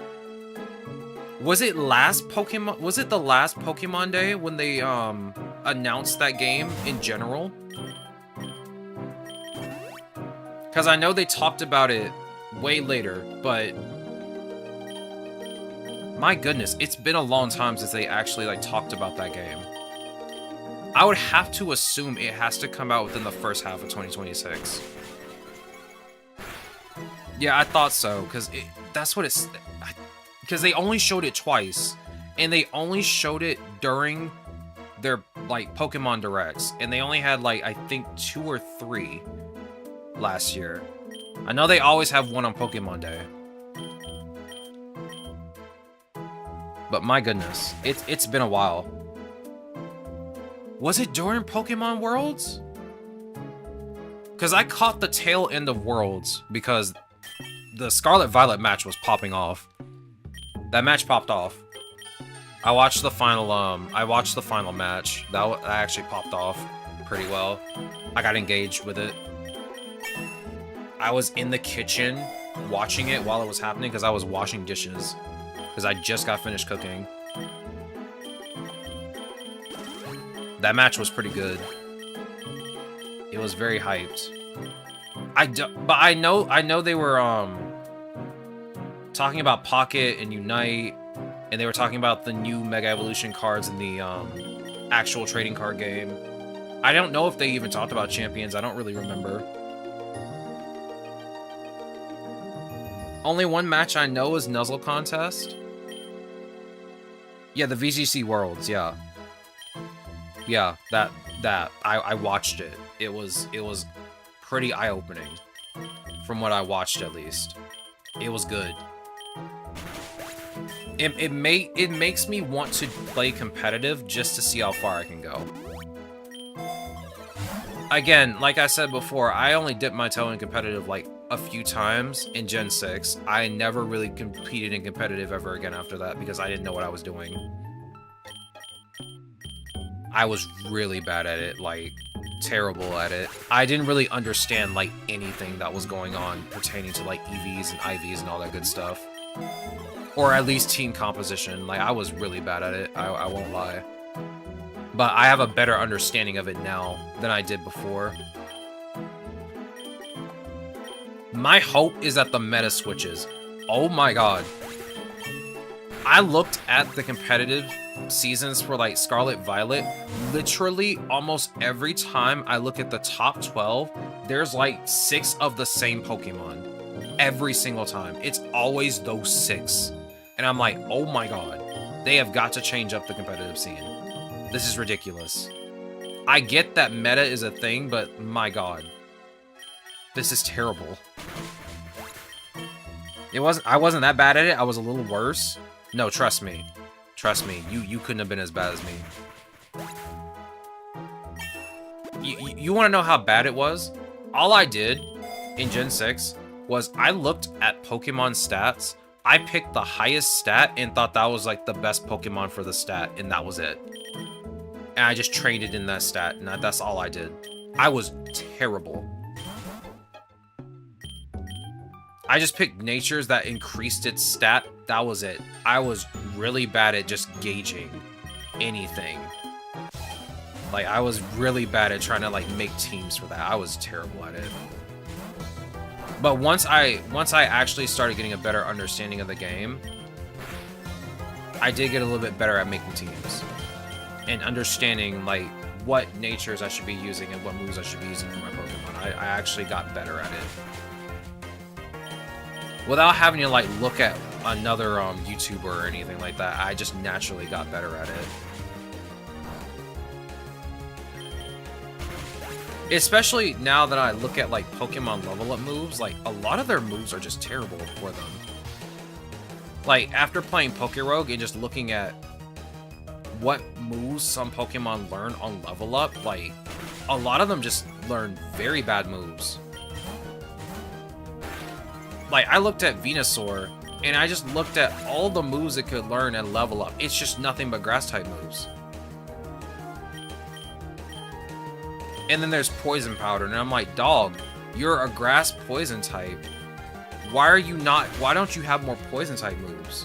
Speaker 1: Was it last Pokemon? Was it the last Pokemon Day when they announced that game in general? Because I know they talked about it way later, but... My goodness, it's been a long time since they actually like talked about that game. I would have to assume it has to come out within the first half of 2026. Yeah, I thought so, because that's what it's... Because they only showed it twice, and they only showed it during their, like, Pokemon Directs, and they only had, like, I think 2 or 3 last year. I know they always have one on Pokemon Day. But my goodness, it's been a while. Was it during Pokemon Worlds? Because I caught the tail end of Worlds because the Scarlet Violet match was popping off. That match popped off. I watched the final match. That actually popped off pretty well. I got engaged with it. I was in the kitchen watching it while it was happening because I was washing dishes. Because I just got finished cooking. That match was pretty good. It was very hyped. But I know they were talking about Pocket and Unite, and they were talking about the new Mega Evolution cards in the actual trading card game. I don't know if they even talked about Champions. I don't really remember. Only one match I know is Nuzzle Contest. Yeah, the VGC Worlds, yeah. Yeah, that I watched it. It was pretty eye-opening. From what I watched, at least. It was good. It makes me want to play competitive just to see how far I can go. Again, like I said before, I only dipped my toe in competitive like a few times in Gen 6. I never really competed in competitive ever again after that because I didn't know what I was doing. I was really bad at it, like, terrible at it. I didn't really understand, like, anything that was going on pertaining to, like, EVs and IVs and all that good stuff. Or at least team composition. Like, I was really bad at it, I won't lie. But I have a better understanding of it now than I did before. My hope is that the meta switches. Oh my god. I looked at the competitive seasons for like Scarlet Violet. Literally almost every time I look at the top 12, there's like 6 of the same Pokemon. Every single time. It's always those 6. And I'm like, oh my god. They have got to change up the competitive scene. This is ridiculous. I get that meta is a thing, but my god. This is terrible. I wasn't that bad at it. I was a little worse. No, trust me. Trust me. You couldn't have been as bad as me. You want to know how bad it was? All I did in Gen 6 was I looked at Pokemon stats. I picked the highest stat and thought that was like the best Pokemon for the stat, and that was it. And I just traded in that stat, and that's all I did. I was terrible. I just picked natures that increased its stat. That was it. I was really bad at just gauging anything. Like, I was really bad at trying to, like, make teams for that. I was terrible at it. But once I actually started getting a better understanding of the game, I did get a little bit better at making teams. And understanding, like, what natures I should be using and what moves I should be using for my Pokemon. I actually got better at it. Without having to, like, look at another YouTuber or anything like that, I just naturally got better at it. Especially now that I look at like Pokemon level up moves, like a lot of their moves are just terrible for them. Like after playing Pokerogue and just looking at what moves some Pokemon learn on level up, like a lot of them just learn very bad moves. Like I looked at Venusaur and I just looked at all the moves it could learn and level up. It's just nothing but grass type moves. And then there's Poison Powder, and I'm like, dog, you're a grass poison type. Why don't you have more poison type moves?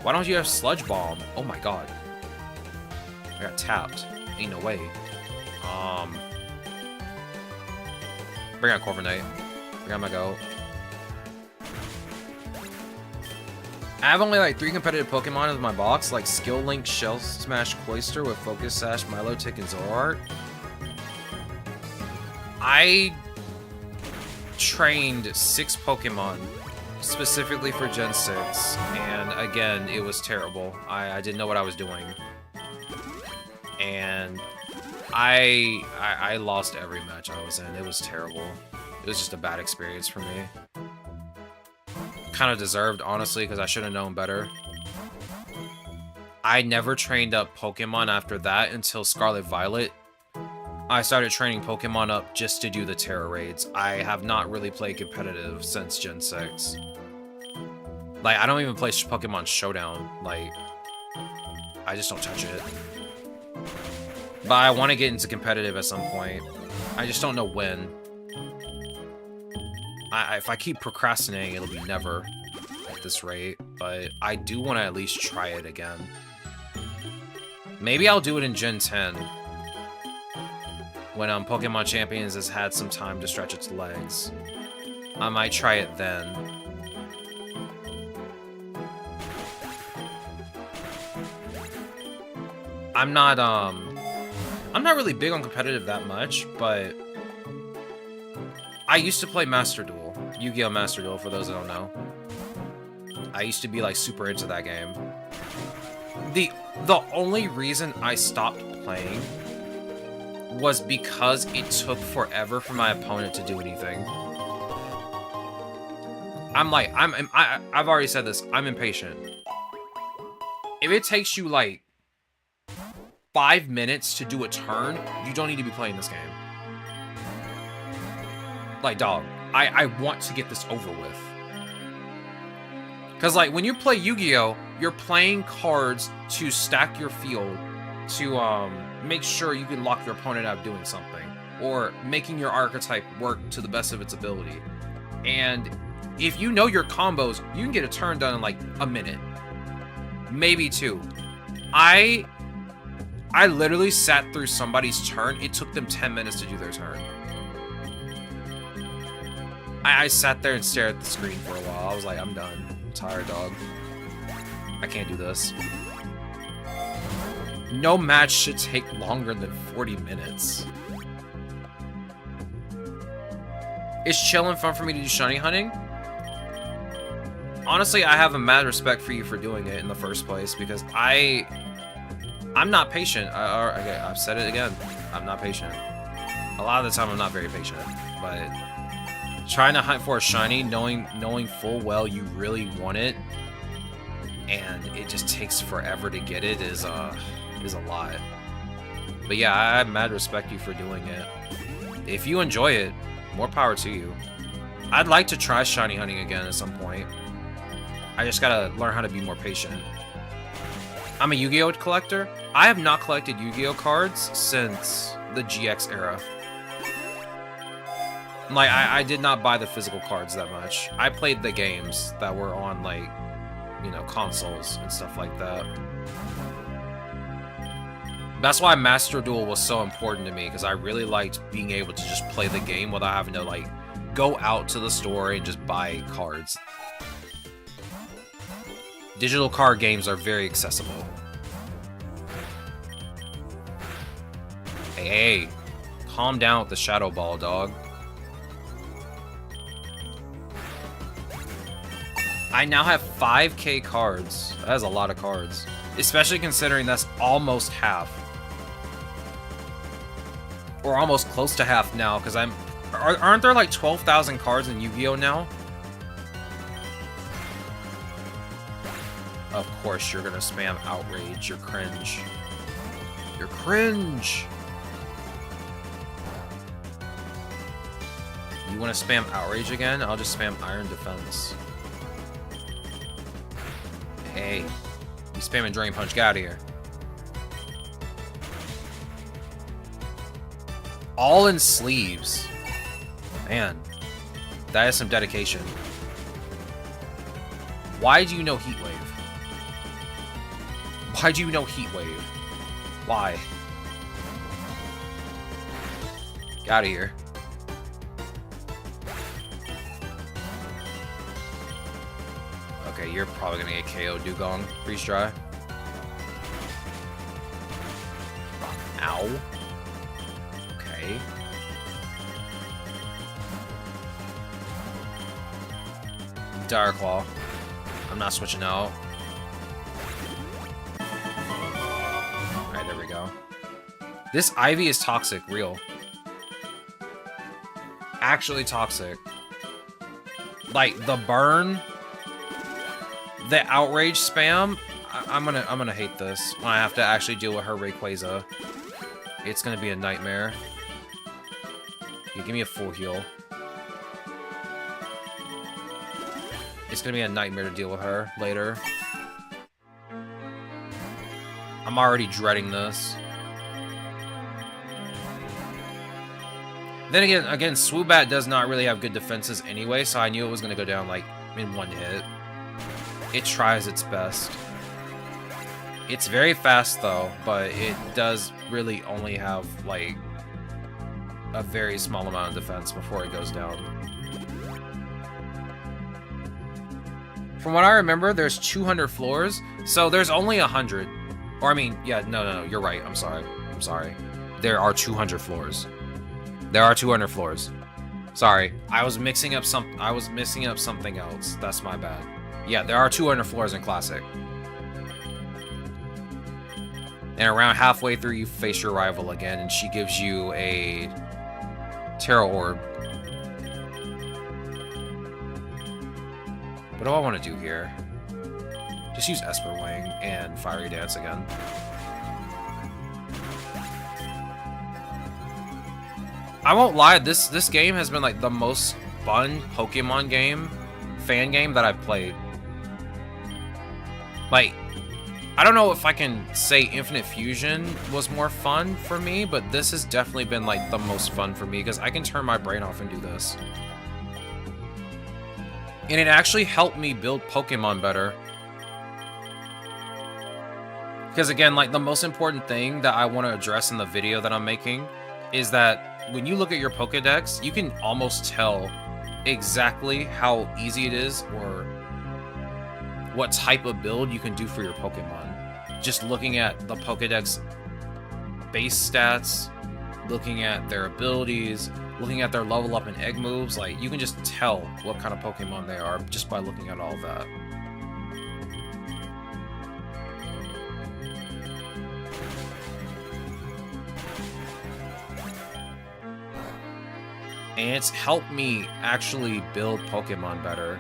Speaker 1: Why don't you have Sludge Bomb? Oh my god. I got tapped. Ain't no way. Bring out Corviknight. Bring out my goat. I have only like 3 competitive Pokemon in my box, like Skill Link, Shell Smash, Cloyster with Focus Sash, Milotic, and Zoroark. I trained 6 Pokemon specifically for Gen 6, and again, it was terrible. I didn't know what I was doing. And I lost every match I was in. It was terrible. It was just a bad experience for me. Kind of deserved, honestly, because I should have known better. I never trained up Pokemon after that until Scarlet Violet. I started training Pokemon up just to do the Terra raids. I have not really played competitive since Gen 6. Like, I don't even play Pokemon Showdown. Like, I just don't touch it. But I want to get into competitive at some point. I just don't know when. If I keep procrastinating, it'll be never at this rate. But I do want to at least try it again. Maybe I'll do it in Gen 10. When Pokemon Champions has had some time to stretch its legs. I might try it then. I'm not really big on competitive that much, but I used to play Master Duel. Yu-Gi-Oh! Master Duel, for those that don't know. I used to be like super into that game. The only reason I stopped playing was because it took forever for my opponent to do anything. I've already said this, I'm impatient. If it takes you like 5 minutes to do a turn, you don't need to be playing this game. Like, dog, I want to get this over with. Because like when you play Yu-Gi-Oh, you're playing cards to stack your field to make sure you can lock your opponent out of doing something, or making your archetype work to the best of its ability. And if you know your combos, you can get a turn done in like a minute, maybe 2. I literally sat through somebody's turn. It took them 10 minutes to do their turn. I sat there and stared at the screen for a while. I was like, I'm done. I'm tired, dog. I can't do this. No match should take longer than 40 minutes. Is chilling fun for me to do shiny hunting? Honestly, I have a mad respect for you for doing it in the first place, because I'm not patient. Okay, I've said it again. I'm not patient. A lot of the time, I'm not very patient. But trying to hunt for a shiny, knowing full well you really want it, and it just takes forever to get it is a lot. But yeah, I have mad respect you for doing it. If you enjoy it, more power to you. I'd like to try shiny hunting again at some point. I just gotta learn how to be more patient. I'm a Yu-Gi-Oh! Collector. I have not collected Yu-Gi-Oh! Cards since the GX era. Like, I did not buy the physical cards that much. I played the games that were on, like, you know, consoles and stuff like that. That's why Master Duel was so important to me, because I really liked being able to just play the game without having to, like, go out to the store and just buy cards. Digital card games are very accessible. Hey, calm down with the Shadow Ball, dog. I now have 5K cards. That is a lot of cards. Especially considering that's almost half. Or almost close to half now, because aren't there like 12,000 cards in Yu-Gi-Oh now? Of course you're gonna spam Outrage. You're cringe. You're cringe! You wanna spam Outrage again? I'll just spam Iron Defense. Hey. You spamming Drain Punch. Get out of here. All in sleeves. Man. That is some dedication. Why do you know Heat Wave? Why do you know Heat Wave? Why? Get out of here. Okay, you're probably gonna get KO Dugong. Freeze dry. Ow. Okay. Dire Claw. I'm not switching out. Alright, there we go. This Ivy is toxic, real. Actually toxic. Like, the burn, the Outrage spam, I'm gonna hate this when I have to actually deal with her Rayquaza. It's gonna be a nightmare. Yeah, give me a full heal. It's gonna be a nightmare to deal with her later. I'm already dreading this. Then again, Swoobat does not really have good defenses anyway, so I knew it was gonna go down like in one hit. It tries its best. It's very fast though, but it does really only have like a very small amount of defense before it goes down. From what I remember, there's 200 floors, so there's only 100. Or I mean, yeah, no, you're right. I'm sorry. There are 200 floors. There are 200 floors. Sorry, I was mixing up something else. That's my bad. Yeah, there are 200 floors in Classic. And around halfway through, you face your rival again, and she gives you a Terra Orb. What do I want to do here? Just use Esper Wing and Fiery Dance again. I won't lie, this game has been like the most fun Pokemon fan game that I've played. Like, I don't know if I can say Infinite Fusion was more fun for me, but this has definitely been like the most fun for me because I can turn my brain off and do this. And it actually helped me build Pokemon better. Because again, like the most important thing that I want to address in the video that I'm making is that when you look at your Pokedex, you can almost tell exactly how easy it is or what type of build you can do for your Pokemon. Just looking at the Pokedex base stats, looking at their abilities, looking at their level up and egg moves, like you can just tell what kind of Pokemon they are just by looking at all of that. And it's helped me actually build Pokemon better.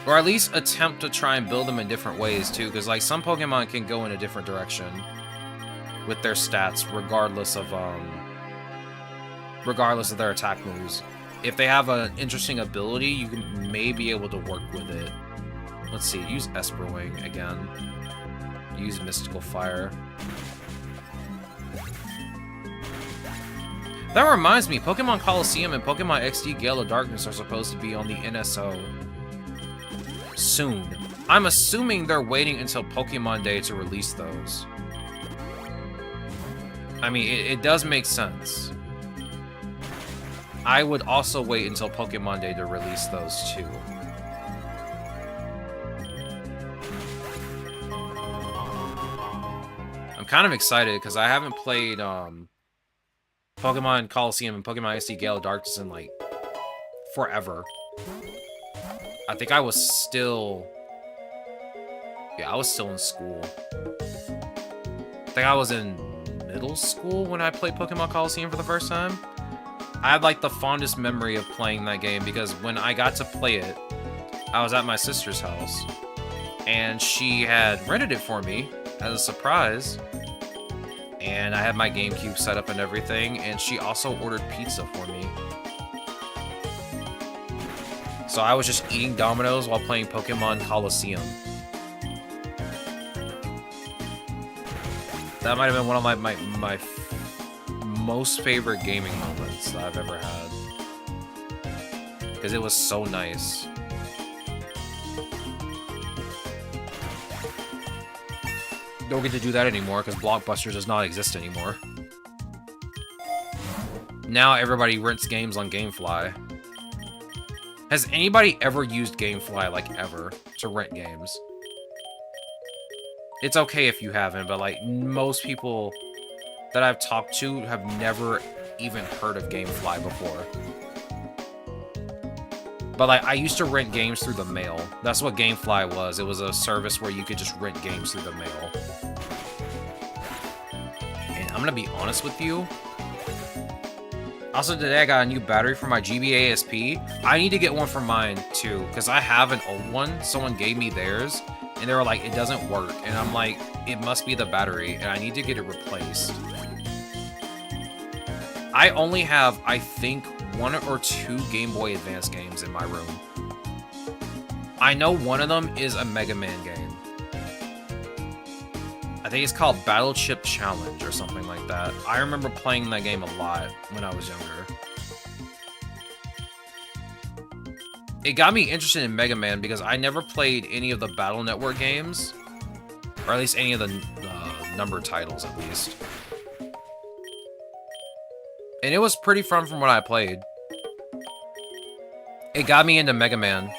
Speaker 1: Or at least attempt to try and build them in different ways too, because like some Pokemon can go in a different direction with their stats regardless of their attack moves. If they have an interesting ability, you may be able to work with it. Let's see, use Esper Wing again. Use Mystical Fire. That reminds me, Pokemon Coliseum and Pokemon XD Gale of Darkness are supposed to be on the NSO soon. I'm assuming they're waiting until Pokemon Day to release those. I mean, it does make sense. I would also wait until Pokemon Day to release those too. I'm kind of excited because I haven't played Pokemon Coliseum and Pokemon XD Gale of Darkness in like forever. I think I was still... Yeah, I was still in school. I think I was in middle school when I played Pokemon Coliseum for the first time. I had like the fondest memory of playing that game because when I got to play it, I was at my sister's house and she had rented it for me as a surprise. And I had my GameCube set up and everything, and she also ordered pizza for me. So I was just eating Domino's while playing Pokemon Coliseum. That might have been one of my most favorite gaming moments that I've ever had. Because it was so nice. Don't get to do that anymore because Blockbuster does not exist anymore. Now everybody rents games on GameFly. Has anybody ever used GameFly, like, ever, to rent games? It's okay if you haven't, but, like, most people that I've talked to have never even heard of GameFly before. But, like, I used to rent games through the mail. That's what GameFly was. It was a service where you could just rent games through the mail. And I'm gonna be honest with you. Also, today I got a new battery for my GB ASP. I need to get one for mine, too, because I have an old one. Someone gave me theirs, and they were like, it doesn't work. And I'm like, it must be the battery, and I need to get it replaced. I only have, I think, 1 or 2 Game Boy Advance games in my room. I know one of them is a Mega Man game. I think it's called Battle Chip Challenge or something like that. I remember playing that game a lot when I was younger. It got me interested in Mega Man because I never played any of the Battle Network games. Or at least any of the number titles, at least. And it was pretty fun from what I played. It got me into Mega Man.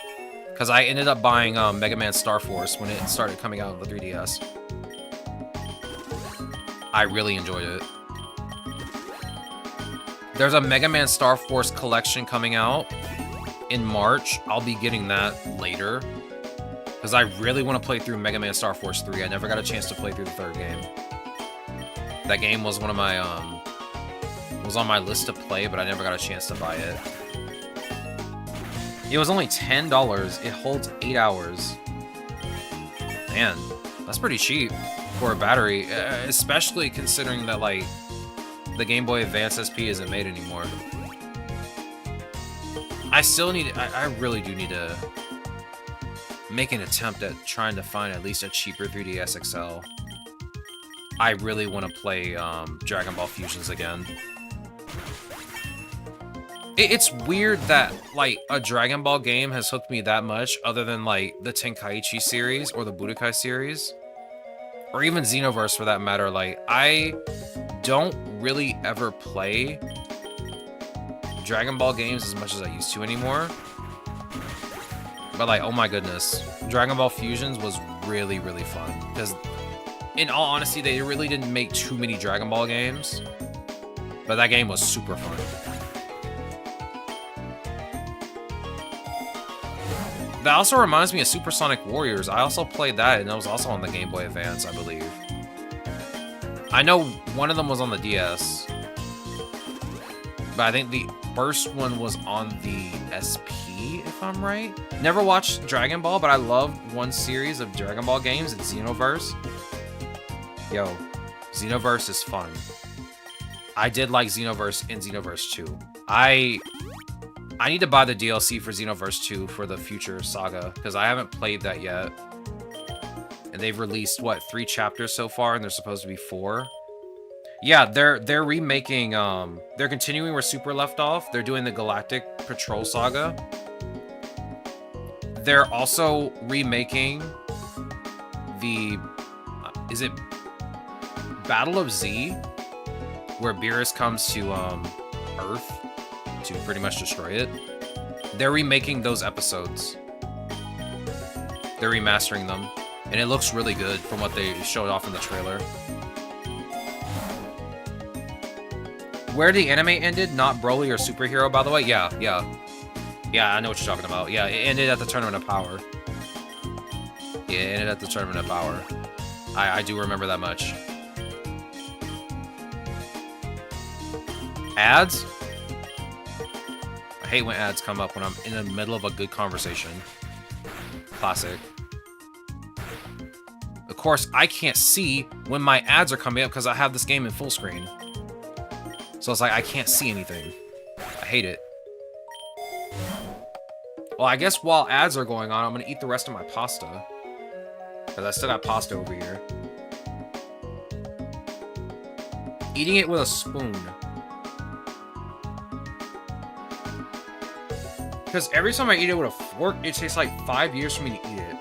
Speaker 1: Because I ended up buying Mega Man Star Force when it started coming out on the 3DS. I really enjoyed it. There's a Mega Man Star Force collection coming out in March. I'll be getting that later. Because I really want to play through Mega Man Star Force 3. I never got a chance to play through the 3rd game. That game was one of my, was on my list to play, but I never got a chance to buy it. It was only $10. It holds 8 hours. Man, that's pretty cheap for a battery, especially considering that, like, the Game Boy Advance SP isn't made anymore. I still need, I really do need to make an attempt at trying to find at least a cheaper 3DS XL. I really want to play Dragon Ball Fusions again. It's weird that, like, a Dragon Ball game has hooked me that much other than, like, the Tenkaichi series or the Budokai series. Or even Xenoverse, for that matter. Like, I don't really ever play Dragon Ball games as much as I used to anymore. But, like, oh my goodness. Dragon Ball Fusions was really, really fun. Because, in all honesty, they really didn't make too many Dragon Ball games. But that game was super fun. That also reminds me of Supersonic Warriors. I also played that, and that was also on the Game Boy Advance, I believe. I know one of them was on the DS. But I think the first one was on the SP, if I'm right. Never watched Dragon Ball, but I love one series of Dragon Ball games. It's Xenoverse. Yo, Xenoverse is fun. I did like Xenoverse and Xenoverse 2. I need to buy the DLC for Xenoverse 2 for the future saga, because I haven't played that yet. And they've released, what, 3 chapters so far, and there's supposed to be 4? Yeah, they're remaking, they're continuing where Super left off. They're doing the Galactic Patrol saga. They're also remaking the, is it Battle of Z? Where Beerus comes to, Earth to pretty much destroy it. They're remaking those episodes. They're remastering them. And it looks really good from what they showed off in the trailer. Where the anime ended, not Broly or Superhero, by the way. Yeah, I know what you're talking about. Yeah, it ended at the Tournament of Power. Yeah, it ended at the Tournament of Power. I do remember that much. Ads? I hate when ads come up when I'm in the middle of a good conversation. Classic. Of course, I can't see when my ads are coming up because I have this game in full screen. So it's like I can't see anything. I hate it. Well, I guess while ads are going on, I'm gonna eat the rest of my pasta. Because I still got pasta over here. Eating it with a spoon. Because every time I eat it with a fork, it takes like 5 years for me to eat it.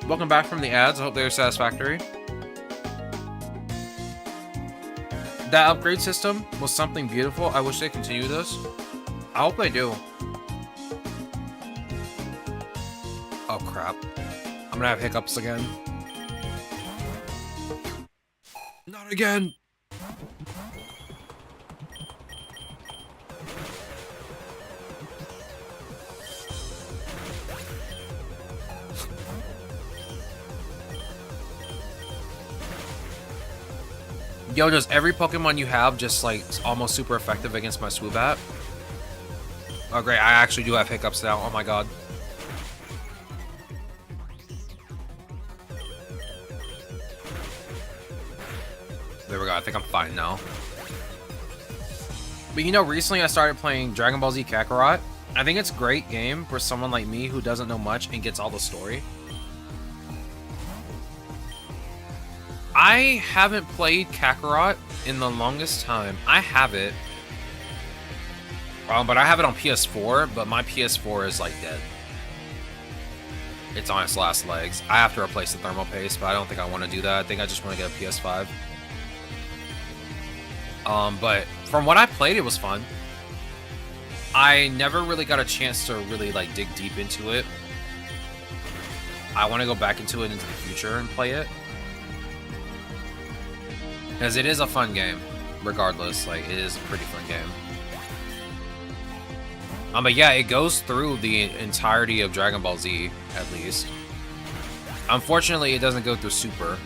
Speaker 1: Welcome back from the ads. I hope they were satisfactory. That upgrade system was something beautiful. I wish they continue this. I hope they do. Oh crap. I'm gonna have hiccups again. Not again. Yo, does every Pokemon you have just like almost super effective against my Swoobat? Oh great, I actually do have hiccups now. Oh my god. There we go, I think I'm fine now. But you know, recently I started playing Dragon Ball Z Kakarot. I think it's a great game for someone like me who doesn't know much and gets all the story. I haven't played Kakarot in the longest time. I have it. But I have it on PS4, but my PS4 is like dead. It's on its last legs. I have to replace the thermal paste, but I don't think I want to do that. I think I just want to get a PS5. But from what I played, it was fun. I never really got a chance to really like dig deep into it. I want to go back into it into the future and play it. Because it is a fun game, regardless. Like, it is a pretty fun game. But yeah, it goes through the entirety of Dragon Ball Z, at least. Unfortunately, it doesn't go through Super.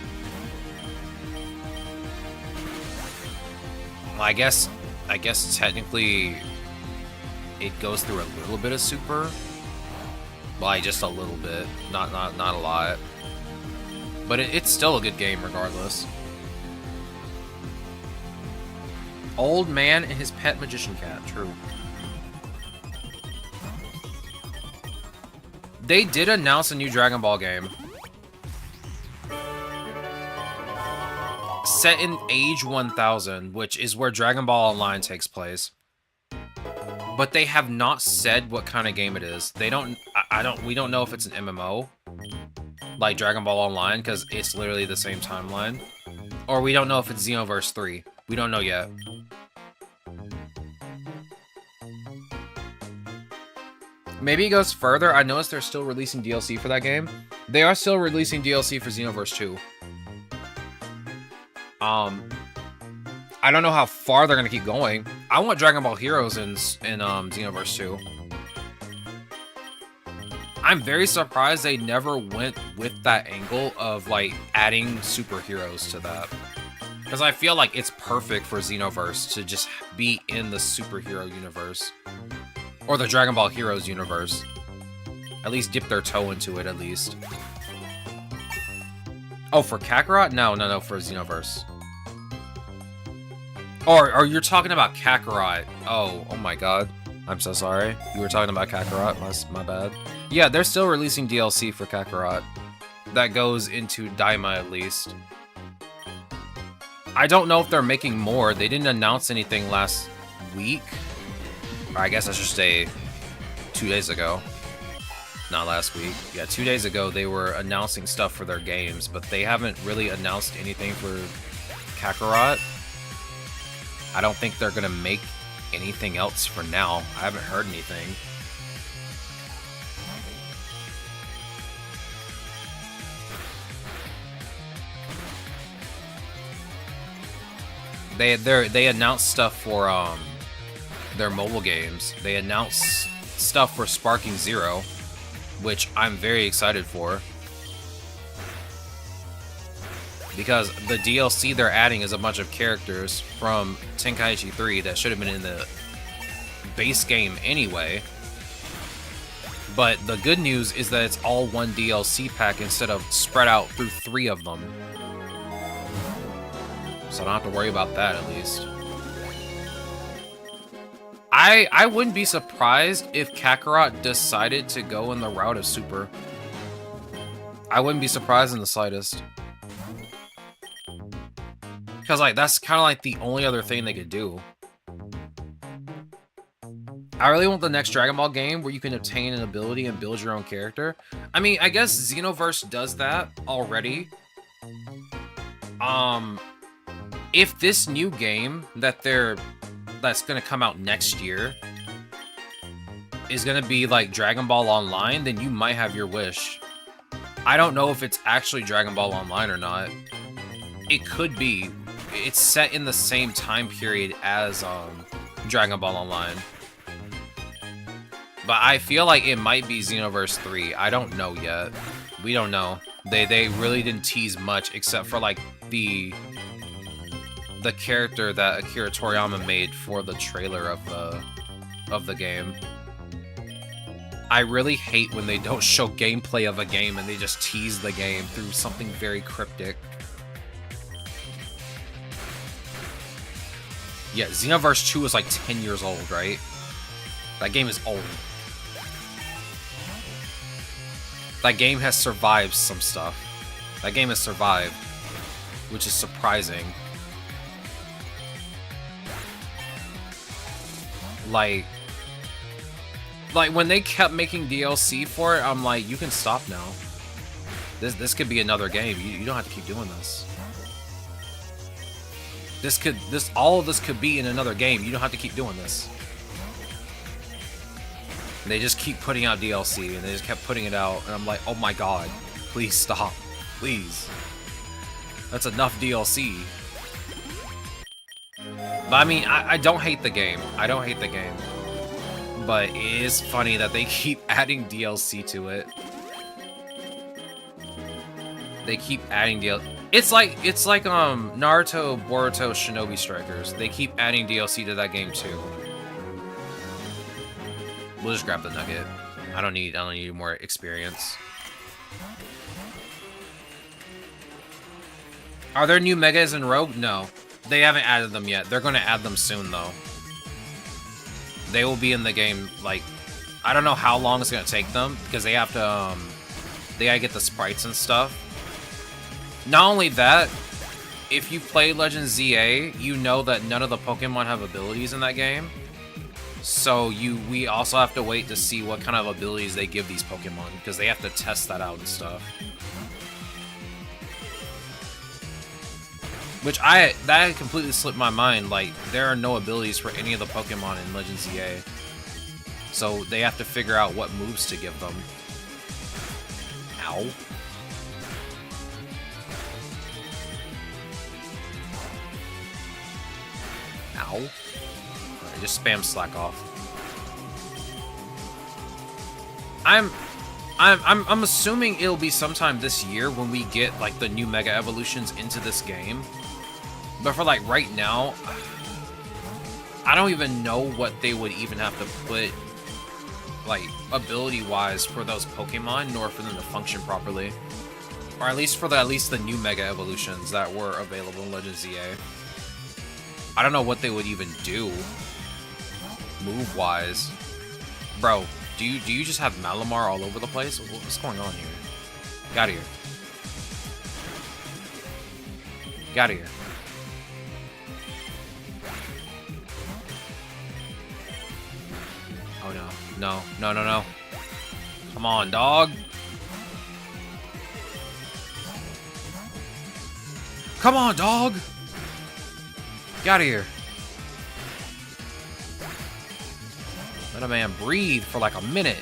Speaker 1: Well, I guess technically it goes through a little bit of Super. Like, just a little bit. Not a lot. But it's still a good game, regardless. Old man and his pet magician cat. True. They did announce a new Dragon Ball game. Set in Age 1000, which is where Dragon Ball Online takes place. But they have not said what kind of game it is. They don't we don't know if it's an MMO like Dragon Ball Online, because it's literally the same timeline. Or we don't know if it's Xenoverse 3. We don't know yet. Maybe it goes further. I noticed they're still releasing DLC for that game. They are still releasing DLC for Xenoverse 2. I don't know how far they're gonna keep going. I want Dragon Ball Heroes in Xenoverse 2. I'm very surprised they never went with that angle of like adding superheroes to that. Because I feel like it's perfect for Xenoverse to just be in the superhero universe. Or the Dragon Ball Heroes universe. At least dip their toe into it, at least. Oh, for Kakarot? No, for Xenoverse. Or you're talking about Kakarot. Oh my god. I'm so sorry. You were talking about Kakarot. My bad. Yeah, they're still releasing DLC for Kakarot. That goes into Daima, at least. I don't know if they're making more. They didn't announce anything last week. Or I guess I should say 2 days ago. Not last week. Yeah, 2 days ago they were announcing stuff for their games, but they haven't really announced anything for Kakarot. I don't think they're gonna make anything else for now. I haven't heard anything. They announced stuff for their mobile games. They announced stuff for Sparking Zero. which I'm very excited for. Because the DLC they're adding is a bunch of characters from Tenkaichi 3 that should have been in the base game anyway. But the good news is that it's all one DLC pack instead of spread out through 3 of them. So I don't have to worry about that, at least. I wouldn't be surprised if Kakarot decided to go in the route of Super. I wouldn't be surprised in the slightest. Because, like, that's kind of like the only other thing they could do. I really want the next Dragon Ball game where you can obtain an ability and build your own character. I mean, I guess Xenoverse does that already. If this new game that's gonna come out next year is gonna be like Dragon Ball Online, then you might have your wish. I don't know if it's actually Dragon Ball Online or not. It could be. It's set in the same time period as Dragon Ball Online. But I feel like it might be Xenoverse 3. I don't know yet. We don't know. They really didn't tease much except for like the character that Akira Toriyama made for the trailer of the game. I really hate when they don't show gameplay of a game and they just tease the game through something very cryptic. Yeah, Xenoverse 2 is like 10 years old, right? That game is old. That game has survived some stuff. That game has survived, which is surprising. Like when they kept making DLC for it, I'm like, you can stop now. This could be another game. You don't have to keep doing this. All of this could be in another game. You don't have to keep doing this. And they just keep putting out DLC, and they just kept putting it out, and I'm like, oh my god, please stop, please. That's enough DLC. But I mean, I don't hate the game. I don't hate the game. But it is funny that they keep adding DLC to it. They keep adding DLC. It's like Naruto, Boruto, Shinobi Strikers. They keep adding DLC to that game too. We'll just grab the nugget. I don't need more experience. Are there new megas in Rogue? No. They haven't added them yet. They're gonna add them soon though. They will be in the game, like, I don't know how long it's gonna take them, because they have to, they gotta get the sprites and stuff. Not only that, if you play Legend ZA, you know that none of the Pokemon have abilities in that game. So we also have to wait to see what kind of abilities they give these Pokemon, because they have to test that out and stuff. Which that completely slipped my mind. Like, there are no abilities for any of the Pokemon in Legend ZA. So they have to figure out what moves to give them. Ow. Ow. Alright, just spam slack off. I'm assuming it'll be sometime this year when we get like the new Mega Evolutions into this game. But for like right now, I don't even know what they would even have to put like ability-wise for those Pokemon, nor for them to function properly. Or at least for the new Mega Evolutions that were available in Legend ZA. I don't know what they would even do move-wise. Bro, do you just have Malamar all over the place? What's going on here? Get out of here. Get out of here. Oh no. No, no, no, no. Come on, dog. Come on, dog. Get out of here. Let a man breathe for like a minute.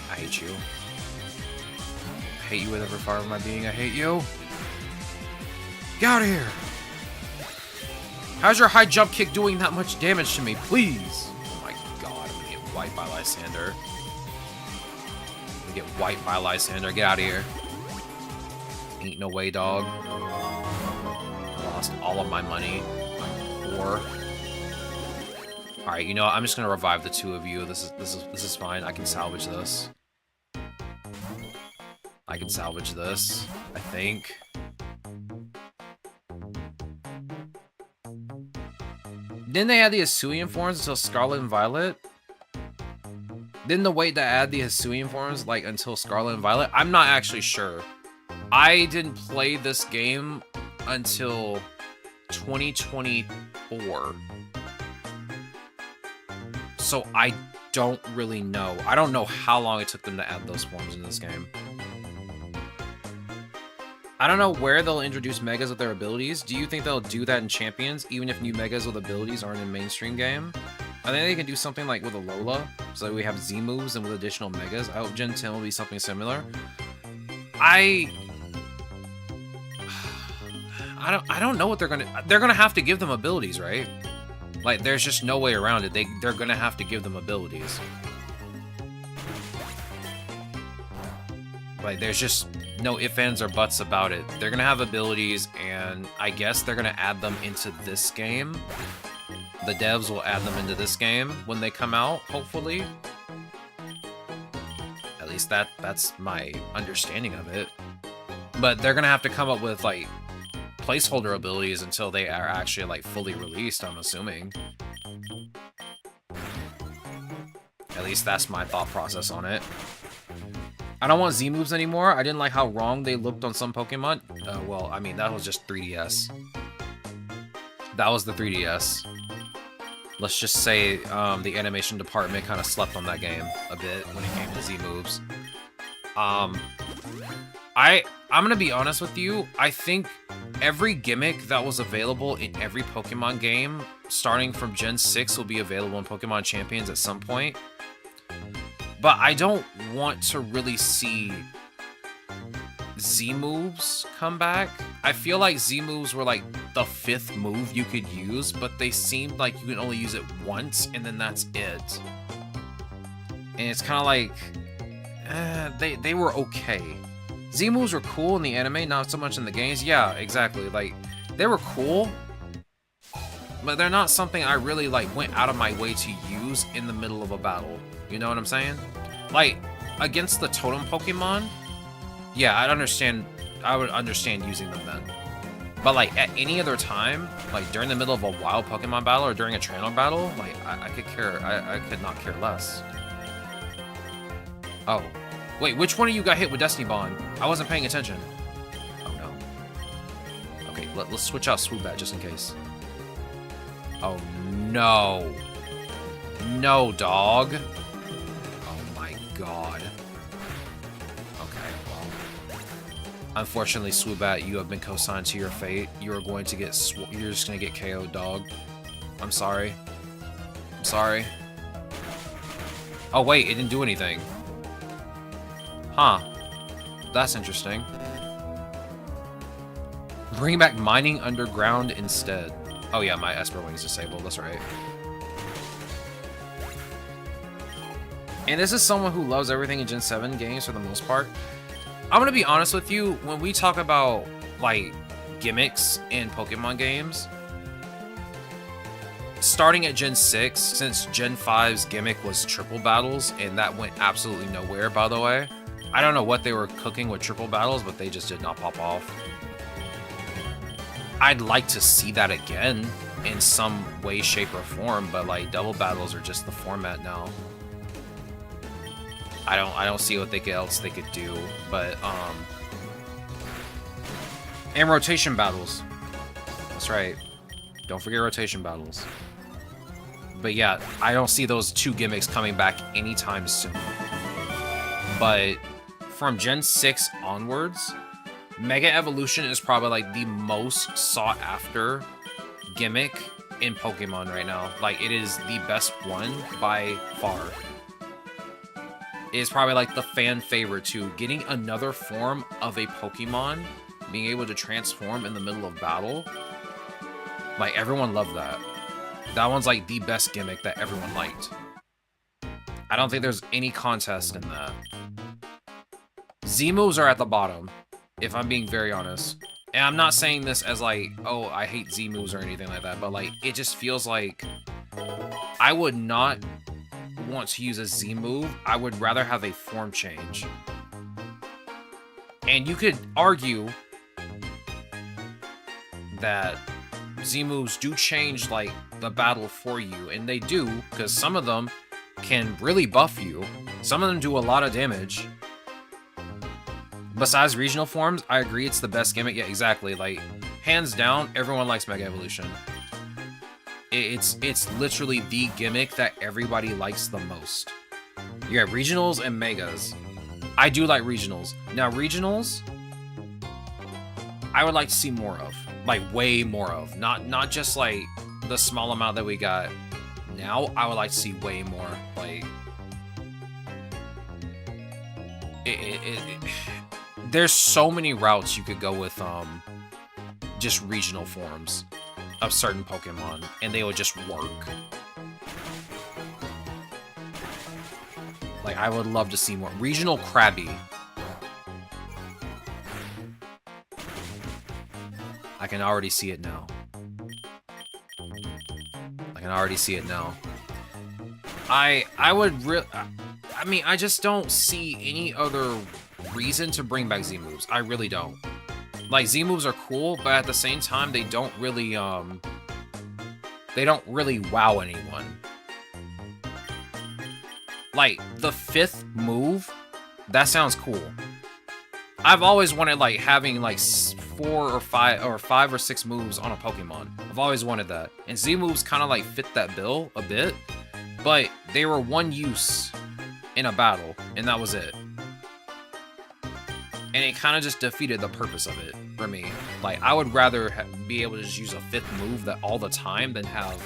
Speaker 1: I hate you. I hate you with every fiber of my being. I hate you. Get out of here. How's your high jump kick doing that much damage to me? Please. Oh my god, I'm gonna get wiped by Lysander. Get wiped by Lysander. Get out of here. Ain't no way, dog. Lost all of my money. I'm poor. All right, you know what? I'm just gonna revive the two of you. This is fine. I can salvage this. I can salvage this, I think. Didn't they add the Hisuian forms until Scarlet and Violet? Didn't the wait to add the Hisuian forms like until Scarlet and Violet? I'm not actually sure. I didn't play this game until 2024. So I don't really know. I don't know how long it took them to add those forms in this game. I don't know where they'll introduce Megas with their abilities. Do you think they'll do that in Champions, even if new Megas with abilities aren't in mainstream game? I think they can do something like with Alola, so we have Z moves and with additional Megas. I hope Gen 10 will be something similar. I don't know what they're gonna have to give them abilities, right? Like, there's just no way around it. They're gonna have to give them abilities. Like, there's just no ifs, ands, or buts about it. They're gonna have abilities, and I guess they're gonna add them into this game. The devs will add them into this game when they come out, hopefully. At least that's my understanding of it. But they're gonna have to come up with, like, placeholder abilities until they are actually, like, fully released, I'm assuming. At least that's my thought process on it. I don't want Z moves anymore. I didn't like how wrong they looked on some Pokemon. Well, I mean, that was just 3DS. That was the 3DS. Let's just say the animation department kind of slept on that game a bit when it came to Z moves. I'm gonna be honest with you. I think every gimmick that was available in every Pokemon game, starting from Gen 6, will be available in Pokemon Champions at some point. But I don't want to really see Z moves come back. I feel like Z moves were like the 5th move you could use, but they seemed like you can only use it once, and then that's it. And it's kind of like, they were okay. Z moves were cool in the anime, not so much in the games. Yeah, exactly. Like, they were cool, but they're not something I really like went out of my way to use in the middle of a battle. You know what I'm saying? Like, against the totem Pokemon, yeah, I would understand using them then. But like at any other time, like during the middle of a wild Pokemon battle or during a trainer battle, like I could not care less. Oh, wait, which one of you got hit with Destiny Bond? I wasn't paying attention. Oh no. Okay, let's switch out Swoobat just in case. Oh no. No, dog. God. Okay, well. Unfortunately, Swoobat, you have been co-signed to your fate. You are going to get you're just gonna get KO'd, dog. I'm sorry. I'm sorry. Oh wait, it didn't do anything. Huh. That's interesting. Bring back mining underground instead. Oh yeah, my Esper Wing is disabled, that's right. And this is someone who loves everything in Gen 7 games for the most part. I'm gonna be honest with you, when we talk about, like, gimmicks in Pokemon games, starting at Gen 6, since Gen 5's gimmick was triple battles, and that went absolutely nowhere, by the way. I don't know what they were cooking with triple battles, but they just did not pop off. I'd like to see that again in some way, shape, or form, but, like, double battles are just the format now. I don't see what else they could do, but and rotation battles. That's right. Don't forget rotation battles. But yeah, I don't see those two gimmicks coming back anytime soon. But from Gen 6 onwards, Mega Evolution is probably like the most sought after gimmick in Pokemon right now. Like, it is the best one by far. Is probably like the fan favorite too. Getting another form of a Pokemon, being able to transform in the middle of battle, like everyone loved that. That one's like the best gimmick that everyone liked. I don't think there's any contest in that. Z moves are at the bottom, if I'm being very honest. And I'm not saying this as like, oh, I hate Z moves or anything like that, but like, it just feels like I would not want to use a Z move. I would rather have a form change. And you could argue that Z moves do change like the battle for you, and they do, because some of them can really buff you. Some of them do a lot of damage. Besides regional forms, I agree it's the best gimmick. Yeah, exactly. Like, hands down, everyone likes Mega Evolution. It's literally the gimmick that everybody likes the most. You have regionals and megas. I do like regionals. Now, regionals, I would like to see more of. Like, way more of. Not just, like, the small amount that we got now. I would like to see way more. Like, there's so many routes you could go with just regional forms of certain Pokemon, and they would just work. Like, I would love to see more. Regional Krabby. I can already see it now. I can already see it now. I mean, I just don't see any other reason to bring back Z moves. I really don't. Like, Z moves are cool, but at the same time, they don't really wow anyone. Like, the 5th move, that sounds cool. I've always wanted, like, having, like, 4 or 5 or 6 moves on a Pokemon. I've always wanted that. And Z moves kind of, like, fit that bill a bit, but they were one use in a battle, and that was it. And it kind of just defeated the purpose of it for me. Like, I would rather be able to just use a 5th move that all the time than have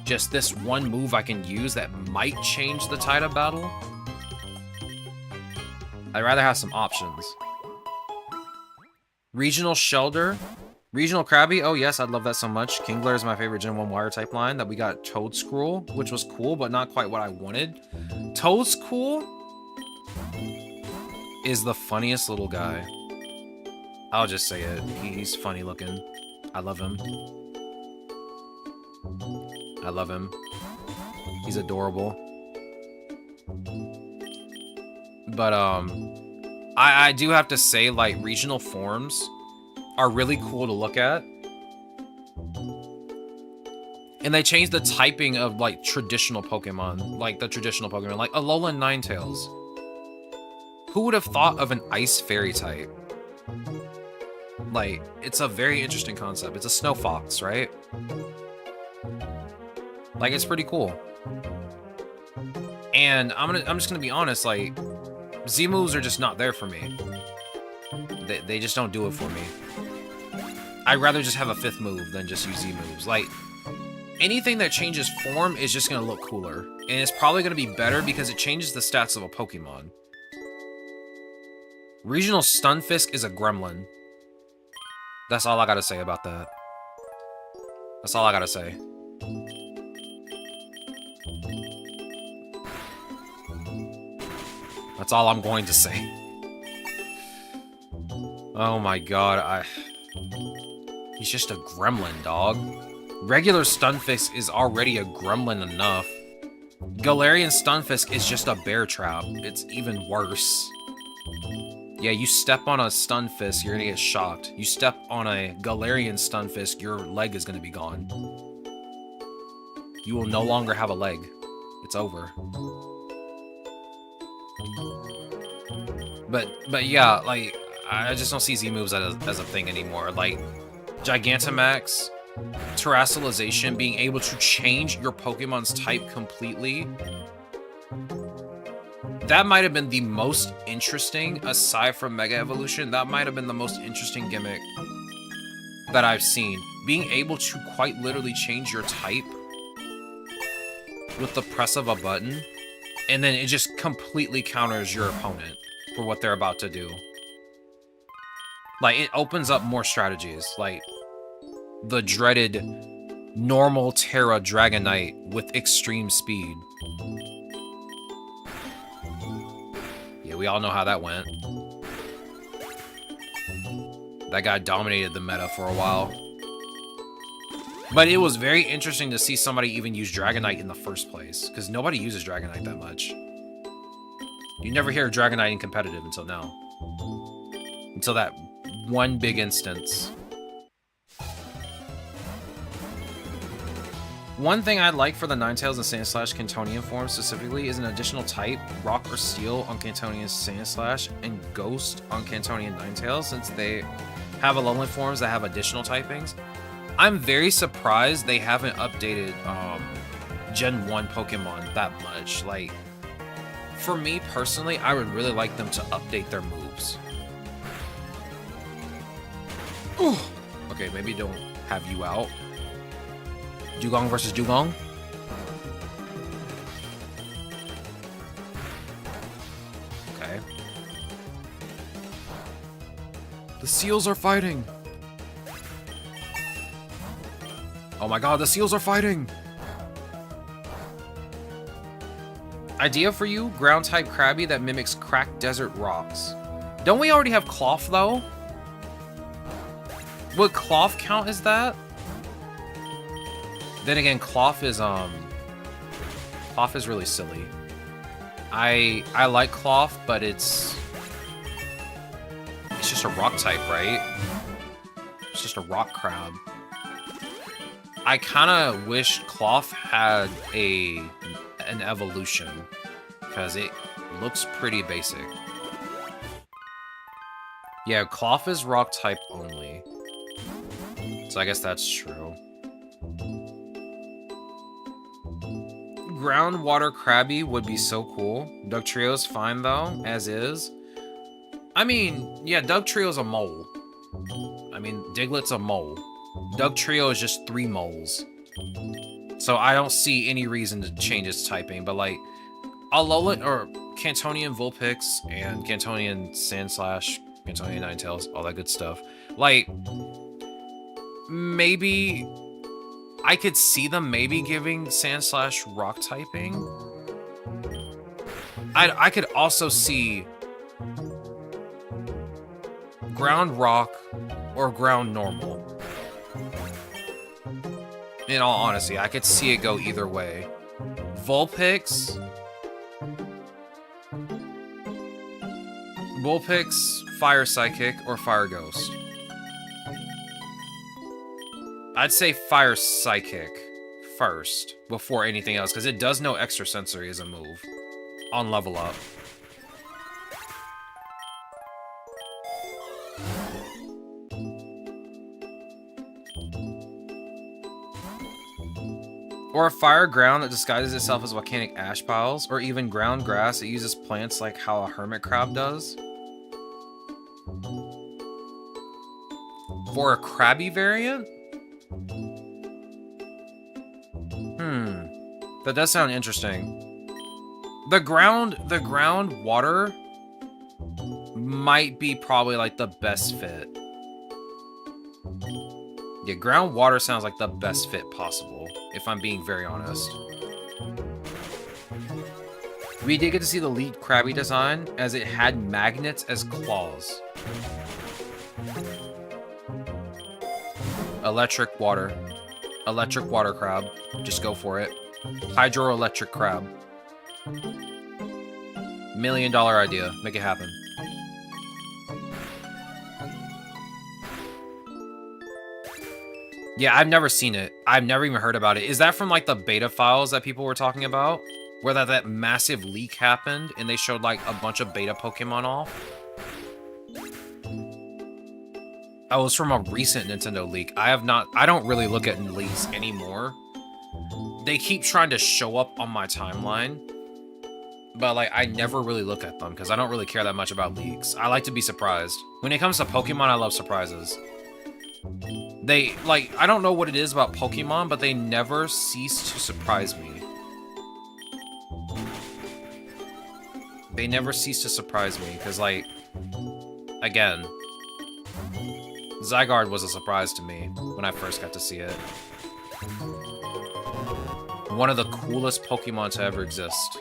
Speaker 1: just this one move I can use that might change the tide of battle. I'd rather have some options. Regional Shellder. Regional Krabby. Oh, yes, I'd love that so much. Kingler is my favorite Gen 1 Wire type line. That we got Toedscruel, which was cool, but not quite what I wanted. Toedscruel is the funniest little guy. I'll just say it. He's funny looking. I love him. I love him. He's adorable. But, I do have to say, like, regional forms are really cool to look at. And they changed the typing of, like, traditional Pokemon. Like, the traditional Pokemon. Like, Alolan Ninetales. Who would have thought of an Ice Fairy type? Like, it's a very interesting concept. It's a Snow Fox, right? Like, it's pretty cool. And I'm just gonna be honest, like, Z moves are just not there for me. They just don't do it for me. I'd rather just have a 5th move than just use Z moves. Like, anything that changes form is just gonna look cooler. And it's probably gonna be better because it changes the stats of a Pokemon. Regional Stunfisk is a gremlin. That's all I gotta say about that. That's all I gotta say. That's all I'm going to say. Oh my god, he's just a gremlin, dog. Regular Stunfisk is already a gremlin enough. Galarian Stunfisk is just a bear trap. It's even worse. Yeah, you step on a Stunfisk, you're gonna get shocked. You step on a Galarian Stunfisk, your leg is gonna be gone. You will no longer have a leg. It's over. But yeah, like, I just don't see Z moves as a thing anymore. Like, Gigantamax, Terastallization, being able to change your Pokemon's type completely. That might have been the most interesting, aside from Mega Evolution, that might have been the most interesting gimmick that I've seen. Being able to quite literally change your type with the press of a button, and then it just completely counters your opponent for what they're about to do. Like, it opens up more strategies, like the dreaded normal Terra Dragonite with extreme speed. Yeah, we all know how that went. That guy dominated the meta for a while. But it was very interesting to see somebody even use Dragonite in the first place, because nobody uses Dragonite that much. You never hear Dragonite in competitive until now. Until that one big instance. One thing I'd like for the Ninetales and Sandslash Cantonian form specifically is an additional type, Rock or Steel on Cantonian Sandslash, and Ghost on Cantonian Ninetales, since they have Alolan forms that have additional typings. I'm very surprised they haven't updated Gen 1 Pokemon that much. Like, for me personally, I would really like them to update their moves. Ooh. Okay, maybe don't have you out. Dugong versus Dugong. Okay. The seals are fighting. Oh my god, the seals are fighting! Idea for you, ground type Krabby that mimics cracked desert rocks. Don't we already have Cloth though? Would Cloth count as that? Then again, Cloth is really silly. I like Cloth, but it's just a rock type, right? It's just a rock crab. I kind of wish Cloth had an evolution, because it looks pretty basic. Yeah, Cloth is rock type only. So I guess that's true. Groundwater Krabby would be so cool. Dugtrio's fine though, as is. I mean, yeah, Dugtrio's a mole. I mean, Diglett's a mole. Dugtrio is just 3 moles. So I don't see any reason to change its typing, but like Alolan or Cantonian Vulpix and Cantonian Sandslash, Cantonian Ninetales, all that good stuff. Like, maybe I could see them maybe giving Sandslash rock typing. I could also see ground rock or ground normal. In all honesty, I could see it go either way. Vulpix, Fire Psychic, or Fire Ghost. I'd say Fire Psychic first, before anything else, because it does know Extra Sensory as a move on level up. Or a fire ground that disguises itself as volcanic ash piles, or even ground grass that uses plants like how a hermit crab does. For a Krabby variant? That does sound interesting. The ground water might be probably like the best fit. Yeah, ground water sounds like the best fit possible, if I'm being very honest. We did get to see the lead Krabby design, as it had magnets as claws. Electric water crab. Just go for it. Hydroelectric crab. $1 million idea. Make it happen. Yeah, I've never seen it. I've never even heard about it. Is that from like the beta files that people were talking about? Where that massive leak happened and they showed like a bunch of beta Pokemon off? Oh, it was from a recent Nintendo leak. I don't really look at leaks anymore. They keep trying to show up on my timeline, but like I never really look at them because I don't really care that much about leaks. I like to be surprised. When it comes to Pokemon, I love surprises. They, like, I don't know what it is about Pokemon, but they never cease to surprise me. They never cease to surprise me, because, like, again, Zygarde was a surprise to me when I first got to see it. One of the coolest Pokemon to ever exist.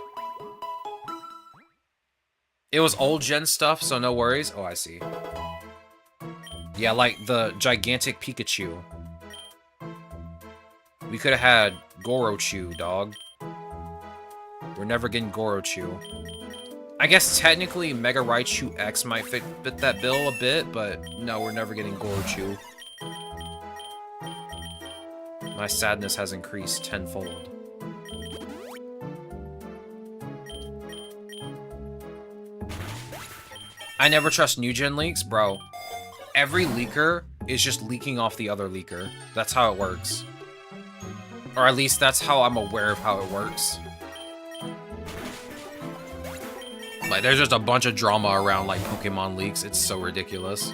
Speaker 1: It was old gen stuff, so no worries. Oh, I see. Yeah, like the gigantic Pikachu. We could have had Gorochu, dog. We're never getting Gorochu. I guess technically Mega Raichu X might fit that bill a bit, but no, we're never getting Gorochu. My sadness has increased tenfold. I never trust new gen leaks, bro. Every leaker is just leaking off the other leaker. That's how it works. Or at least that's how I'm aware of how it works. Like, there's just a bunch of drama around, like, Pokemon leaks. It's so ridiculous.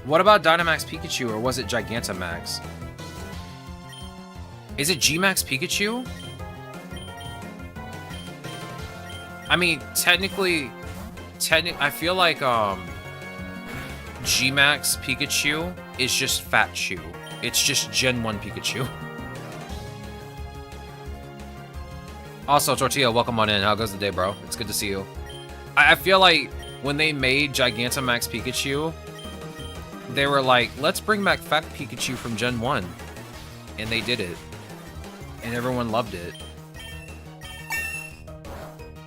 Speaker 1: What about Dynamax Pikachu, or was it Gigantamax? Is it G-Max Pikachu? I mean, technically, I feel like, G-Max Pikachu is just Fat Chew. It's just Gen 1 Pikachu. Also, Tortilla, welcome on in. How goes the day, bro? It's good to see you. I feel like when they made Gigantamax Pikachu, they were like, let's bring back Fat Pikachu from Gen 1. And they did it. And everyone loved it.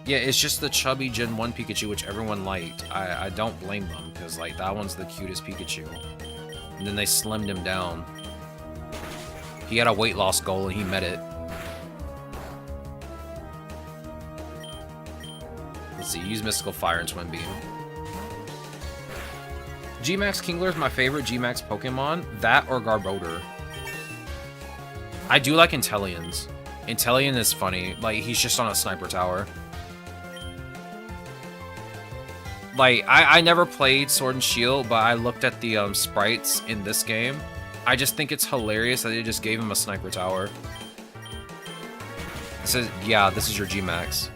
Speaker 1: Yeah, it's just the chubby Gen 1 Pikachu, which everyone liked. I don't blame them, because, like, that one's the cutest Pikachu. And then they slimmed him down. He had a weight loss goal, and he met it. Let's see, use Mystical Fire and Twin Beam. G-Max Kingler is my favorite G-Max Pokemon. That or Garbodor. I do like Inteleons. Inteleon is funny. Like, he's just on a sniper tower. Like, I never played Sword and Shield, but I looked at the sprites in this game. I just think it's hilarious that they just gave him a sniper tower. It says, yeah, this is your G-Max.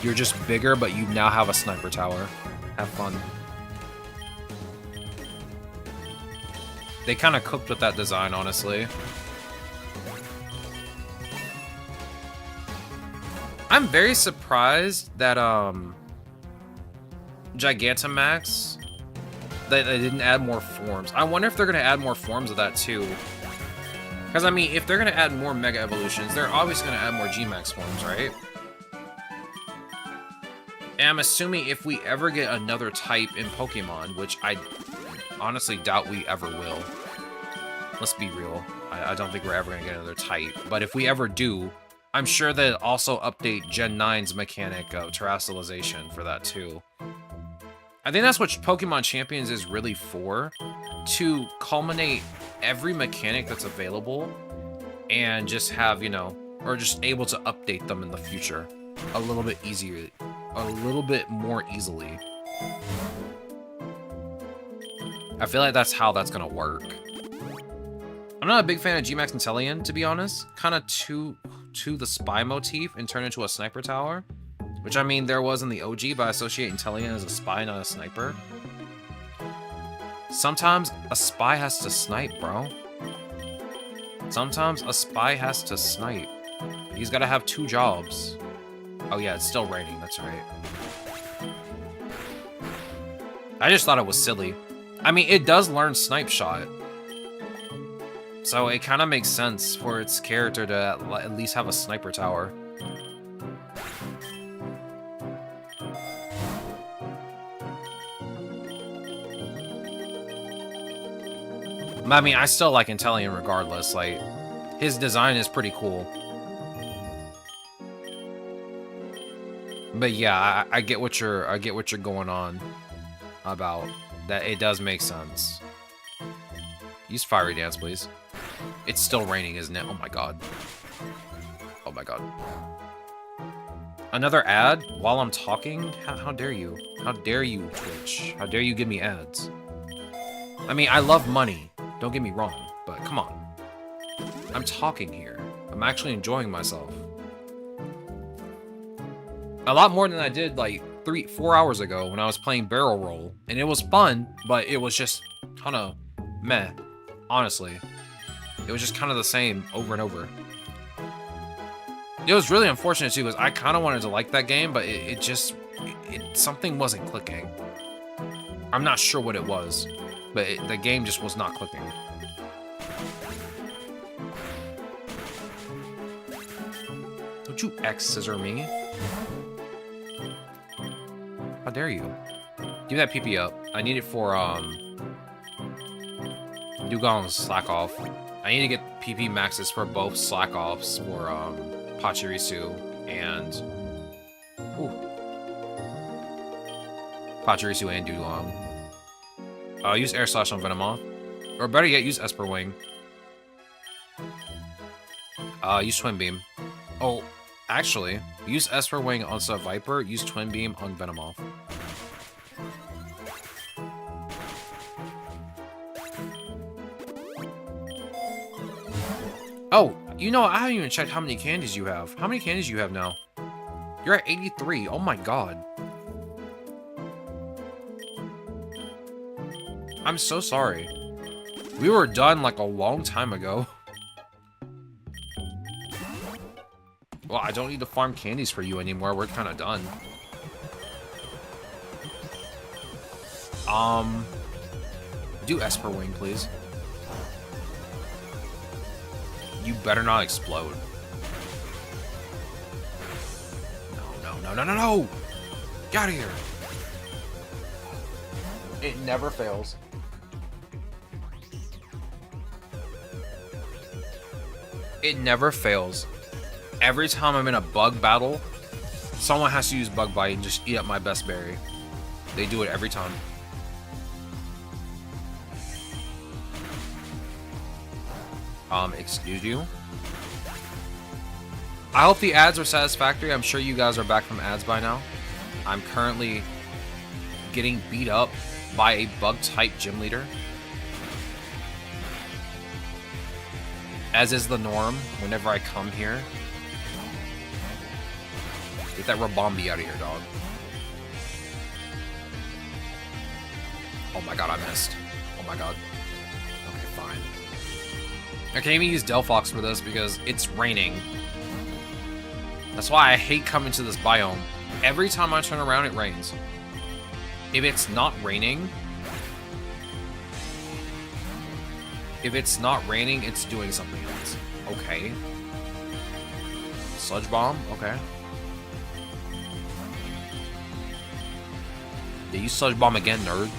Speaker 1: You're just bigger, but you now have a sniper tower. Have fun. They kind of cooked with that design, honestly. I'm very surprised that, Gigantamax, that they didn't add more forms. I wonder if they're going to add more forms of that, too. Because, I mean, if they're going to add more Mega Evolutions, they're obviously going to add more G-Max forms, right? And I'm assuming if we ever get another type in Pokemon, which I honestly doubt we ever will. Let's be real. I don't think we're ever going to get another type. But if we ever do, I'm sure they'll also update Gen 9's mechanic of terrestrialization for that, too. I think that's what Pokemon Champions is really for, to culminate every mechanic that's available and just have, you know, or just able to update them in the future a little bit easier, a little bit more easily. I feel like that's how that's gonna work. I'm not a big fan of G-Max Inteleon, to be honest. Kind of to the spy motif and turn into a sniper tower. Which, I mean, there was in the OG, but I associate Inteleon as a spy, not a sniper. Sometimes a spy has to snipe, bro. Sometimes a spy has to snipe. He's got to have 2 jobs. Oh, yeah, it's still raining. That's right. I just thought it was silly. I mean, it does learn Snipe Shot. So it kind of makes sense for its character to at least have a sniper tower. I mean, I still like Inteleon regardless. Like, his design is pretty cool. But yeah, I get what you're going on about. That it does make sense. Use Fiery Dance, please. It's still raining, isn't it? Oh my god. Oh my god. Another ad while I'm talking? How dare you? How dare you, Twitch? How dare you give me ads? I mean, I love money. Don't get me wrong, but come on. I'm talking here. I'm actually enjoying myself. A lot more than I did like 3-4 hours ago when I was playing Barrel Roll. And it was fun, but it was just kind of meh, honestly. It was just kind of the same over and over. It was really unfortunate too, because I kind of wanted to like that game, but it just something wasn't clicking. I'm not sure what it was, but the game just was not clicking. Don't you X-scissor me? How dare you? Give me that PP up. I need it for Dugong's Slack Off. I need to get PP maxes for both Slack Offs for Pachirisu and Pachirisu and Dugong. Use Air Slash on Venomoth. Or better yet, use Esper Wing. Use Twin Beam. Oh, actually, use Esper Wing on Sub Viper, use Twin Beam on Venomoth. Oh, you know, I haven't even checked how many candies you have. How many candies do you have now? You're at 83. Oh my god. I'm so sorry. We were done like a long time ago. Well, I don't need to farm candies for you anymore. We're kind of done. Do Esper Wing, please. You better not explode. No. Get out of here. It never fails. It never fails. Every time I'm in a bug battle, someone has to use Bug Bite and just eat up my best berry. They do it every time. Excuse you? I hope the ads are satisfactory. I'm sure you guys are back from ads by now. I'm currently getting beat up by a bug-type gym leader. As is the norm whenever I come here. Get that Rabombi out of here, dog. Oh my god, I missed. Oh my god. Okay, fine. I can't even use Delphox for this because it's raining. That's why I hate coming to this biome. Every time I turn around, it rains. If it's not raining... it's doing something else. Okay. Sludge Bomb? Okay. Yeah, you Sludge Bomb again, nerd.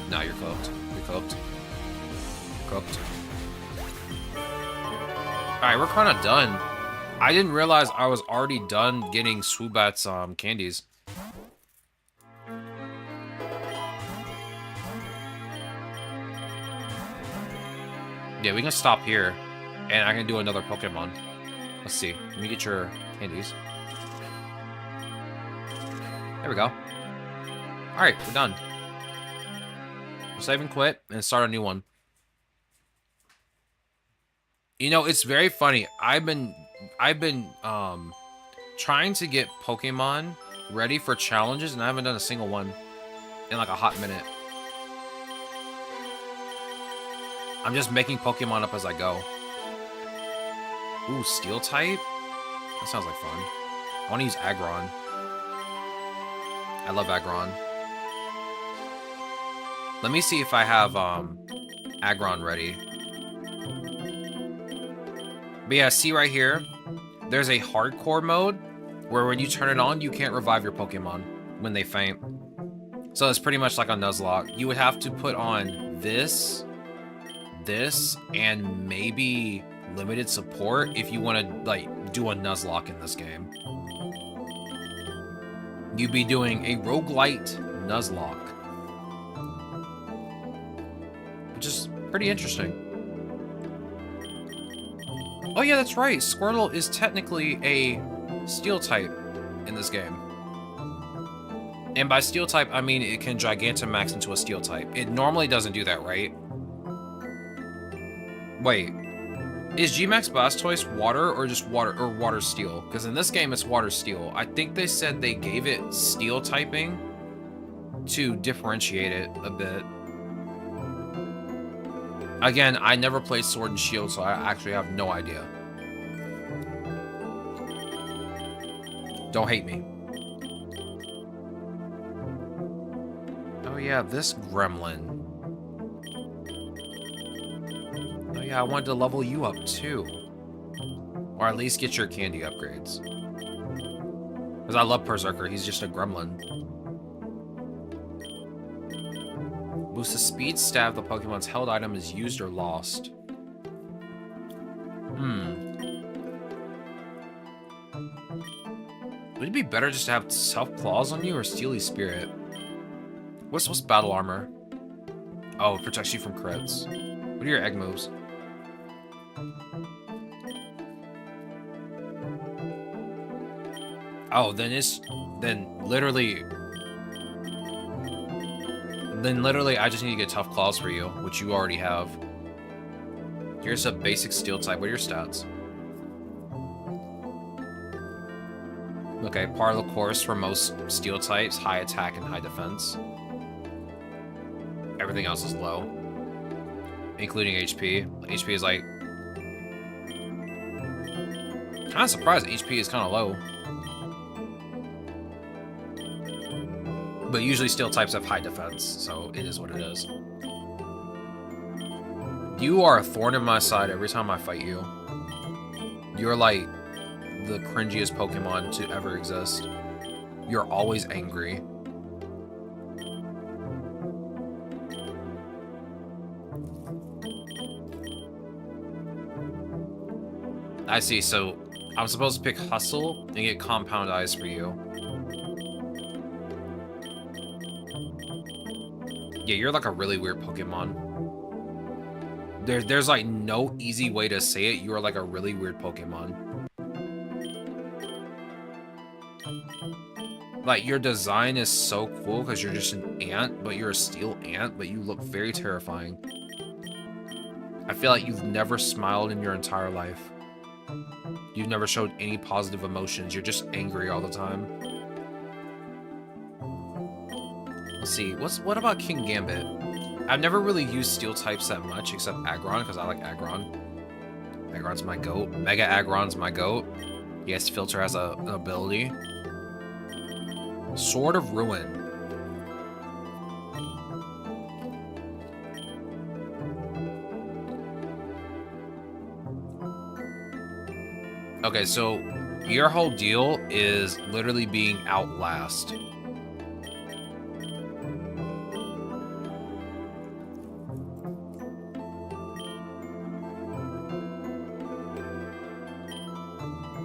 Speaker 1: No, you're cooked. You're cooked. You're cooked. Alright, we're kind of done. I didn't realize I was already done getting Swoobat's candies. Yeah, we can stop here, and I can do another Pokemon. Let's see. Let me get your candies. There we go. Alright, we're done. We'll save and quit, and start a new one. You know, it's very funny. I've been trying to get Pokemon ready for challenges, and I haven't done a single one in like a hot minute. I'm just making Pokemon up as I go. Ooh, Steel type? That sounds like fun. I want to use Aggron. I love Aggron. Let me see if I have Aggron ready. But yeah, see right here, there's a hardcore mode where when you turn it on, you can't revive your Pokemon when they faint. So it's pretty much like a Nuzlocke. You would have to put on this, and maybe limited support if you want to like do a Nuzlocke in this game. You'd be doing a roguelite Nuzlocke, which is pretty interesting. Oh yeah, that's right. Squirtle is technically a Steel type in this game. And by Steel type, I mean it can Gigantamax into a Steel type. It normally doesn't do that, right? Wait. Is G-Max Blastoise water or just water or water steel? Because in this game it's water steel. I think they said they gave it Steel typing to differentiate it a bit. Again, I never played Sword and Shield, so I actually have no idea. Don't hate me. Oh yeah, this gremlin. Oh yeah, I wanted to level you up too. Or at least get your candy upgrades. Because I love Berserker, he's just a gremlin. Boost the speed stat if the Pokemon's held item is used or lost. Would it be better just to have Tough Claws on you or Steely Spirit? What's battle armor? Oh, it protects you from crits. What are your egg moves? Oh, then literally I just need to get Tough Claws for you, which you already have. Here's a basic steel type. What are your stats? Okay, part of the course for most steel types, high attack and high defense. Everything else is low, including HP. HP is like... Kind of surprised HP is kind of low. But usually steel types have high defense, so it is what it is. You are a thorn in my side every time I fight you. You're like the cringiest Pokemon to ever exist. You're always angry. I see, so I'm supposed to pick Hustle and get Compound Eyes for you. Yeah, you're like a really weird Pokemon. There's like no easy way to say it. You're like a really weird Pokemon. Like, your design is so cool because you're just an ant, but you're a steel ant, but you look very terrifying. I feel like you've never smiled in your entire life. You've never showed any positive emotions. You're just angry all the time. Let's see, what about King Gambit? I've never really used steel types that much, except Aggron, because I like Aggron. Aggron's my goat. Mega Aggron's my goat. Yes, Filter has an ability. Sword of Ruin. Okay, so your whole deal is literally being Outlast.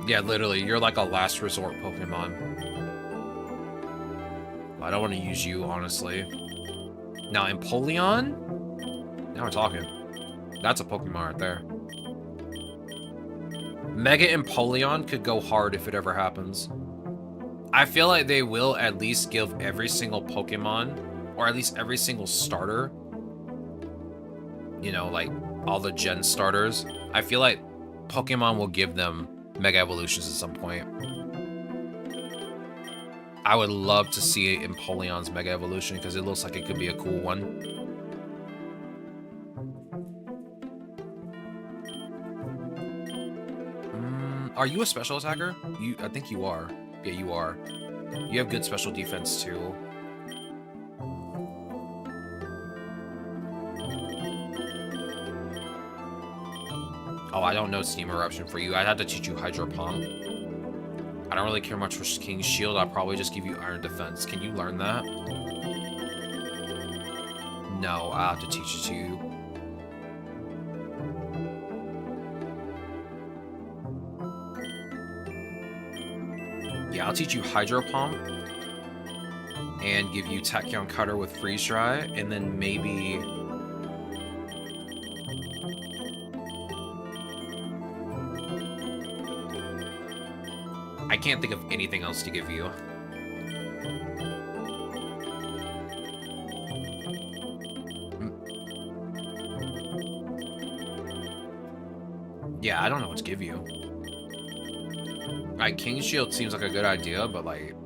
Speaker 1: Yeah, literally, you're like a last resort Pokemon. I don't want to use you, honestly. Now, Empoleon? Now we're talking. That's a Pokemon right there. Mega Empoleon could go hard if it ever happens. I feel like they will at least give every single Pokemon, or at least every single starter, you know, like all the Gen starters, I feel like Pokemon will give them Mega Evolutions at some point. I would love to see Empoleon's Mega Evolution because it looks like it could be a cool one. Are you a special attacker? I think you are. Yeah, you are. You have good special defense too. Oh, I don't know Steam Eruption for you. I'd have to teach you Hydro Pump. I don't really care much for King's Shield. I'll probably just give you Iron Defense. Can you learn that? No, I'll have to teach it to you. Yeah, I'll teach you Hydro Pump. And give you Tachyon Cutter with Freeze Dry. And then maybe... I can't think of anything else to give you. Yeah, I don't know what to give you. Like, King's Shield seems like a good idea, but like...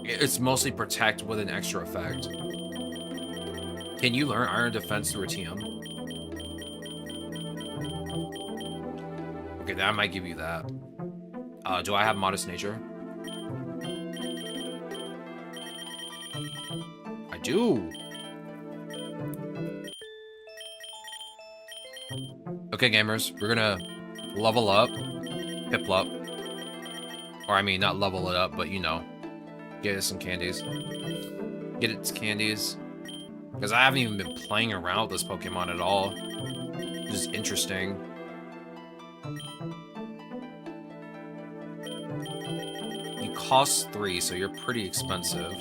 Speaker 1: It's mostly Protect with an extra effect. Can you learn Iron Defense through a TM? Okay, that might give you that. Do I have Modest Nature? I do. Okay, gamers, we're gonna level up, Piplup. Or I mean, not level it up, but you know, get it some candies. Get its candies. Because I haven't even been playing around with this Pokemon at all. Which is interesting. You cost 3, so you're pretty expensive.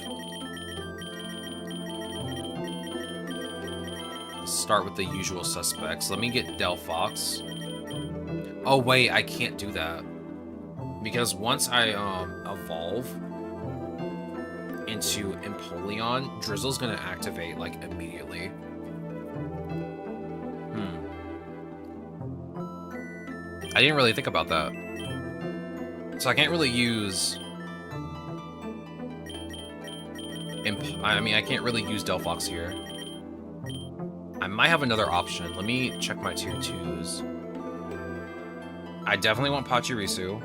Speaker 1: Let's start with the usual suspects. Let me get Delphox. Oh wait, I can't do that. Because once I evolve into Empoleon, Drizzle's gonna activate like immediately. I didn't really think about that. So I can't really use I can't really use Delphox here. I might have another option. Let me check my tier 2s. I definitely want Pachirisu.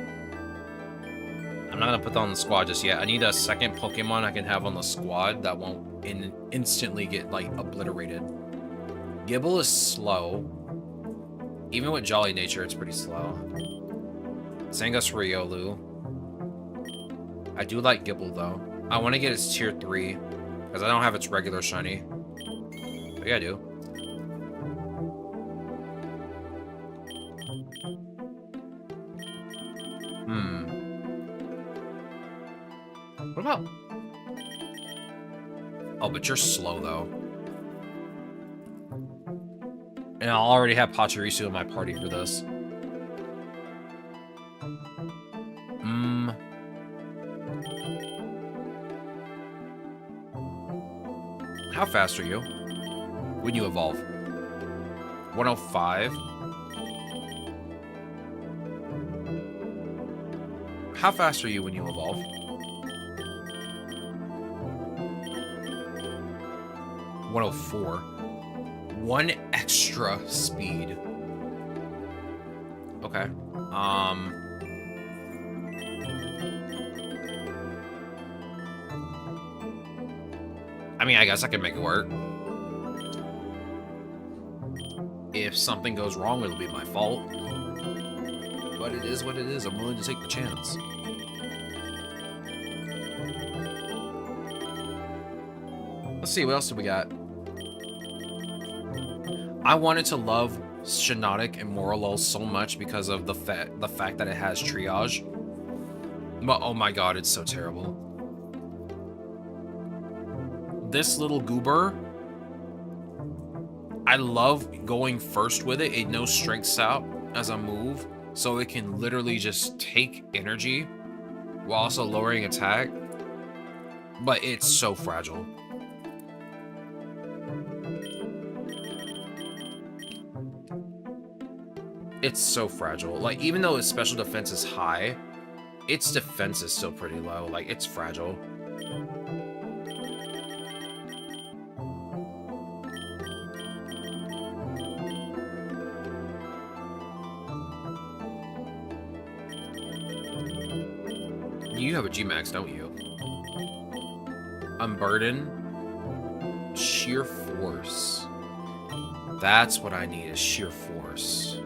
Speaker 1: I'm not gonna put that on the squad just yet. I need a second Pokemon I can have on the squad that won't instantly get like obliterated. Gible is slow. Even with Jolly Nature, it's pretty slow. Zangus Riolu. I do like Gible though. I want to get its tier 3 because I don't have its regular shiny. But yeah, I do. What about? Oh, but you're slow though. And I'll already have Pachirisu in my party for this. How fast are you when you evolve? 105. How fast are you when you evolve? 104. 1 extra speed. Okay. I mean, I guess I can make it work. If something goes wrong, it'll be my fault. But it is what it is. I'm willing to take the chance. Let's see, what else do we got? I wanted to love Shiinotic and Morlul so much because of the fact that it has triage. But oh my god, it's so terrible. This little goober, I love going first with it. It knows Strength Sap as a move, so it can literally just take energy while also lowering attack. But it's so fragile. It's so fragile. Like, even though its special defense is high, its defense is still pretty low. Like, it's fragile. You have a G-Max, don't you? Unburden. Sheer Force. That's what I need, is Sheer Force.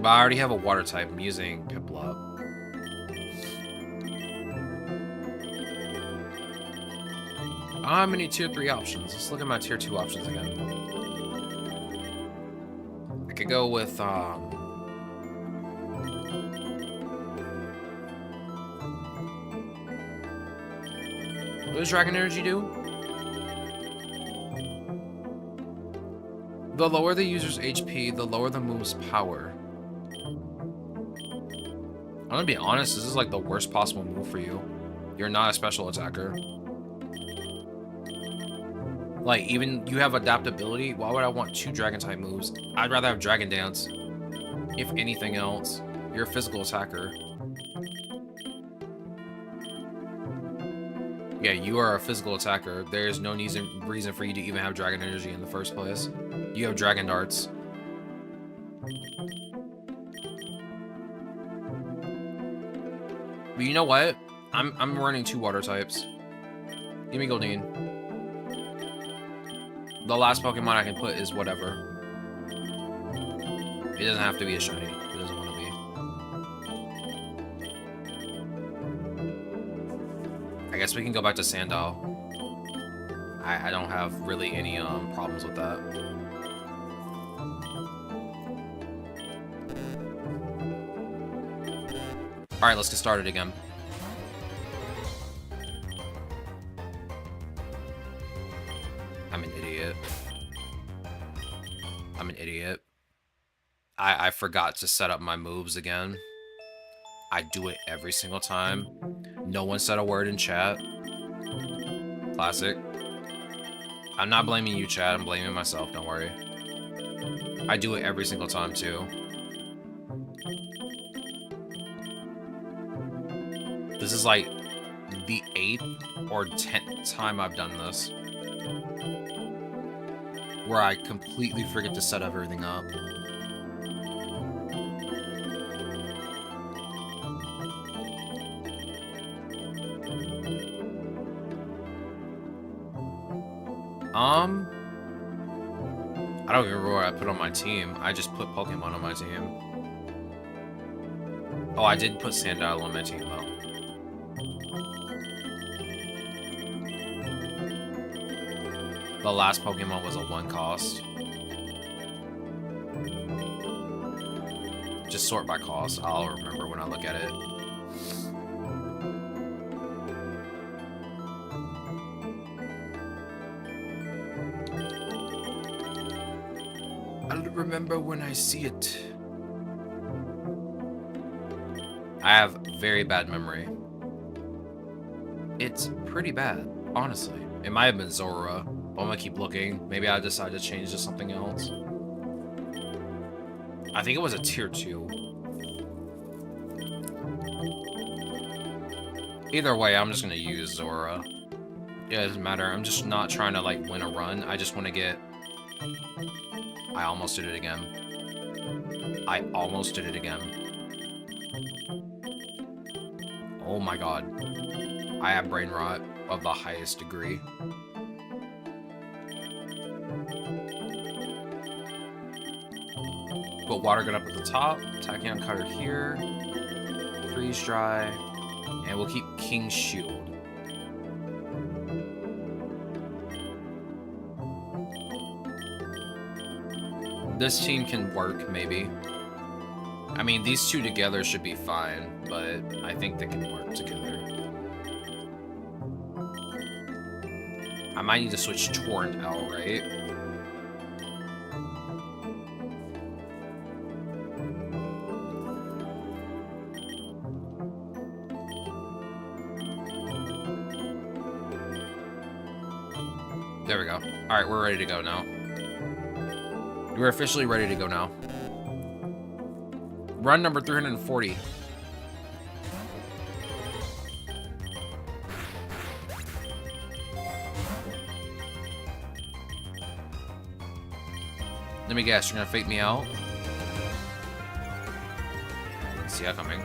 Speaker 1: But I already have a water type. I'm using Piplup. How many tier 3 options? Let's look at my tier 2 options again. I could go with, what does Dragon Energy do? The lower the user's HP, the lower the move's power. I'm gonna be honest, this is like the worst possible move for you. You're not a special attacker. Like, even you have adaptability. Why would I want 2 dragon type moves? I'd rather have Dragon Dance. If anything else, you're a physical attacker. Yeah, you are a physical attacker. There's no reason for you to even have Dragon Energy in the first place. You have Dragon Darts. But you know what? I'm running 2 water types. Give me Goldeen. The last Pokemon I can put is whatever. It doesn't have to be a shiny. It doesn't want to be. I guess we can go back to Sandile. I don't have really any problems with that. Alright, let's get started again. I'm an idiot. I'm an idiot. I forgot to set up my moves again. I do it every single time. No one said a word in chat. Classic. I'm not blaming you, chat. I'm blaming myself. Don't worry. I do it every single time, too. This is like the 8th or 10th time I've done this. Where I completely forget to set everything up. I don't remember what I put on my team. I just put Pokemon on my team. Oh, I did put Sandile on my team, though. The last Pokemon was a 1 cost. Just sort by cost. I'll remember when I look at it. I'll remember when I see it. I have very bad memory. It's pretty bad, honestly. It might have been Zora, but I'm gonna keep looking. Maybe I decide to change to something else. I think it was a tier 2. Either way, I'm just gonna use Zora. Yeah, it doesn't matter. I'm just not trying to like win a run. I just want to get... I almost did it again. I almost did it again. Oh my god. I have brain rot of the highest degree. Put Water Gun up at the top. Tachyon Cutter here. Freeze Dry. And we'll keep King's Shield. This team can work, maybe. I mean, these two together should be fine, but I think they can work together. I might need to switch Torrent out, right? There we go. Alright, we're ready to go now. We're officially ready to go now. Run number 340. Let me guess, you're gonna fake me out? See that coming.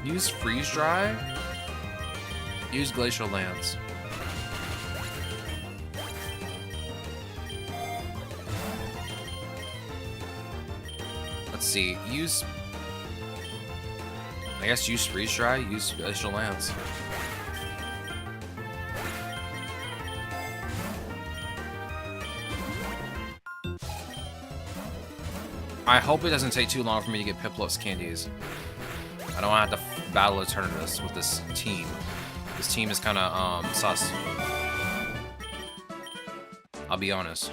Speaker 1: Use Freeze Dry. Use Glacial Lance. Let's see. Use... I guess use Freeze Dry, use Glacial Lance. I hope it doesn't take too long for me to get Piplup's candies. I don't want to have to battle Eternatus with this team. This team is kind of, sus. I'll be honest.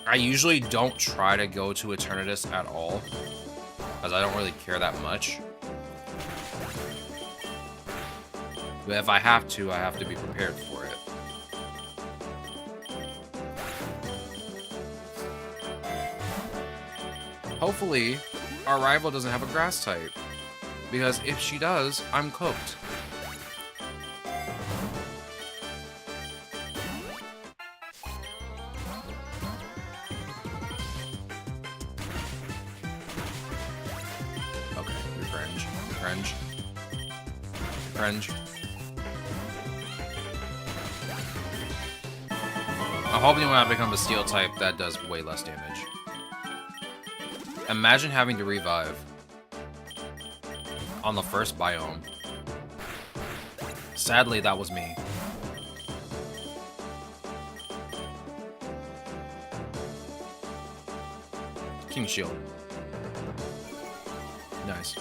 Speaker 1: I usually don't try to go to Eternatus at all, because I don't really care that much. But if I have to be prepared for it. Hopefully, our rival doesn't have a grass type, because if she does, I'm cooked. cringe. Cringe. I'm hoping when I become a steel type, that does way less damage. Imagine having to revive on the first biome. Sadly, that was me. King Shield. Nice.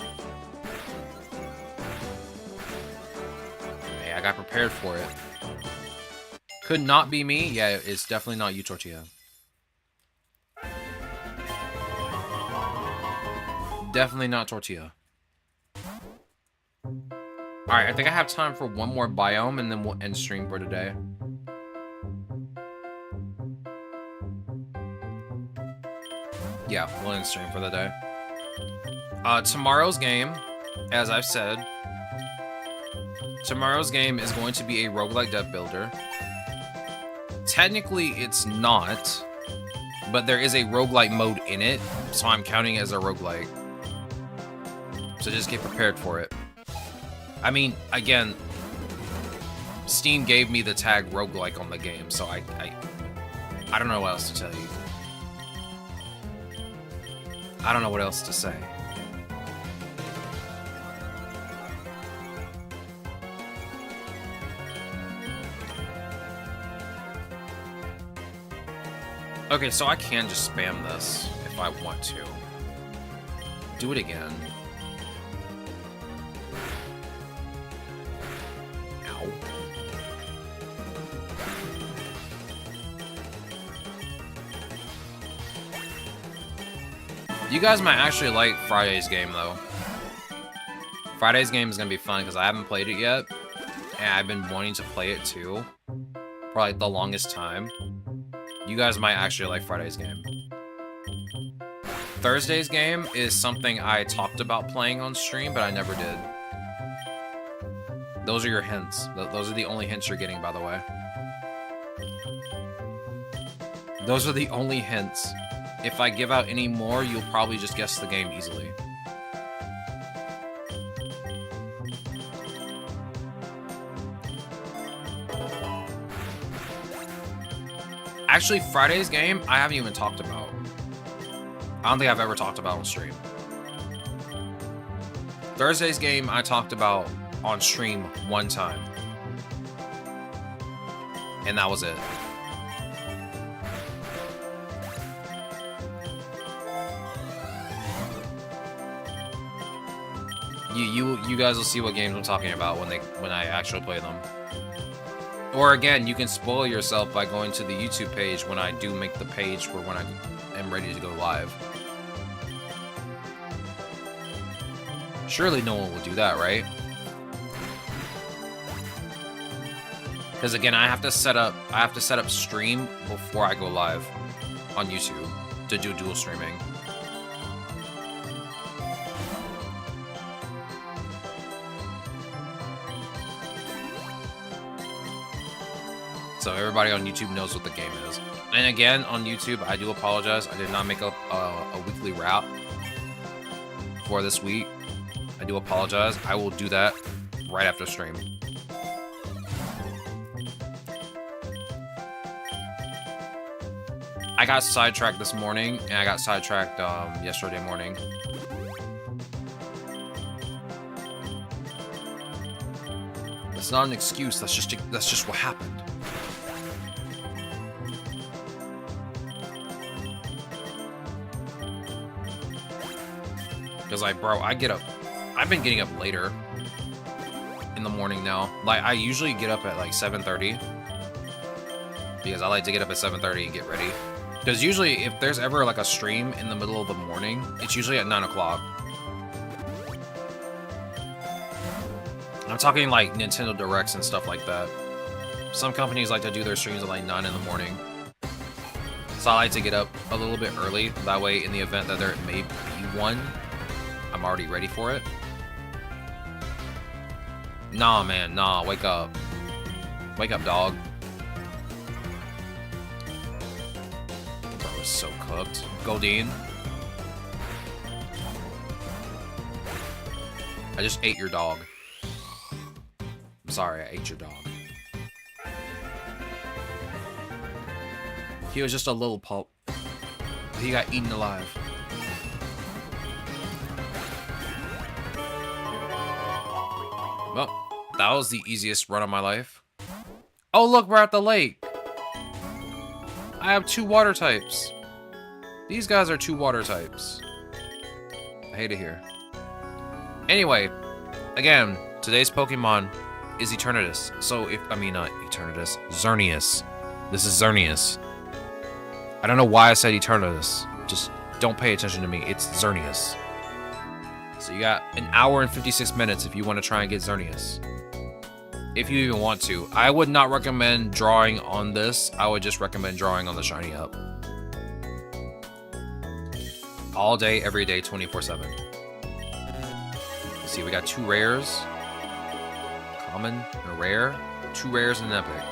Speaker 1: Hey, I got prepared for it. Could not be me. Yeah, it's definitely not you, Tortilla. Definitely not Tortilla. Alright, I think I have time for one more biome and then we'll end stream for today. Yeah, we'll end stream for the day. Tomorrow's game, as I've said, tomorrow's game is going to be a roguelike deck builder. Technically, it's not, but there is a roguelike mode in it, so I'm counting it as a roguelike. So just get prepared for it. I mean, again, Steam gave me the tag roguelike on the game, so I don't know what else to tell you. I don't know what else to say. Okay, so I can just spam this if I want to. Do it again. Ow. You guys might actually like Friday's game, though. Friday's game is going to be fun because I haven't played it yet. And I've been wanting to play it, too. Probably the longest time. You guys might actually like Friday's game. Thursday's game is something I talked about playing on stream, but I never did. Those are your hints. Those are the only hints you're getting, by the way. Those are the only hints. If I give out any more, you'll probably just guess the game easily. Actually, Friday's game, I haven't even talked about. I don't think I've ever talked about on stream. Thursday's game, I talked about on stream one time. And that was it. You guys will see what games I'm talking about when I actually play them. Or again, you can spoil yourself by going to the YouTube page when I do make the page for when I am ready to go live. Surely no one will do that, right? Because again, I have to set up stream before I go live on YouTube to do dual streaming. So everybody on YouTube knows what the game is. And again, on YouTube, I do apologize. I did not make up a weekly wrap for this week. I do apologize. I will do that right after stream. I got sidetracked this morning, and I got sidetracked yesterday morning. That's not an excuse. That's just what happened. Because I've been getting up later in the morning now. Like, I usually get up at like 7:30 because I like to get up at 7:30 and get ready. Because usually if there's ever like a stream in the middle of the morning, it's usually at 9 o'clock. I'm talking like Nintendo Directs and stuff like that. Some companies like to do their streams at like 9 in the morning. So I like to get up a little bit early. That way, in the event that there may be one, I'm already ready for it. Nah, man, nah, wake up. Wake up, dog. Bro is so cooked. Goldeen. I just ate your dog. I'm sorry, I ate your dog. He was just a little pup. He got eaten alive. Well, that was the easiest run of my life. Oh, look, we're at the lake. I have 2 water types. These guys are 2 water types. I hate it here. Anyway, again, today's Pokemon is Eternatus. So, not Eternatus, Xerneas. This is Xerneas. I don't know why I said Eternatus. Just don't pay attention to me. It's Xerneas. So you got an hour and 56 minutes if you want to try and get Xerneas. If you even want to. I would not recommend drawing on this. I would just recommend drawing on the Shiny Up. All day, every day, 24/7. Let's see, we got 2 rares. Common, a rare. 2 rares and an epic.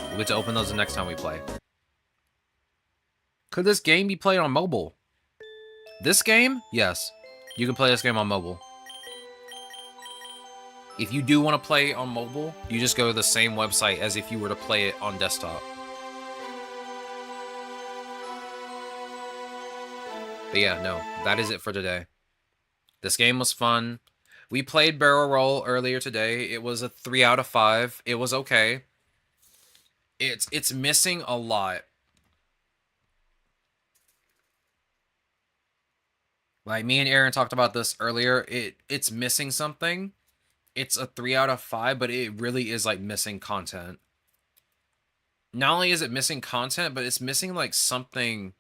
Speaker 1: We'll get to open those the next time we play. Could this game be played on mobile? This game? Yes. You can play this game on mobile. If you do want to play on mobile, you just go to the same website as if you were to play it on desktop. But yeah, no, that is it for today. This game was fun. We played Barrel Roll earlier today. It was a 3 out of 5. It was okay. It's missing a lot. Like, me and Aaron talked about this earlier. It's missing something. It's a 3 out of 5, but it really is, like, missing content. Not only is it missing content, but it's missing, like, something...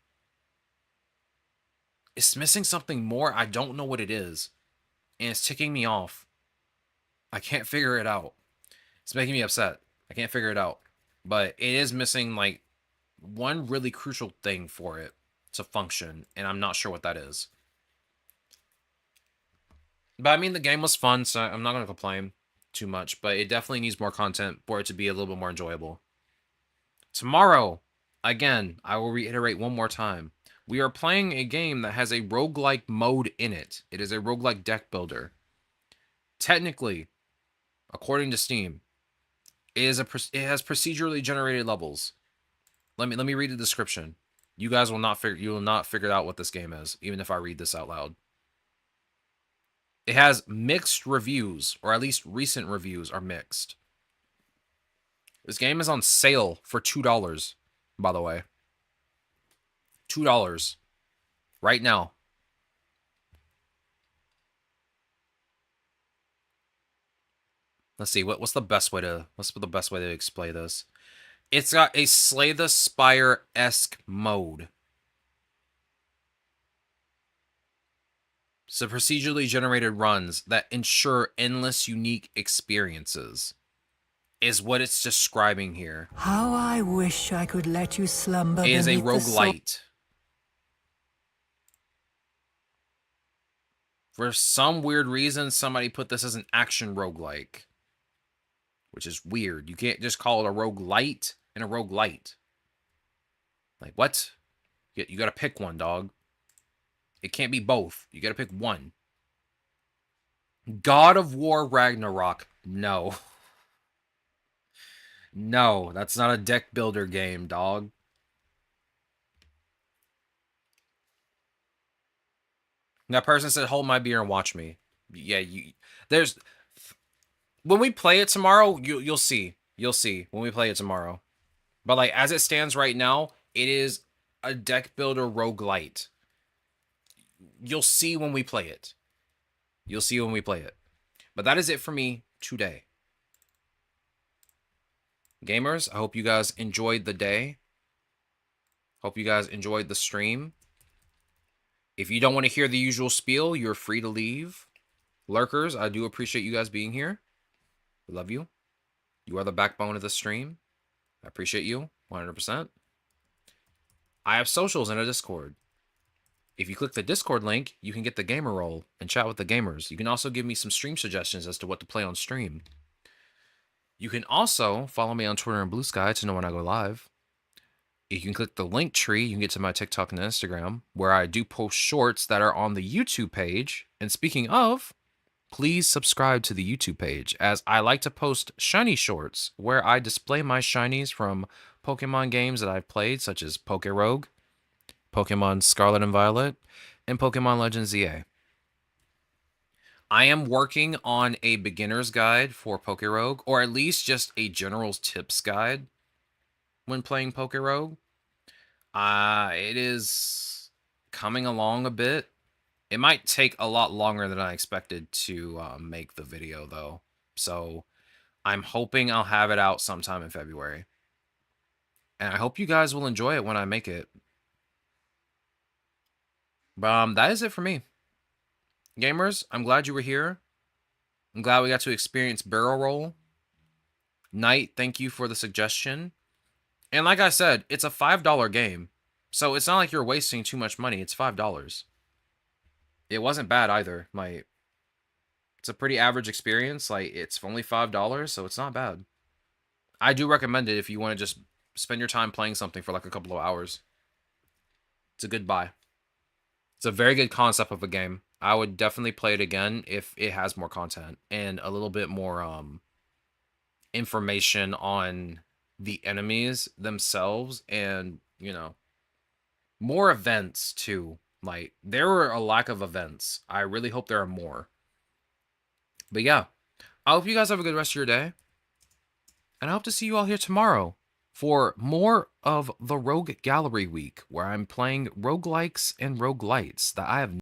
Speaker 1: It's missing something more. I don't know what it is. And it's ticking me off. I can't figure it out. It's making me upset. I can't figure it out. But it is missing, like, one really crucial thing for it to function. And I'm not sure what that is. But I mean, the game was fun, so I'm not going to complain too much. But it definitely needs more content for it to be a little bit more enjoyable. Tomorrow, again, I will reiterate one more time. We are playing a game that has a roguelike mode in it. It is a roguelike deck builder. Technically, according to Steam, it has procedurally generated levels. Let me read the description. You guys will not figure out what this game is, even if I read this out loud. It has mixed reviews, or at least recent reviews are mixed. This game is on sale for $2, by the way. $2 right now. Let's see what's the best way to explain this. It's got a Slay the Spire-esque mode. So procedurally generated runs that ensure endless unique experiences is what it's describing here.
Speaker 3: How I wish I could let you slumber.
Speaker 1: It is a roguelite. For some weird reason, somebody put this as an action roguelike. Which is weird. You can't just call it a roguelite and a roguelite. Like, what? You gotta pick one, dog. It can't be both. You gotta pick one. God of War Ragnarok. No. No, that's not a deck builder game, dog. That person said, hold my beer and watch me. Yeah, when we play it tomorrow, you'll see. You'll see when we play it tomorrow. But like, as it stands right now, it is a deck builder roguelite. You'll see when we play it. You'll see when we play it. But that is it for me today. Gamers, I hope you guys enjoyed the day. Hope you guys enjoyed the stream. If you don't want to hear the usual spiel, you're free to leave. Lurkers, I do appreciate you guys being here. I love you. You are the backbone of the stream. I appreciate you 100%. I have socials and a Discord. If you click the Discord link, you can get the gamer roll and chat with the gamers. You can also give me some stream suggestions as to what to play on stream. You can also follow me on Twitter and Blue Sky to know when I go live. You can click the link tree. You can get to my TikTok and Instagram, where I do post shorts that are on the YouTube page. And speaking of, please subscribe to the YouTube page, as I like to post shiny shorts where I display my shinies from Pokemon games that I've played, such as Pokerogue, Pokemon Scarlet and Violet, and Pokemon Legends ZA. I am working on a beginner's guide for Pokerogue, or at least just a general's tips guide when playing Pokerogue. It is coming along a bit. It might take a lot longer than I expected to make the video, though. So I'm hoping I'll have it out sometime in February. And I hope you guys will enjoy it when I make it. But that is it for me. Gamers, I'm glad you were here. I'm glad we got to experience Barrel Roll. Knight, thank you for the suggestion. And like I said, it's a $5 game. So it's not like you're wasting too much money. It's $5. It wasn't bad either. Like, it's a pretty average experience. Like, it's only $5, so it's not bad. I do recommend it if you want to just spend your time playing something for like a couple of hours. It's a good buy. It's a very good concept of a game. I would definitely play it again if it has more content and a little bit more information on the enemies themselves, and, you know, more events too. Like, there were a lack of events. I really hope there are more. But yeah, I hope you guys have a good rest of your day. And I hope to see you all here tomorrow for more of the Rogue Gallery week, where I'm playing roguelikes and roguelites that I have